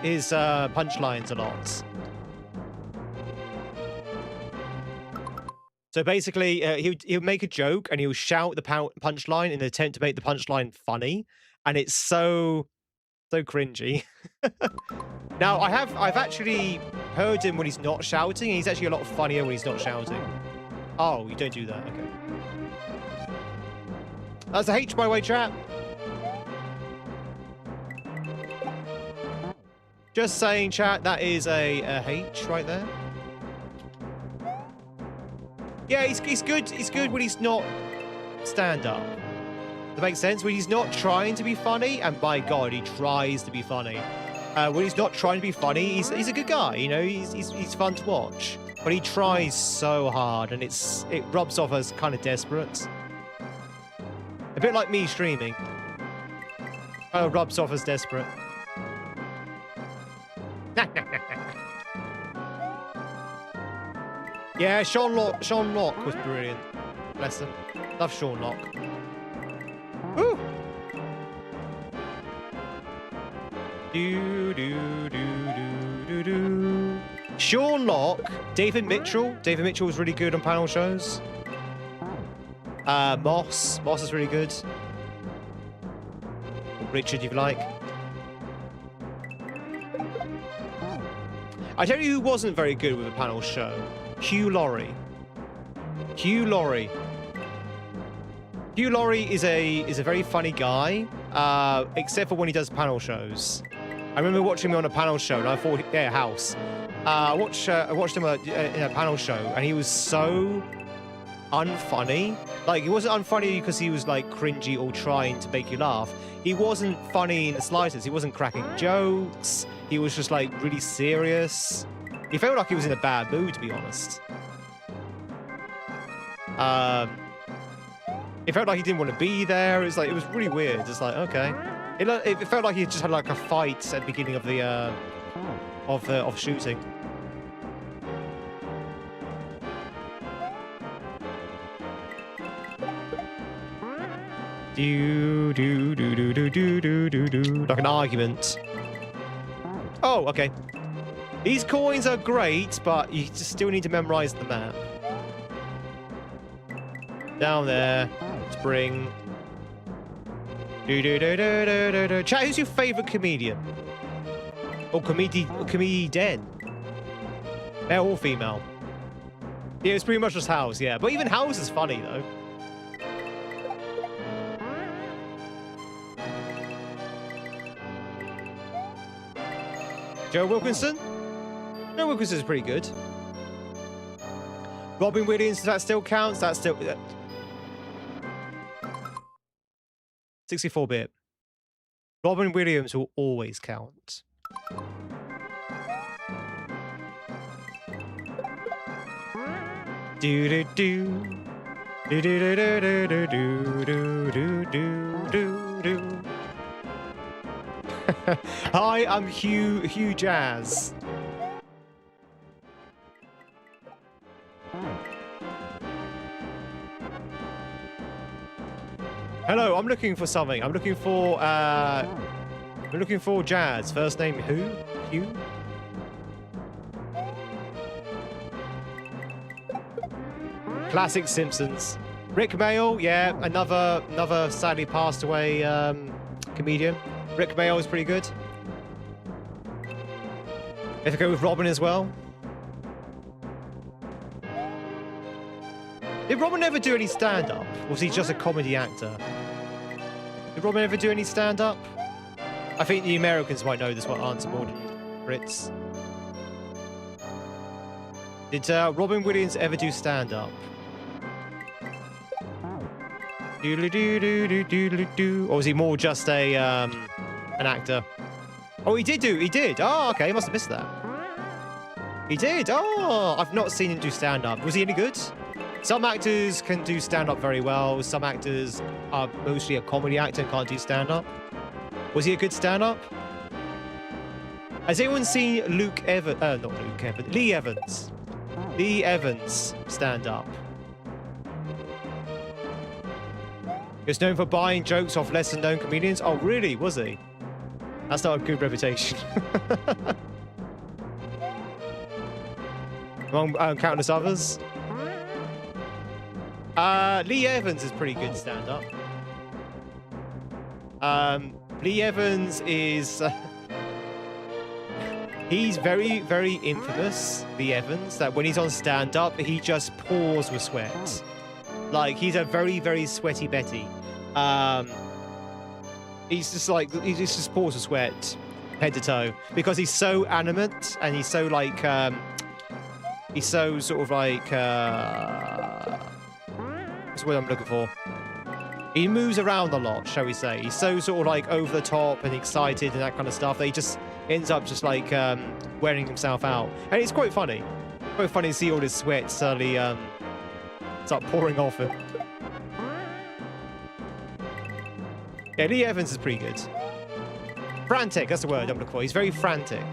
his punchlines a lot. So basically, he'll make a joke and he'll shout the punchline in an attempt to make the punchline funny, and it's so cringy. Now, I've actually heard him when he's not shouting, and he's actually a lot funnier when he's not shouting. Oh, you don't do that. Okay. That's a H, by the way, chat. Just saying, chat. That is a H right there. Yeah, he's good. He's good when he's not stand-up. That makes sense. When he's not trying to be funny, and by God, he tries to be funny. When he's not trying to be funny, he's a good guy. You know, he's fun to watch. But he tries so hard, and it rubs off as kind of desperate. A bit like me streaming. Kind of rubs off as desperate. Yeah, Sean Locke was brilliant. Bless him. Love Sean Locke. Woo! Do. Sean Locke, David Mitchell. David Mitchell was really good on panel shows. Moss is really good. Richard, if you like. I tell you who wasn't very good with a panel show. Hugh Laurie. Hugh Laurie is a very funny guy, except for when he does panel shows. I remember watching him on a panel show, and I thought, yeah, House. I watched him in a panel show, and he was so unfunny. Like, he wasn't unfunny because he was like cringy or trying to make you laugh. He wasn't funny in the slightest. He wasn't cracking jokes. He was just like really serious. He felt like he was in a bad mood, to be honest. It felt like he didn't want to be there. It was really weird. It's like, okay. It felt like he just had like a fight at the beginning of the of shooting. Like an argument. Oh, okay. These coins are great, but you just still need to memorize the map. Down there. Spring. Chat, who's your favorite comedian? Or comedian? Male or female? Yeah, it's pretty much just House, yeah. But even House is funny, though. Joe Wilkinson? Joe Wilkinson is pretty good. Robin Williams, that still counts? That still... 64-bit. Robin Williams will always count. Do-do-do. Do-do-do-do-do-do-do-do-do-do. Hi, I'm Hugh Jazz. Hello, I'm looking for something. I'm looking for Jazz. First name who? Hugh? Classic Simpsons. Rick Mayall, yeah, another sadly passed away comedian. Rick Mayall is pretty good. If I go with Robin as well. Did Robin ever do any stand-up? Or was he just a comedy actor? Did Robin ever do any stand-up? I think the Americans might know this one answer more than Brits. Did Robin Williams ever do stand-up? Or was he more just a an actor? Oh, he did. Oh, okay, must have missed that. He did. Oh, I've not seen him do stand-up. Was he any good? Some actors can do stand-up very well. Some actors are mostly a comedy actor and can't do stand-up. Was he a good stand-up? Has anyone seen Lee Evans? Lee Evans stand-up. He was known for buying jokes off lesser-known comedians. Oh, really? Was he? That's not a good reputation. Among countless others. Lee Evans is pretty good stand-up. Lee Evans is... he's very, very infamous, Lee Evans, that when he's on stand-up, he just pours with sweat. Like, he's a very, very sweaty Betty. He's just pours with sweat, head to toe, because he's so animate, and he's so, like, he's so sort of like, what's the word I'm looking for? He moves around a lot, shall we say. He's so sort of like over the top and excited and that kind of stuff that he just ends up just like wearing himself out. And it's quite funny. Quite funny to see all his sweat suddenly start pouring off him. Yeah, Lee Evans is pretty good. Frantic, that's the word I'm looking for. He's very frantic.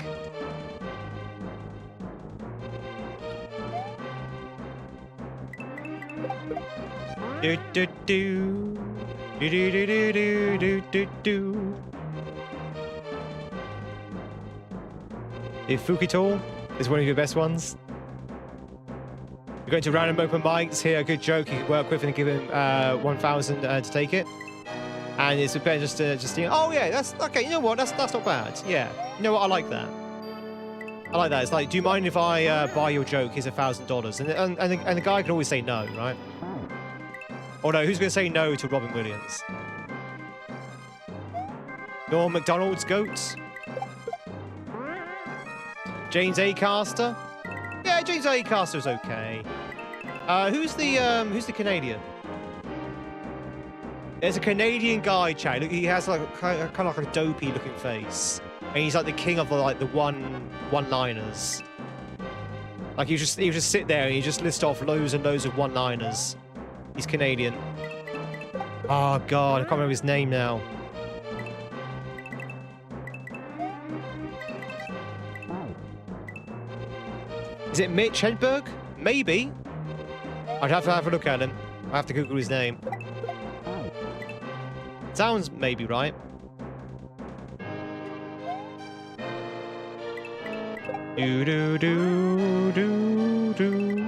Do do do do do do do do do do. The Fukito is one of your best ones. You're going to random open mics, hear a good joke you can work with, and give him 1,000 to take it. And it's better just think, oh yeah, that's okay. You know what? That's not bad. Yeah, you know what? I like that. I like that. It's like, do you mind if I buy your joke? Here's $1,000, and the guy can always say no, right? Or no, who's going to say no to Robin Williams? Norm McDonald's goat. James Acaster. Yeah, James Acaster's okay. Who's the Canadian? There's a Canadian guy, chat. Look, he has like kind of like a dopey looking face, and he's like the king of the one-liners. Like you just sit there and you just list off loads and loads of one-liners. He's Canadian. Oh god, I can't remember his name now. Is it Mitch Hedberg? Maybe. I'd have to have a look at him. I have to Google his name. Sounds maybe right. Do do do do do.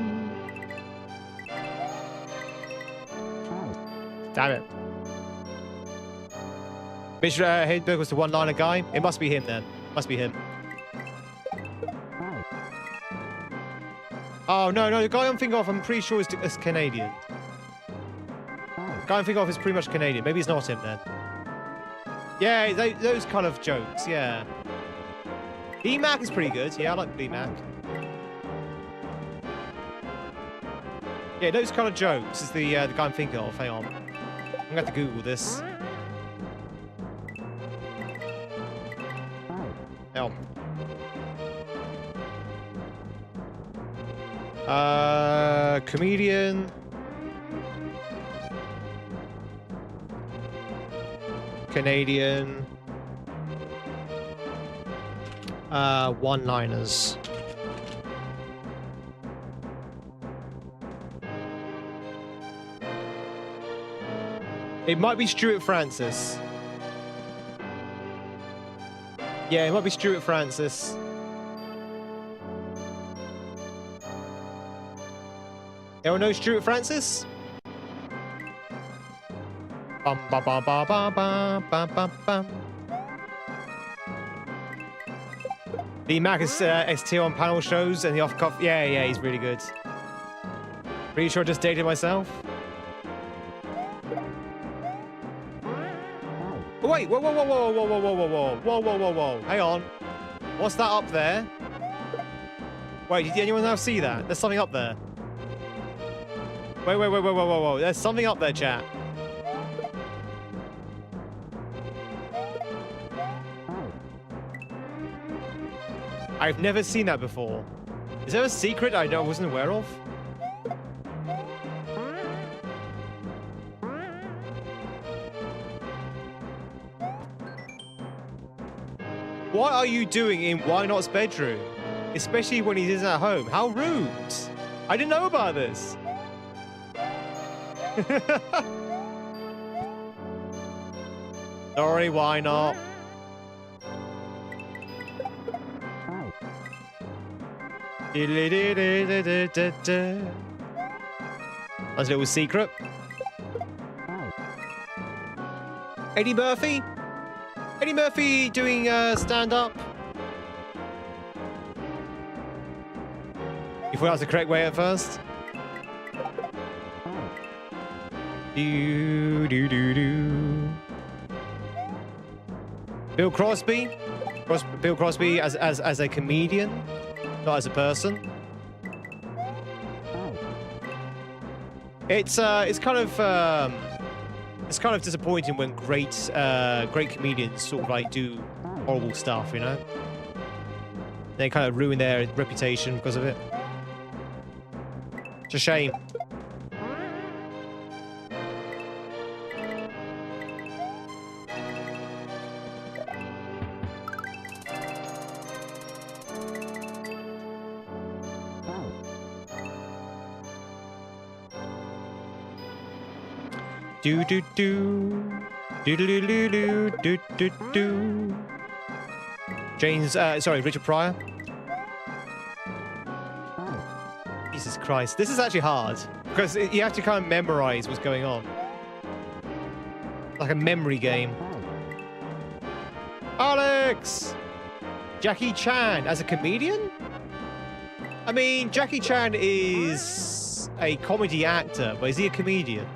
Damn it. Mitch Hedberg was the one-liner guy. It must be him then. Must be him. Oh no, the guy I'm thinking of, I'm pretty sure is Canadian. The guy I'm thinking of is pretty much Canadian. Maybe it's not him then. Yeah, those kind of jokes, yeah. E-Mac is pretty good. Yeah, I like E-Mac. Yeah, those kind of jokes is the guy I'm thinking of. Hang on. I'm going to have to Google this. Hang on. Comedian. Canadian. One-liners. It might be Stuart Francis. Yeah, it might be Stuart Francis. Anyone know Stuart Francis? Bum ba ba ba ba ba ba ba bum. The Mac is ST on panel shows and the off-cuff. Yeah, he's really good. Pretty sure I just dated myself. Oh, wait, whoa. Hang on. What's that up there? Wait, did anyone else see that? There's something up there. Whoa. There's something up there, chat. I've never seen that before. Is there a secret I wasn't aware of? What are you doing in Why Not's bedroom? Especially when he isn't at home. How rude. I didn't know about this. Sorry, why not? That's a little secret. Eddie Murphy? Eddie Murphy doing stand-up? You thought that was the correct way at first? Do. Bill Crosby? Bill Crosby as a comedian, not as a person. It's kind of It's kind of disappointing when great comedians sort of like do horrible stuff, you know? They kind of ruin their reputation because of it. It's a shame. Do do do do do do do do do do. Richard Pryor. Jesus Christ, this is actually hard because you have to kind of memorize what's going on, like a memory game. Alex, Jackie Chan as a comedian. I mean, Jackie Chan is a comedy actor, but is he a comedian?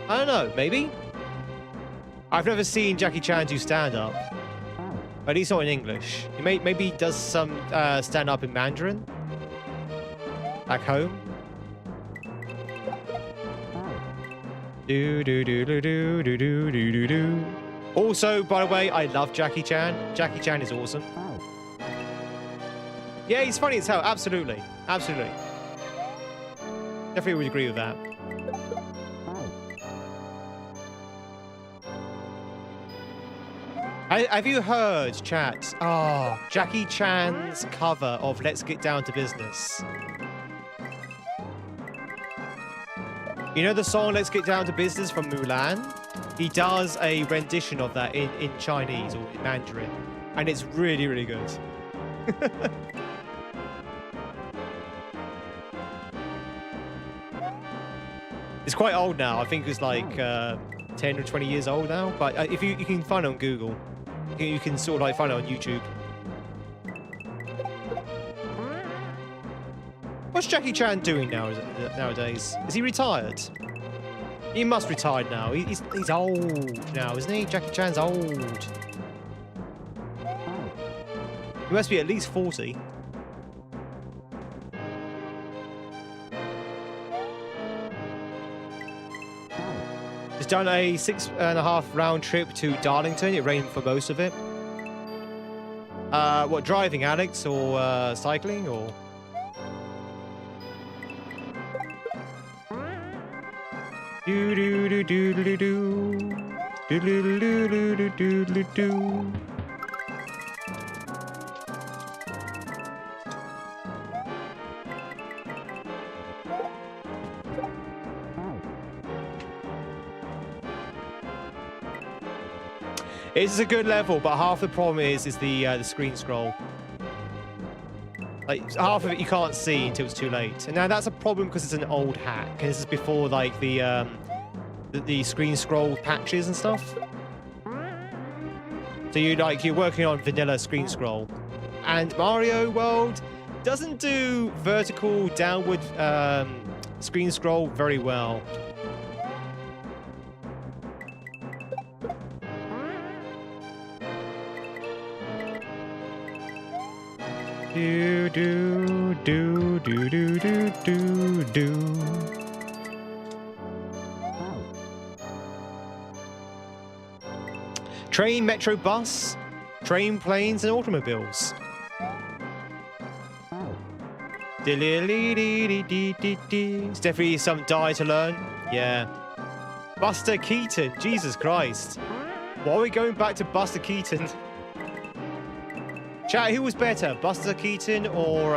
I don't know, maybe? I've never seen Jackie Chan do stand-up. At least not in English. He maybe does some stand-up in Mandarin. Back home. Do do do do do do do do do do. Also, by the way, I love Jackie Chan. Jackie Chan is awesome. Yeah, he's funny as hell. Absolutely. Absolutely. Definitely would agree with that. Have you heard, chat? Jackie Chan's cover of Let's Get Down to Business. You know the song Let's Get Down to Business from Mulan? He does a rendition of that in Chinese or in Mandarin. And it's really, really good. It's quite old now. I think it's like 10 or 20 years old now. But if you can find it on Google. You can sort of like find it on YouTube. What's Jackie Chan doing nowadays? Is he retired? He must be retired now. He's old now, isn't he? Jackie Chan's old. He must be at least 40. He's done a 6.5 round trip to Darlington. It rained for most of it. What, driving, Alex, or cycling, or? Do do do do do do do do do do do do do. It's a good level, but half the problem is the screen scroll. Like half of it you can't see until it's too late, and now that's a problem because it's an old hack. And this is before like the screen scroll patches and stuff. So you're working on vanilla screen scroll, and Mario World doesn't do vertical downward screen scroll very well. Do do do do do do do do. Train, metro, bus, train, planes, and automobiles. It's definitely some die to learn. Yeah. Buster Keaton. Jesus Christ. Why are we going back to Buster Keaton? Chat, who was better, Buster Keaton or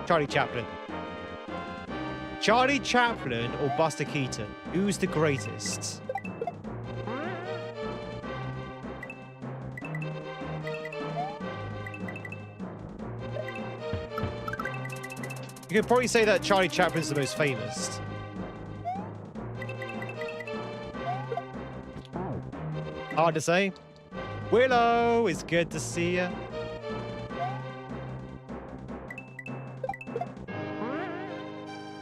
Charlie Chaplin? Charlie Chaplin or Buster Keaton? Who's the greatest? You could probably say that Charlie Chaplin's the most famous. Hard to say. Willow, it's good to see you.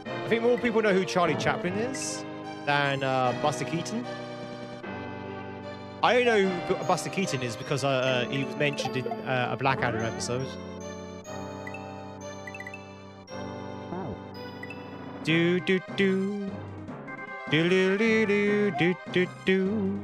I think more people know who Charlie Chaplin is than Buster Keaton. I only know who Buster Keaton is because he was mentioned in a Blackadder episode. Do do do. Do do do do do do do.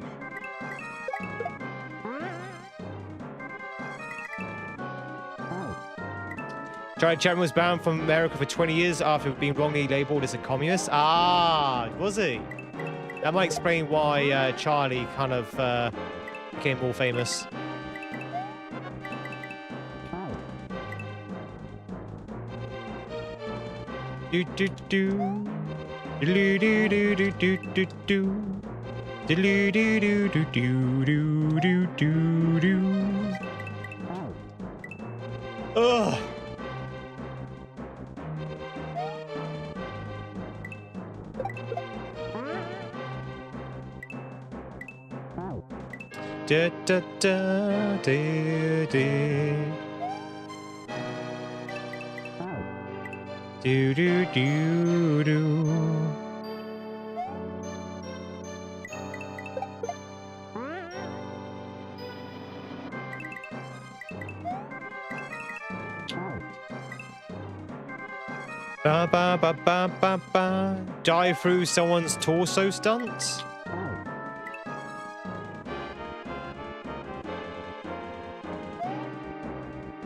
Charlie Chaplin was banned from America for 20 years after being wrongly labeled as a communist. Ah, was he? That might explain why Charlie kind of became more famous. Do do do. Do do do do do do do. Do do do do do do do do do. Ugh. Da da da da da. Do do do do. Ba ba ba ba ba ba. Dive through someone's torso stunt.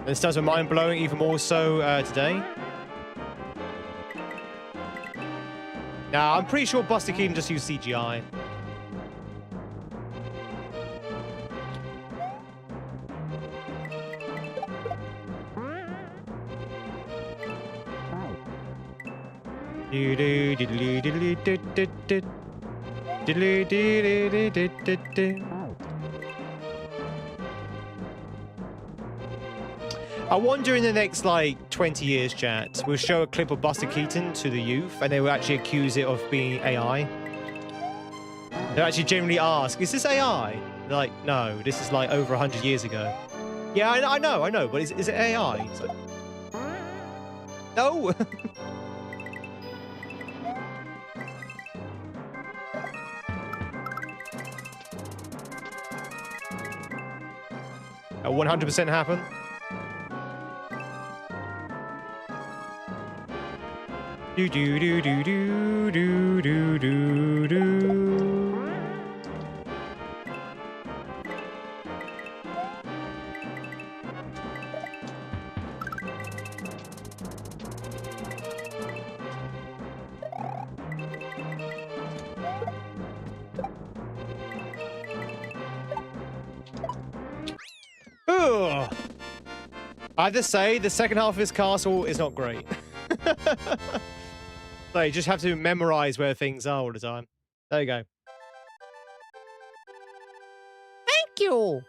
This does a mind blowing even more so today. Nah, I'm pretty sure Buster Keaton just used CGI. I wonder in the next, like, 20 years, chat, we'll show a clip of Buster Keaton to the youth, and they will actually accuse it of being AI. They'll actually genuinely ask, is this AI? They're like, no, this is, like, over 100 years ago. Yeah, I know, but is it AI? It's like, no! That 100% happen? Do do do do do do do do do. Ugh. I have to say, the second half of this castle is not great. So you just have to memorize where things are all the time. There you go. Thank you.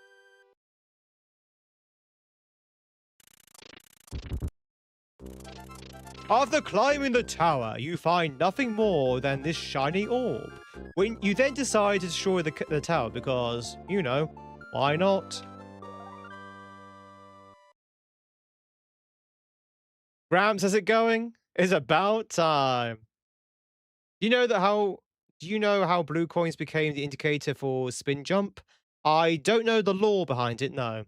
After climbing the tower, you find nothing more than this shiny orb. When you then decide to destroy the tower because, you know, why not? Grams, how's it going? It's about time. Do you know how blue coins became the indicator for spin jump? I don't know the lore behind it, no.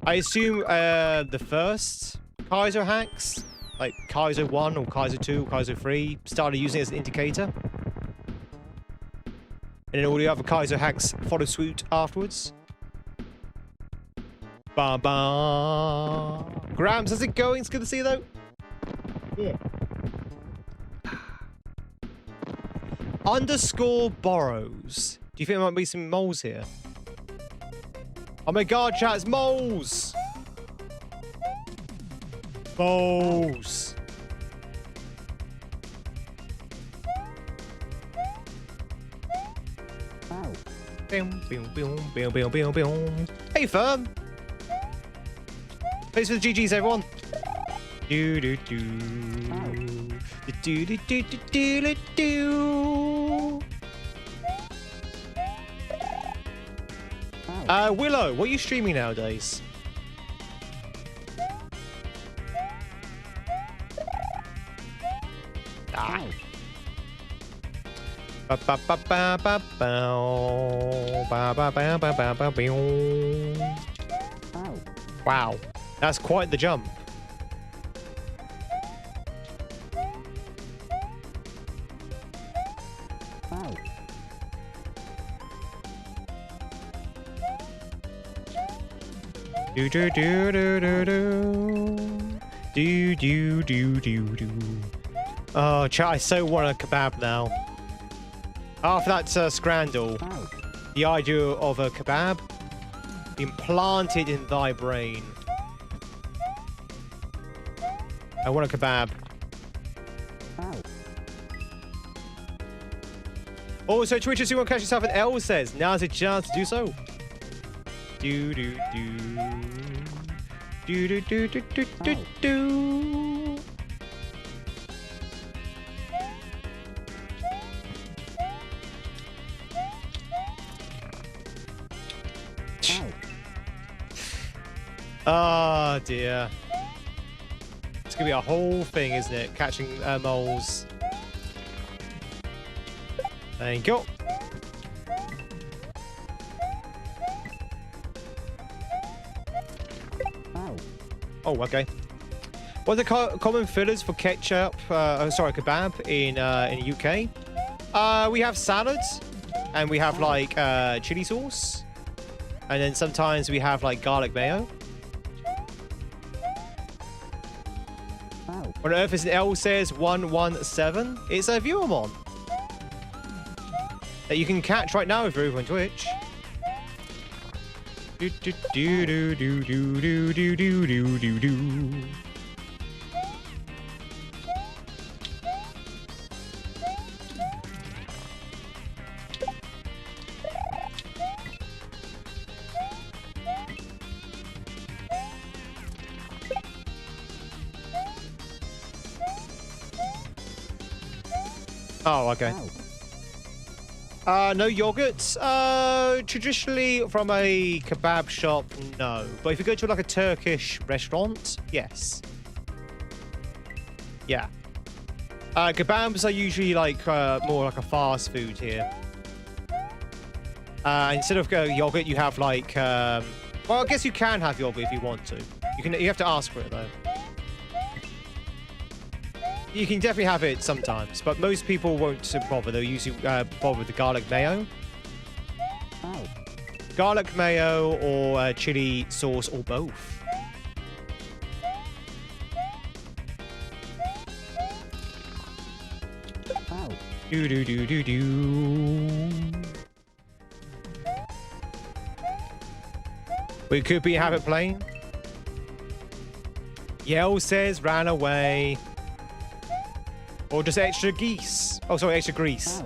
I assume the first kaizo hacks, like kaizo 1 or kaizo 2 or kaizo 3, started using it as an indicator. And then all the other kaizo hacks followed suit afterwards. Ba ba. Grams, how's it going? It's good to see you though. Yeah. Underscore borrows. Do you think there might be some moles here? Oh my god, chat, it's moles! Moles! Hey, Firm! Thanks for the GGs, everyone! Do do do. Do do do do do do do. Willow, what are you streaming nowadays? Ah. Ba ba ba ba ba ba ba ba ba ba ba ba. Wow, that's quite the jump. Do do do do do do. Do do do do do. Oh, chat! I so want a kebab now. After that scrandal, the idea of a kebab implanted in thy brain. I want a kebab. Also, Twitch, if you want to catch yourself an L says, now's a chance to do so. Do do do. Do do do do do do do. Oh dear. It's gonna be a whole thing, isn't it? Catching moles. Thank you. Oh, okay. What are the common fillers for ketchup? Sorry, kebab in the UK? We have salads, and we have like chili sauce, and then sometimes we have like garlic mayo. What on earth is an L says 117? It's a viewermon that you can catch right now if you're over on Twitch. Do do do do do do do do do do do. Oh, okay. No yogurts. Traditionally from a kebab shop, no. But if you go to like a Turkish restaurant, yes. Yeah. Kebabs are usually like more like a fast food here. Instead of yogurt, you have like. Well, I guess you can have yogurt if you want to. You have to ask for it though. You can definitely have it sometimes, but most people won't bother. They'll usually bother with the garlic mayo. Garlic mayo or chili sauce or both. Do do do do do. We could be have it plain. Yell says ran away. Or just extra geese. Oh, sorry, extra grease.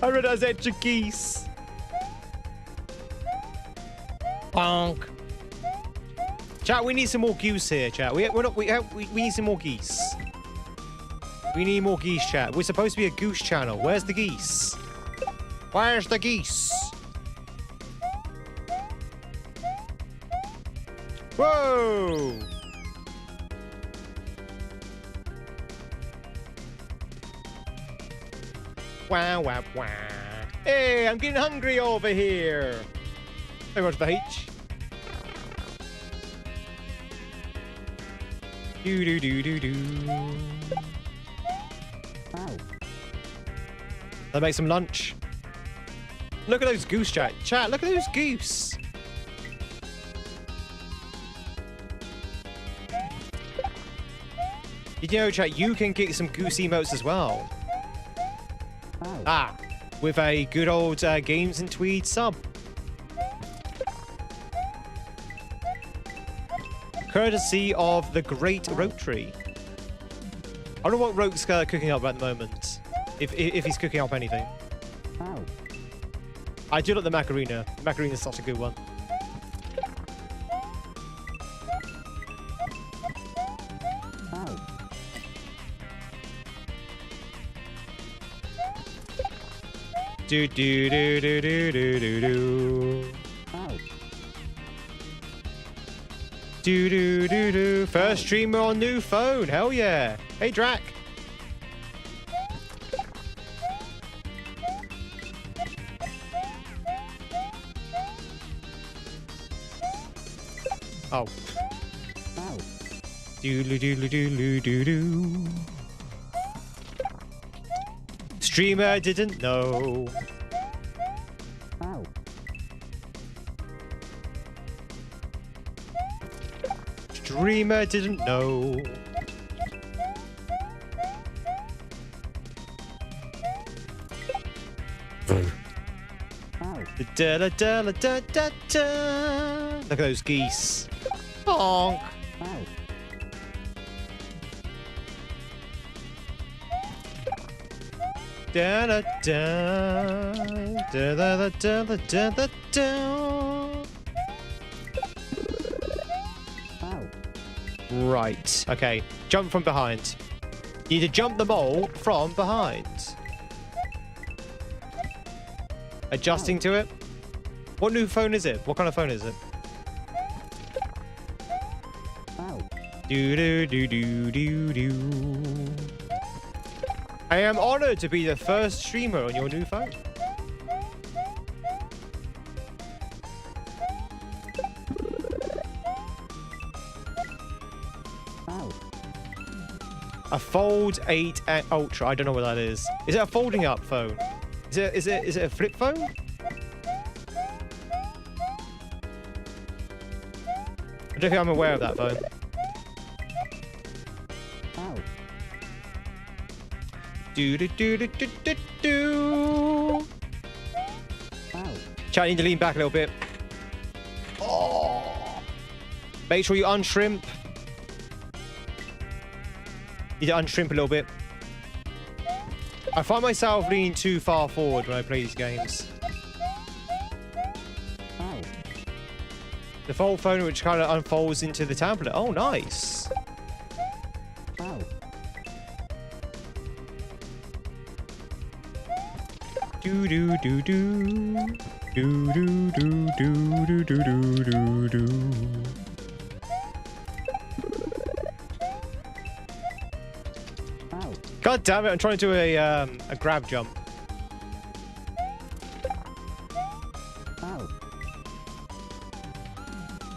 I read it as extra geese. Bonk. Chat, we need some more goose here, chat. We need some more geese. We need more geese, chat. We're supposed to be a goose channel. Where's the geese? Where's the geese? Whoa! Wow, wow, wow. Hey, I'm getting hungry over here. Very much the H. Do do do do do. Let's make some lunch. Look at those goose, chat. Chat, look at those goose. Did you know, chat, you can get some goose emotes as well. Ah, with a good old Games and Tweed sub. Courtesy of the Great Rotary. I don't know what Roke's cooking up at the moment. If he's cooking up anything. I do like the macarena. The macarena is such a good one. Do do do do do do do do. Do do do do. First streamer on new phone. Hell yeah. Hey Drac. Oh. Doodly doodly doodly doo doo. Streamer didn't know. streamer didn't know. Da da da da da da. Look at those geese. Honk. Da da da da da da da da da da. Right. Okay. Jump from behind. You need to jump the mole from behind. Adjusting to it. What new phone is it? What kind of phone is it? Do do do do do do. I am honored to be the first streamer on your new phone. A Fold 8 Ultra. I don't know what that is. Is it a folding up phone? Is it a flip phone? I don't think I'm aware of that phone. Do do do do do do do. Chat, I need to lean back a little bit. Oh. Make sure you unshrimp. Need to unshrimp a little bit. I find myself leaning too far forward when I play these games. The fold phone, which kind of unfolds into the tablet. Oh, nice. Do do do do do do do do do do do do. God damn it! I'm trying to do a grab jump.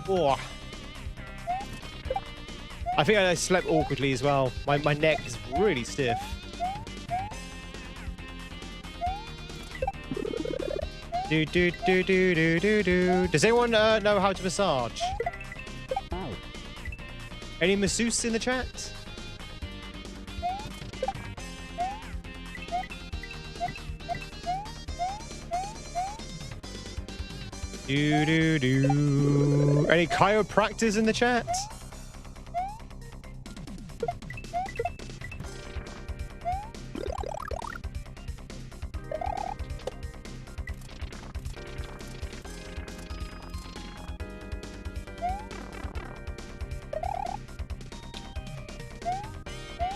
Oh. I think I slept awkwardly as well. My neck is really stiff. Do do do do do do do. Does anyone know how to massage? Any masseuse in the chat? Do do do. Any chiropractors in the chat?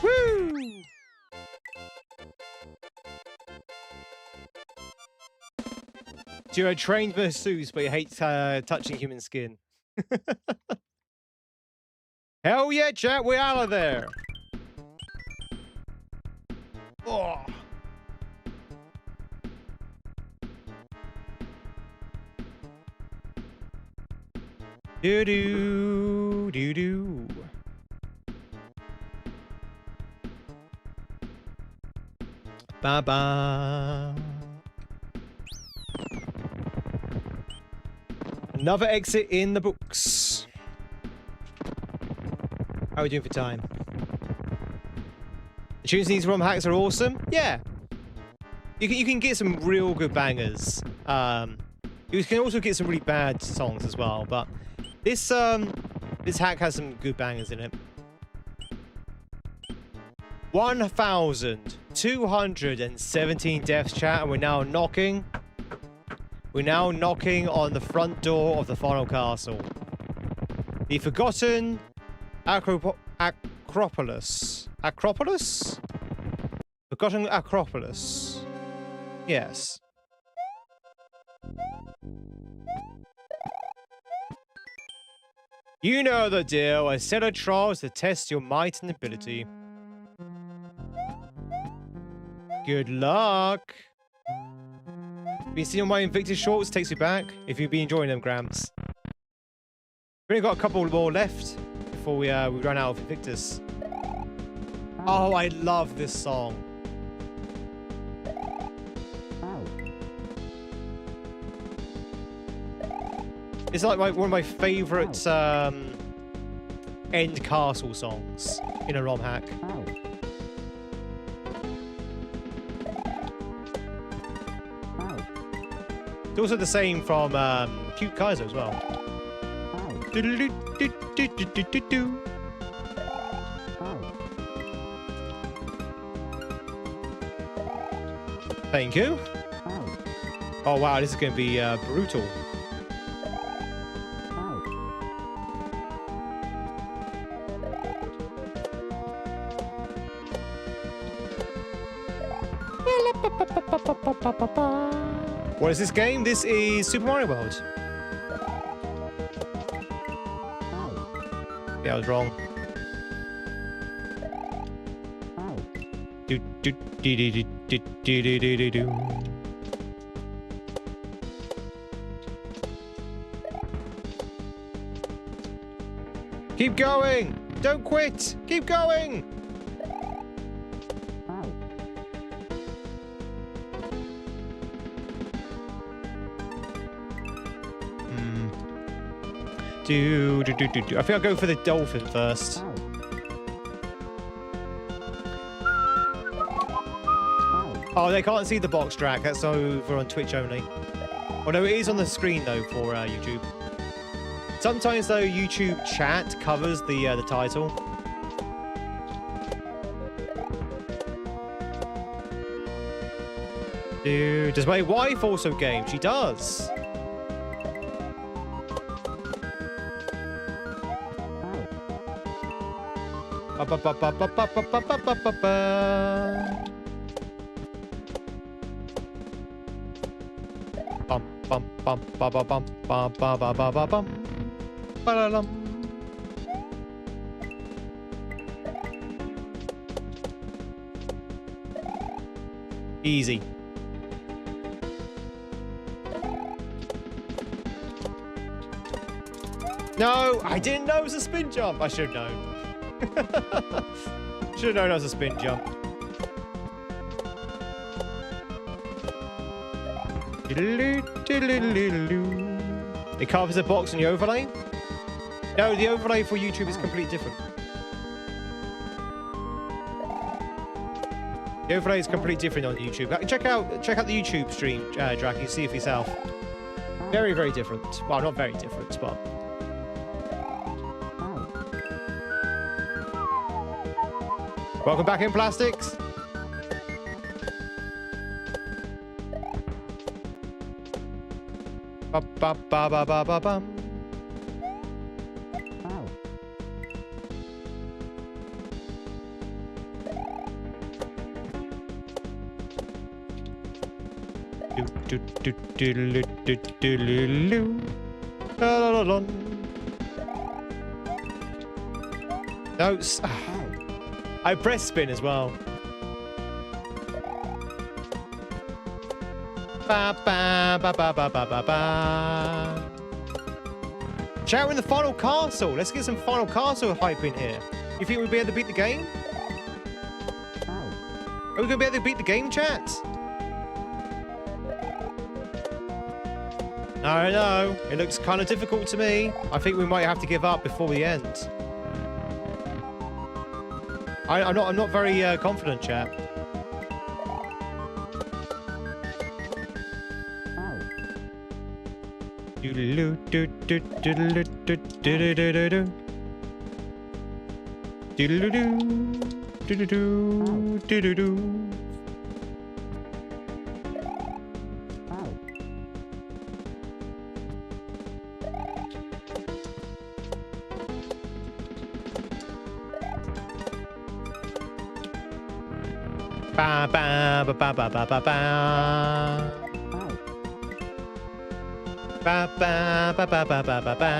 Woo! So you're a trained masseuse, but you hate touching human skin. Hell yeah, chat, we're out of there. Oh. Do do do do. Ba ba. Another exit in the books. How are we doing for time? The tunes in these ROM hacks are awesome. Yeah, you can get some real good bangers. You can also get some really bad songs as well. But this hack has some good bangers in it. 1,217 deaths, chat, and we're now knocking. We're now knocking on the front door of the final castle. The forgotten Acropolis. Acropolis? Forgotten Acropolis. Yes. You know the deal. A set of trials to test your might and ability. Good luck. Been seeing my Invictus shorts, takes me back. If you've been enjoying them, Gramps. We've only got a couple more left before we run out of Invictus. Oh, I love this song. It's like one of my favorite end castle songs in a ROM hack. It's also the same from Cute Kaizo as well. Thank you. Oh wow, this is going to be brutal. What is this game? This is Super Mario World. Yeah, I was wrong. Do do do do do do do do do do. Keep going! Don't quit! Keep going! Do. I think I'll go for the dolphin first. Oh, they can't see the box track. That's over on Twitch only. Oh no, it is on the screen though for YouTube. Sometimes though, YouTube chat covers the title. Dude, does my wife also game? She does. Bum bum bum ba ba bum ba ba ba ba ba bum ba la lum. Easy. No, I didn't know it was a spin jump. I should have known. Should have known it was a spin jump. It covers a box in the overlay? No, the overlay for YouTube is completely different. The overlay is completely different on YouTube. Check out the YouTube stream, Dracky, see it for yourself. Very, very different. Well, not very different, but... Welcome back in plastics. Ba ba ba ba ba ba bum. Do do do do do do do. La la la la. No. I press spin as well. Ba ba ba ba ba ba ba ba. Chat, we're in the final castle. Let's get some final castle hype in here. You think we'll be able to beat the game? Are we going to be able to beat the game, chat? I don't know. It looks kind of difficult to me. I think we might have to give up before the end. I'm not very confident, chat. Doodaloo doo doo doodaloo doo doo doo doo doo. Doodaloo doo doo doo doo doo. Ba ba ba ba ba ba ba ba. Ba ba ba ba ba ba ba ba.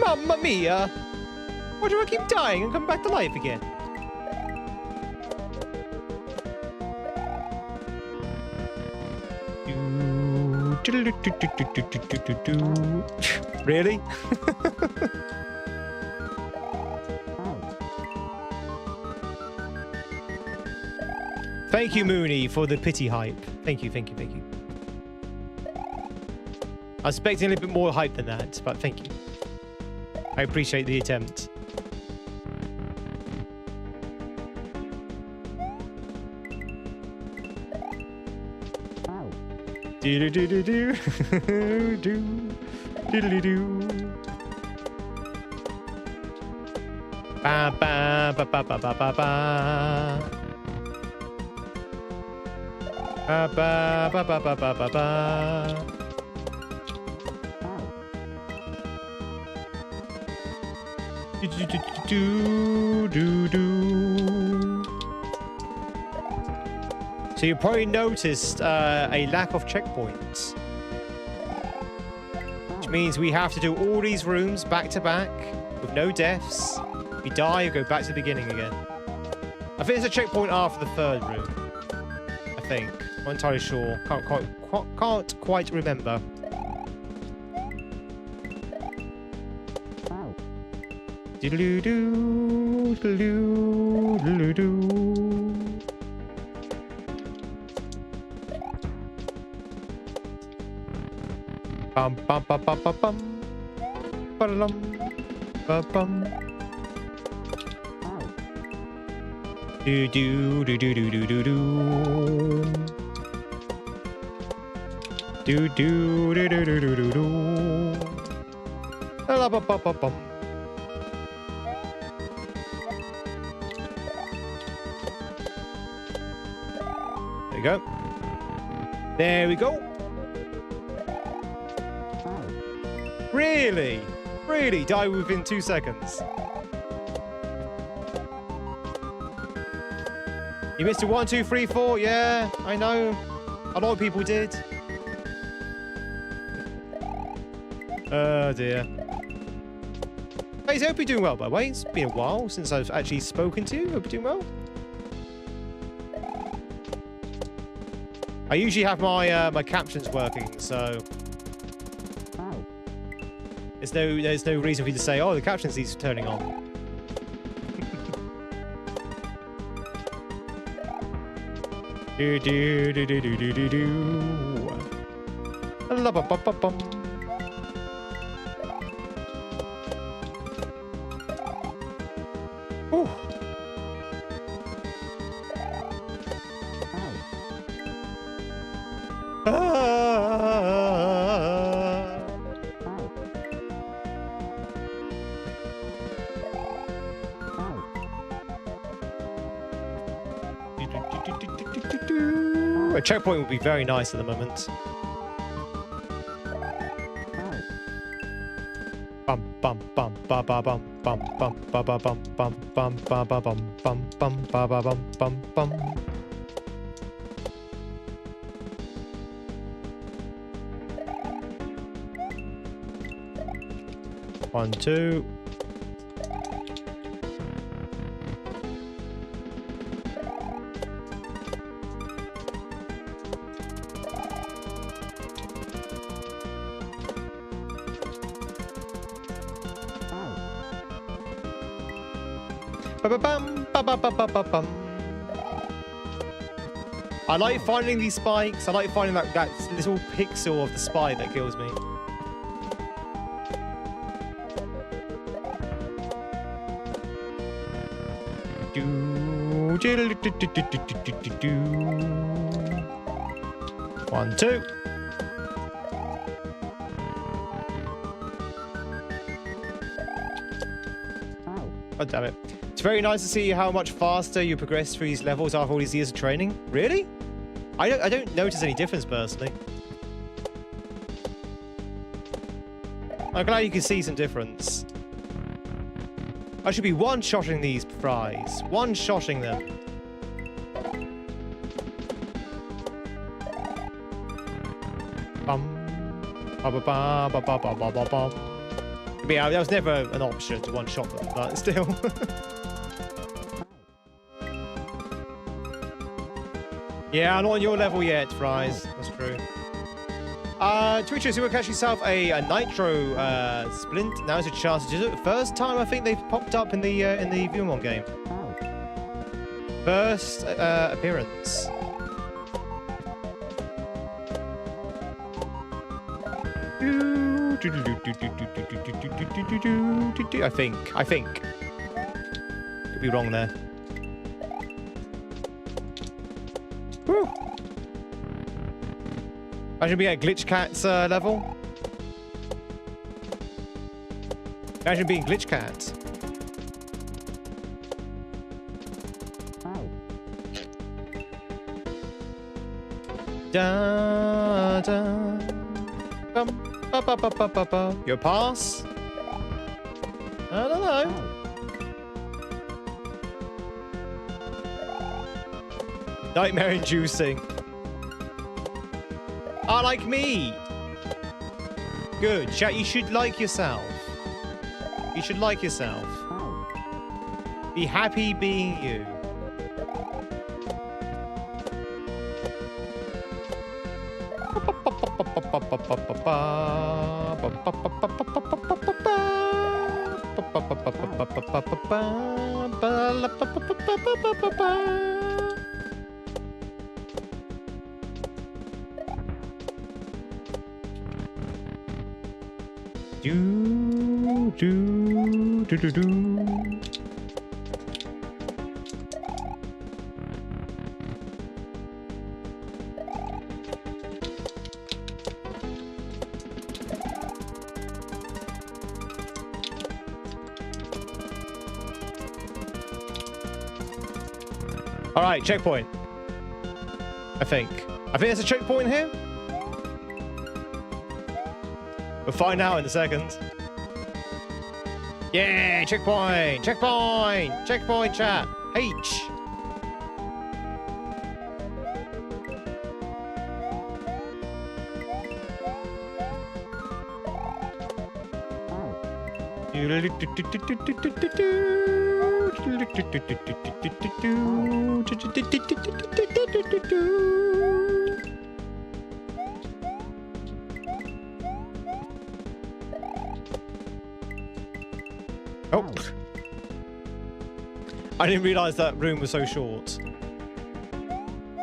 Mamma mia! Why do I keep dying and come back to life again? Really? Thank you, Mooney, for the pity hype. Thank you, thank you, thank you. I was expecting a little bit more hype than that, but thank you. I appreciate the attempt. Do do do do do do do do do. Ba ba ba ba ba ba ba ba. Ba ba ba ba ba ba ba ba. Do do do do do. So you probably noticed a lack of checkpoints, which means we have to do all these rooms back to back with no deaths. If we die, you go back to the beginning again. I think there's a checkpoint after the third room. I think. Not entirely sure. Can't quite remember. Doodle-doo, doodle-doo, doodle-doo. Bum bum bum bum bum bum. Ba-da-dum, ba-bum. Do do do do do do do do. Do do do do do do do do. Ba-da-bum-bum-bum-bum. There we go. There we go. Really? Really? Die within 2 seconds? You missed it 1, 2, 3, 4. Yeah, I know. A lot of people did. Oh dear. Hey, I hope you're doing well, by the way. It's been a while since I've actually spoken to you. Hope you're doing well. I usually have my my captions working, so there's no reason for you to say, oh, the captions he's turning on. Do do do do do do do do. Ba-ba-ba-ba-bum. Ooh. A checkpoint would be very nice at the moment. Bum bum bum ba ba bum bum bum ba ba bum bum bum ba ba bum bum bum ba ba bum bum bum. One, two. Ba-ba-bum, ba-ba-ba-ba-bum. I like finding these spikes. I like finding that little pixel of the spike that kills me. Do, do, do, do, do, do, do, do. 1, 2. Oh, damn it. It's very nice to see how much faster you progress through these levels after all these years of training. Really? I don't notice any difference personally. I'm glad you can see some difference. I should be one-shotting these fries. One-shotting them. Bum. Ba-ba-ba-ba-ba-ba-ba-bum. Yeah, that was never an option to one-shot them, but still. Yeah, I'm not on your level yet, Fries. That's true. Twitchers, you will catch yourself a Nitro Splint. Now's a chance to do it. First time I think they've popped up in the Viewmon game. First appearance. I think. Could be wrong there. Woo. Imagine being at Glitch Cat's level. Imagine being Glitch Cat. Da da. Bum, ba, ba, ba, ba, ba, ba. Your pass? I don't know. Nightmare inducing. I like me. Good. Chat, you should like yourself. You should like yourself. Be happy being you. Do do do do do. All right, checkpoint. I think there's a checkpoint here. We'll find out in a second. Yeah, checkpoint, checkpoint, checkpoint, chat. H. Oh. I didn't realize that room was so short.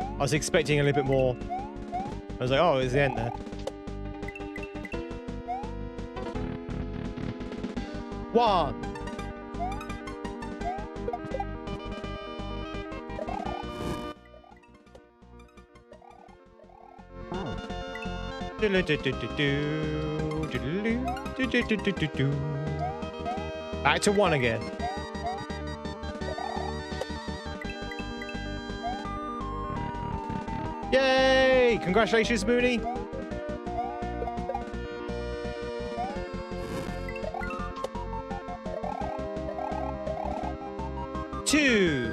I was expecting a little bit more. I was like, oh, it's the end there. One. Back to one again. Yay! Congratulations, Mooney. Two.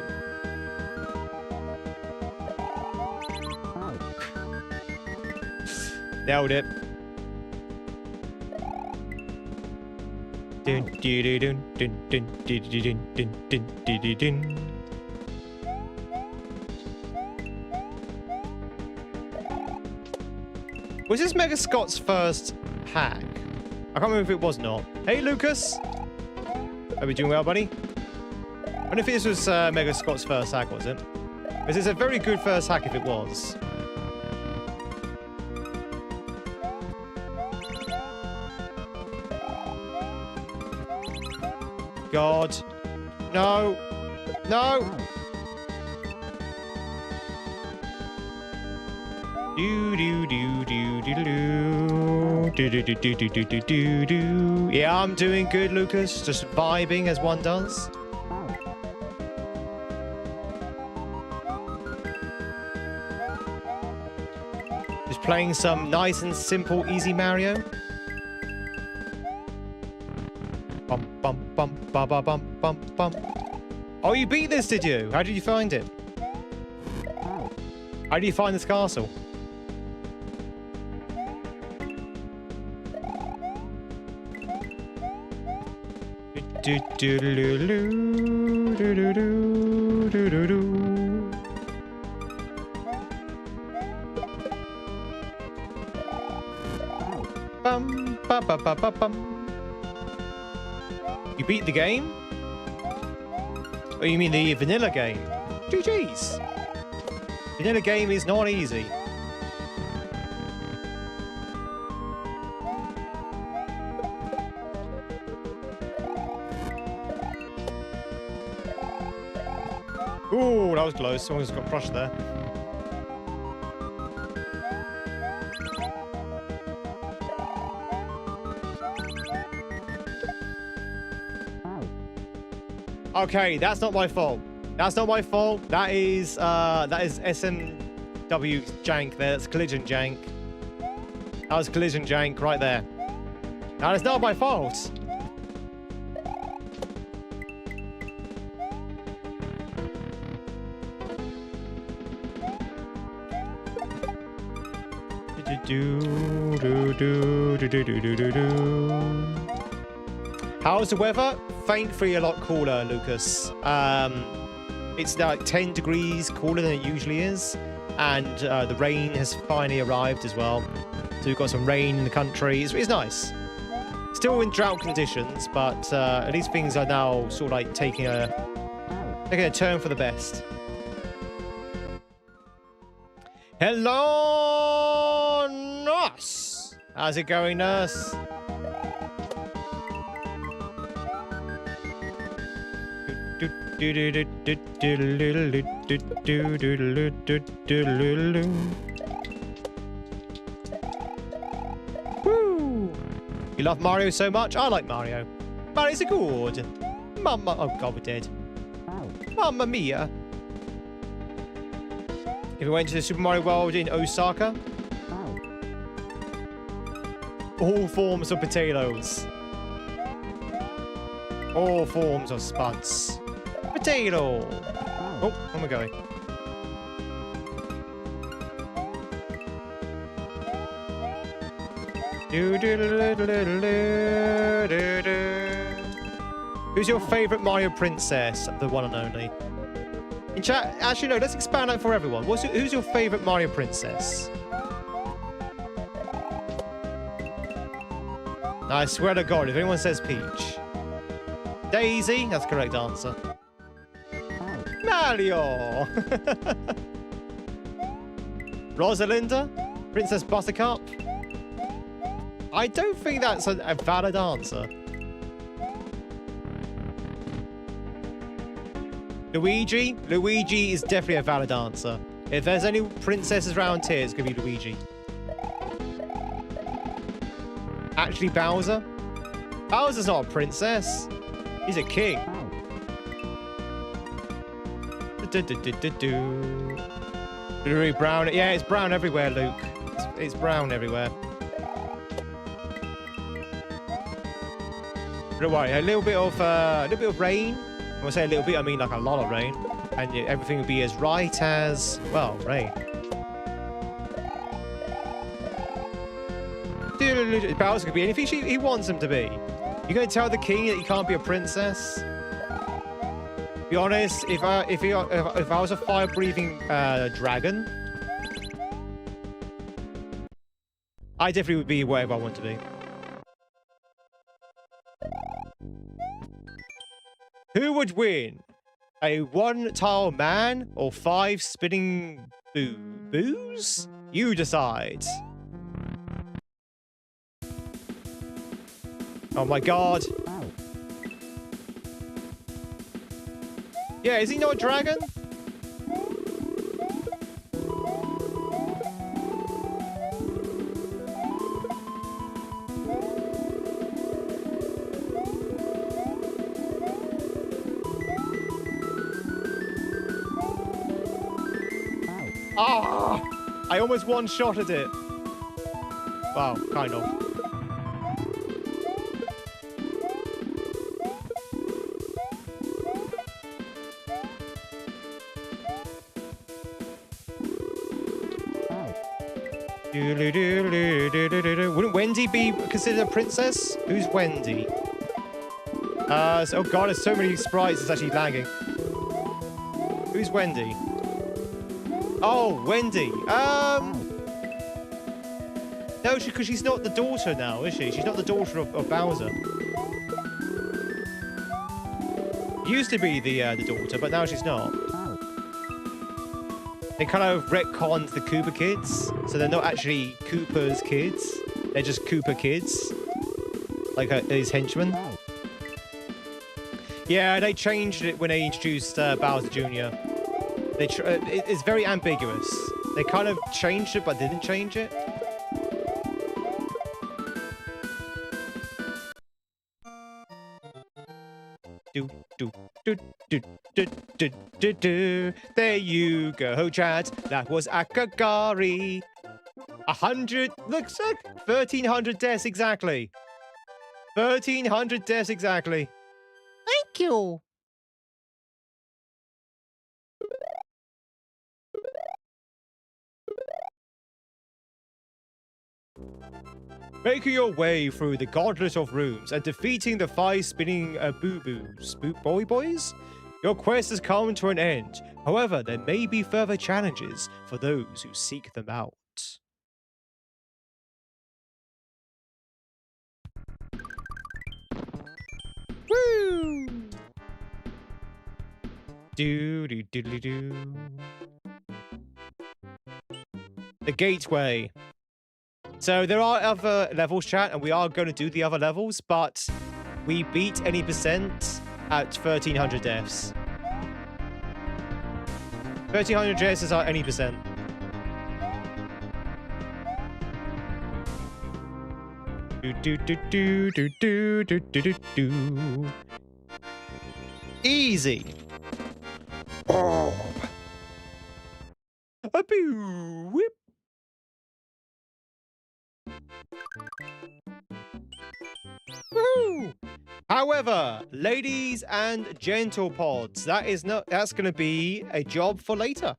Nailed it. Dun, dun, dun, dun, dun, dun, dun, dun, dun, dun, dun. Was this Mega Scott's first hack? I can't remember if it was not. Hey, Lucas. Are we doing well, buddy? I wonder if this was Mega Scott's first hack, was it? Because it's a very good first hack if it was. God. No. No. Do do do do do do do do do do do do do do. Yeah, I'm doing good, Lucas. Just vibing as one does. Just playing some nice and simple, easy Mario. Bum bum bum ba ba bum bum bum. Oh, you beat this, did you? How did you find it? How do you find this castle? Do do do do do do do do do do. Bum ba ba ba ba bum. You beat the game? Oh, you mean the vanilla game? GG's. Vanilla game is not easy. Ooh, that was close. Someone's got crushed there. Okay, that's not my fault. That's not my fault. That is SMW jank there. That's collision jank. That was collision jank right there. That is not my fault. How's the weather? Thankfully a lot cooler, Lucas. It's like 10 degrees cooler than it usually is, and the rain has finally arrived as well. So we've got some rain in the country. It's nice. Still in drought conditions, but at least things are now sort of like taking a turn for the best. Hello, nurse. How's it going, nurse? Woo! You love Mario so much? I like Mario. Mario's a good. Mamma. Oh god, we're dead. Mamma mia. If we went to the Super Mario World in Osaka, all forms of potatoes. All forms of spuds. Potato. Oh, where am I going? Who's your favorite Mario princess? The one and only. In chat, actually no, let's expand that for everyone. Who's your favorite Mario princess? I swear to God, if anyone says Peach. Daisy, that's the correct answer. Mario! Rosalinda? Princess Buttercup? I don't think that's a valid answer. Luigi? Luigi is definitely a valid answer. If there's any princesses around here, it's going to be Luigi. Actually, Bowser? Bowser's not a princess. He's a king. Really brown. Yeah, it's brown everywhere, Luke. It's brown everywhere. Don't worry, a little bit of rain. When I say a little bit, I mean like a lot of rain, and yeah, everything will be as right as, well, rain. Bowser could be anything he wants him to be. You're going to tell the king that he can't be a princess? Be honest, if I was a fire-breathing dragon, I definitely would be whatever I want to be. Who would win? A one-tile man or 5 spinning boos? You decide. Oh my god. Yeah, is he not a dragon? Ah! I almost one-shotted it. Wow, kind of. Wouldn't Wendy be considered a princess? Who's Wendy? Oh god, there's so many sprites, it's actually lagging. Who's Wendy? Oh, Wendy. No, because she's not the daughter now, is she? She's not the daughter of Bowser. Used to be the daughter, but now she's not. They kind of retconned the Koopa kids, so they're not actually Koopa's kids. They're just Koopa kids, like his henchmen. Yeah, they changed it when they introduced Bowser Jr. It's very ambiguous. They kind of changed it, but didn't change it. Do, do, do, do, do, do, do, do. There you go, Chad. That was Akagari. 100, looks like 1,300 deaths exactly. 1,300 deaths exactly. Thank you. Making your way through the gauntlet of rooms and defeating the 5 spinning boo-boos, boys? Your quest has come to an end. However, there may be further challenges for those who seek them out. Woo! Do. The gateway. So there are other levels, chat, and we are going to do the other levels, but we beat any percent at 1,300 deaths. 1,300 deaths is our any percent. Do. Easy. Oh. A boo whip. Woo! However, ladies and gentle pods, that's going to be a job for later.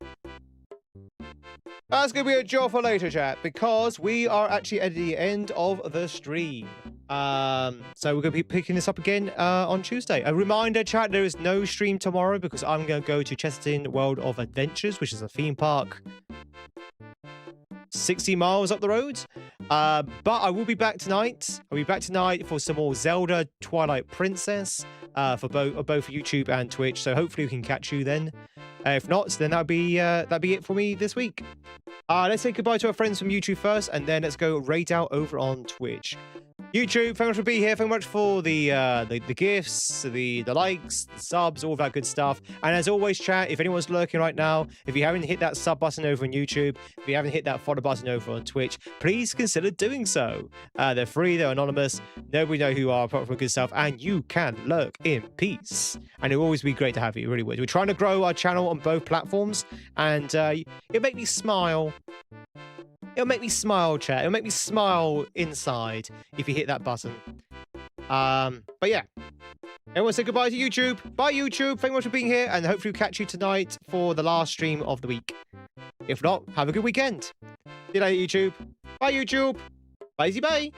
That's going to be a job for later, chat, because we are actually at the end of the stream. So we're going to be picking this up again on Tuesday. A reminder, chat, there is no stream tomorrow because I'm going to go to Chesterton World of Adventures, which is a theme park 60 miles up the road. But I will be back tonight. I'll be back tonight for some more Zelda Twilight Princess for both YouTube and Twitch. So hopefully we can catch you then. If not, then that'll be it for me this week. Let's say goodbye to our friends from YouTube first, and then let's go raid out over on Twitch. YouTube, thank you much for being here. Thank you much for the gifts, the likes, the subs, all that good stuff. And as always, chat, if anyone's lurking right now, if you haven't hit that sub button over on YouTube, if you haven't hit that follow button over on Twitch, please consider doing so. They're free, they're anonymous, nobody know who you are apart from good stuff, and you can lurk in peace. And it will always be great to have you, it really would. We're trying to grow our channel on both platforms, and it'll make me smile. It'll make me smile, chat. It'll make me smile inside if you hit that button. But yeah. Everyone say goodbye to YouTube. Bye, YouTube. Thank you much for being here, and hopefully we'll catch you tonight for the last stream of the week. If not, have a good weekend. See you later, YouTube. Bye, YouTube. Bye-bye.